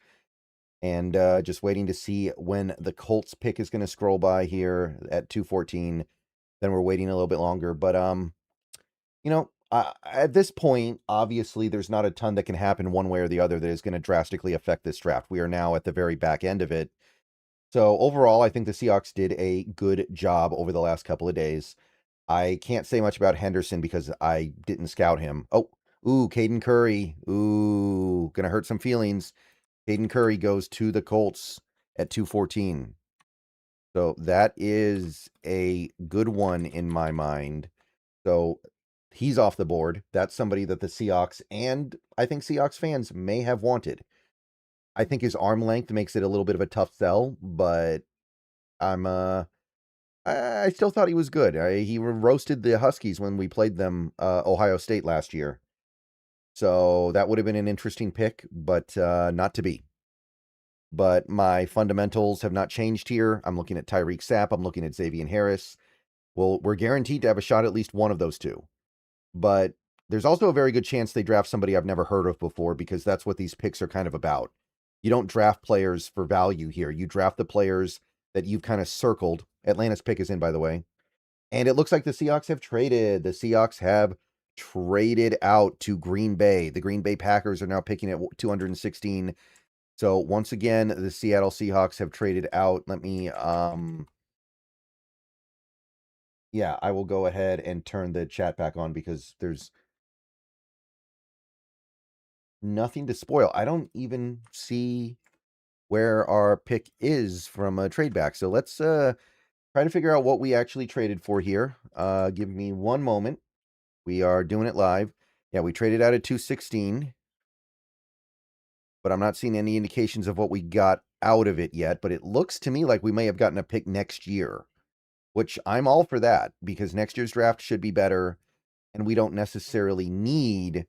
and just waiting to see when the Colts pick is going to scroll by here at 214. Then we're waiting a little bit longer, but you know, At this point, obviously, there's not a ton that can happen one way or the other that is going to drastically affect this draft. We are now at the very back end of it. So overall, I think the Seahawks did a good job over the last couple of days. I can't say much about Henderson because I didn't scout him. Oh, ooh, Caden Curry. Ooh, gonna hurt some feelings. Caden Curry goes to the Colts at 214. So that is a good one in my mind. So he's off the board. That's somebody that the Seahawks and I think Seahawks fans may have wanted. I think his arm length makes it a little bit of a tough sell, but I'm I still thought he was good. He roasted the Huskies when we played them Ohio State last year. So that would have been an interesting pick, but not to be. But my fundamentals have not changed here. I'm looking at Tyreek Sapp. I'm looking at Xavier Harris. Well, we're guaranteed to have a shot at least one of those two. But there's also a very good chance they draft somebody I've never heard of before because that's what these picks are kind of about. You don't draft players for value here. You draft the players that you've kind of circled. Atlanta's pick is in, by the way. And it looks like the Seahawks have traded. The Seahawks have traded out to Green Bay. The Green Bay Packers are now picking at 216. So once again, the Seattle Seahawks have traded out. Let me yeah, I will go ahead and turn the chat back on because there's nothing to spoil. I don't even see where our pick is from a trade back. So let's try to figure out what we actually traded for here. Give me one moment. We are doing it live. Yeah, we traded out at 216, but I'm not seeing any indications of what we got out of it yet. But it looks to me like we may have gotten a pick next year, which I'm all for that because next year's draft should be better and we don't necessarily need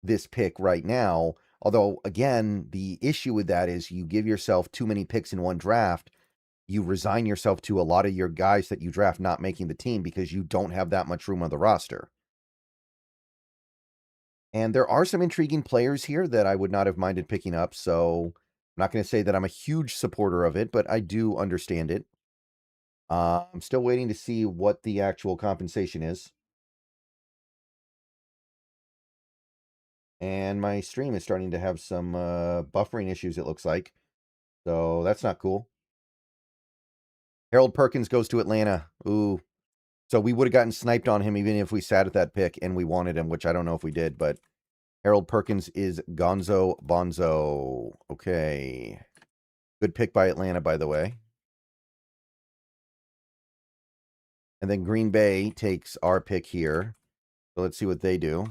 this pick right now. Although, again, the issue with that is you give yourself too many picks in one draft. You resign yourself to a lot of your guys that you draft not making the team because you don't have that much room on the roster. And there are some intriguing players here that I would not have minded picking up. So I'm not going to say that I'm a huge supporter of it, but I do understand it. I'm still waiting to see what the actual compensation is. And my stream is starting to have some buffering issues, it looks like. So that's not cool. Harold Perkins goes to Atlanta. Ooh. So we would have gotten sniped on him even if we sat at that pick and we wanted him, which I don't know if we did, but Harold Perkins is Gonzo Bonzo. Okay. Good pick by Atlanta, by the way. And then Green Bay takes our pick here. So let's see what they do.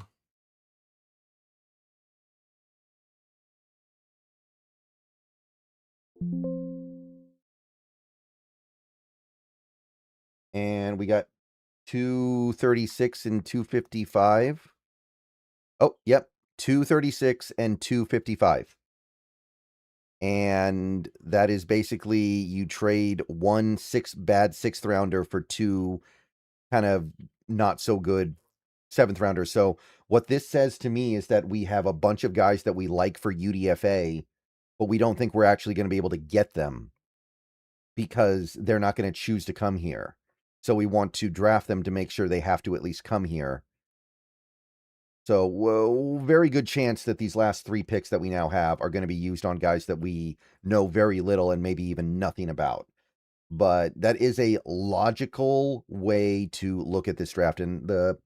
And we got 236 and 255. Oh, yep. 236 and 255. And that is basically you trade one bad sixth rounder for two kind of not so good seventh rounders. So what this says to me is that we have a bunch of guys that we like for UDFA, but we don't think we're actually going to be able to get them because they're not going to choose to come here. So we want to draft them to make sure they have to at least come here. So, well, very good chance that these last three picks that we now have are going to be used on guys that we know very little and maybe even nothing about. But that is a logical way to look at this draft. And the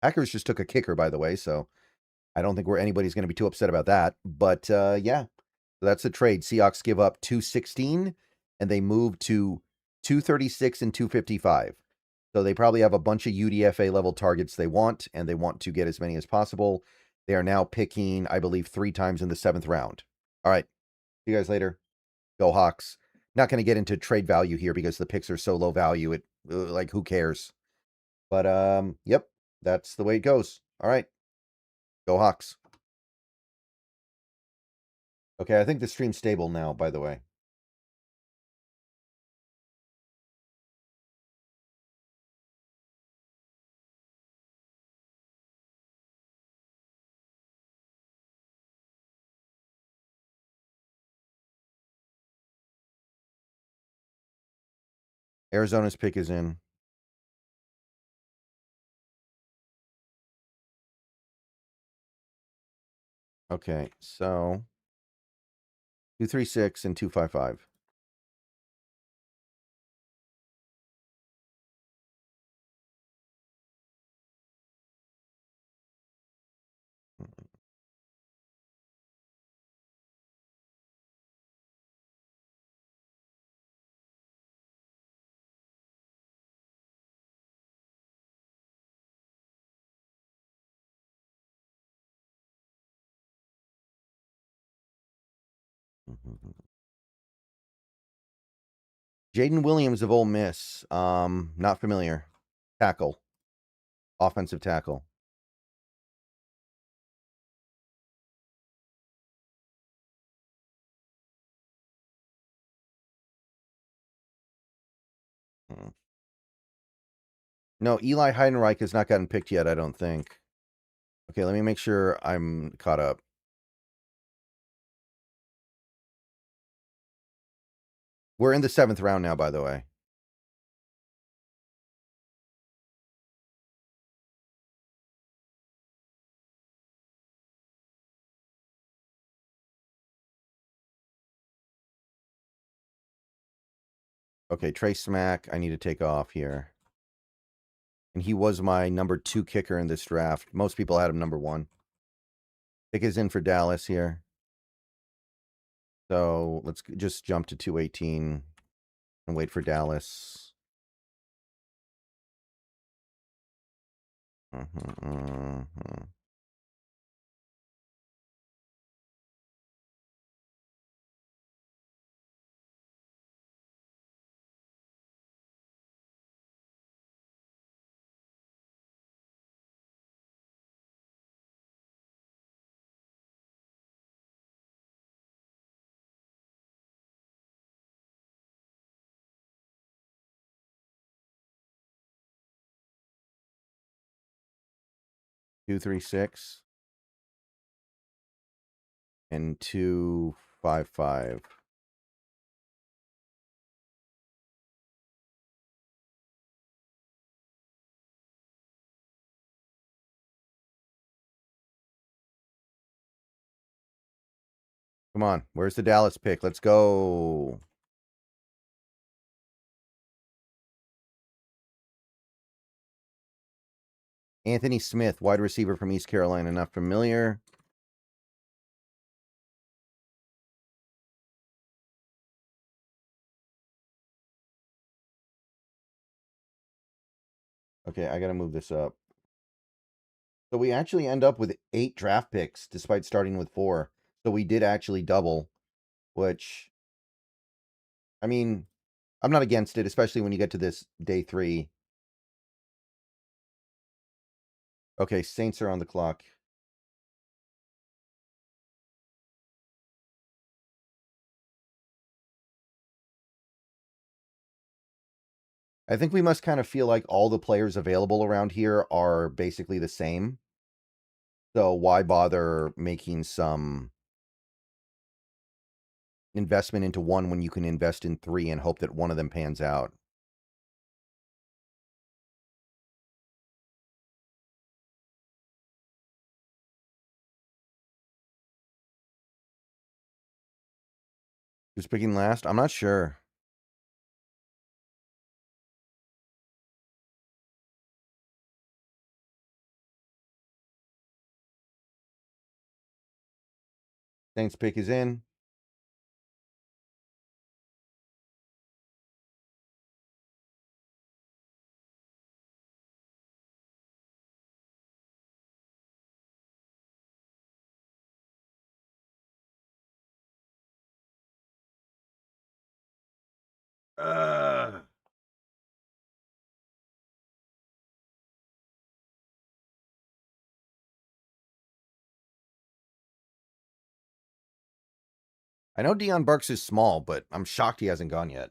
Packers just took a kicker, by the way, so I don't think anybody's going to be too upset about that. But yeah, that's the trade. Seahawks give up 216 and they move to 236 and 255. So they probably have a bunch of UDFA level targets they want, and they want to get as many as possible. They are now picking, I believe, 3 times in the 7th round. All right. See you guys later. Go Hawks. Not going to get into trade value here because the picks are so low value. It like who cares? But yep, that's the way it goes. All right. Go Hawks. Okay, I think the stream's stable now, by the way. Arizona's pick is in. Okay, so 236 and 255. Jaden Williams of Ole Miss. Not familiar. Tackle. Offensive tackle. No, Eli Heidenreich has not gotten picked yet, I don't think. Okay, let me make sure I'm caught up. We're in the 7th round now, by the way. Okay, Trey Smack, I need to take off here. And he was my number 2 kicker in this draft. Most people had him number 1. Pick is in for Dallas here. So let's just jump to 218 and wait for Dallas. Two, 3, 6. And 255. Come on, where's the Dallas pick? Let's go. Anthony Smith, wide receiver from East Carolina. Not familiar. Okay, I got to move this up. So we actually end up with 8 draft picks despite starting with 4. So we did actually double, which, I mean, I'm not against it, especially when you get to this day 3. Okay, Saints are on the clock. I think we must kind of feel like all the players available around here are basically the same. So why bother making some investment into one when you can invest in 3 and hope that one of them pans out? Who's picking last? I'm not sure. Saints pick is in. I know Deon Burks is small, but I'm shocked he hasn't gone yet.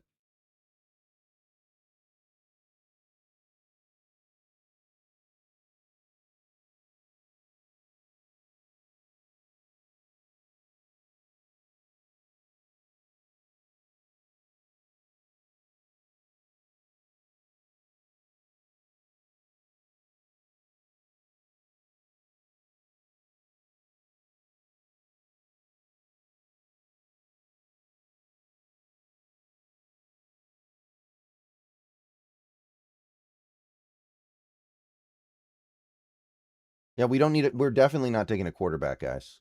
Yeah, we don't need it. We're definitely not taking a quarterback, guys.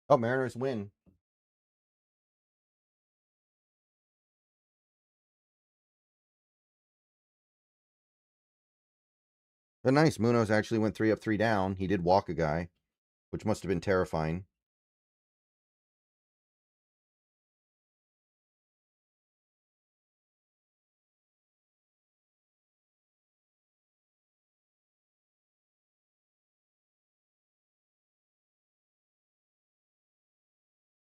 Oh, Mariners win. But nice. Munoz actually went 3 up, 3 down. He did walk a guy, which must have been terrifying.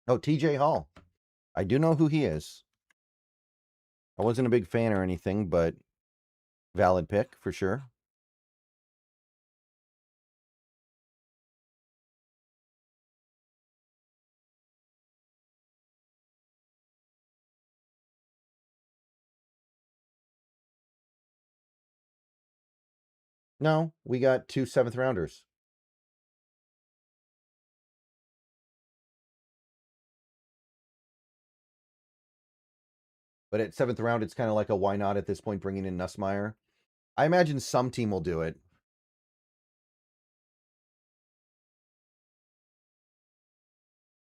Oh, TJ Hall. I do know who he is. I wasn't a big fan or anything, but valid pick for sure. No, we got 2 7th rounders. But at 7th round, it's kind of like a why not at this point bringing in Nussmeier. I imagine some team will do it.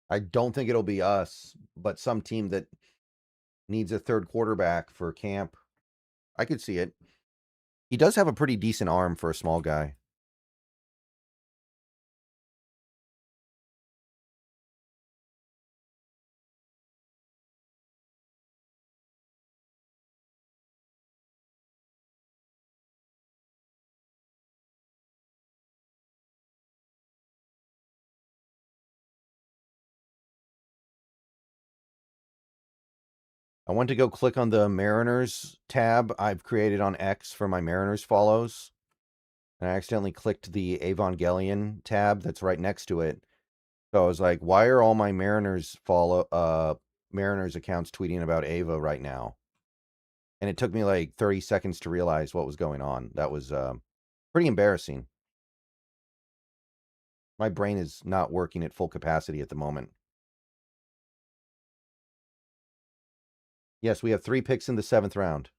I don't think it'll be us, but some team that needs a third quarterback for camp. I could see it. He does have a pretty decent arm for a small guy. I went to go click on the Mariners tab I've created on X for my Mariners follows, and I accidentally clicked the Evangelion tab that's right next to it. So I was like, why are all my Mariners Mariners accounts tweeting about Ava right now? And it took me like 30 seconds to realize what was going on. That was pretty embarrassing. My brain is not working at full capacity at the moment. Yes, we have 3 picks in the 7th round.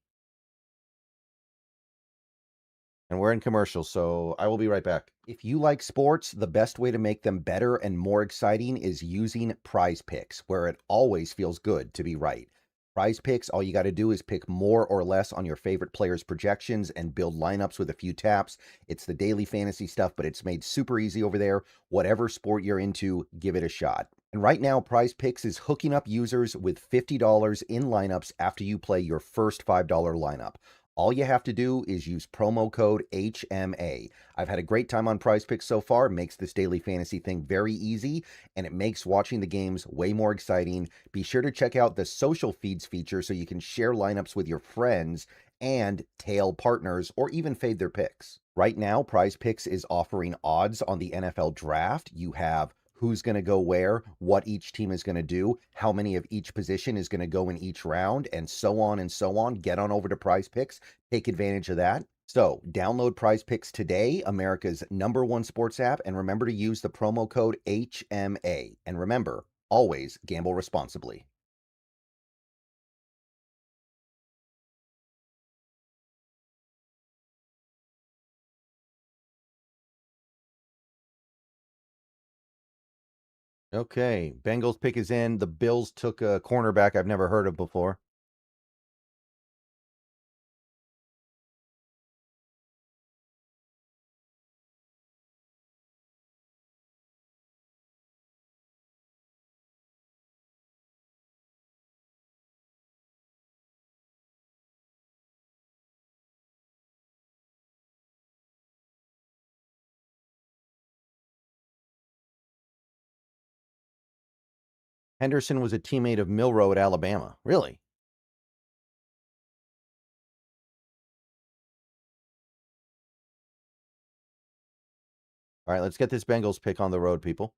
And we're in commercials, so I will be right back. If you like sports, the best way to make them better and more exciting is using Prize Picks, where it always feels good to be right. Prize Picks, all you got to do is pick more or less on your favorite players' projections and build lineups with a few taps. It's the daily fantasy stuff, but it's made super easy over there. Whatever sport you're into, give it a shot. And right now, Prize Picks is hooking up users with $50 in lineups after you play your first $5 lineup. All you have to do is use promo code HMA. I've had a great time on Prize Picks so far. It makes this daily fantasy thing very easy, and it makes watching the games way more exciting. Be sure to check out the social feeds feature so you can share lineups with your friends and tail partners or even fade their picks. Right now, Prize Picks is offering odds on the NFL draft. You have who's going to go where, what each team is going to do, how many of each position is going to go in each round, and so on and so on. Get on over to Prize Picks. Take advantage of that. So download Prize Picks today, America's #1 sports app, and remember to use the promo code HMA. And remember, always gamble responsibly. Okay, Bengals pick is in. The Bills took a cornerback I've never heard of before. Henderson was a teammate of Milroe at Alabama. Really? All right, let's get this Bengals pick on the road, people.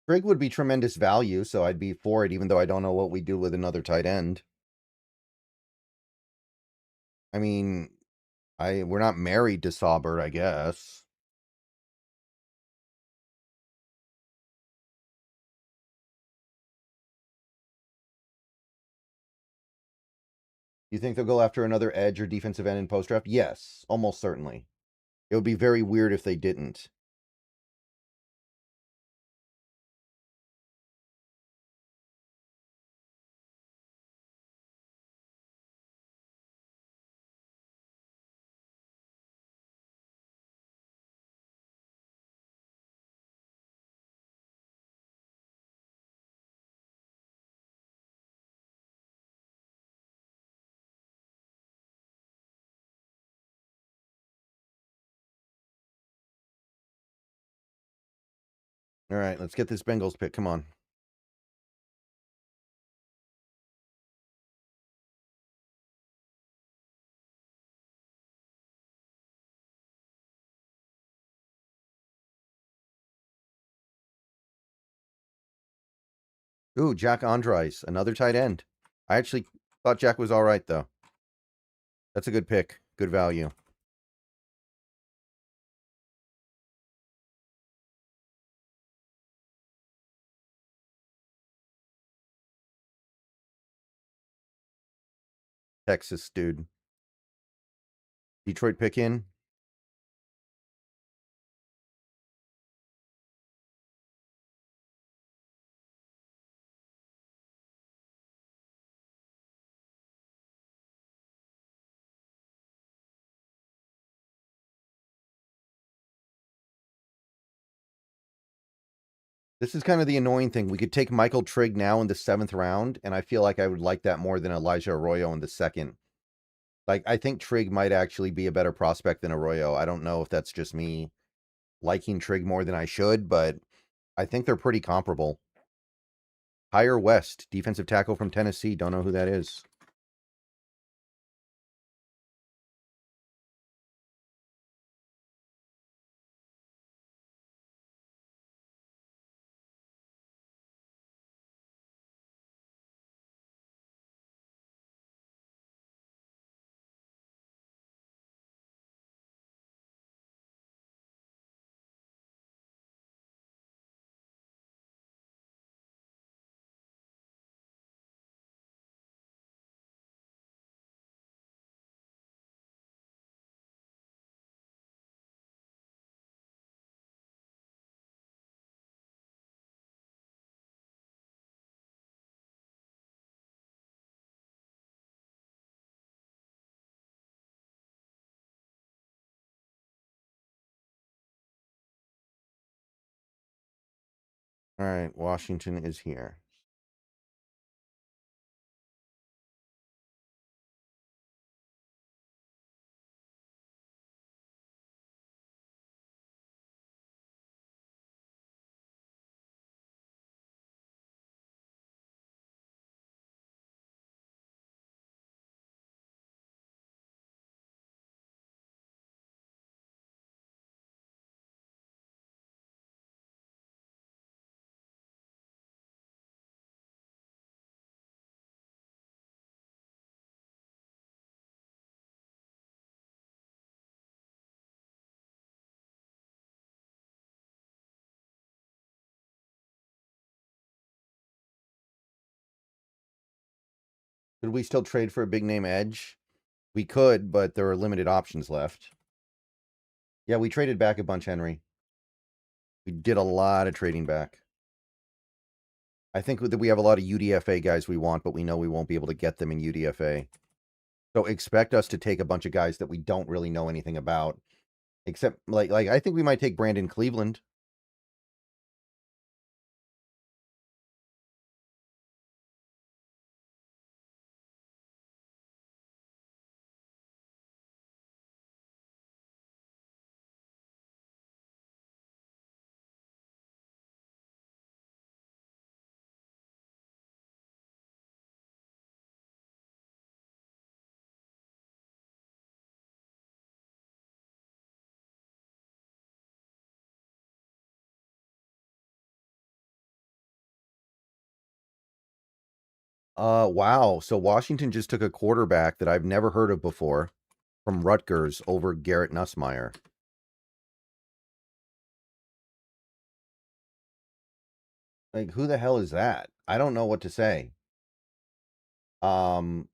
Trigg would be tremendous value, so I'd be for it, even though I don't know what we do with another tight end. I mean, we're not married to Saubert, I guess. You think they'll go after another edge or defensive end in post-draft? Yes, almost certainly. It would be very weird if they didn't. All right, let's get this Bengals pick. Come on. Ooh, Jack Andres, another tight end. I actually thought Jack was all right, though. That's a good pick. Good value. Texas dude. Detroit pick in. This is kind of the annoying thing. We could take Michael Trigg now in the 7th round, and I feel like I would like that more than Elijah Arroyo in the 2nd. Like, I think Trigg might actually be a better prospect than Arroyo. I don't know if that's just me liking Trigg more than I should, but I think they're pretty comparable. Higher West, defensive tackle from Tennessee. Don't know who that is. All right, Washington is here. Could we still trade for a big name edge? We could, but there are limited options left. Yeah, we traded back a bunch, Henry. We did a lot of trading back. I think that we have a lot of UDFA guys we want, but we know we won't be able to get them in UDFA. So expect us to take a bunch of guys that we don't really know anything about. Except, like I think we might take Brandon Cleveland. Wow. So Washington just took a quarterback that I've never heard of before from Rutgers over Garrett Nussmeier. Like, who the hell is that? I don't know what to say. Um,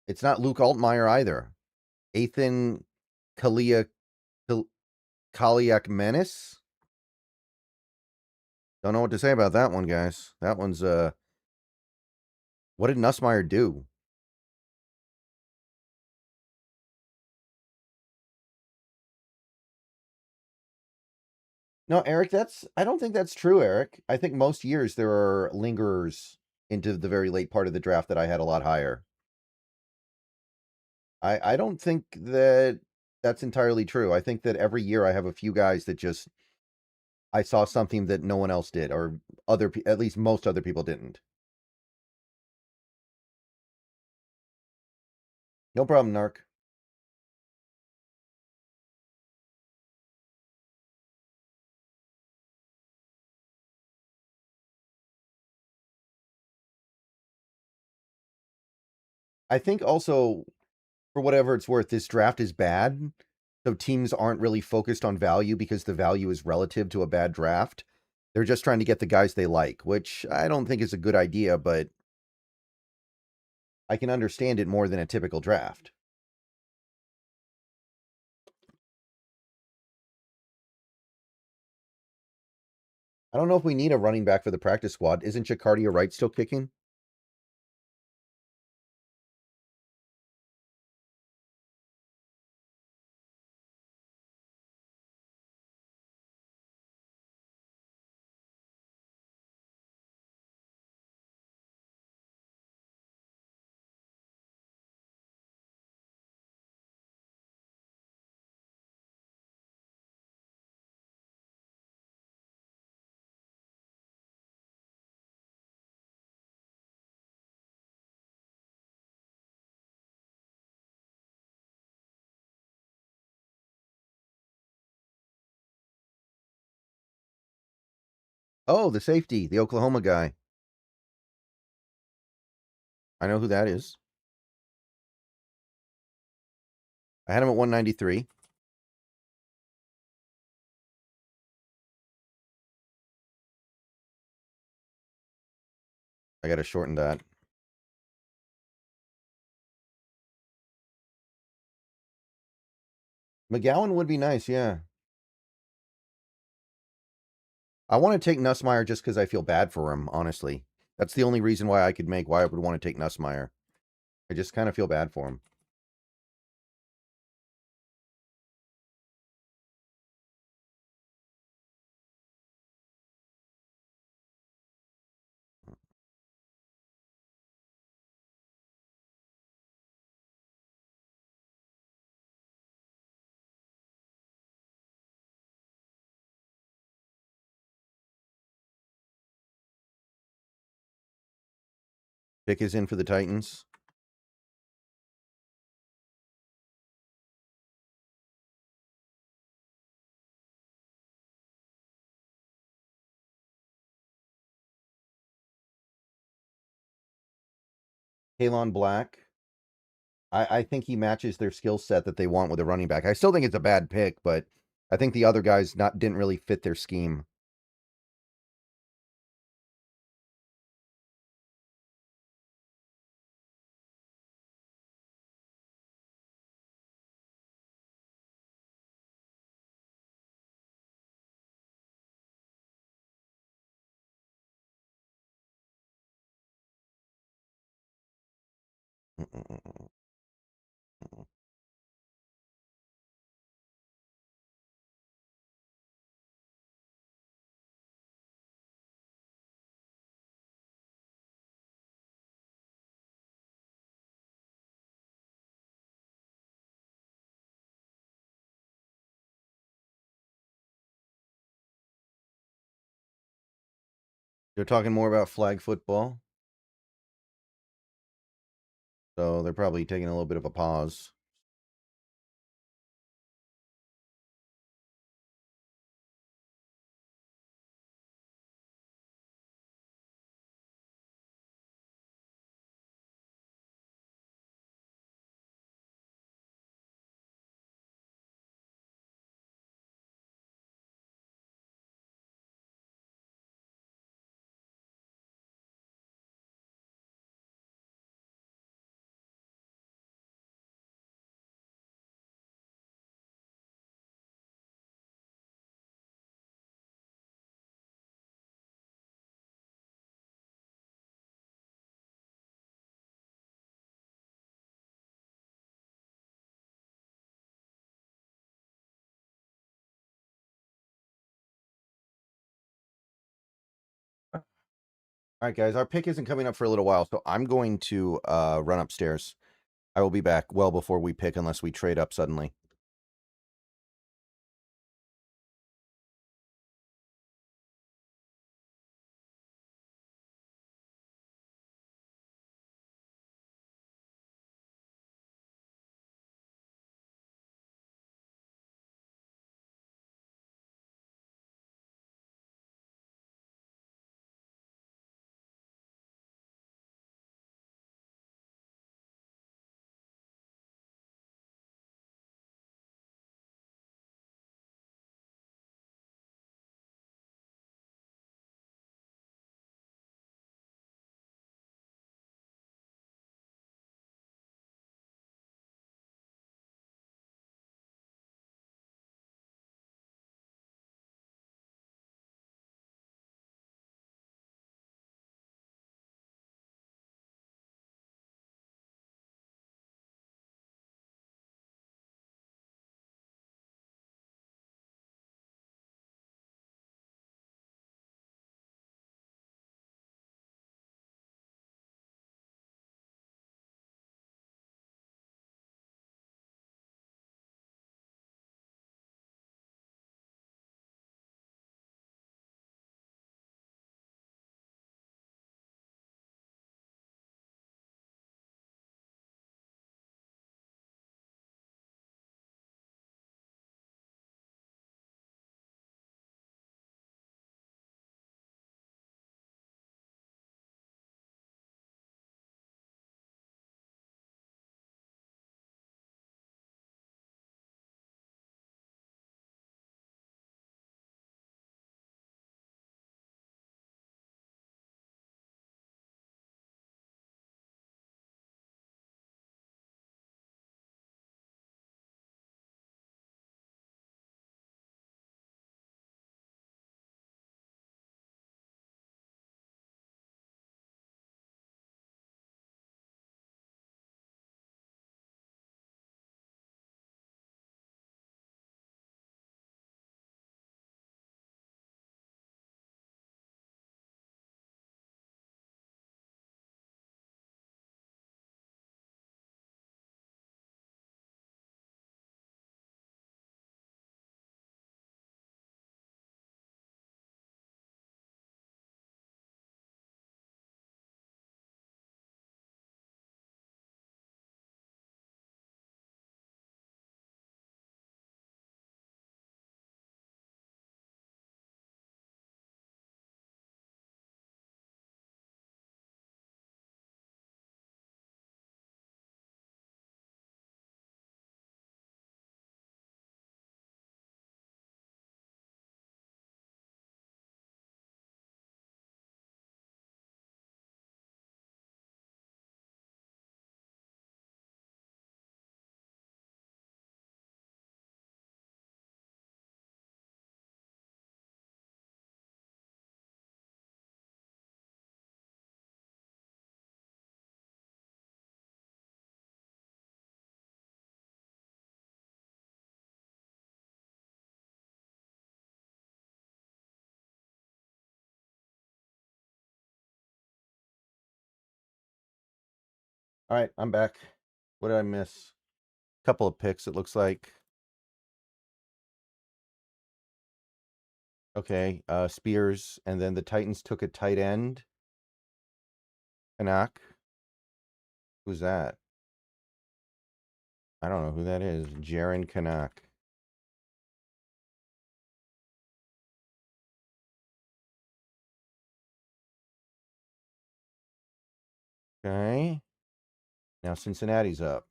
it's not Luke Altmaier either. Ethan Kalia Kaliak Menace. Don't know what to say about that one, guys. That one's what did Nussmeier do? No, Eric, I don't think that's true, Eric. I think most years there are lingerers into the very late part of the draft that I had a lot higher. I don't think that that's entirely true. I think that every year I have a few guys that just I saw something that no one else did, or at least most other people didn't. No problem, Narc. I think also, for whatever it's worth, this draft is bad. So teams aren't really focused on value because the value is relative to a bad draft. They're just trying to get the guys they like, which I don't think is a good idea, but I can understand it more than a typical draft. I don't know if we need a running back for the practice squad. Isn't Jacardia Wright still kicking? Oh, the safety, the Oklahoma guy. I know who that is. I had him at 193. I got to shorten that. McGowan would be nice, yeah. I want to take Nussmeier just because I feel bad for him, honestly. That's the only reason why I would want to take Nussmeier. I just kind of feel bad for him. Pick is in for the Titans. Kalon Black. I think he matches their skill set that they want with a running back. I still think it's a bad pick, but I think the other guys didn't really fit their scheme. They're talking more about flag football. So they're probably taking a little bit of a pause. All right, guys, our pick isn't coming up for a little while, so I'm going to run upstairs. I will be back well before we pick unless we trade up suddenly. All right, I'm back. What did I miss? Couple of picks, it looks like. Okay, Spears, and then the Titans took a tight end. Kanak. Who's that? I don't know who that is. Jaron Kanak. Okay. Now Cincinnati's up.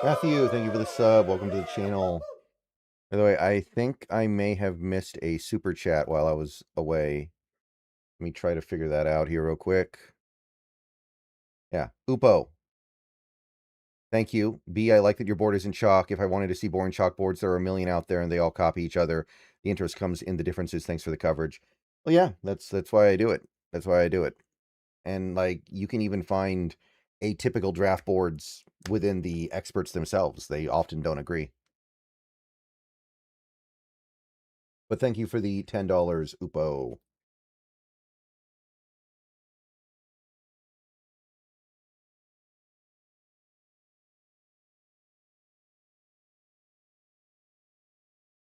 Matthew, thank you for the sub. Welcome to the channel. By the way, I think I may have missed a super chat while I was away. Let me try to figure that out here real quick. Yeah, Upo. Thank you. B, I like that your board isn't chalk. If I wanted to see boring chalkboards, there are a million out there and they all copy each other. The interest comes in the differences. Thanks for the coverage. Well, yeah, that's why I do it. That's why I do it. And like you can even find atypical draft boards within the experts themselves. They often don't agree. But thank you for the $10, Upo.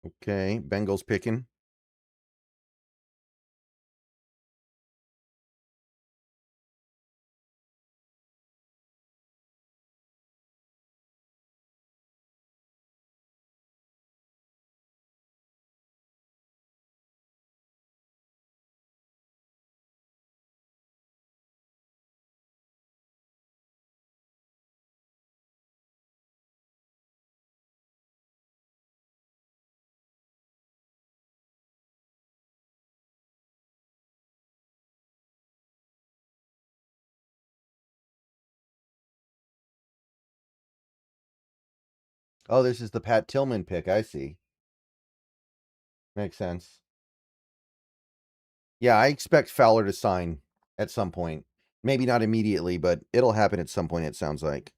Okay, Bengals picking. Oh, this is the Pat Tillman pick. I see. Makes sense. Yeah, I expect Fowler to sign at some point. Maybe not immediately, but it'll happen at some point, it sounds like.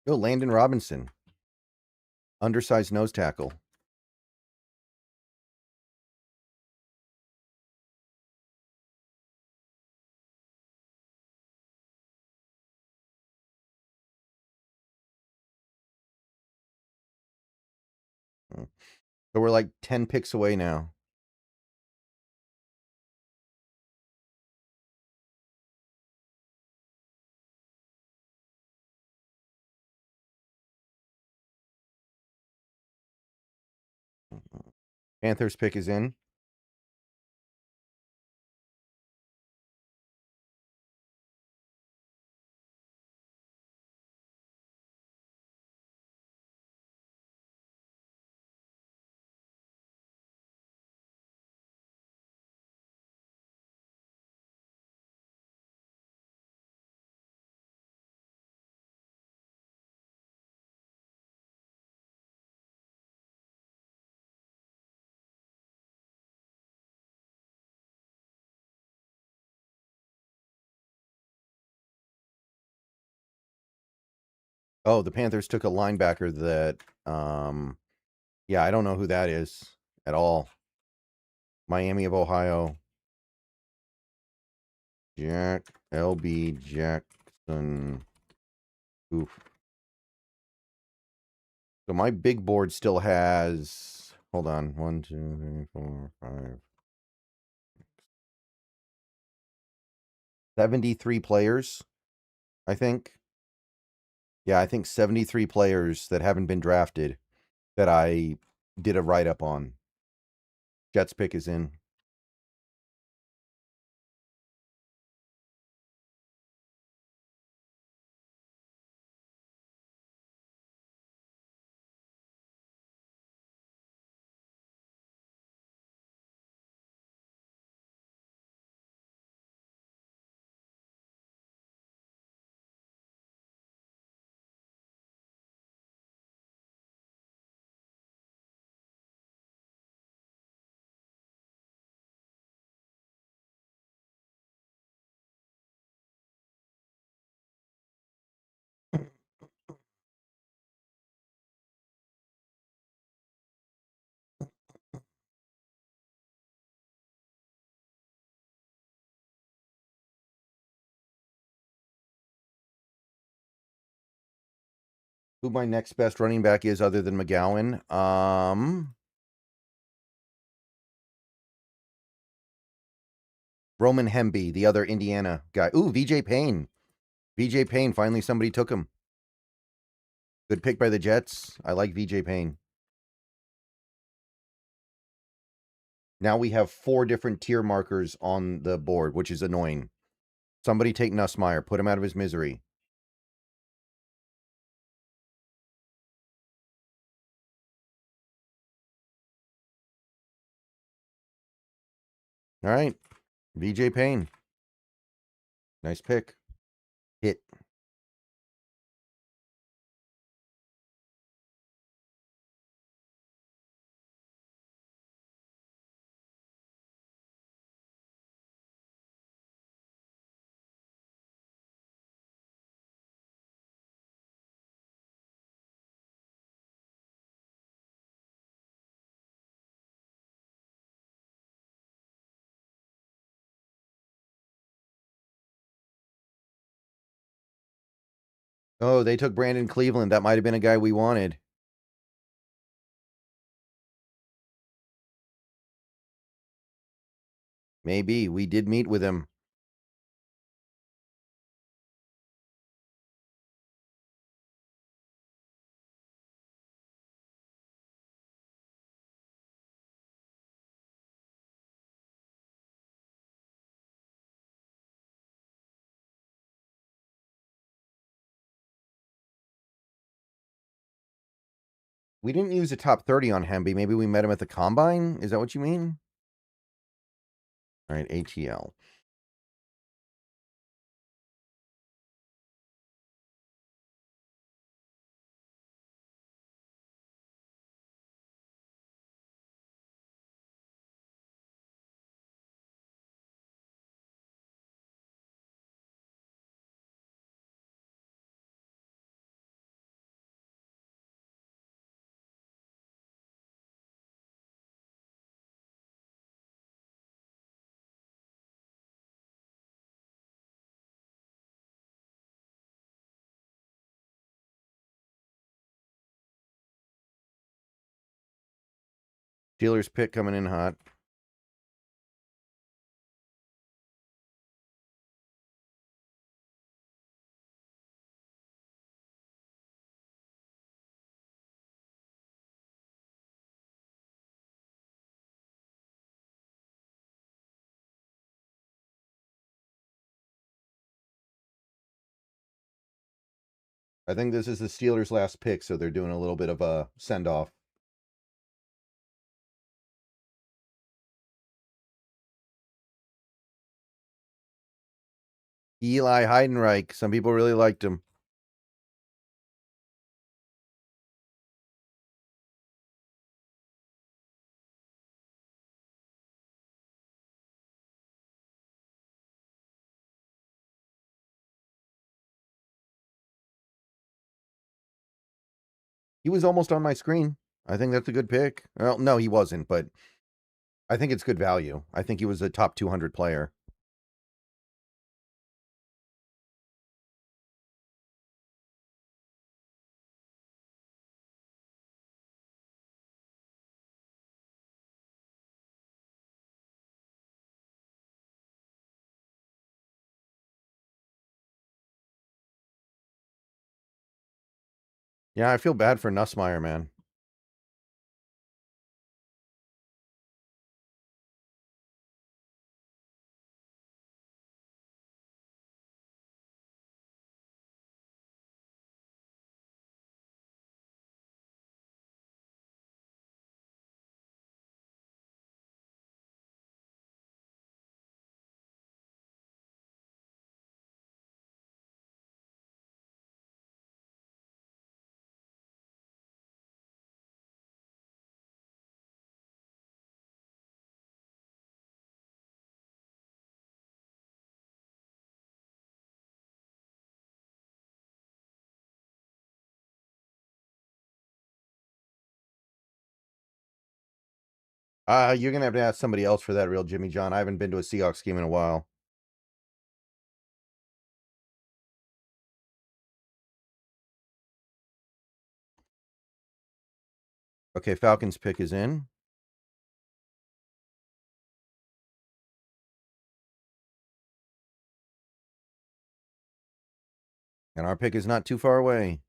Oh, Landon Robinson. Undersized nose tackle. So we're like 10 picks away now. Panthers pick is in. Oh, the Panthers took a linebacker that yeah, I don't know who that is at all. Miami of Ohio. LB Jackson. Oof. So my big board still has, hold on, 1, 2, 3, 4, 5, 73 players, I think. Yeah, I think 73 players that haven't been drafted that I did a write-up on. Jets pick is in. Who my next best running back is other than McGowan? Roman Hemby, the other Indiana guy. Ooh, VJ Payne. VJ Payne, finally somebody took him. Good pick by the Jets. I like VJ Payne. Now we have 4 different tier markers on the board, which is annoying. Somebody take Nussmeier. Put him out of his misery. All right. VJ Payne. Nice pick. Hit. Oh, they took Brandon Cleveland. That might have been a guy we wanted. Maybe. We did meet with him. We didn't use a top 30 on Hemby. Maybe we met him at the Combine? Is that what you mean? All right, ATL. Steelers pick coming in hot. I think this is the Steelers' last pick, so they're doing a little bit of a send-off. Eli Heidenreich. Some people really liked him. He was almost on my screen. I think that's a good pick. Well, no, he wasn't, but I think it's good value. I think he was a top 200 player. Yeah, I feel bad for Nussmeier, man. You're going to have to ask somebody else for that, real Jimmy John. I haven't been to a Seahawks game in a while. Okay, Falcons pick is in. And our pick is not too far away.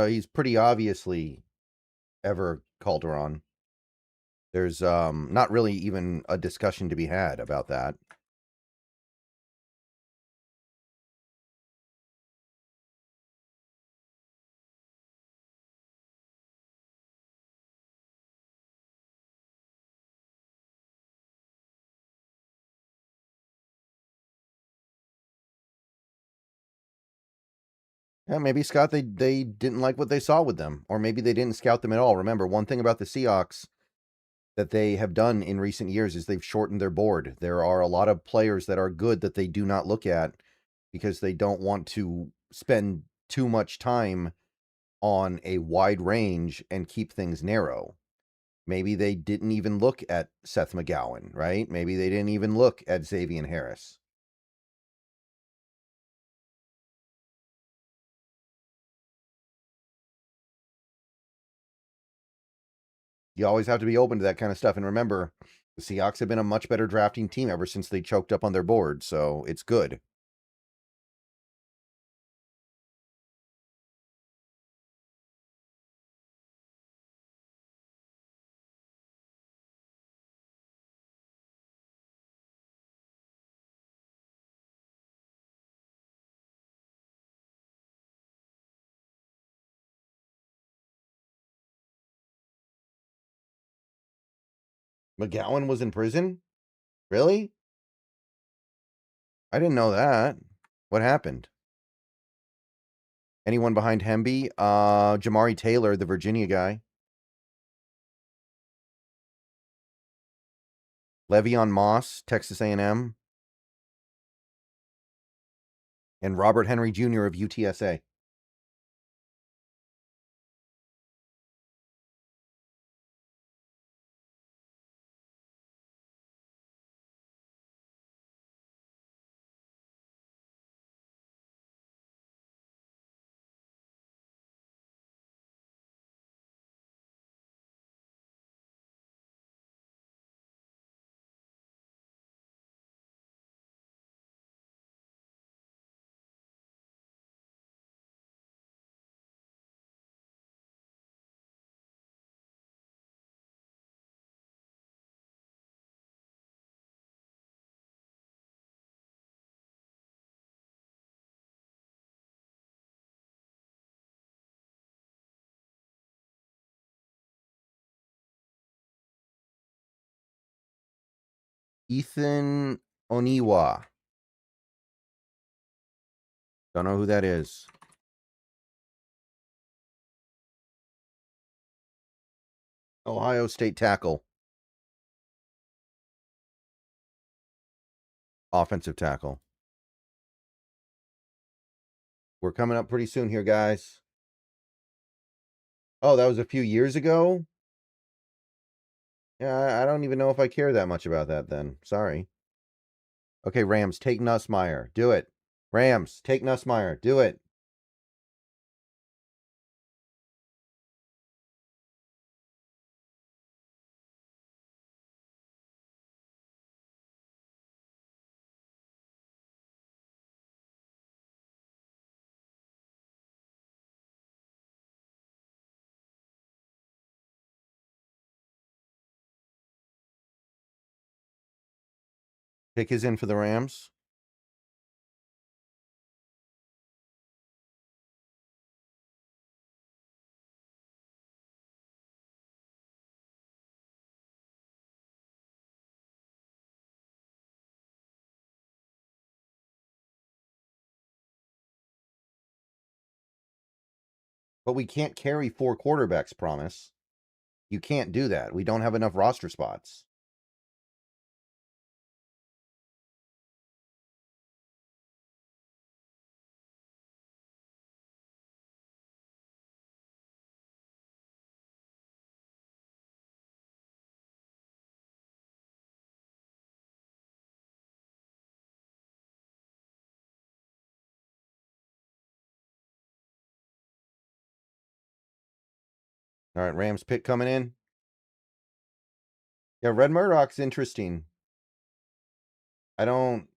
He's pretty obviously Ever Calderon. There's not really even a discussion to be had about that. Yeah, maybe Scott, they didn't like what they saw with them, or maybe they didn't scout them at all. Remember, one thing about the Seahawks that they have done in recent years is they've shortened their board. There are a lot of players that are good that they do not look at because they don't want to spend too much time on a wide range and keep things narrow. Maybe they didn't even look at Seth McGowan, right? Maybe they didn't even look at Xavier Harris. You always have to be open to that kind of stuff. And remember, the Seahawks have been a much better drafting team ever since they choked up on their board, so it's good. McGowan was in prison? Really? I didn't know that. What happened? Anyone behind Hemby? Jamari Taylor, the Virginia guy. Le'Veon Moss, Texas A&M. And Robert Henry Jr. of UTSA. Ethan Oniwa. Don't know who that is. Ohio State tackle. Offensive tackle. We're coming up pretty soon here, guys. Oh, that was a few years ago? Yeah, I don't even know if I care that much about that then. Sorry. Okay, Rams, take Nussmeier. Do it. Rams, take Nussmeier. Do it. Pick is in for the Rams. But we can't carry 4 quarterbacks, promise. You can't do that. We don't have enough roster spots. All right, Rams pick coming in. Yeah, Red Murdoch's interesting. I don't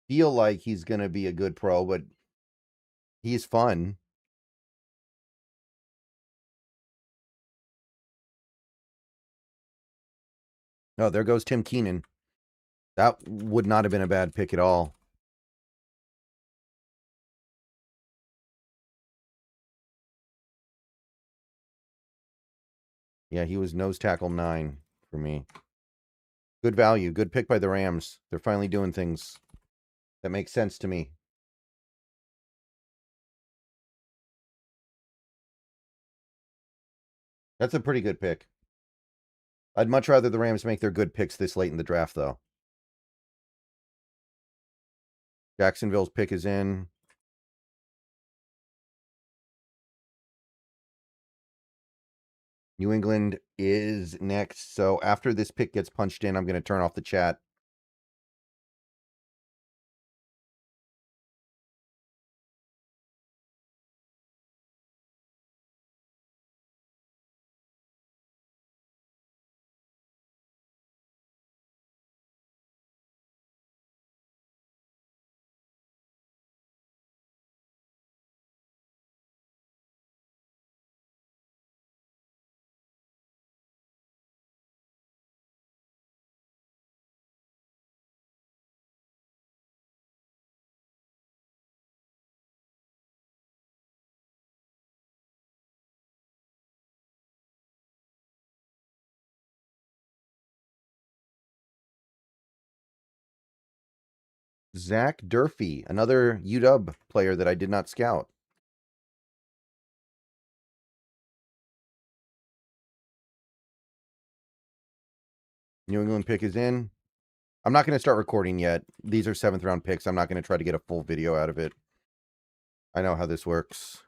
feel like he's going to be a good pro, but he's fun. Oh, there goes Tim Keenan. That would not have been a bad pick at all. Yeah, he was nose tackle 9 for me. Good value. Good pick by the Rams. They're finally doing things that make sense to me. That's a pretty good pick. I'd much rather the Rams make their good picks this late in the draft, though. Jacksonville's pick is in. New England is next. So after this pick gets punched in, I'm going to turn off the chat. Zach Durfee, another UW player that I did not scout. New England pick is in. I'm not going to start recording yet. These are 7th round picks. I'm not going to try to get a full video out of it. I know how this works.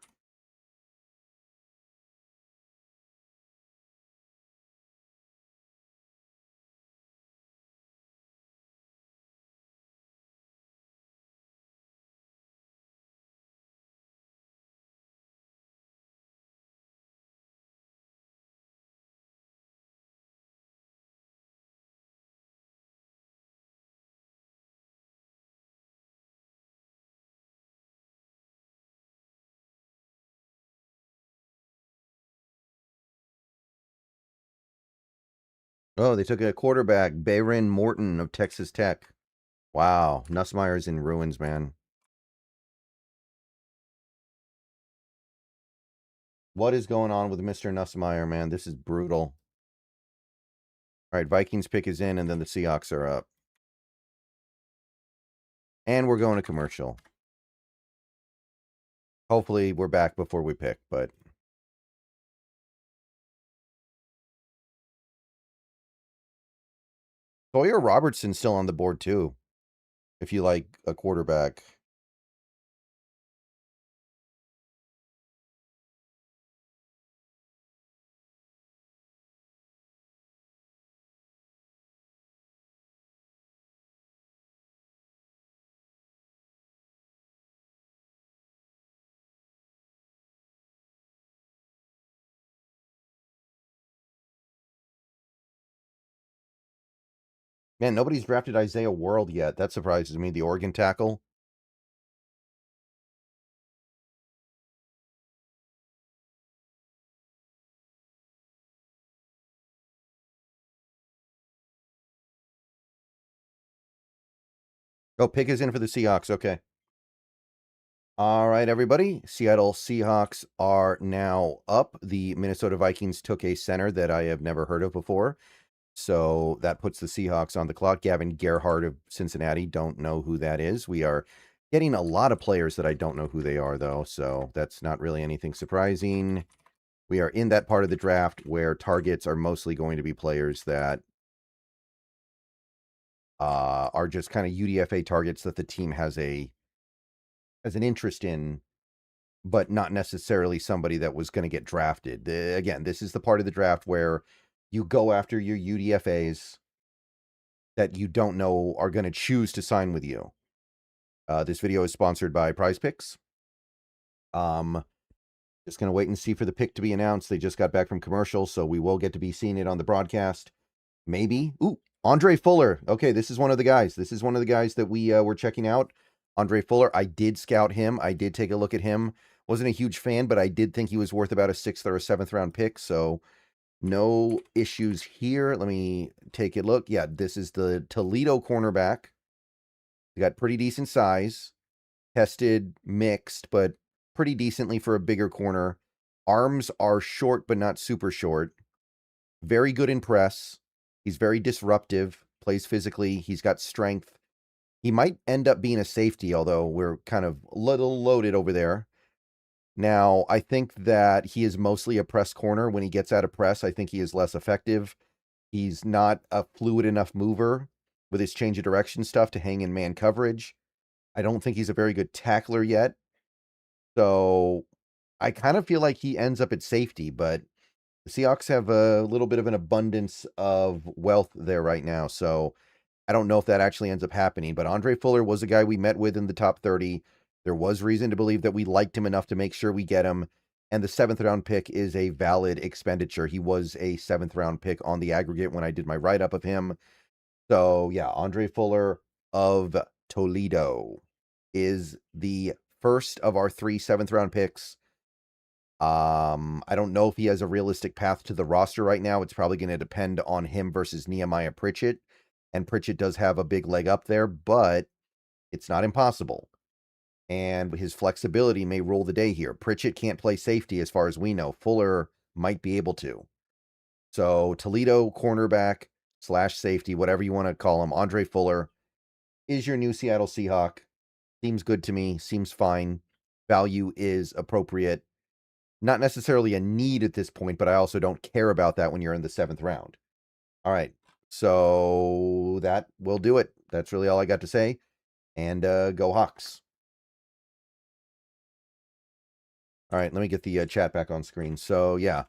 Oh, they took a quarterback, Bayron Morton of Texas Tech. Wow, Nussmeier's in ruins, man. What is going on with Mr. Nussmeier, man? This is brutal. All right, Vikings pick is in, and then the Seahawks are up. And we're going to commercial. Hopefully, we're back before we pick, but... Sawyer Robertson's still on the board, too, if you like a quarterback. Man, nobody's drafted Isaiah World yet. That surprises me. The Oregon tackle. Oh, pick is in for the Seahawks. Okay. All right, everybody. Seattle Seahawks are now up. The Minnesota Vikings took a center that I have never heard of before. So that puts the Seahawks on the clock. Gavin Gerhardt of Cincinnati. Don't know who that is. We are getting a lot of players that I don't know who they are, though. So that's not really anything surprising. We are in that part of the draft where targets are mostly going to be players that are just kind of UDFA targets that the team has an interest in, but not necessarily somebody that was going to get drafted. Again, this is the part of the draft where you go after your UDFAs that you don't know are going to choose to sign with you. This video is sponsored by Prize Picks. Just going to wait and see for the pick to be announced. They just got back from commercial, so we will get to be seeing it on the broadcast. Maybe. Ooh, Andre Fuller. Okay, this is one of the guys. This is one of the guys that we were checking out. Andre Fuller. I did scout him. I did take a look at him. Wasn't a huge fan, but I did think he was worth about a 6th or a 7th round pick, so no issues here. Let me take a look. Yeah, this is the Toledo cornerback. He got pretty decent size. Tested mixed, but pretty decently for a bigger corner. Arms are short, but not super short. Very good in press. He's very disruptive, plays physically. He's got strength. He might end up being a safety, although we're kind of a little loaded over there. Now, I think that he is mostly a press corner. When he gets out of press, I think he is less effective. He's not a fluid enough mover with his change of direction stuff to hang in man coverage. I don't think he's a very good tackler yet. So I kind of feel like he ends up at safety, but the Seahawks have a little bit of an abundance of wealth there right now. So I don't know if that actually ends up happening, but Andre Fuller was a guy we met with in the top 30. There was reason to believe that we liked him enough to make sure we get him. And the 7th round pick is a valid expenditure. He was a 7th round pick on the aggregate when I did my write-up of him. So yeah, Andre Fuller of Toledo is the first of our 3 7th round picks. I don't know if he has a realistic path to the roster right now. It's probably going to depend on him versus Nehemiah Pritchett. And Pritchett does have a big leg up there, but it's not impossible. And his flexibility may rule the day here. Pritchett can't play safety as far as we know. Fuller might be able to. So Toledo cornerback / safety, whatever you want to call him, Andre Fuller is your new Seattle Seahawk. Seems good to me. Seems fine. Value is appropriate. Not necessarily a need at this point, but I also don't care about that when you're in the 7th round. All right. So that will do it. That's really all I got to say. And go Hawks. All right, let me get the chat back on screen. So yeah,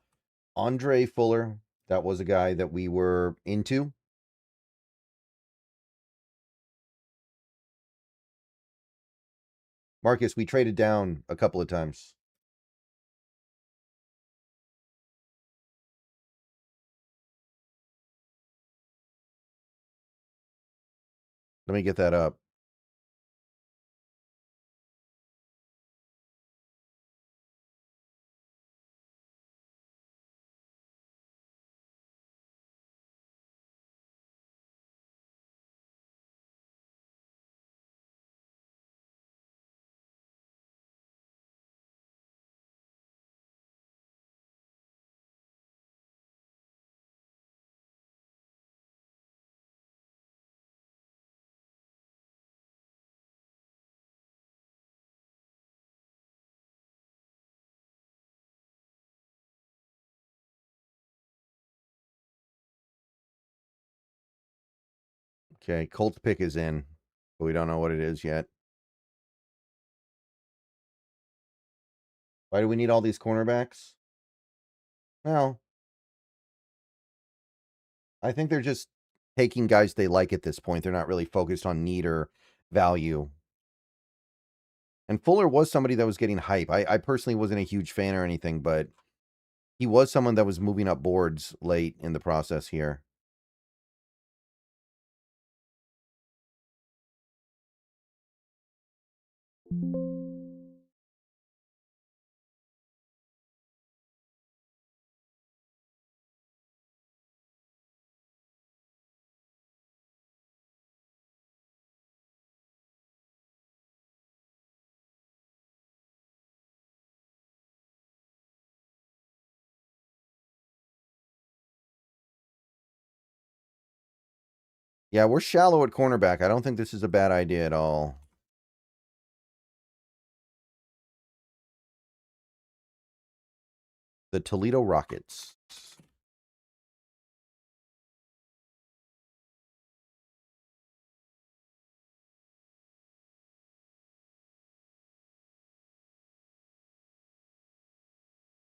Andre Fuller, that was a guy that we were into. Marcus, we traded down a couple of times. Let me get that up. Okay, Colts pick is in, but we don't know what it is yet. Why do we need all these cornerbacks? Well, I think they're just taking guys they like at this point. They're not really focused on need or value. And Fuller was somebody that was getting hype. I personally wasn't a huge fan or anything, but he was someone that was moving up boards late in the process here. Yeah, we're shallow at cornerback. I don't think this is a bad idea at all. The Toledo Rockets.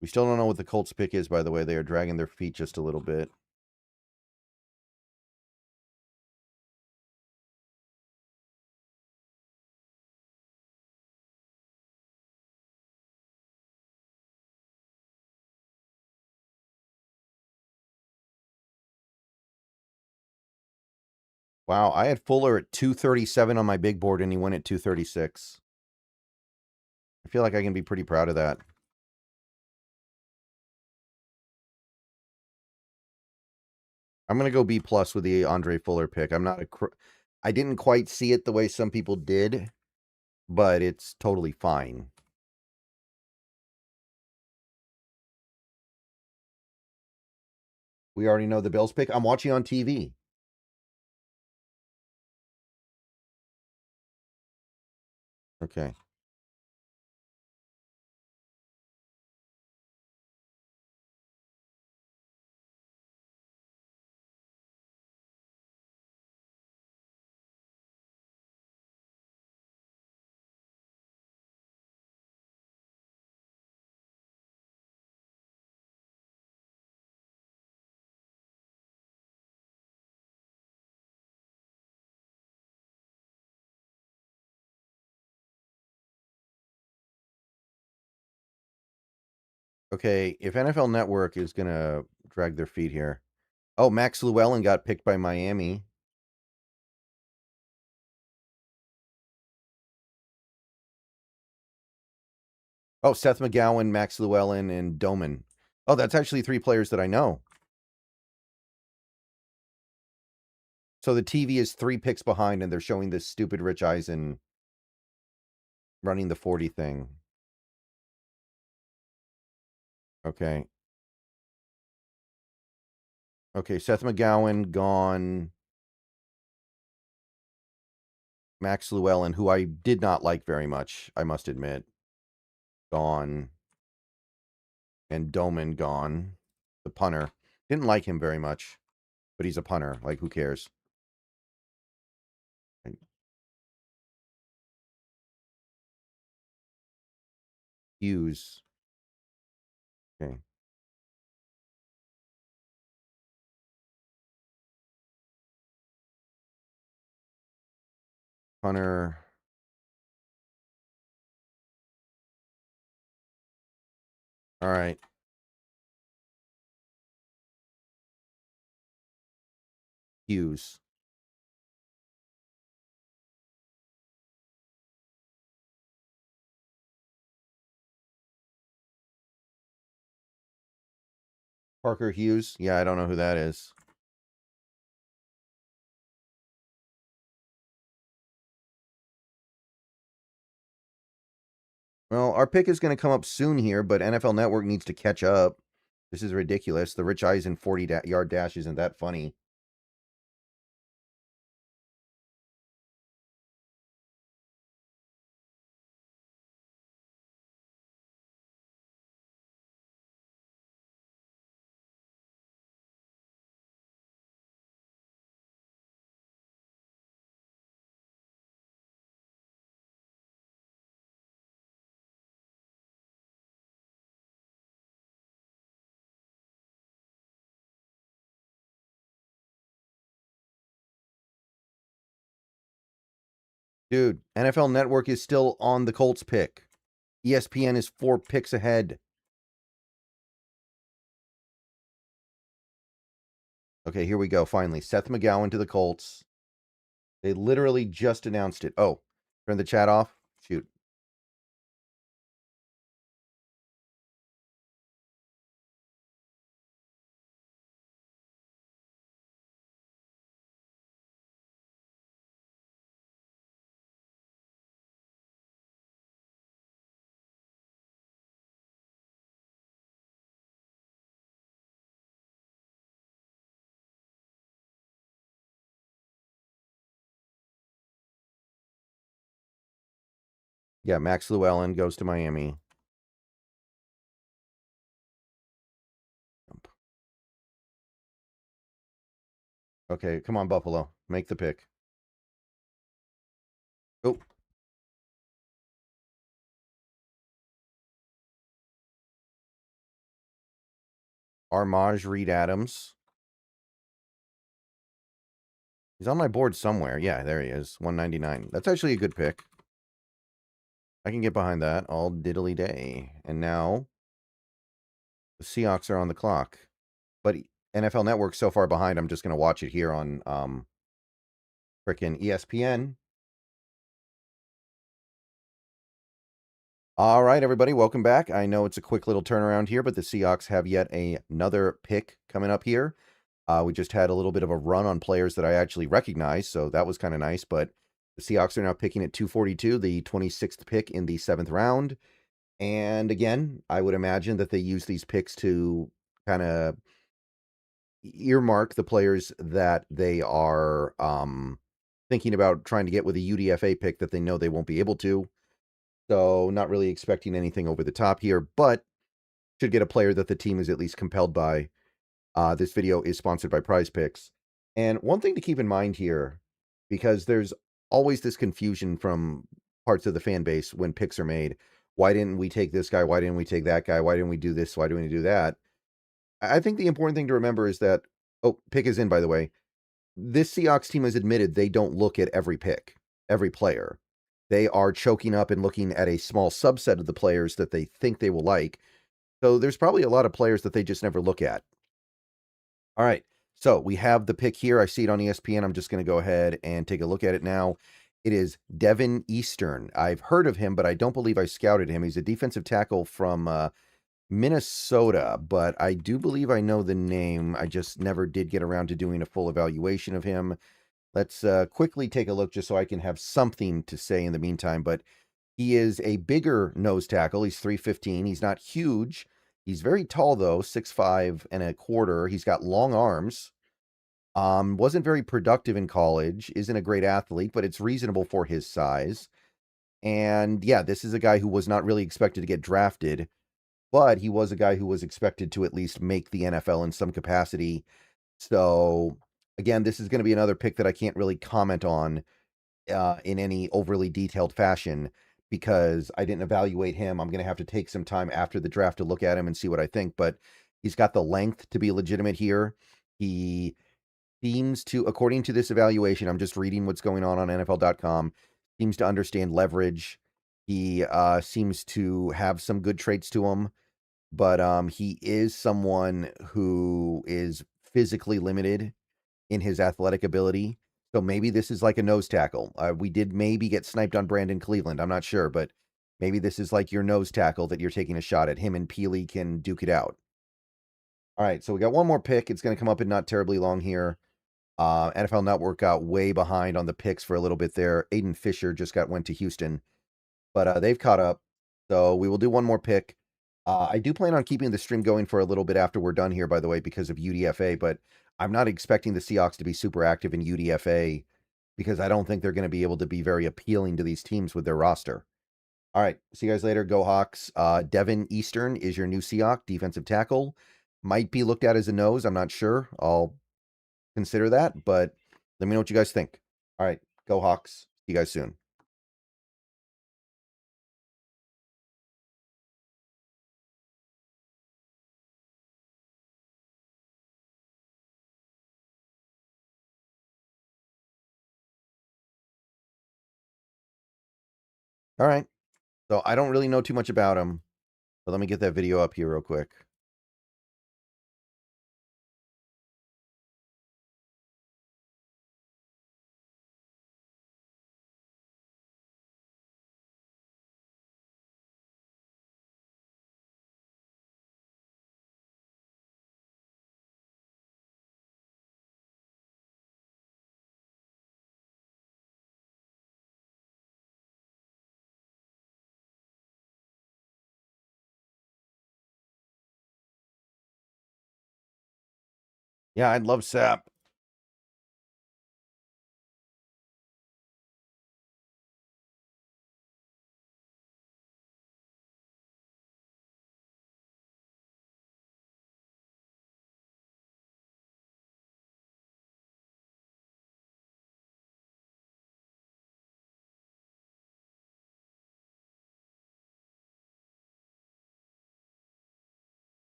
We still don't know what the Colts pick is, by the way. They are dragging their feet just a little bit. Wow, I had Fuller at 237 on my big board, and he went at 236. I feel like I can be pretty proud of that. I'm going to go B+ with the Andre Fuller pick. I didn't quite see it the way some people did, but it's totally fine. We already know the Bills pick. I'm watching on TV. Okay. Okay, if NFL Network is going to drag their feet here. Oh, Max Llewellyn got picked by Miami. Oh, Seth McGowan, Max Llewellyn, and Doman. Oh, that's actually 3 players that I know. So the TV is 3 picks behind, and they're showing this stupid Rich Eisen running the 40 thing. Okay. Okay, Seth McGowan gone. Max Llewellyn, who I did not like very much, I must admit, gone. And Doman gone. The punter. Didn't like him very much, but he's a punter. Like, who cares? Hughes. Okay. Punter. All right. Hughes. Parker Hughes. Yeah, I don't know who that is. Well, our pick is going to come up soon here, but NFL Network needs to catch up. This is ridiculous. The Rich Eisen 40-yard dash isn't that funny. Dude, NFL Network is still on the Colts pick. ESPN is 4 picks ahead. Okay, here we go. Finally, Seth McGowan to the Colts. They literally just announced it. Oh, turn the chat off. Shoot. Yeah, Max Llewellyn goes to Miami. Okay, come on, Buffalo. Make the pick. Oh. Armaj Reed Adams. He's on my board somewhere. Yeah, there he is. 199. That's actually a good pick. I can get behind that all diddly day. And now the Seahawks are on the clock. But NFL Network's so far behind, I'm just going to watch it here on Frickin' ESPN. All right, everybody, welcome back. I know it's a quick little turnaround here, but the Seahawks have yet another pick coming up here. We just had a little bit of a run on players that I actually recognize, so that was kind of nice. But the Seahawks are now picking at 242, the 26th pick in the 7th round. And again, I would imagine that they use these picks to kind of earmark the players that they are thinking about trying to get with a UDFA pick that they know they won't be able to. So not really expecting anything over the top here, but should get a player that the team is at least compelled by. This video is sponsored by Prize Picks. And one thing to keep in mind here, because there's always this confusion from parts of the fan base when picks are made. Why didn't we take this guy? Why didn't we take that guy? Why didn't we do this? Why didn't we do that? I think the important thing to remember is that, oh, pick is in, by the way. This Seahawks team has admitted they don't look at every pick, every player. They are choking up and looking at a small subset of the players that they think they will like. So there's probably a lot of players that they just never look at. All right. So we have the pick here. I see it on ESPN. I'm just going to go ahead and take a look at it now. It is Devin Eastern. I've heard of him, but I don't believe I scouted him. He's a defensive tackle from Minnesota, but I do believe I know the name. I just never did get around to doing a full evaluation of him. Let's quickly take a look just so I can have something to say in the meantime. But he is a bigger nose tackle. He's 315. He's not huge. He's very tall, though, 6'5" and a quarter. He's got long arms. Wasn't very productive in college. Isn't a great athlete, but it's reasonable for his size. And yeah, this is a guy who was not really expected to get drafted, but he was a guy who was expected to at least make the NFL in some capacity. So again, this is going to be another pick that I can't really comment on in any overly detailed fashion because I didn't evaluate him. I'm going to have to take some time after the draft to look at him and see what I think, but he's got the length to be legitimate here. He seems to, according to this evaluation, I'm just reading what's going on NFL.com, seems to understand leverage. He seems to have some good traits to him, but he is someone who is physically limited in his athletic ability. So maybe this is like a nose tackle. We did maybe get sniped on Brandon Cleveland. I'm not sure, but maybe this is like your nose tackle that you're taking a shot at. Him and Peely can duke it out. All right, so we got one more pick. It's going to come up in not terribly long here. NFL Network got way behind on the picks for a little bit there. Aiden Fisher just went to Houston, but they've caught up. So we will do one more pick. I do plan on keeping the stream going for a little bit after we're done here, by the way, because of UDFA, but I'm not expecting the Seahawks to be super active in UDFA because I don't think they're going to be able to be very appealing to these teams with their roster. All right. See you guys later. Go Hawks. Devin Eastern is your new Seahawk defensive tackle. Might be looked at as a nose. I'm not sure. I'll consider that, but let me know what you guys think. All right. Go Hawks. See you guys soon. All right. So I don't really know too much about him, but let me get that video up here real quick. Yeah, I'd love Sap.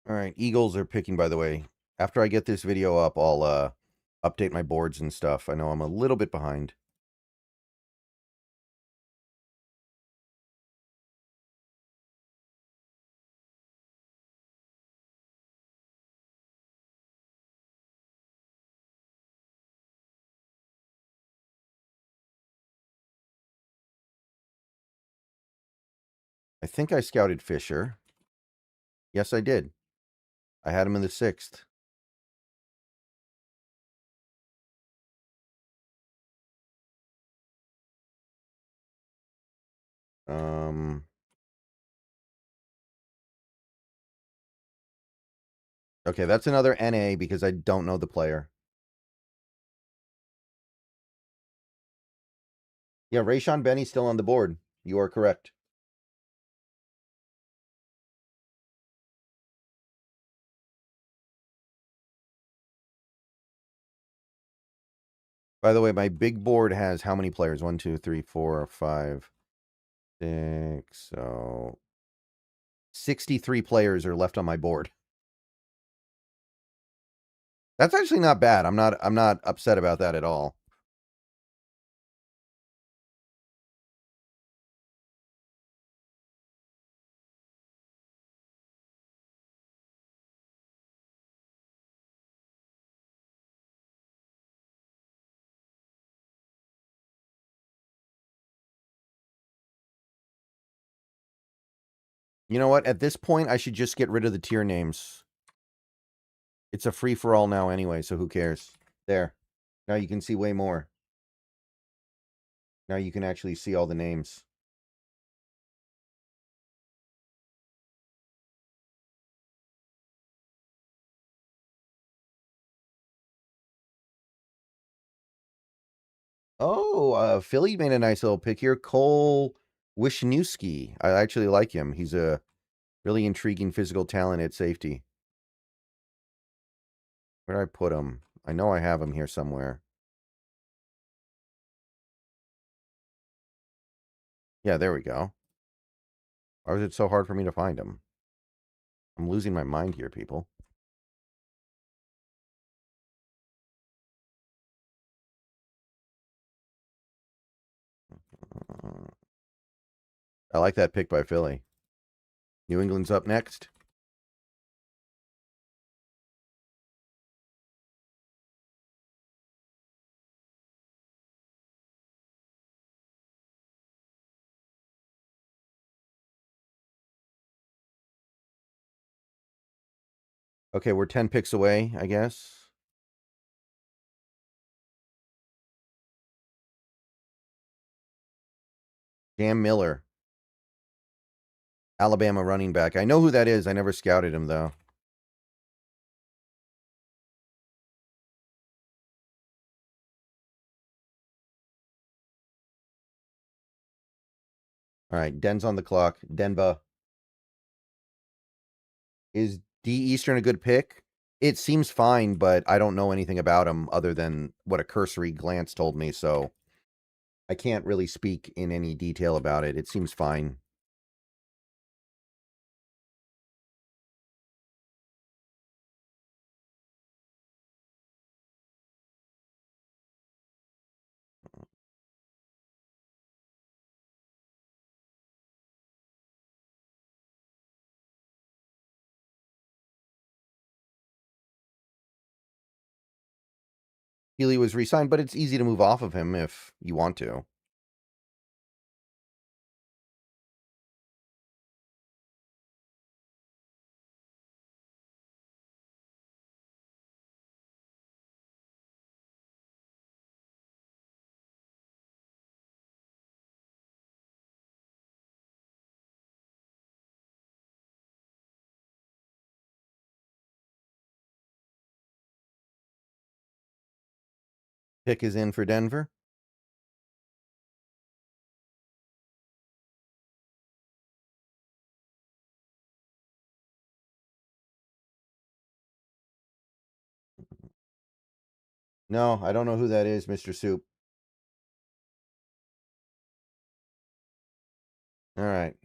All right, Eagles are picking, by the way. After I get this video up, I'll update my boards and stuff. I know I'm a little bit behind. I think I scouted Fisher. Yes, I did. I had him in the 6th. Okay, that's another NA because I don't know the player. Yeah, Rayshon Benny's still on the board. You are correct. By the way, my big board has how many players? 1, 2, 3, 4, 5, 6. So 63 players are left on my board. That's actually not bad. I'm not upset about that at all. You know what? At this point, I should just get rid of the tier names. It's a free-for-all now anyway, so who cares? There. Now you can see way more. Now you can actually see all the names. Oh, Philly made a nice little pick here. Cole Wisniewski. I actually like him. He's a really intriguing physical talent at safety. Where did I put him? I know I have him here somewhere. Yeah, there we go. Why was it so hard for me to find him? I'm losing my mind here, people. I like that pick by Philly. New England's up next. Okay, we're 10 picks away, I guess. Cam Miller. Alabama running back. I know who that is. I never scouted him, though. All right, Den's on the clock. Denba. Is D Eastern a good pick? It seems fine, but I don't know anything about him other than what a cursory glance told me, so I can't really speak in any detail about it. It seems fine. Healy was re-signed, but it's easy to move off of him if you want to. Pick is in for Denver. No, I don't know who that is, Mr. Soup. All right.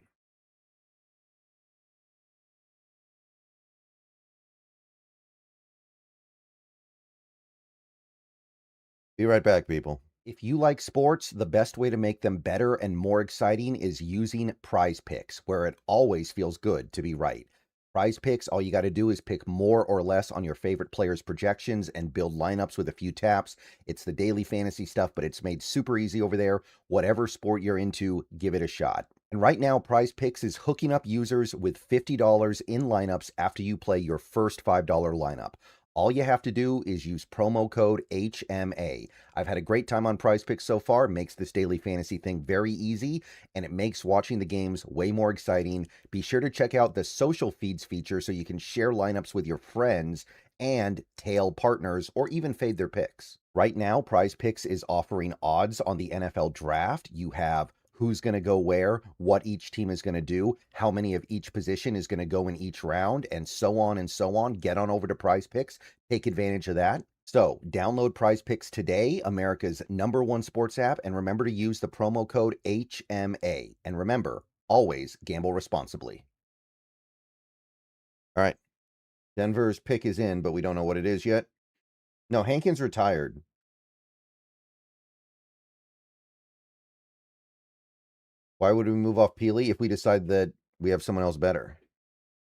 Be right back, people. If you like sports, the best way to make them better and more exciting is using Prize Picks, where it always feels good to be right. Prize Picks, all you got to do is pick more or less on your favorite players' projections and build lineups with a few taps. It's the daily fantasy stuff, but it's made super easy over there. Whatever sport you're into, give it a shot. And right now, Prize Picks is hooking up users with $50 in lineups after you play your first $5 lineup. All you have to do is use promo code HMA. I've had a great time on Prize Picks so far. It makes this daily fantasy thing very easy, and it makes watching the games way more exciting. Be sure to check out the social feeds feature so you can share lineups with your friends and tail partners or even fade their picks. Right now, Prize Picks is offering odds on the NFL draft. You have who's going to go where, what each team is going to do, how many of each position is going to go in each round, and so on and so on. Get on over to Prize Picks. Take advantage of that. So download Prize Picks today, America's #1 sports app, and remember to use the promo code HMA. And remember, always gamble responsibly. All right. Denver's pick is in, but we don't know what it is yet. No, Hankins retired. Why would we move off Peely if we decide that we have someone else better?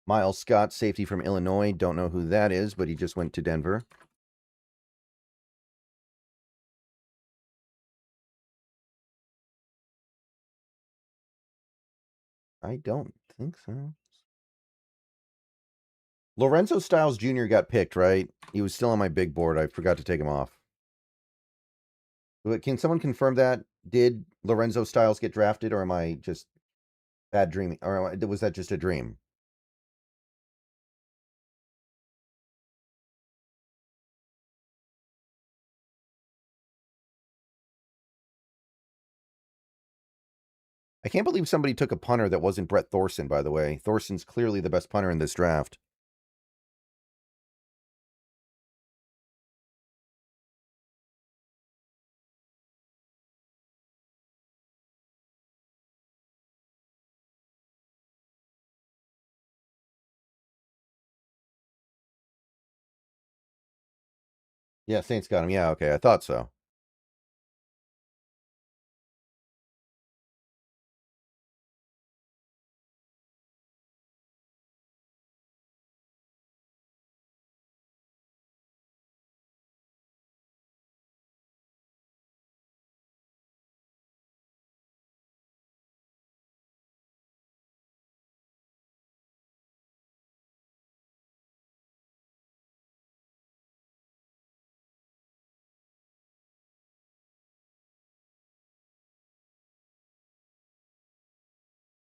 Miles Scott, safety from Illinois. Don't know who that is, but he just went to Denver. I don't think so. Lorenzo Styles Jr. got picked, right? He was still on my big board. I forgot to take him off. Can someone confirm that? Did Lorenzo Styles get drafted, or am I just bad dreaming? Or was that just a dream? I can't believe somebody took a punter that wasn't Brett Thorson, by the way. Thorson's clearly the best punter in this draft. Yeah, Saints got him. Yeah, okay, I thought so.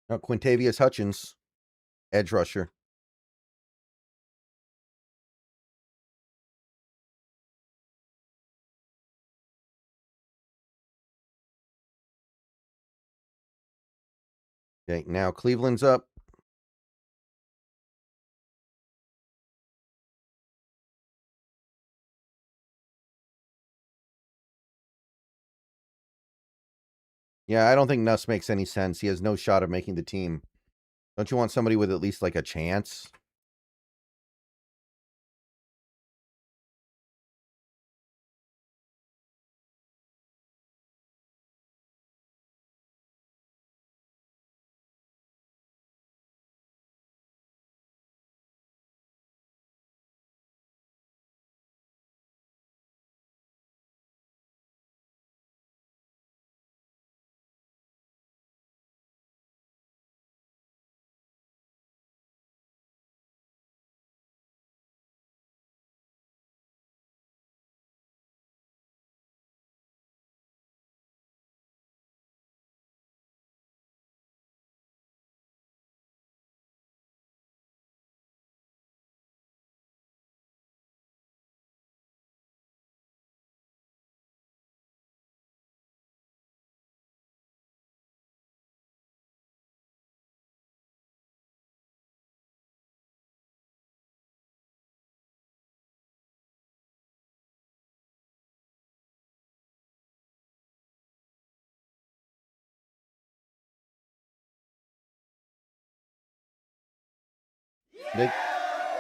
No, Quintavious Hutchins, edge rusher. Okay, now Cleveland's up. Yeah, I don't think Nuss makes any sense. He has no shot of making the team. Don't you want somebody with at least like a chance?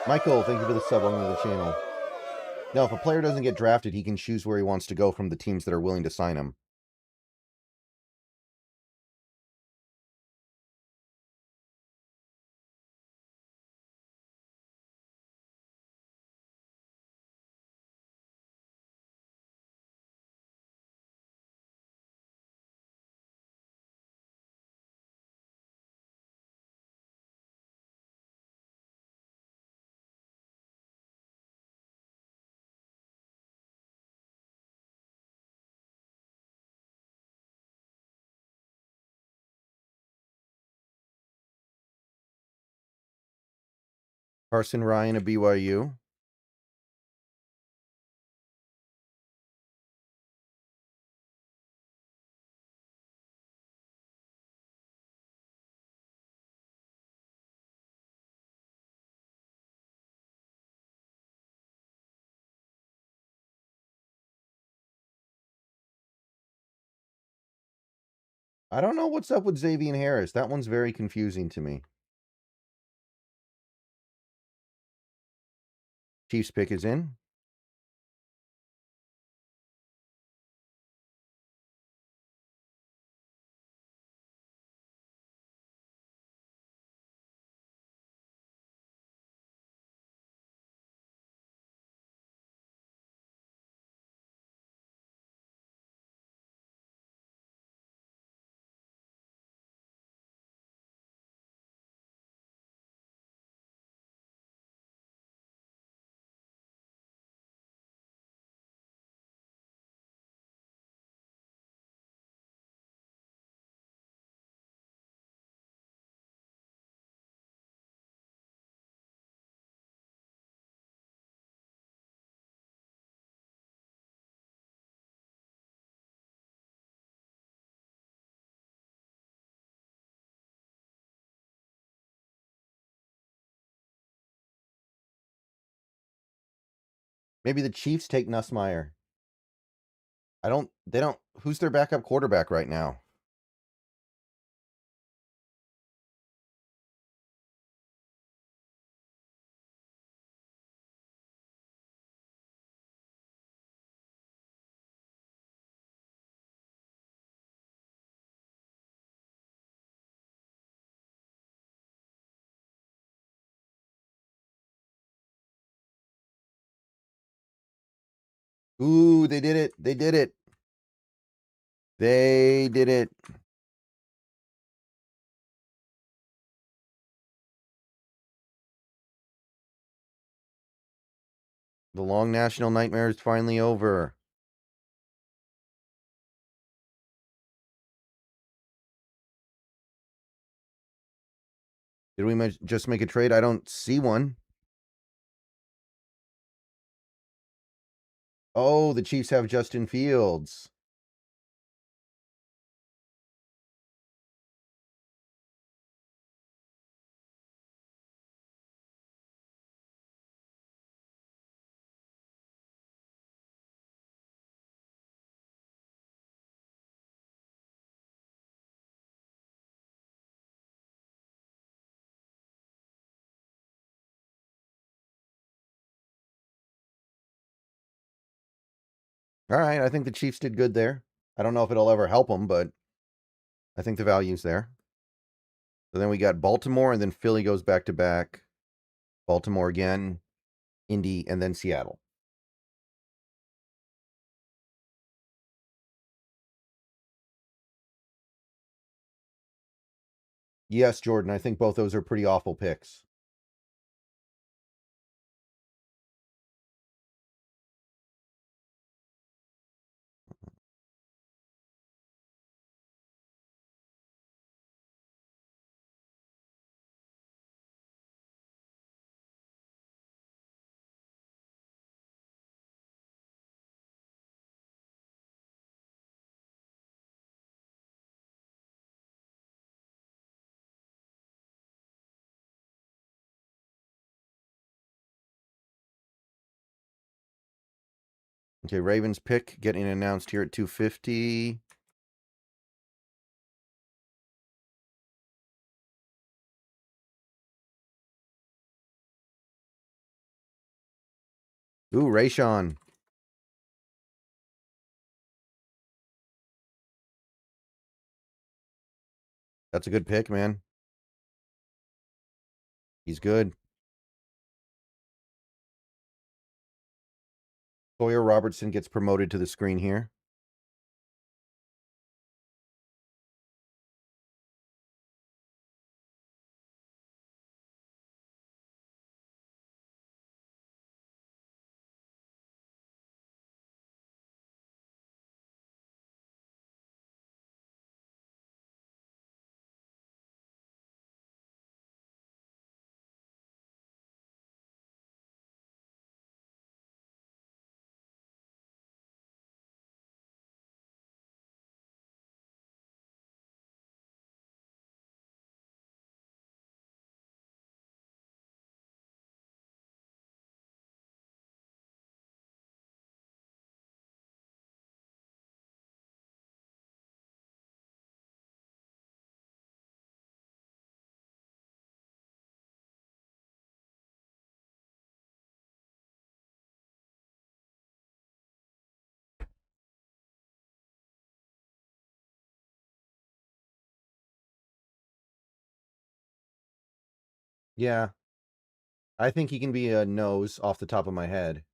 Michael, thank you for the sub on the channel. No, if a player doesn't get drafted, he can choose where he wants to go from the teams that are willing to sign him. Carson Ryan of BYU. I don't know what's up with Xavier Harris. That one's very confusing to me. Chiefs pick is in. Maybe the Chiefs take Nussmeier. They don't, who's their backup quarterback right now? Ooh, they did it. They did it. They did it. The long national nightmare is finally over. Did we just make a trade? I don't see one. Oh, the Chiefs have Justin Fields. All right, I think the Chiefs did good there. I don't know if it'll ever help them, but I think the value's there. So then we got Baltimore, and then Philly goes back to back. Baltimore again, Indy, and then Seattle. Yes, Jordan, I think both those are pretty awful picks. Okay, Ravens pick getting announced here at 250. Ooh, Rayshon. That's a good pick, man. He's good. Sawyer Robertson gets promoted to the screen here. Yeah, I think he can be a nose off the top of my head.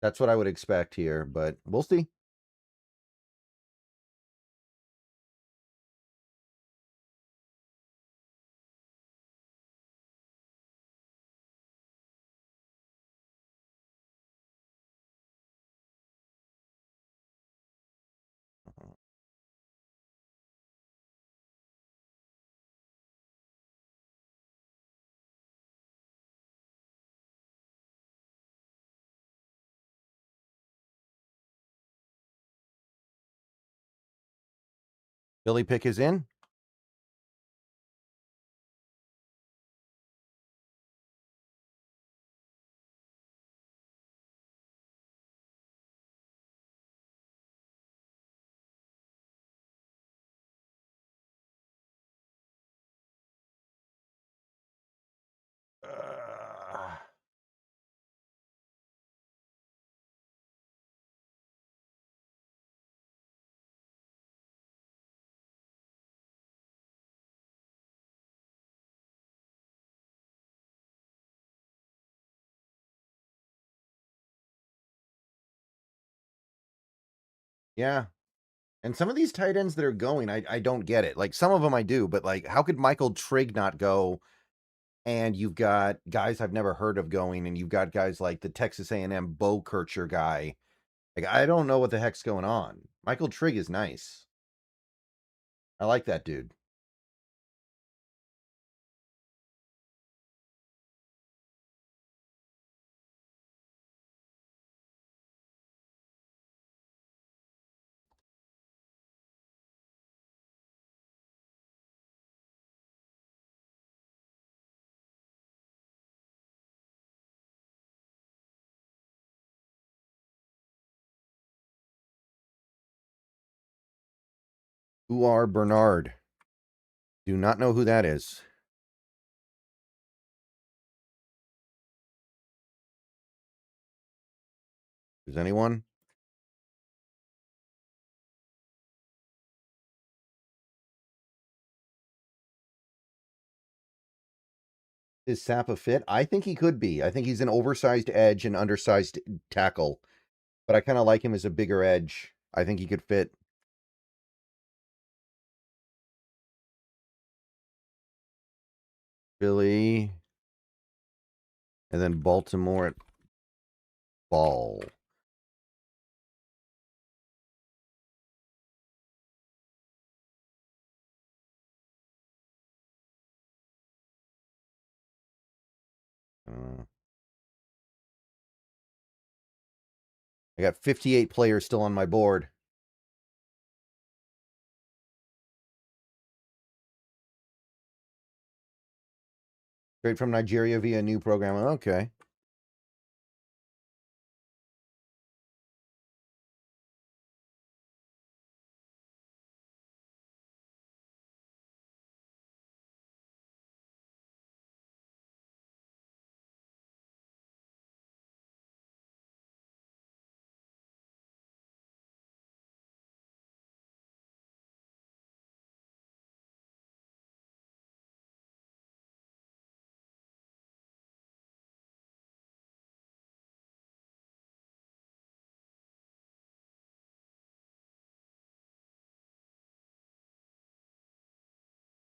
That's what I would expect here, but we'll see. Billy pick is in. Uh, yeah. And some of these tight ends that are going, I don't get it. Like some of them I do, but like how could Michael Trigg not go? And you've got guys I've never heard of going, and you've got guys like the Texas A&M Bo Kircher guy. Like I don't know what the heck's going on. Michael Trigg is nice. I like that dude. Who are Bernard? Do not know who that is. Does anyone? Is Sapp a fit? I think he could be. I think he's an oversized edge and undersized tackle, but I kind of like him as a bigger edge. I think he could fit. Philly, and then Baltimore at ball. I got 58 players still on my board. Straight from Nigeria via new program. Okay.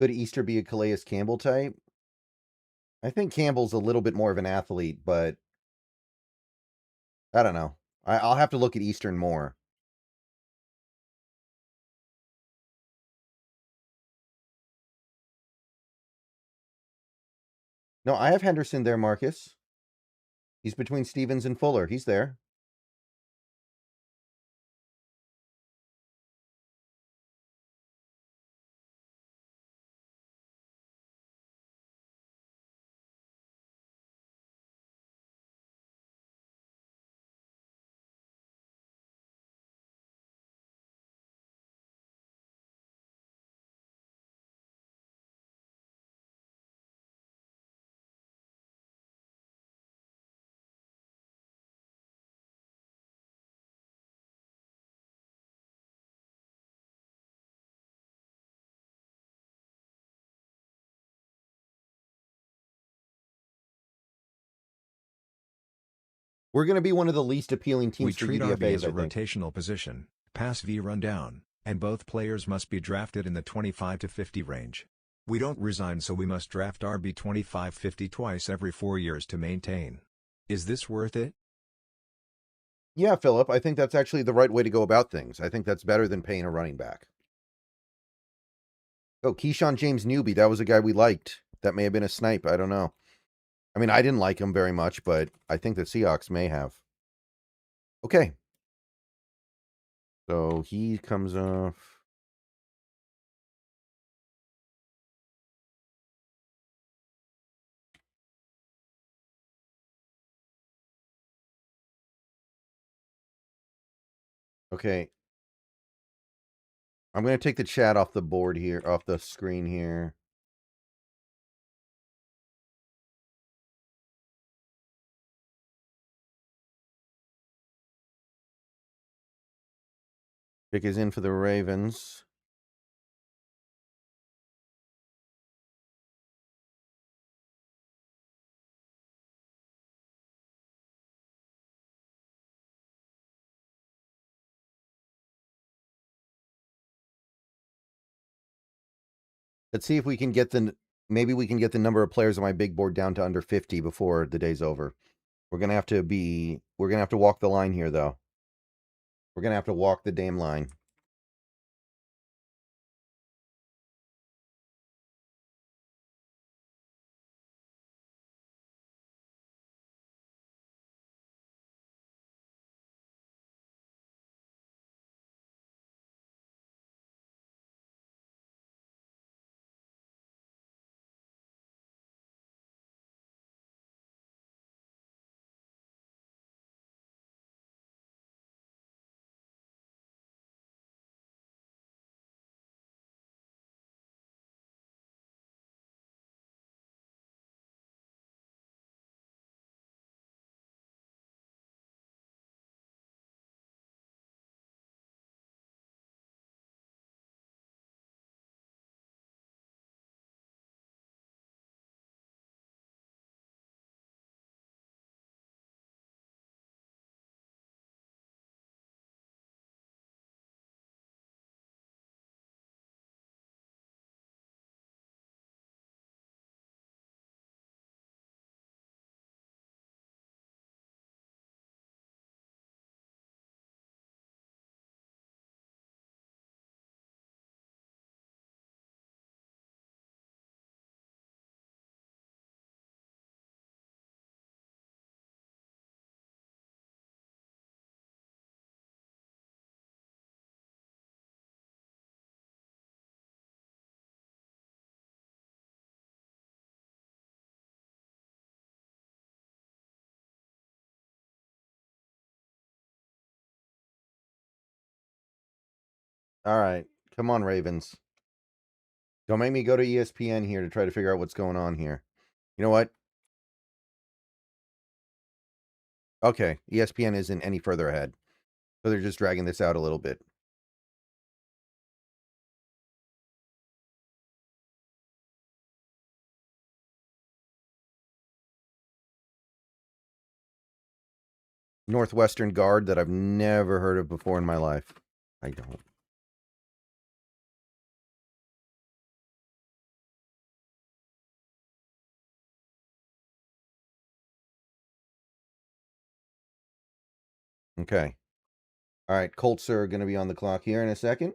Could Easter be a Calais Campbell type? I think Campbell's a little bit more of an athlete, but I don't know. I'll have to look at Eastern more. No, I have Henderson there, Marcus. He's between Stevens and Fuller. He's there. We're going to be one of the least appealing We teams for treat RB UDFAs, as a I think. rotational position, pass v rundown, and both players must be drafted in the 25 to 50 range. We don't resign, so we must draft RB 25-50 twice every 4 years to maintain. Is this worth it? Yeah, Philip, I think that's actually the right way to go about things. I think that's better than paying a running back. Oh, Keyshawn James Newby, that was a guy we liked. That may have been a snipe. I don't know. I mean, I didn't like him very much, but I think the Seahawks may have. Okay. So he comes off. Okay. I'm going to take the chat off the board here, off the screen here. Pick is in for the Ravens. Let's see if we can get maybe we can get the number of players on my big board down to under 50 before the day's over. We're going to have to walk the line here, though. We're going to have to walk the damn line. All right. Come on, Ravens. Don't make me go to ESPN here to try to figure out what's going on here. You know what? Okay. ESPN isn't any further ahead. So they're just dragging this out a little bit. Northwestern guard that I've never heard of before in my life. I don't. Okay. All right, Colts are going to be on the clock here in a second.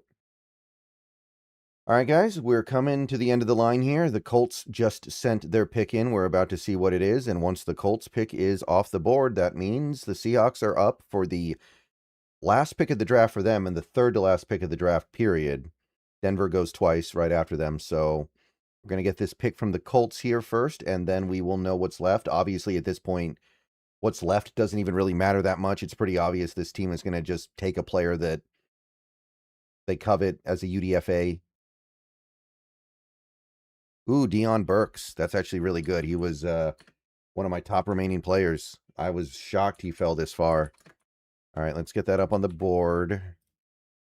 All right, guys, we're coming to the end of the line here. The Colts just sent their pick in. We're about to see what it is. And once the Colts pick is off the board, that means the Seahawks are up for the last pick of the draft for them and the third to last pick of the draft, period. Denver goes twice right after them. So we're going to get this pick from the Colts here first, and then we will know what's left. Obviously, at this point, what's left doesn't even really matter that much. It's pretty obvious this team is going to just take a player that they covet as a UDFA. Ooh, Deon Burks. That's actually really good. He was one of my top remaining players. I was shocked he fell this far. All right, let's get that up on the board.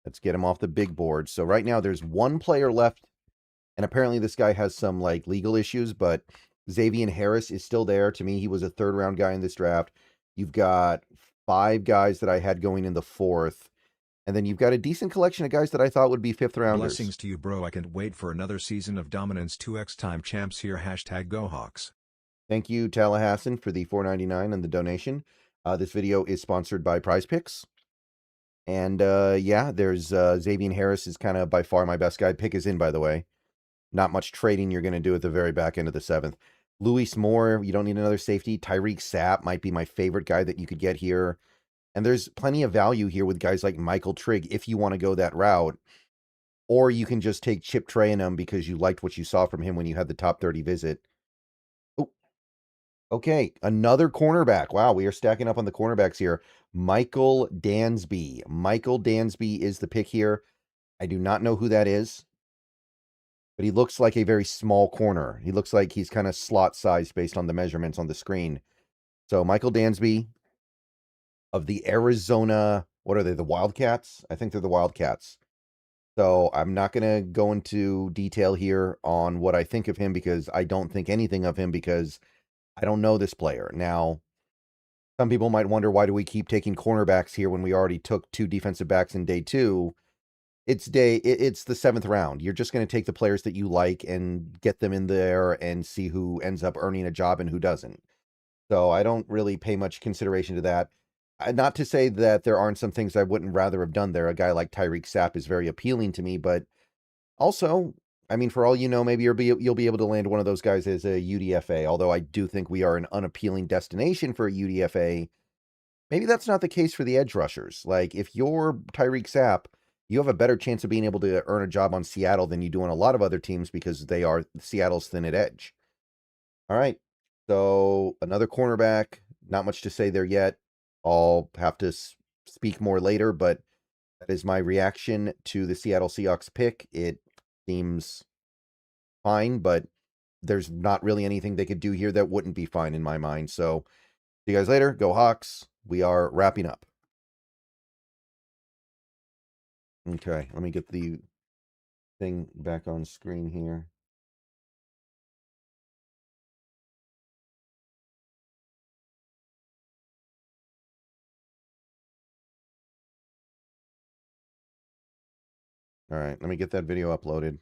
Let's get him off the big board. So right now there's one player left, and apparently this guy has some like legal issues, but Xavier Harris is still there. To me, he was a third round guy in this draft. You've got 5 guys that I had going in the 4th. And then you've got a decent collection of guys that I thought would be 5th rounders. Blessings to you, bro. I can't wait for another season of dominance. 2x time champs here. #Go Hawks. Thank you, Talahassan, for the $4.99 and the donation. This video is sponsored by Prize Picks. And yeah, there's Xavier Harris is kind of by far my best guy. Pick is in, by the way. Not much trading you're going to do at the very back end of the 7th. Luis Moore, you don't need another safety. Tyreek Sapp might be my favorite guy that you could get here. And there's plenty of value here with guys like Michael Trigg if you want to go that route. Or you can just take Chip Trayanum because you liked what you saw from him when you had the top 30 visit. Oh, okay, another cornerback. Wow, we are stacking up on the cornerbacks here. Michael Dansby. Michael Dansby is the pick here. I do not know who that is, but he looks like a very small corner. He looks like he's kind of slot sized based on the measurements on the screen. So Michael Dansby of the Arizona, what are they, the Wildcats? I think they're the Wildcats. So I'm not going to go into detail here on what I think of him because I don't think anything of him because I don't know this player. Now, some people might wonder, why do we keep taking cornerbacks here when we already took 2 defensive backs in day 2? It's the 7th round. You're just going to take the players that you like and get them in there and see who ends up earning a job and who doesn't. So I don't really pay much consideration to that. Not to say that there aren't some things I wouldn't rather have done there. A guy like Tyreek Sapp is very appealing to me, but also, I mean, for all you know, maybe you'll be able to land one of those guys as a UDFA, although I do think we are an unappealing destination for a UDFA. Maybe that's not the case for the edge rushers. Like, if you're Tyreek Sapp, you have a better chance of being able to earn a job on Seattle than you do on a lot of other teams because they are Seattle's thin at edge. All right, so another cornerback. Not much to say there yet. I'll have to speak more later, but that is my reaction to the Seattle Seahawks pick. It seems fine, but there's not really anything they could do here that wouldn't be fine in my mind. So see you guys later. Go Hawks. We are wrapping up. Okay, let me get the thing back on screen here. All right, let me get that video uploaded.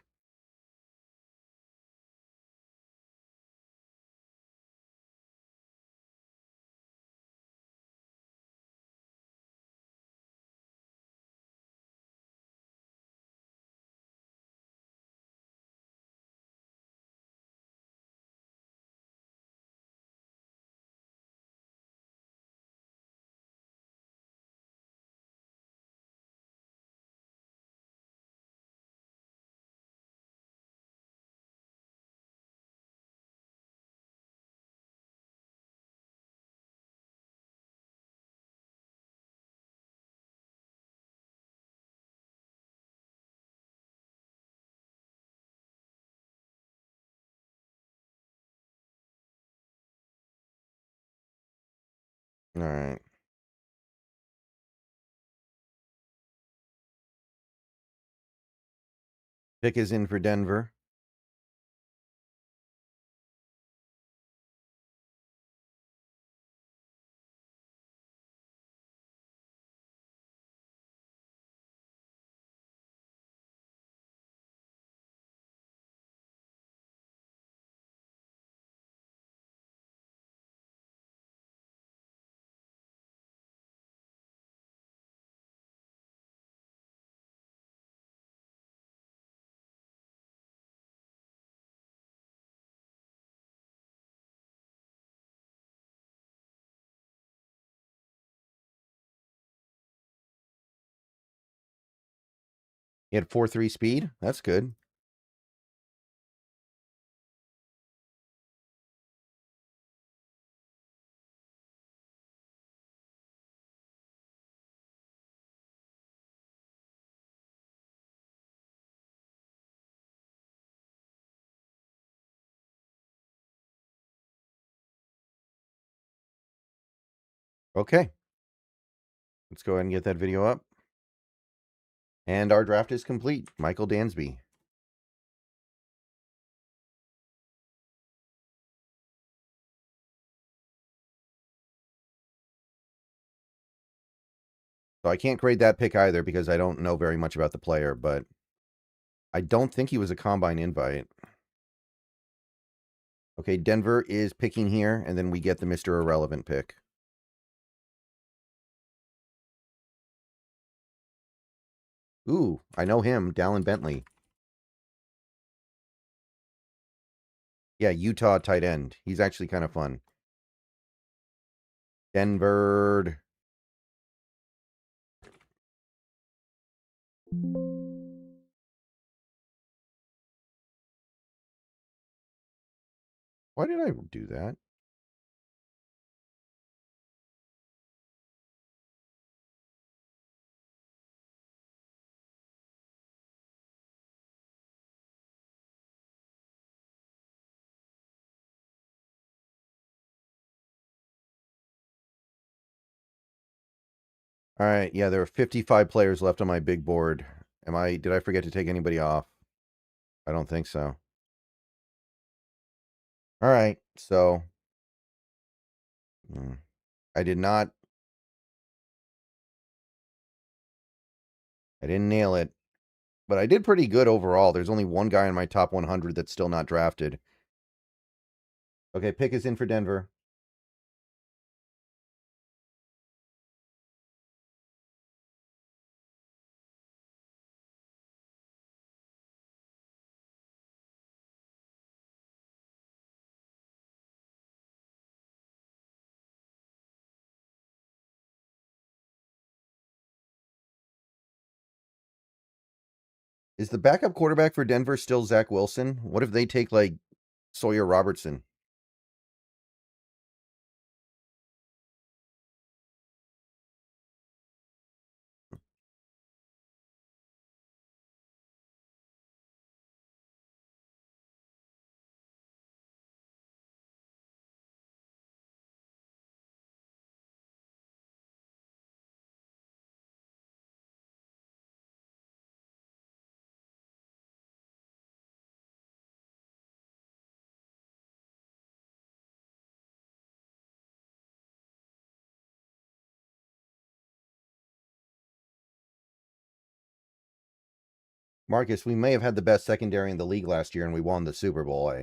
All right. Pick is in for Denver. He had 4.3 speed. That's good. Okay. Let's go ahead and get that video up. And our draft is complete. Michael Dansby. So I can't grade that pick either because I don't know very much about the player, but I don't think he was a combine invite. Okay, Denver is picking here, and then we get the Mr. Irrelevant pick. Ooh, I know him, Dallin Bentley. Yeah, Utah tight end. He's actually kind of fun. Denver. Why did I do that? All right, yeah, there are 55 players left on my big board. Did I forget to take anybody off? I don't think so. All right, so I didn't nail it, but I did pretty good overall. There's only one guy in my top 100 that's still not drafted. Okay, pick is in for Denver. Is the backup quarterback for Denver still Zach Wilson? What if they take, like, Sawyer Robertson? Marcus, we may have had the best secondary in the league last year, and we won the Super Bowl.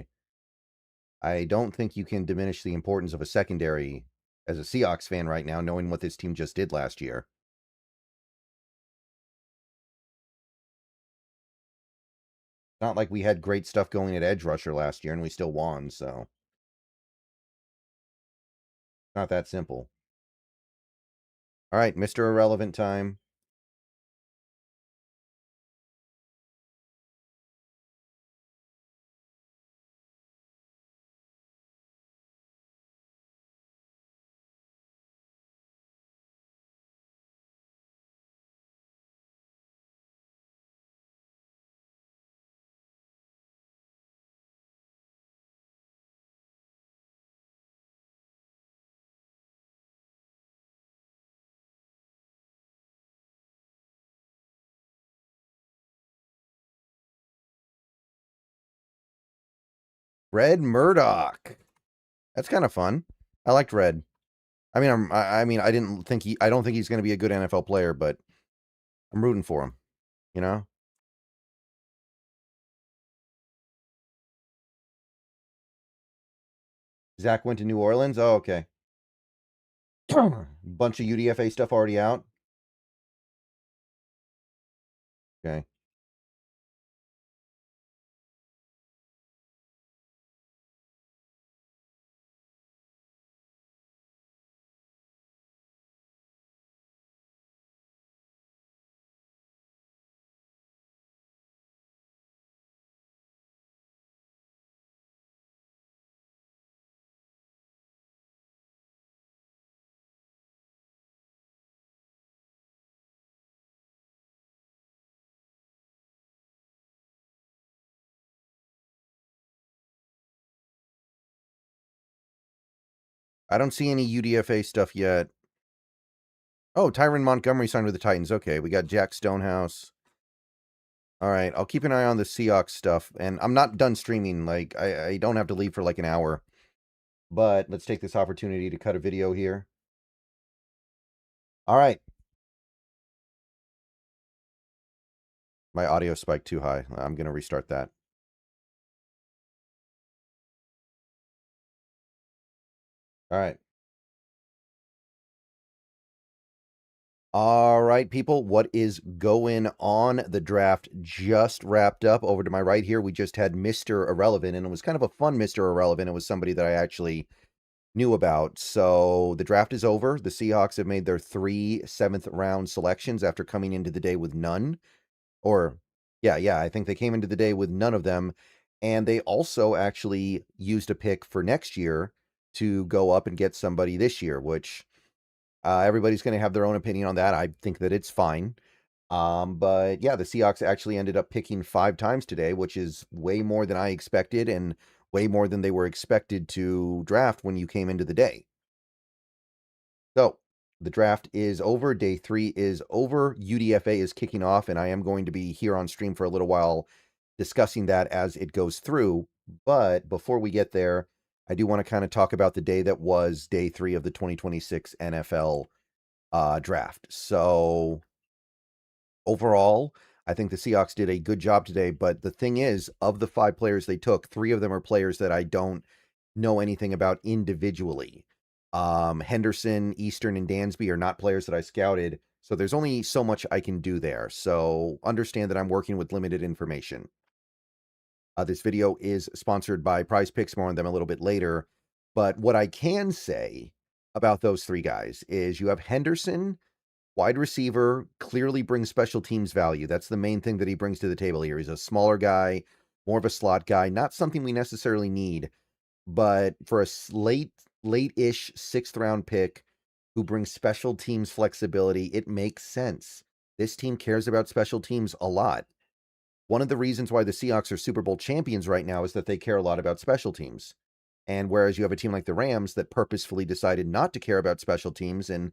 I don't think you can diminish the importance of a secondary as a Seahawks fan right now, knowing what this team just did last year. Not like we had great stuff going at edge rusher last year, and we still won, so not that simple. All right, Mr. Irrelevant time. Red Murdoch. That's kind of fun. I liked Red. I mean, I don't think he's going to be a good NFL player, but I'm rooting for him. You know. Zach went to New Orleans. Oh, okay. Bunch of UDFA stuff already out. Okay. I don't see any UDFA stuff yet. Oh, Tyron Montgomery signed with the Titans. Okay, we got Jack Stonehouse. All right, I'll keep an eye on the Seahawks stuff. And I'm not done streaming. Like, I don't have to leave for like an hour. But let's take this opportunity to cut a video here. All right. My audio spiked too high. I'm going to restart that. All right. All right, people, what is going on? The draft just wrapped up. Over to my right here, we just had Mr. Irrelevant, and it was kind of a fun Mr. Irrelevant. It was somebody that I actually knew about. So the draft is over. The Seahawks have made their 3 7th-round selections after coming into the day with none. Or, yeah, I think they came into the day with none of them. And they also actually used a pick for next year to go up and get somebody this year, which everybody's going to have their own opinion on that. I think that it's fine. But yeah, the Seahawks actually ended up picking 5 times today, which is way more than I expected and way more than they were expected to draft when you came into the day. So the draft is over. Day 3 is over. UDFA is kicking off, and I am going to be here on stream for a little while discussing that as it goes through. But before we get there, I do want to kind of talk about the day that was day 3 of the 2026 NFL draft. So overall, I think the Seahawks did a good job today. But the thing is, of the 5 players they took, 3 of them are players that I don't know anything about individually. Henderson, Eastern, and Dansby are not players that I scouted. So there's only so much I can do there. So understand that I'm working with limited information. This video is sponsored by Prize Picks. More on them a little bit later. But what I can say about those 3 guys is you have Henderson, wide receiver, clearly brings special teams value. That's the main thing that he brings to the table here. He's a smaller guy, more of a slot guy, not something we necessarily need, but for a late-ish 6th-round pick who brings special teams flexibility, it makes sense. This team cares about special teams a lot. One of the reasons why the Seahawks are Super Bowl champions right now is that they care a lot about special teams. And whereas you have a team like the Rams that purposefully decided not to care about special teams, and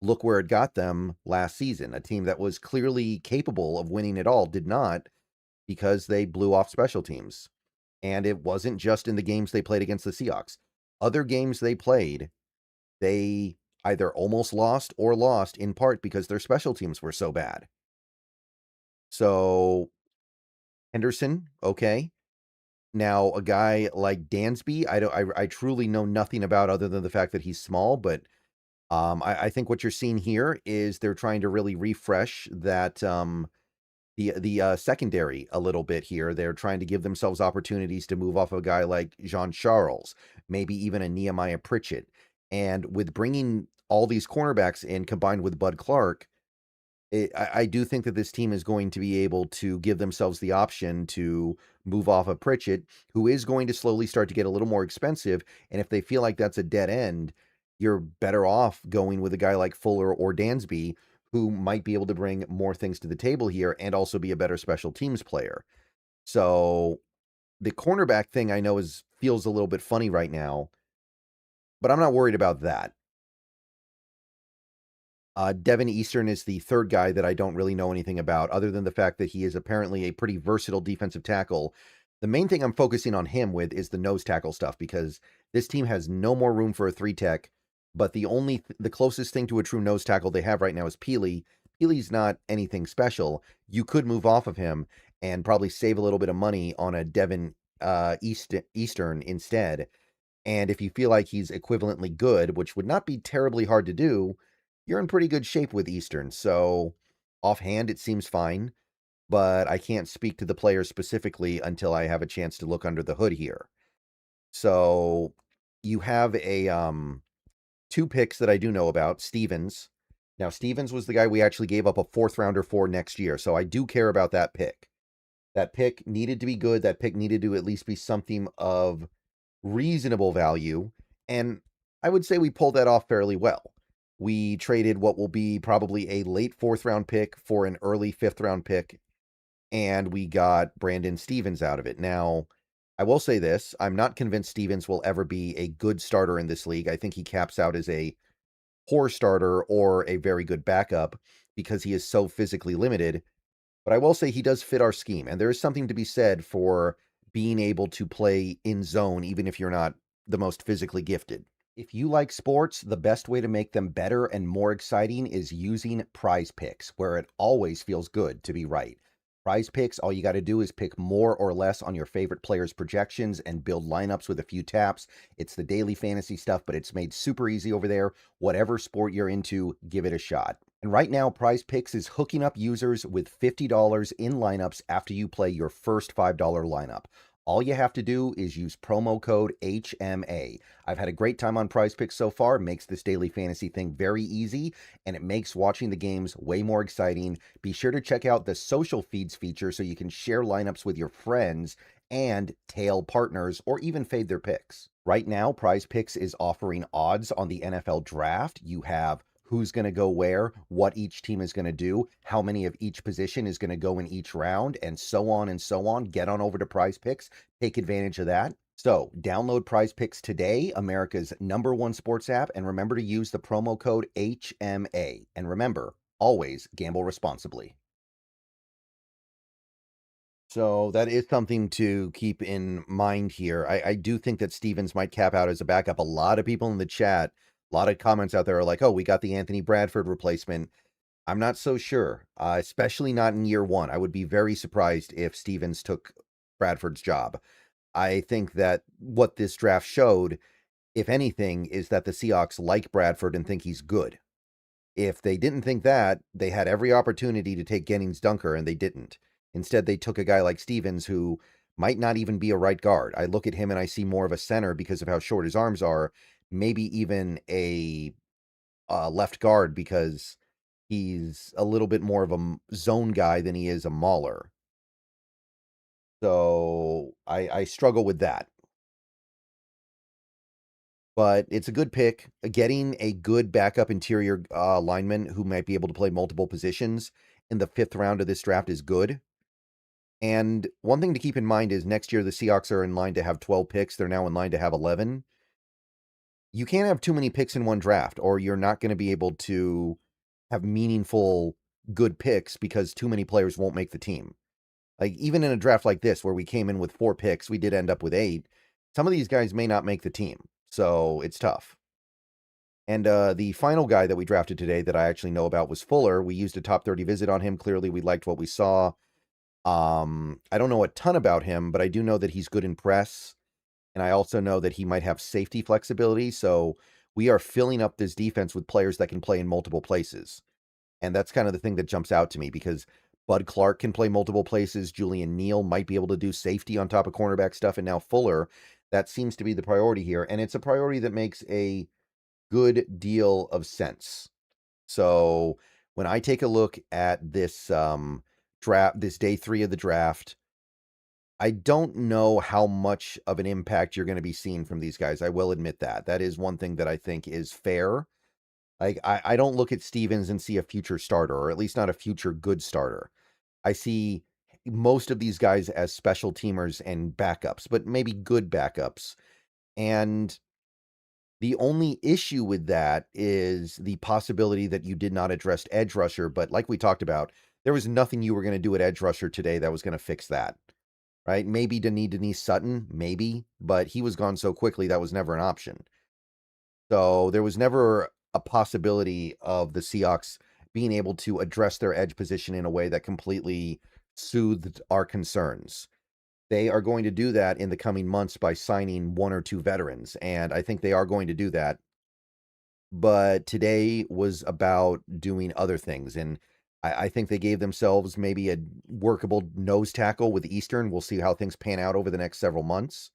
look where it got them last season, a team that was clearly capable of winning it all did not, because they blew off special teams. And it wasn't just in the games they played against the Seahawks. Other games they played, they either almost lost or lost in part because their special teams were so bad. So Henderson, okay. Now, a guy like Dansby, I truly know nothing about other than the fact that he's small, but I think what you're seeing here is they're trying to really refresh that the secondary a little bit here. They're trying to give themselves opportunities to move off a guy like Jean Charles, maybe even a Nehemiah Pritchett. And with bringing all these cornerbacks in combined with Bud Clark, I do think that this team is going to be able to give themselves the option to move off of Pritchett, who is going to slowly start to get a little more expensive. And if they feel like that's a dead end, you're better off going with a guy like Fuller or Dansby, who might be able to bring more things to the table here and also be a better special teams player. So the cornerback thing I know feels a little bit funny right now, but I'm not worried about that. Devin Eastern is the 3rd guy that I don't really know anything about, other than the fact that he is apparently a pretty versatile defensive tackle. The main thing I'm focusing on him with is the nose tackle stuff, because this team has no more room for a 3-tech, but the closest thing to a true nose tackle they have right now is Peely. Peely's not anything special. You could move off of him and probably save a little bit of money on a Devin Eastern instead. And if you feel like he's equivalently good, which would not be terribly hard to do, you're in pretty good shape with Eastern. So offhand, it seems fine, but I can't speak to the player specifically until I have a chance to look under the hood here. So you have a 2 picks that I do know about. Stevens. Now, Stevens was the guy we actually gave up a 4th-rounder for next year, so I do care about that pick. That pick needed to be good. That pick needed to at least be something of reasonable value, and I would say we pulled that off fairly well. We traded what will be probably a late 4th-round pick for an early 5th-round pick, and we got Brandon Stevens out of it. Now, I will say this. I'm not convinced Stevens will ever be a good starter in this league. I think he caps out as a poor starter or a very good backup because he is so physically limited. But I will say he does fit our scheme. And there is something to be said for being able to play in zone, even if you're not the most physically gifted. If you like sports, the best way to make them better and more exciting is using Prize Picks, where it always feels good to be right. Prize Picks, all you got to do is pick more or less on your favorite players' projections and build lineups with a few taps. It's the daily fantasy stuff, but it's made super easy over there. Whatever sport you're into, give it a shot. And right now, Prize Picks is hooking up users with $50 in lineups after you play your first $5 lineup. All you have to do is use promo code HMA. I've had a great time on Prize Picks so far. It makes this daily fantasy thing very easy, and it makes watching the games way more exciting. Be sure to check out the social feeds feature so you can share lineups with your friends and tail partners or even fade their picks. Right now, Prize Picks is offering odds on the NFL draft. You have who's going to go where, what each team is going to do, how many of each position is going to go in each round, and so on and so on. Get on over to Prize Picks. Take advantage of that. So download Prize Picks today, America's #1 sports app, and remember to use the promo code HMA. And remember, always gamble responsibly. So that is something to keep in mind here. I do think that Stevens might cap out as a backup. A lot of people in the chat, a lot of comments out there are like, oh, we got the Anthony Bradford replacement. I'm not so sure, especially not in year one. I would be very surprised if Stevens took Bradford's job. I think that what this draft showed, if anything, is that the Seahawks like Bradford and think he's good. If they didn't think that, they had every opportunity to take Gennings Dunker, and they didn't. Instead, they took a guy like Stevens who might not even be a right guard. I look at him and I see more of a center because of how short his arms are, maybe even a left guard because he's a little bit more of a zone guy than he is a mauler. So I struggle with that. But it's a good pick. Getting a good backup interior lineman who might be able to play multiple positions in the 5th round of this draft is good. And one thing to keep in mind is next year the Seahawks are in line to have 12 picks. They're now in line to have 11. You can't have too many picks in one draft, or you're not going to be able to have meaningful, good picks because too many players won't make the team. Like, even in a draft like this, where we came in with 4 picks, we did end up with 8. Some of these guys may not make the team, so it's tough. And the final guy that we drafted today that I actually know about was Fuller. We used a top 30 visit on him. Clearly, we liked what we saw. I don't know a ton about him, but I do know that he's good in press. And I also know that he might have safety flexibility. So we are filling up this defense with players that can play in multiple places. And that's kind of the thing that jumps out to me because Bud Clark can play multiple places. Julian Neal might be able to do safety on top of cornerback stuff. And now Fuller, that seems to be the priority here. And it's a priority that makes a good deal of sense. So when I take a look at this draft, this day 3 of the draft, I don't know how much of an impact you're going to be seeing from these guys. I will admit that. That is one thing that I think is fair. Like, I don't look at Stevens and see a future starter, or at least not a future good starter. I see most of these guys as special teamers and backups, but maybe good backups. And the only issue with that is the possibility that you did not address edge rusher. But like we talked about, there was nothing you were going to do at edge rusher today that was going to fix that. Right? Maybe Denise Sutton, maybe, but he was gone so quickly that was never an option. So there was never a possibility of the Seahawks being able to address their edge position in a way that completely soothed our concerns. They are going to do that in the coming months by signing 1 or 2 veterans, and I think they are going to do that. But today was about doing other things, and I think they gave themselves maybe a workable nose tackle with Eastern. We'll see how things pan out over the next several months.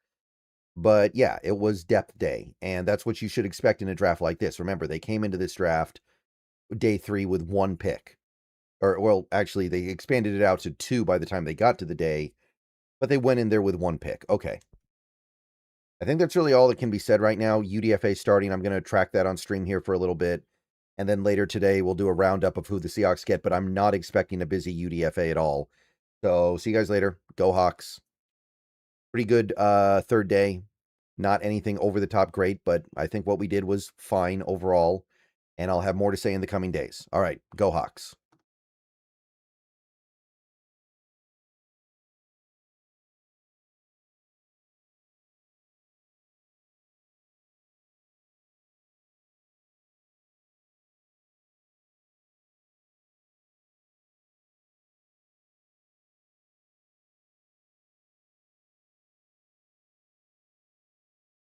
But yeah, it was depth day, and that's what you should expect in a draft like this. Remember, they came into this draft day 3 with 1 pick. Or, well, actually, they expanded it out to 2 by the time they got to the day, but they went in there with 1 pick. Okay. I think that's really all that can be said right now. UDFA starting. I'm going to track that on stream here for a little bit. And then later today, we'll do a roundup of who the Seahawks get, but I'm not expecting a busy UDFA at all. So see you guys later. Go Hawks. Pretty good third day. Not anything over the top great, but I think what we did was fine overall. And I'll have more to say in the coming days. All right, go Hawks.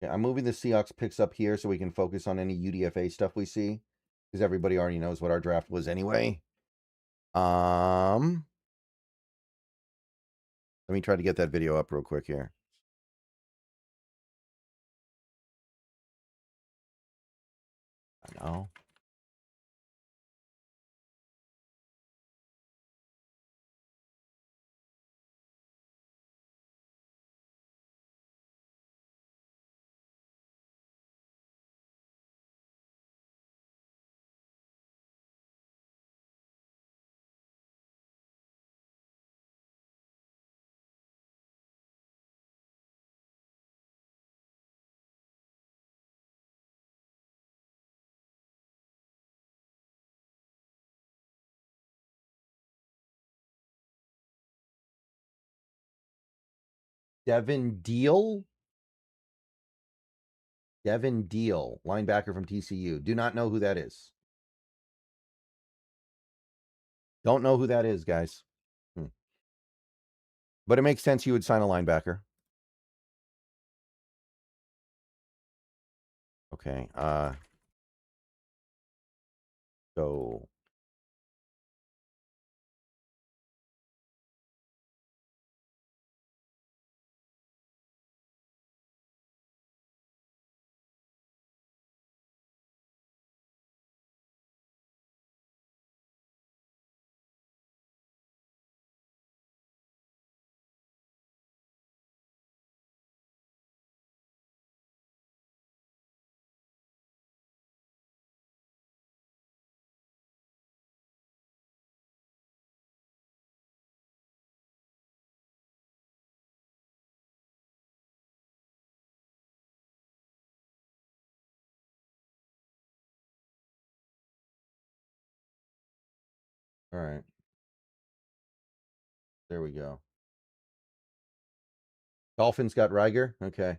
Yeah, I'm moving the Seahawks picks up here so we can focus on any UDFA stuff we see, because everybody already knows what our draft was anyway. Let me try to get that video up real quick here. I know. Devin Deal, linebacker from TCU. Do not know who that is. Don't know who that is, guys. But it makes sense you would sign a linebacker. Okay. So all right. There we go. Dolphins got Riger. Okay.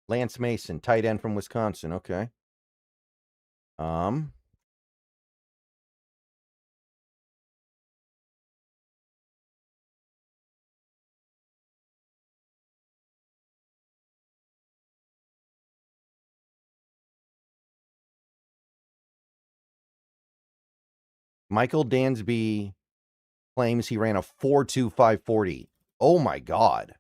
Lance Mason, tight end from Wisconsin. Okay. Michael Dansby claims he ran a 4.2540. Oh my God.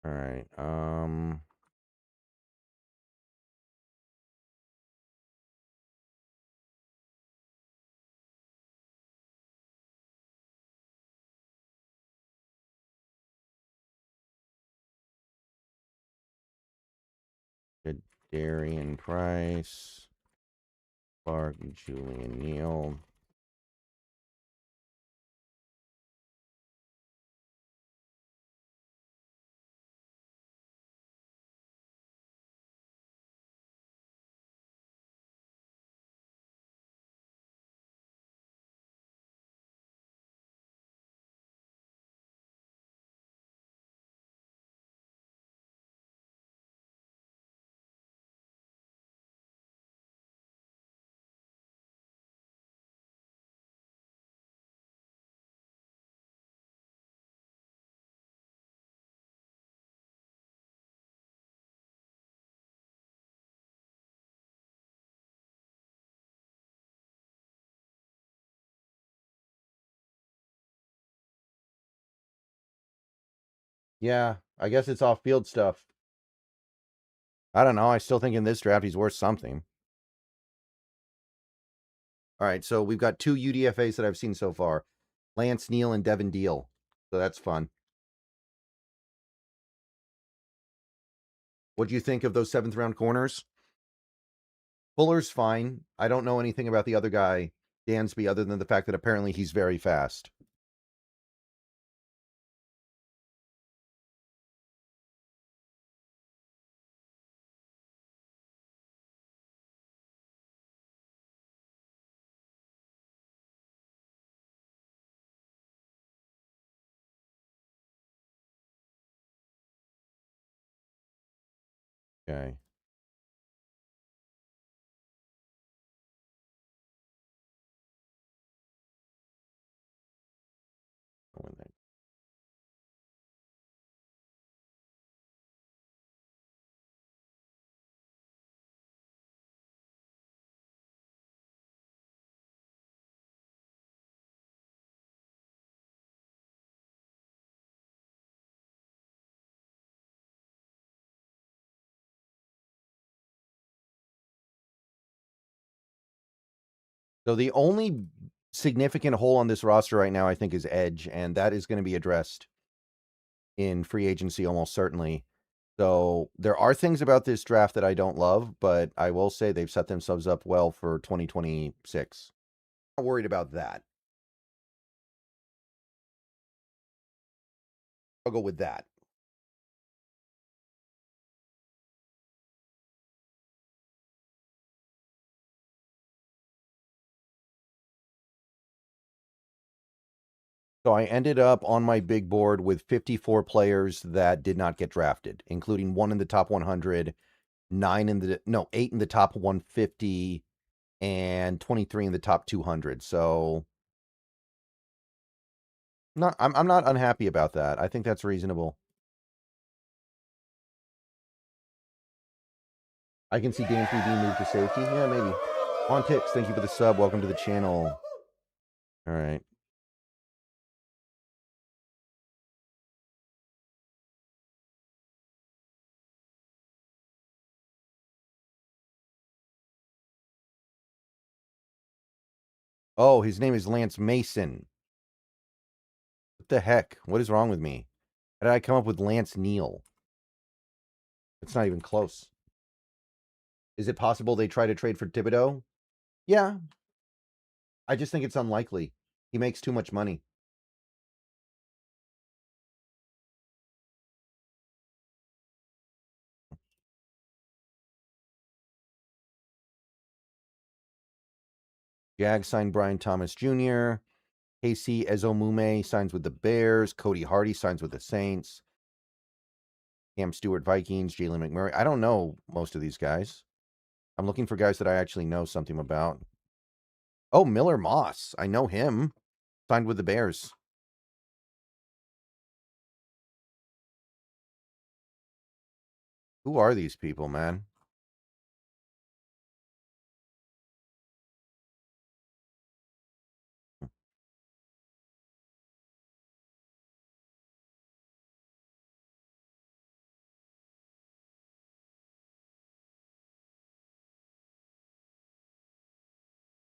All right. Good. Darian Price, Clark, Julian Neal. Yeah, I guess it's off-field stuff. I don't know. I still think in this draft he's worth something. All right, so we've got 2 UDFAs that I've seen so far. Lance Neal and Devin Deal. So that's fun. What do you think of those 7th-round corners? Fuller's fine. I don't know anything about the other guy, Dansby, other than the fact that apparently he's very fast. Okay. So the only significant hole on this roster right now, I think, is edge, and that is going to be addressed in free agency almost certainly. So there are things about this draft that I don't love, but I will say they've set themselves up well for 2026. Not worried about that. I'll go with that. So I ended up on my big board with 54 players that did not get drafted, including 1 in the top 100, 8 in the top 150, and 23 in the top 200. So I'm not unhappy about that. I think that's reasonable. I can see Dansby being moved to safety. Yeah, maybe. On Tix, thank you for the sub. Welcome to the channel. All right. Oh, his name is Lance Mason. What the heck? What is wrong with me? How did I come up with Lance Neal? It's not even close. Is it possible they try to trade for Thibodeau? Yeah. I just think it's unlikely. He makes too much money. Jag signed Brian Thomas Jr. Casey Ezomume signs with the Bears. Cody Hardy signs with the Saints. Cam Stewart Vikings. Jalen McMurray. I don't know most of these guys. I'm looking for guys that I actually know something about. Oh, Miller Moss. I know him. Signed with the Bears. Who are these people, man?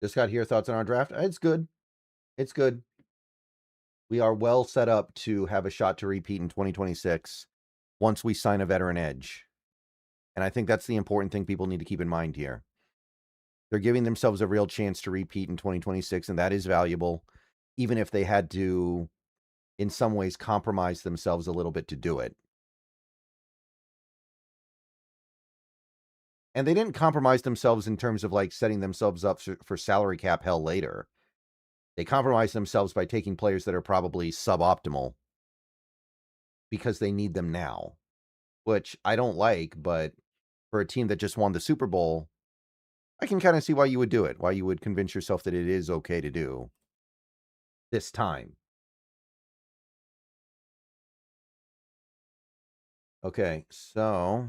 Just got here. Thoughts on our draft? It's good. It's good. We are well set up to have a shot to repeat in 2026 once we sign a veteran edge. And I think that's the important thing people need to keep in mind here. They're giving themselves a real chance to repeat in 2026, and that is valuable, even if they had to, in some ways, compromise themselves a little bit to do it. And they didn't compromise themselves in terms of like setting themselves up for salary cap hell later. They compromise themselves by taking players that are probably suboptimal because they need them now, which I don't like, but for a team that just won the Super Bowl, I can kind of see why you would do it, why you would convince yourself that it is okay to do this time. Okay, so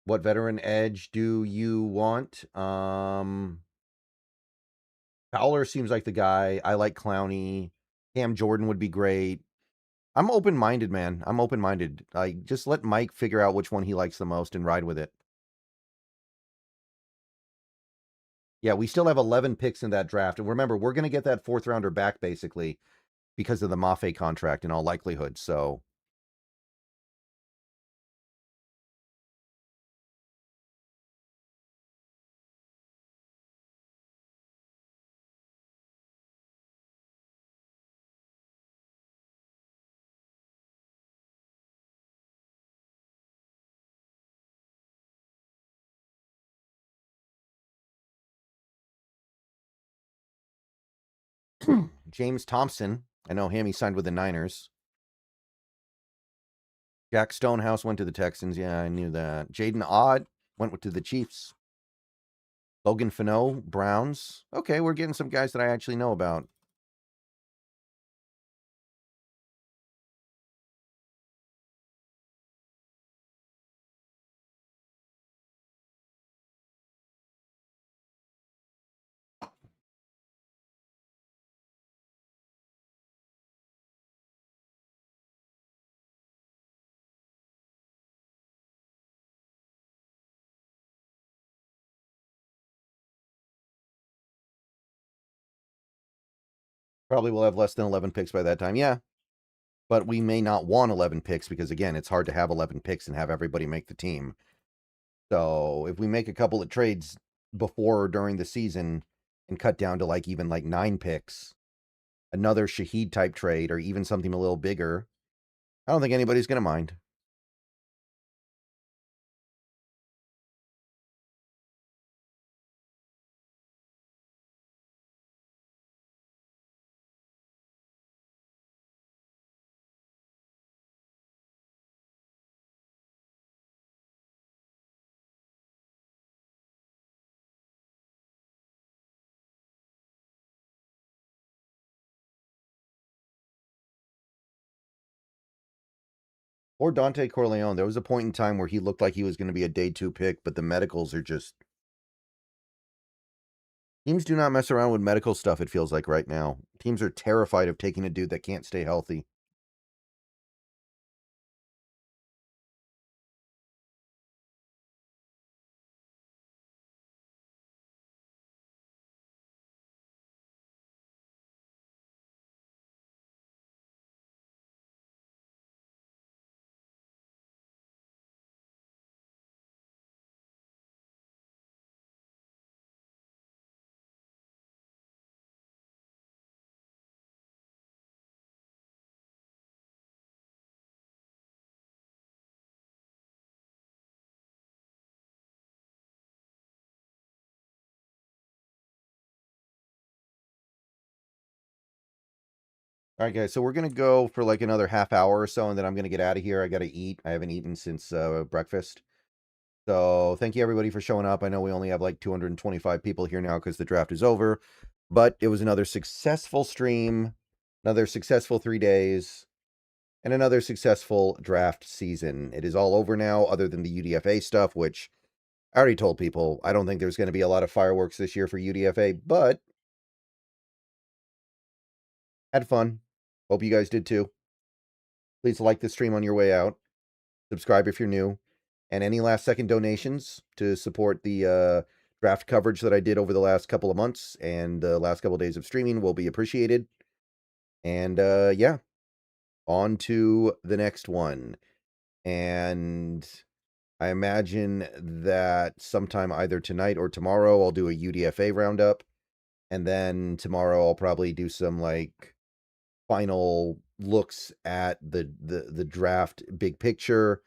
what veteran edge do you want? Fowler seems like the guy. I like Clowney. Cam Jordan would be great. I'm open-minded, man. I'm open-minded. Just let Mike figure out which one he likes the most and ride with it. Yeah, we still have 11 picks in that draft. And remember, we're going to get that fourth rounder back, basically, because of the Mafe contract in all likelihood. So James Thompson, I know him. He signed with the Niners. Jack Stonehouse went to the Texans. Yeah, I knew that. Jaden Odd went to the Chiefs. Logan Fano, Browns. Okay, we're getting some guys that I actually know about. Probably will have less than 11 picks by that time. Yeah. But we may not want 11 picks because, again, it's hard to have 11 picks and have everybody make the team. So if we make a couple of trades before or during the season and cut down to even 9 picks, another Shaheed type trade or even something a little bigger, I don't think anybody's going to mind. Or Dante Corleone. There was a point in time where he looked like he was going to be a day 2 pick, but the medicals are just... Teams do not mess around with medical stuff, it feels like right now. Teams are terrified of taking a dude that can't stay healthy. All right, guys, so we're going to go for another half hour or so, and then I'm going to get out of here. I got to eat. I haven't eaten since breakfast. So thank you, everybody, for showing up. I know we only have 225 people here now because the draft is over, but it was another successful stream, another successful 3 days, and another successful draft season. It is all over now, other than the UDFA stuff, which I already told people I don't think there's going to be a lot of fireworks this year for UDFA, but had fun. Hope you guys did too. Please like the stream on your way out. Subscribe if you're new. And any last-second donations to support the draft coverage that I did over the last couple of months and the last couple of days of streaming will be appreciated. And yeah, on to the next one. And I imagine that sometime either tonight or tomorrow I'll do a UDFA roundup. And then tomorrow I'll probably do some final looks at the draft big picture.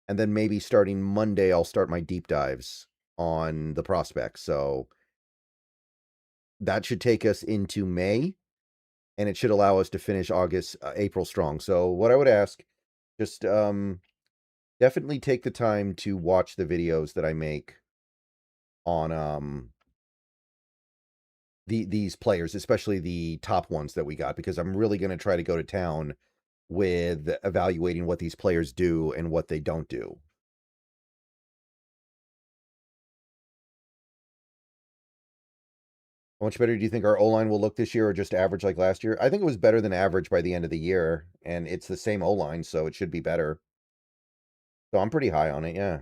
And then maybe starting Monday, I'll start my deep dives on the prospects. So that should take us into May, and it should allow us to finish April strong. So what I would ask, just definitely take the time to watch the videos that I make on these players, especially the top ones that we got, because I'm really going to try to go to town with evaluating what these players do and what they don't do. How much better do you think our O-line will look this year, or just average like last year? I think it was better than average by the end of the year, and it's the same O-line, so it should be better. So I'm pretty high on it, yeah.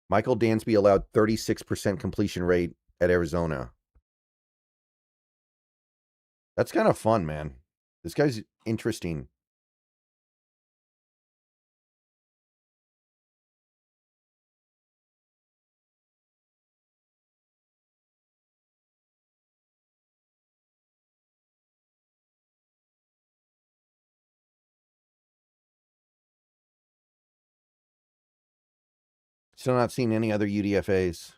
Michael Dansby allowed 36% completion rate at Arizona. That's kind of fun, man. This guy's interesting. Still not seeing any other UDFAs.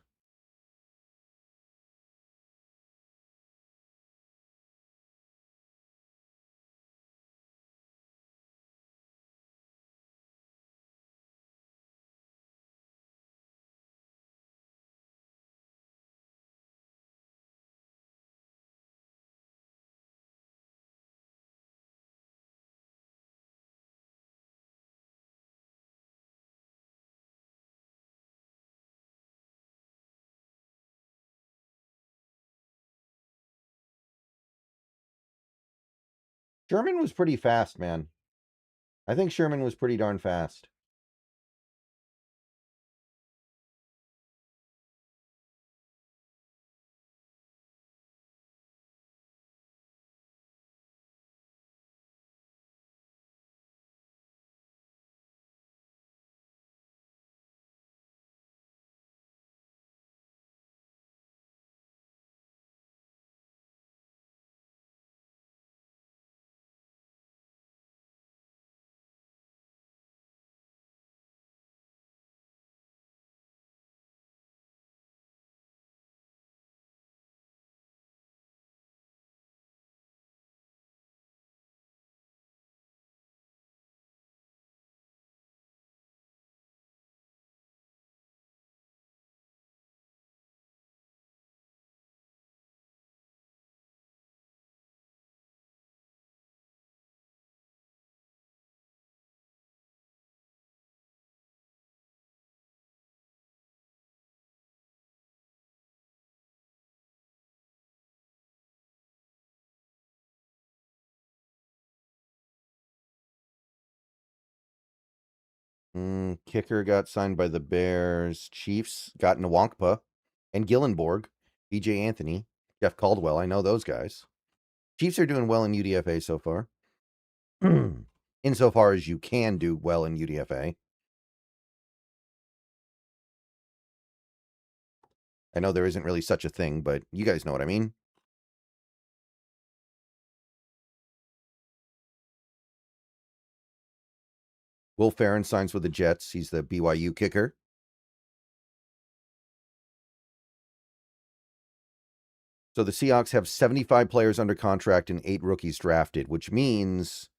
Sherman was pretty fast, man. I think Sherman was pretty darn fast. Kicker got signed by the Bears. Chiefs got Nwankpa and Gillenborg, BJ Anthony, Jeff Caldwell. I know those guys. Chiefs are doing well in UDFA so far. Insofar as you can do well in UDFA. I know there isn't really such a thing, but you guys know what I mean. Will Farron signs with the Jets. He's the BYU kicker. So the Seahawks have 75 players under contract and 8 rookies drafted, which means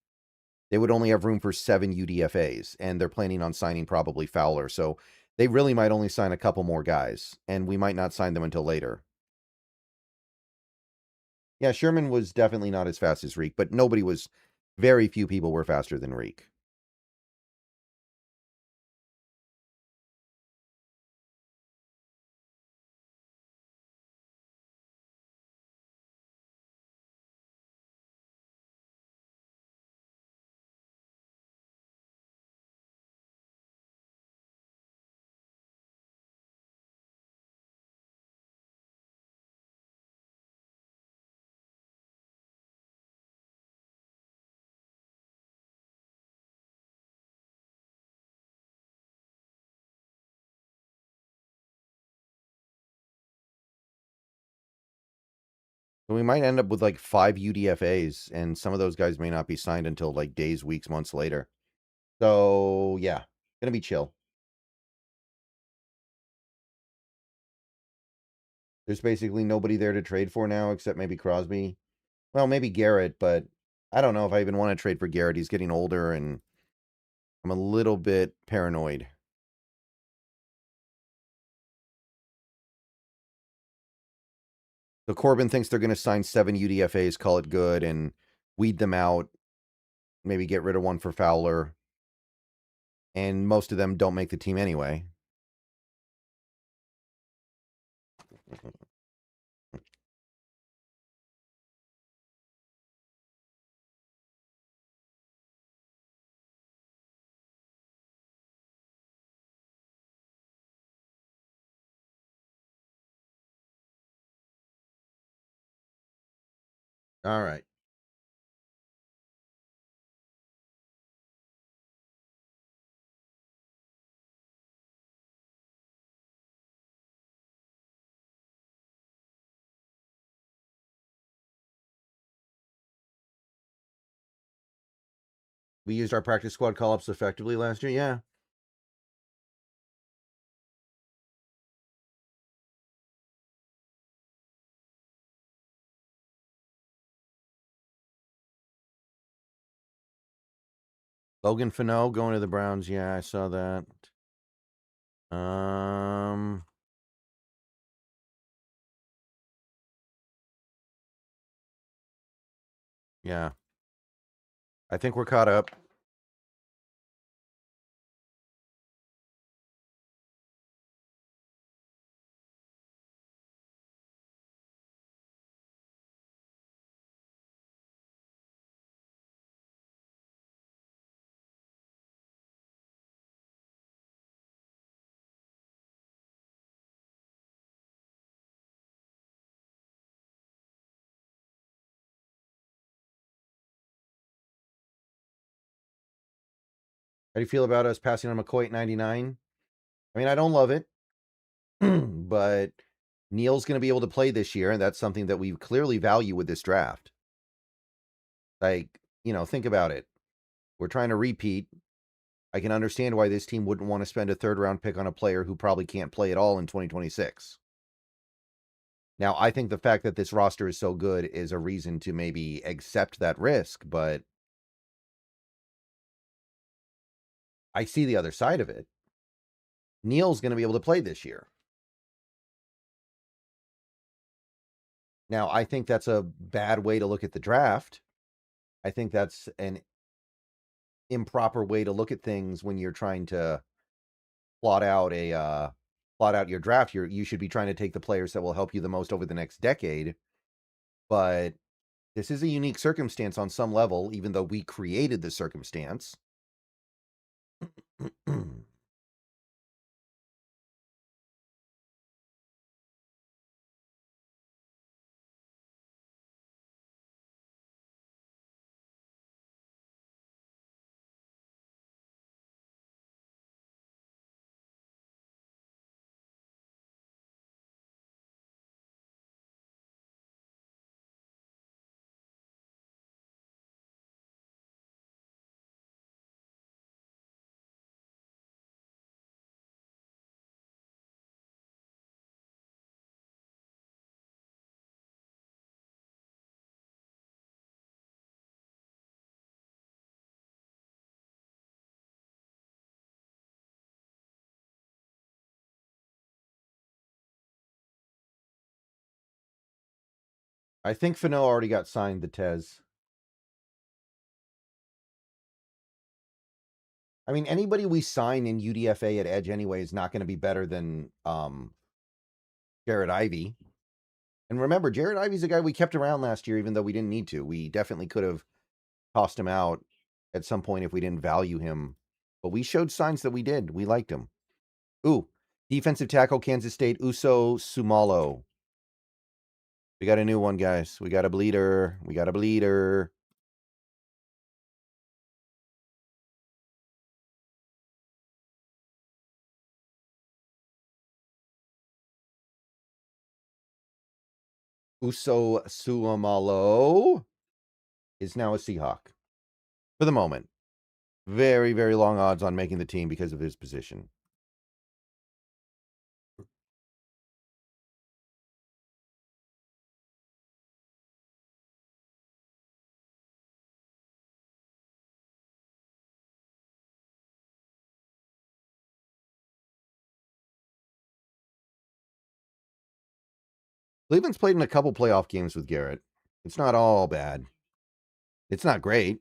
they would only have room for 7 UDFAs, and they're planning on signing probably Fowler. So they really might only sign a couple more guys, and we might not sign them until later. Yeah, Sherman was definitely not as fast as Reek, but very few people were faster than Reek. So we might end up with like 5 UDFAs, and some of those guys may not be signed until like days, weeks, months later. So yeah, gonna be chill. There's basically nobody there to trade for now except maybe Crosby. Well, maybe Garrett, but I don't know if I even want to trade for Garrett. He's getting older, and I'm a little bit paranoid. So Corbin thinks they're going to sign 7 UDFAs, call it good, and weed them out. Maybe get rid of one for Fowler. And most of them don't make the team anyway. All right. We used our practice squad call-ups effectively last year. Yeah. Logan Fano going to the Browns. Yeah, I saw that. Yeah. I think we're caught up. How do you feel about us passing on McCoy at 99? I mean, I don't love it, but Neal's going to be able to play this year, and that's something that we clearly value with this draft. Like, think about it. We're trying to repeat. I can understand why this team wouldn't want to spend a third-round pick on a player who probably can't play at all in 2026. Now, I think the fact that this roster is so good is a reason to maybe accept that risk, but I see the other side of it. Neal's going to be able to play this year. Now, I think that's a bad way to look at the draft. I think that's an improper way to look at things when you're trying to plot out your draft. You should be trying to take the players that will help you the most over the next decade. But this is a unique circumstance on some level, even though we created the circumstance. I think Fano already got signed the Tez. I mean, anybody we sign in UDFA at edge anyway is not going to be better than Jared Ivey. And remember, Jared Ivey's a guy we kept around last year, even though we didn't need to. We definitely could have tossed him out at some point if we didn't value him. But we showed signs that we did. We liked him. Ooh, defensive tackle, Kansas State, Uso Sumalo. We got a new one, guys. We got a bleeder. We got a bleeder. Uso Sumalo is now a Seahawk for the moment. Very, very long odds on making the team because of his position. Cleveland's played in a couple playoff games with Garrett. It's not all bad. It's not great.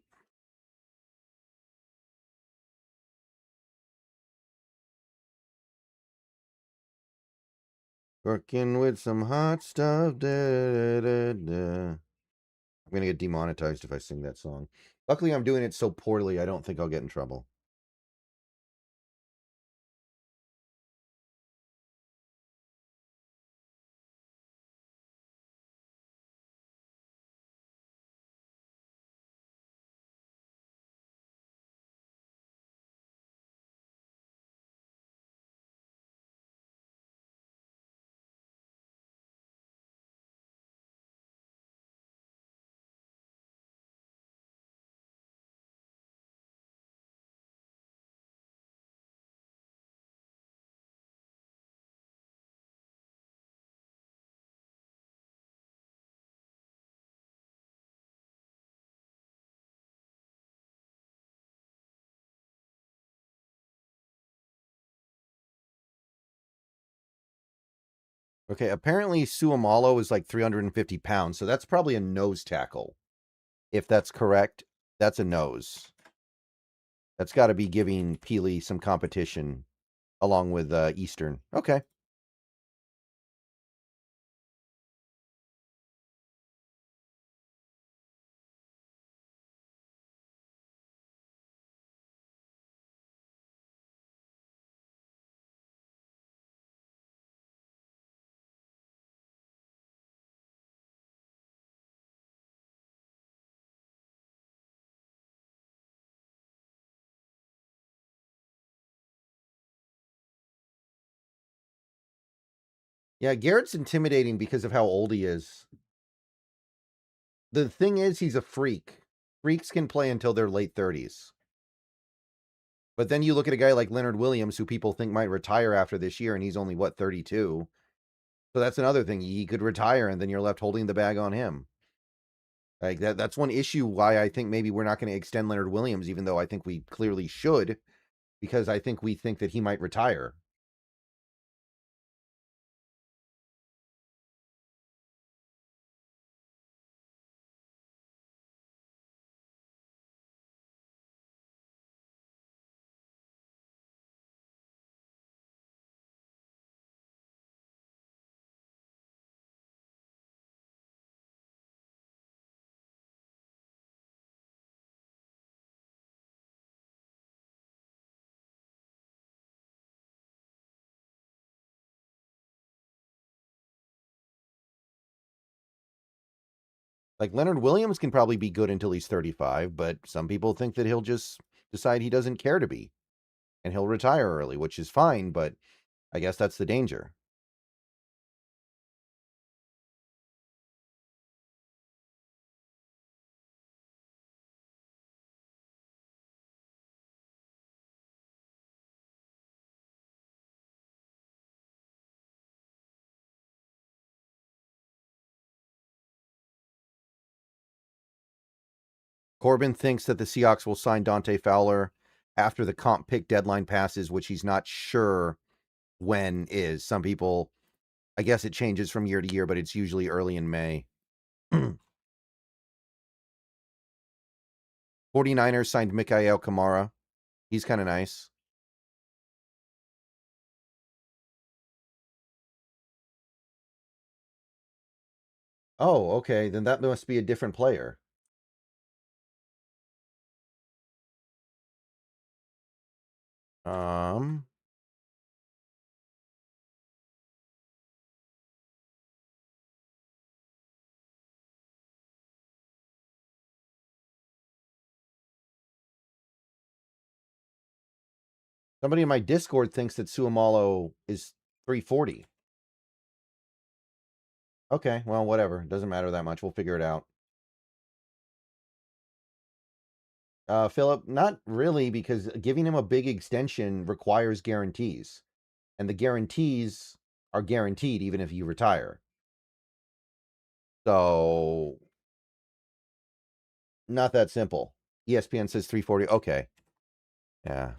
Working with some hot stuff. Da, da, da, da. I'm going to get demonetized if I sing that song. Luckily, I'm doing it so poorly, I don't think I'll get in trouble. Okay, apparently Suomalo is like 350 pounds, so that's probably a nose tackle. If that's correct, that's a nose. That's got to be giving Peely some competition along with Eastern. Okay. Yeah, Garrett's intimidating because of how old he is. The thing is, he's a freak. Freaks can play until their late 30s. But then you look at a guy like Leonard Williams, who people think might retire after this year, and he's only, 32? So that's another thing. He could retire, and then you're left holding the bag on him. Like that's one issue why I think maybe we're not going to extend Leonard Williams, even though I think we clearly should, because I think we think that he might retire. Like Leonard Williams can probably be good until he's 35, but some people think that he'll just decide he doesn't care to be and he'll retire early, which is fine, but I guess that's the danger. Corbin thinks that the Seahawks will sign Dante Fowler after the comp pick deadline passes, which he's not sure when is. Some people, I guess it changes from year to year, but it's usually early in May. 49ers signed Mikael Kamara. He's kind of nice. Oh, okay. Then that must be a different player. Somebody in my Discord thinks that Suomalo is 340. Okay, well, whatever. Doesn't matter that much. We'll figure it out. Philip, not really, because giving him a big extension requires guarantees. And the guarantees are guaranteed even if you retire. So, not that simple. ESPN says 340. Okay. Yeah.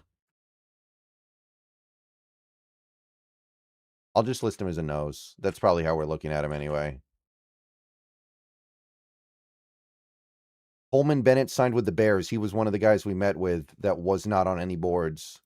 I'll just list him as a nose. That's probably how we're looking at him anyway. Holman Bennett signed with the Bears. He was one of the guys we met with that was not on any boards.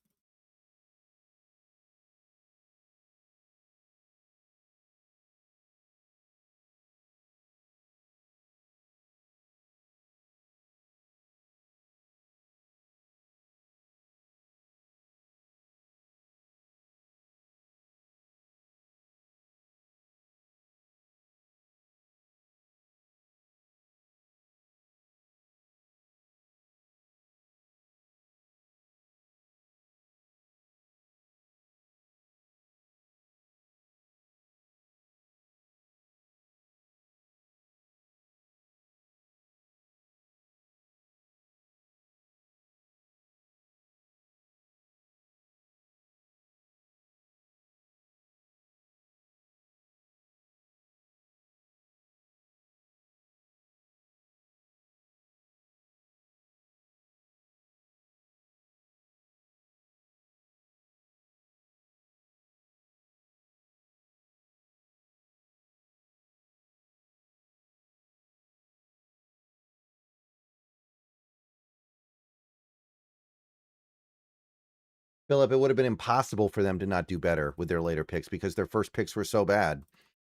Philip, it would have been impossible for them to not do better with their later picks because their first picks were so bad.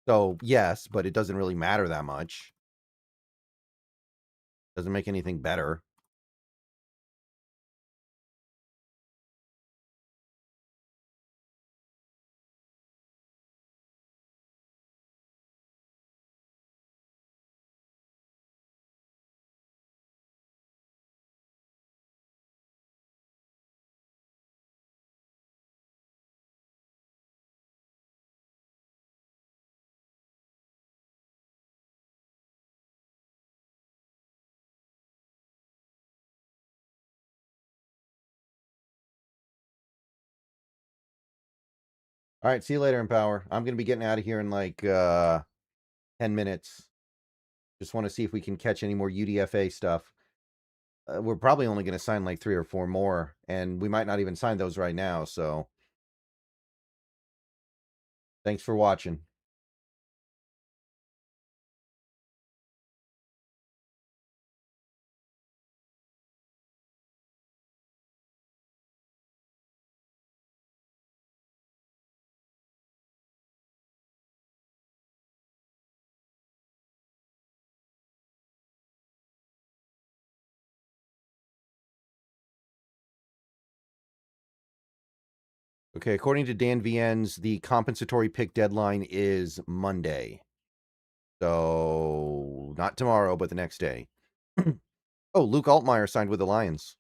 So, yes, but it doesn't really matter that much. Doesn't make anything better. All right, see you later, Empower. I'm going to be getting out of here in like 10 minutes. Just want to see if we can catch any more UDFA stuff. We're probably only going to sign like 3 or 4 more, and we might not even sign those right now. So thanks for watching. Okay, according to Dan Viens, the compensatory pick deadline is Monday. So not tomorrow, but the next day. Oh, Luke Altmaier signed with the Lions.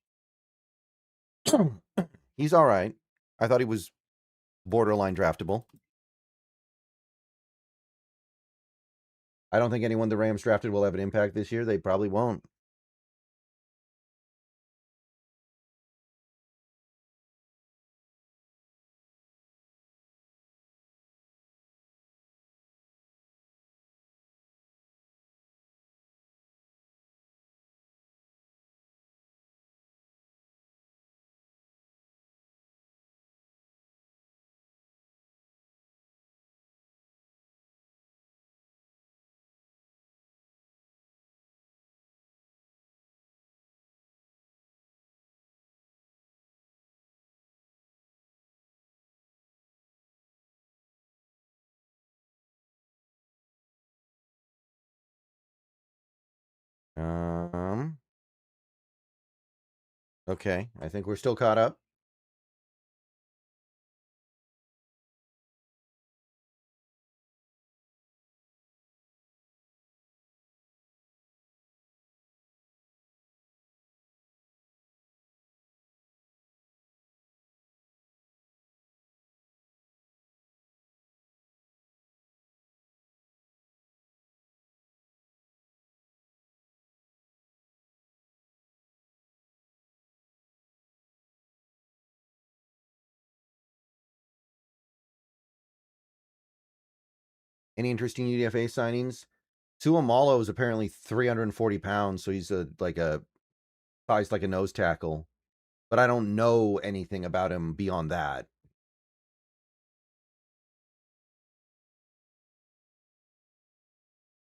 He's all right. I thought he was borderline draftable. I don't think anyone the Rams drafted will have an impact this year. They probably won't. Okay, I think we're still caught up. Any interesting UDFA signings? Tuamalo is apparently 340 pounds, so he's like a sized like a nose tackle. But I don't know anything about him beyond that.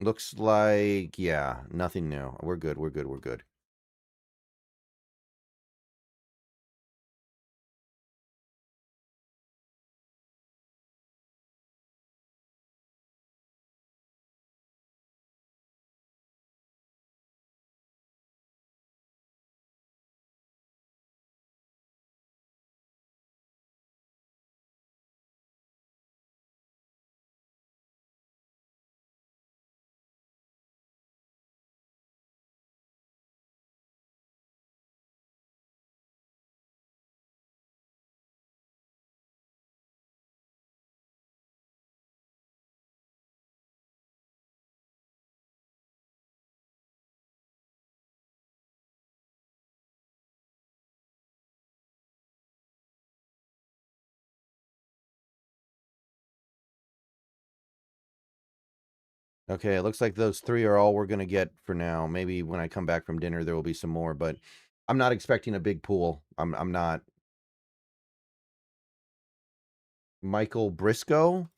Looks like, yeah, nothing new. We're good. We're good. We're good. Okay, it looks like those 3 are all we're going to get for now. Maybe when I come back from dinner, there will be some more, but I'm not expecting a big pool. I'm not. Michael Briscoe?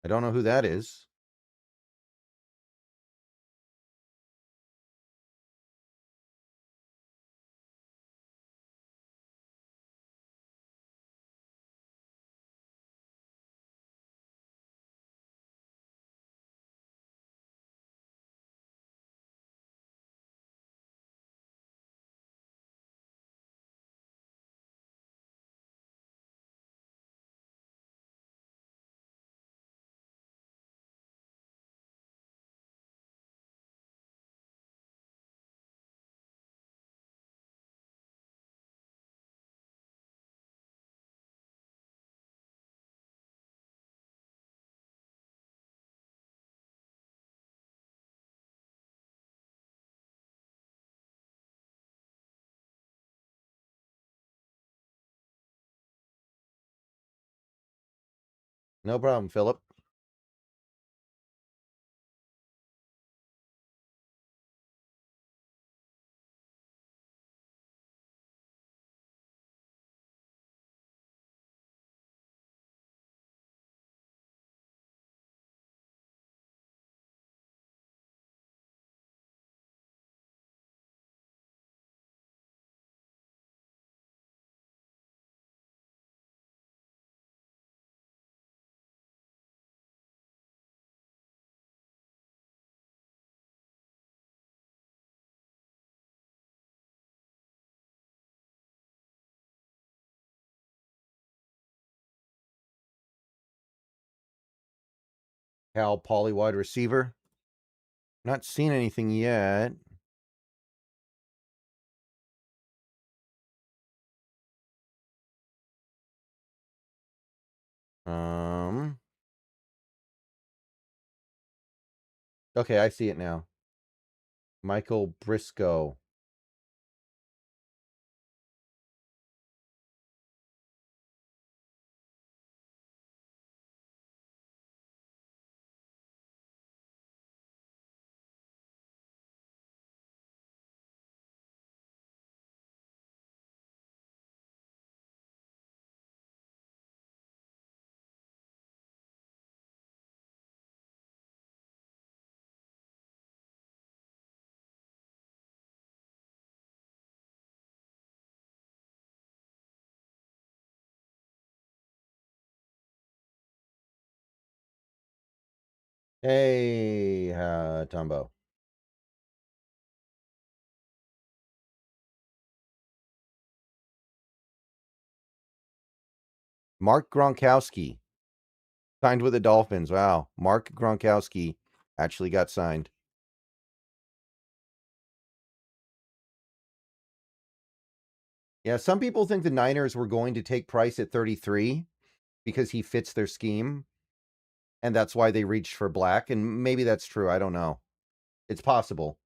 I don't know who that is. No problem, Philip. Cal Poly wide receiver. Not seen anything yet. Okay, I see it now. Michael Briscoe. Hey, Tombo. Mark Gronkowski signed with the Dolphins. Wow. Mark Gronkowski actually got signed. Yeah, some people think the Niners were going to take Price at 33 because he fits their scheme, and that's why they reached for Black, and maybe that's true. I don't know. It's possible.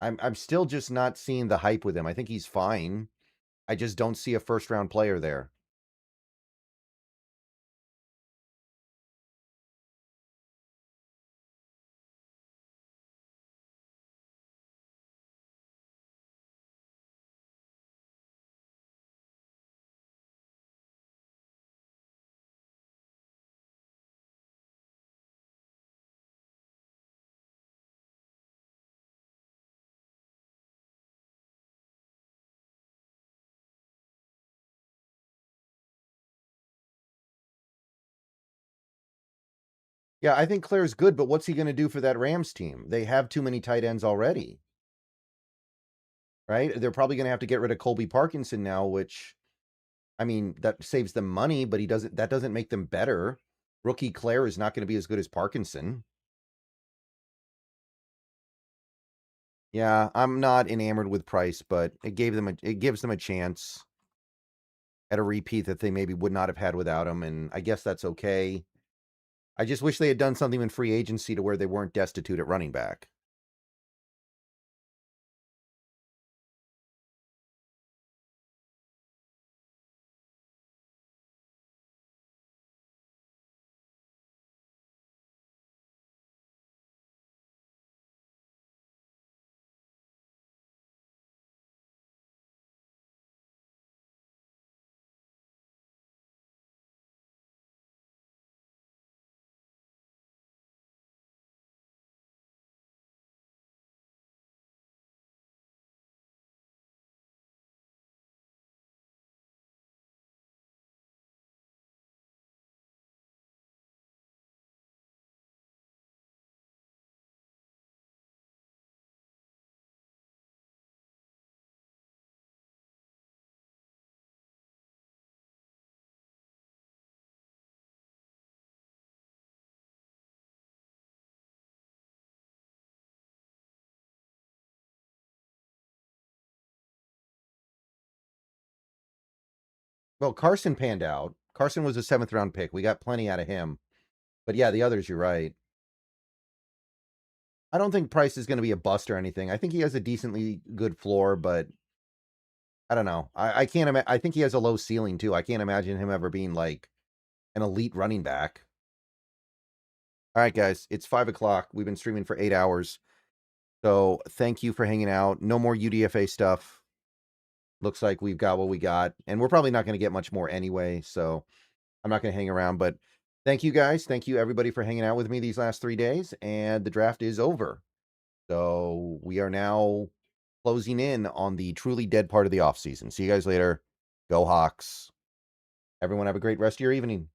I'm still just not seeing the hype with him. I think he's fine. I just don't see a first round player there. Yeah, I think Claire's good, but what's he going to do for that Rams team? They have too many tight ends already, right? They're probably going to have to get rid of Colby Parkinson now, which, I mean, that saves them money, but that doesn't make them better. Rookie Claire is not going to be as good as Parkinson. Yeah, I'm not enamored with Price, but it gives them a chance at a repeat that they maybe would not have had without him, and I guess that's okay. I just wish they had done something in free agency to where they weren't destitute at running back. Well, Carson panned out. Carson was a 7th round pick. We got plenty out of him. But yeah, the others, you're right. I don't think Price is going to be a bust or anything. I think he has a decently good floor, but I don't know. I can't I think he has a low ceiling too. I can't imagine him ever being like an elite running back. All right, guys, it's 5 o'clock. We've been streaming for 8 hours. So thank you for hanging out. No more UDFA stuff. Looks like we've got what we got. And we're probably not going to get much more anyway. So I'm not going to hang around. But thank you, guys. Thank you, everybody, for hanging out with me these last 3 days. And the draft is over. So we are now closing in on the truly dead part of the offseason. See you guys later. Go Hawks. Everyone have a great rest of your evening.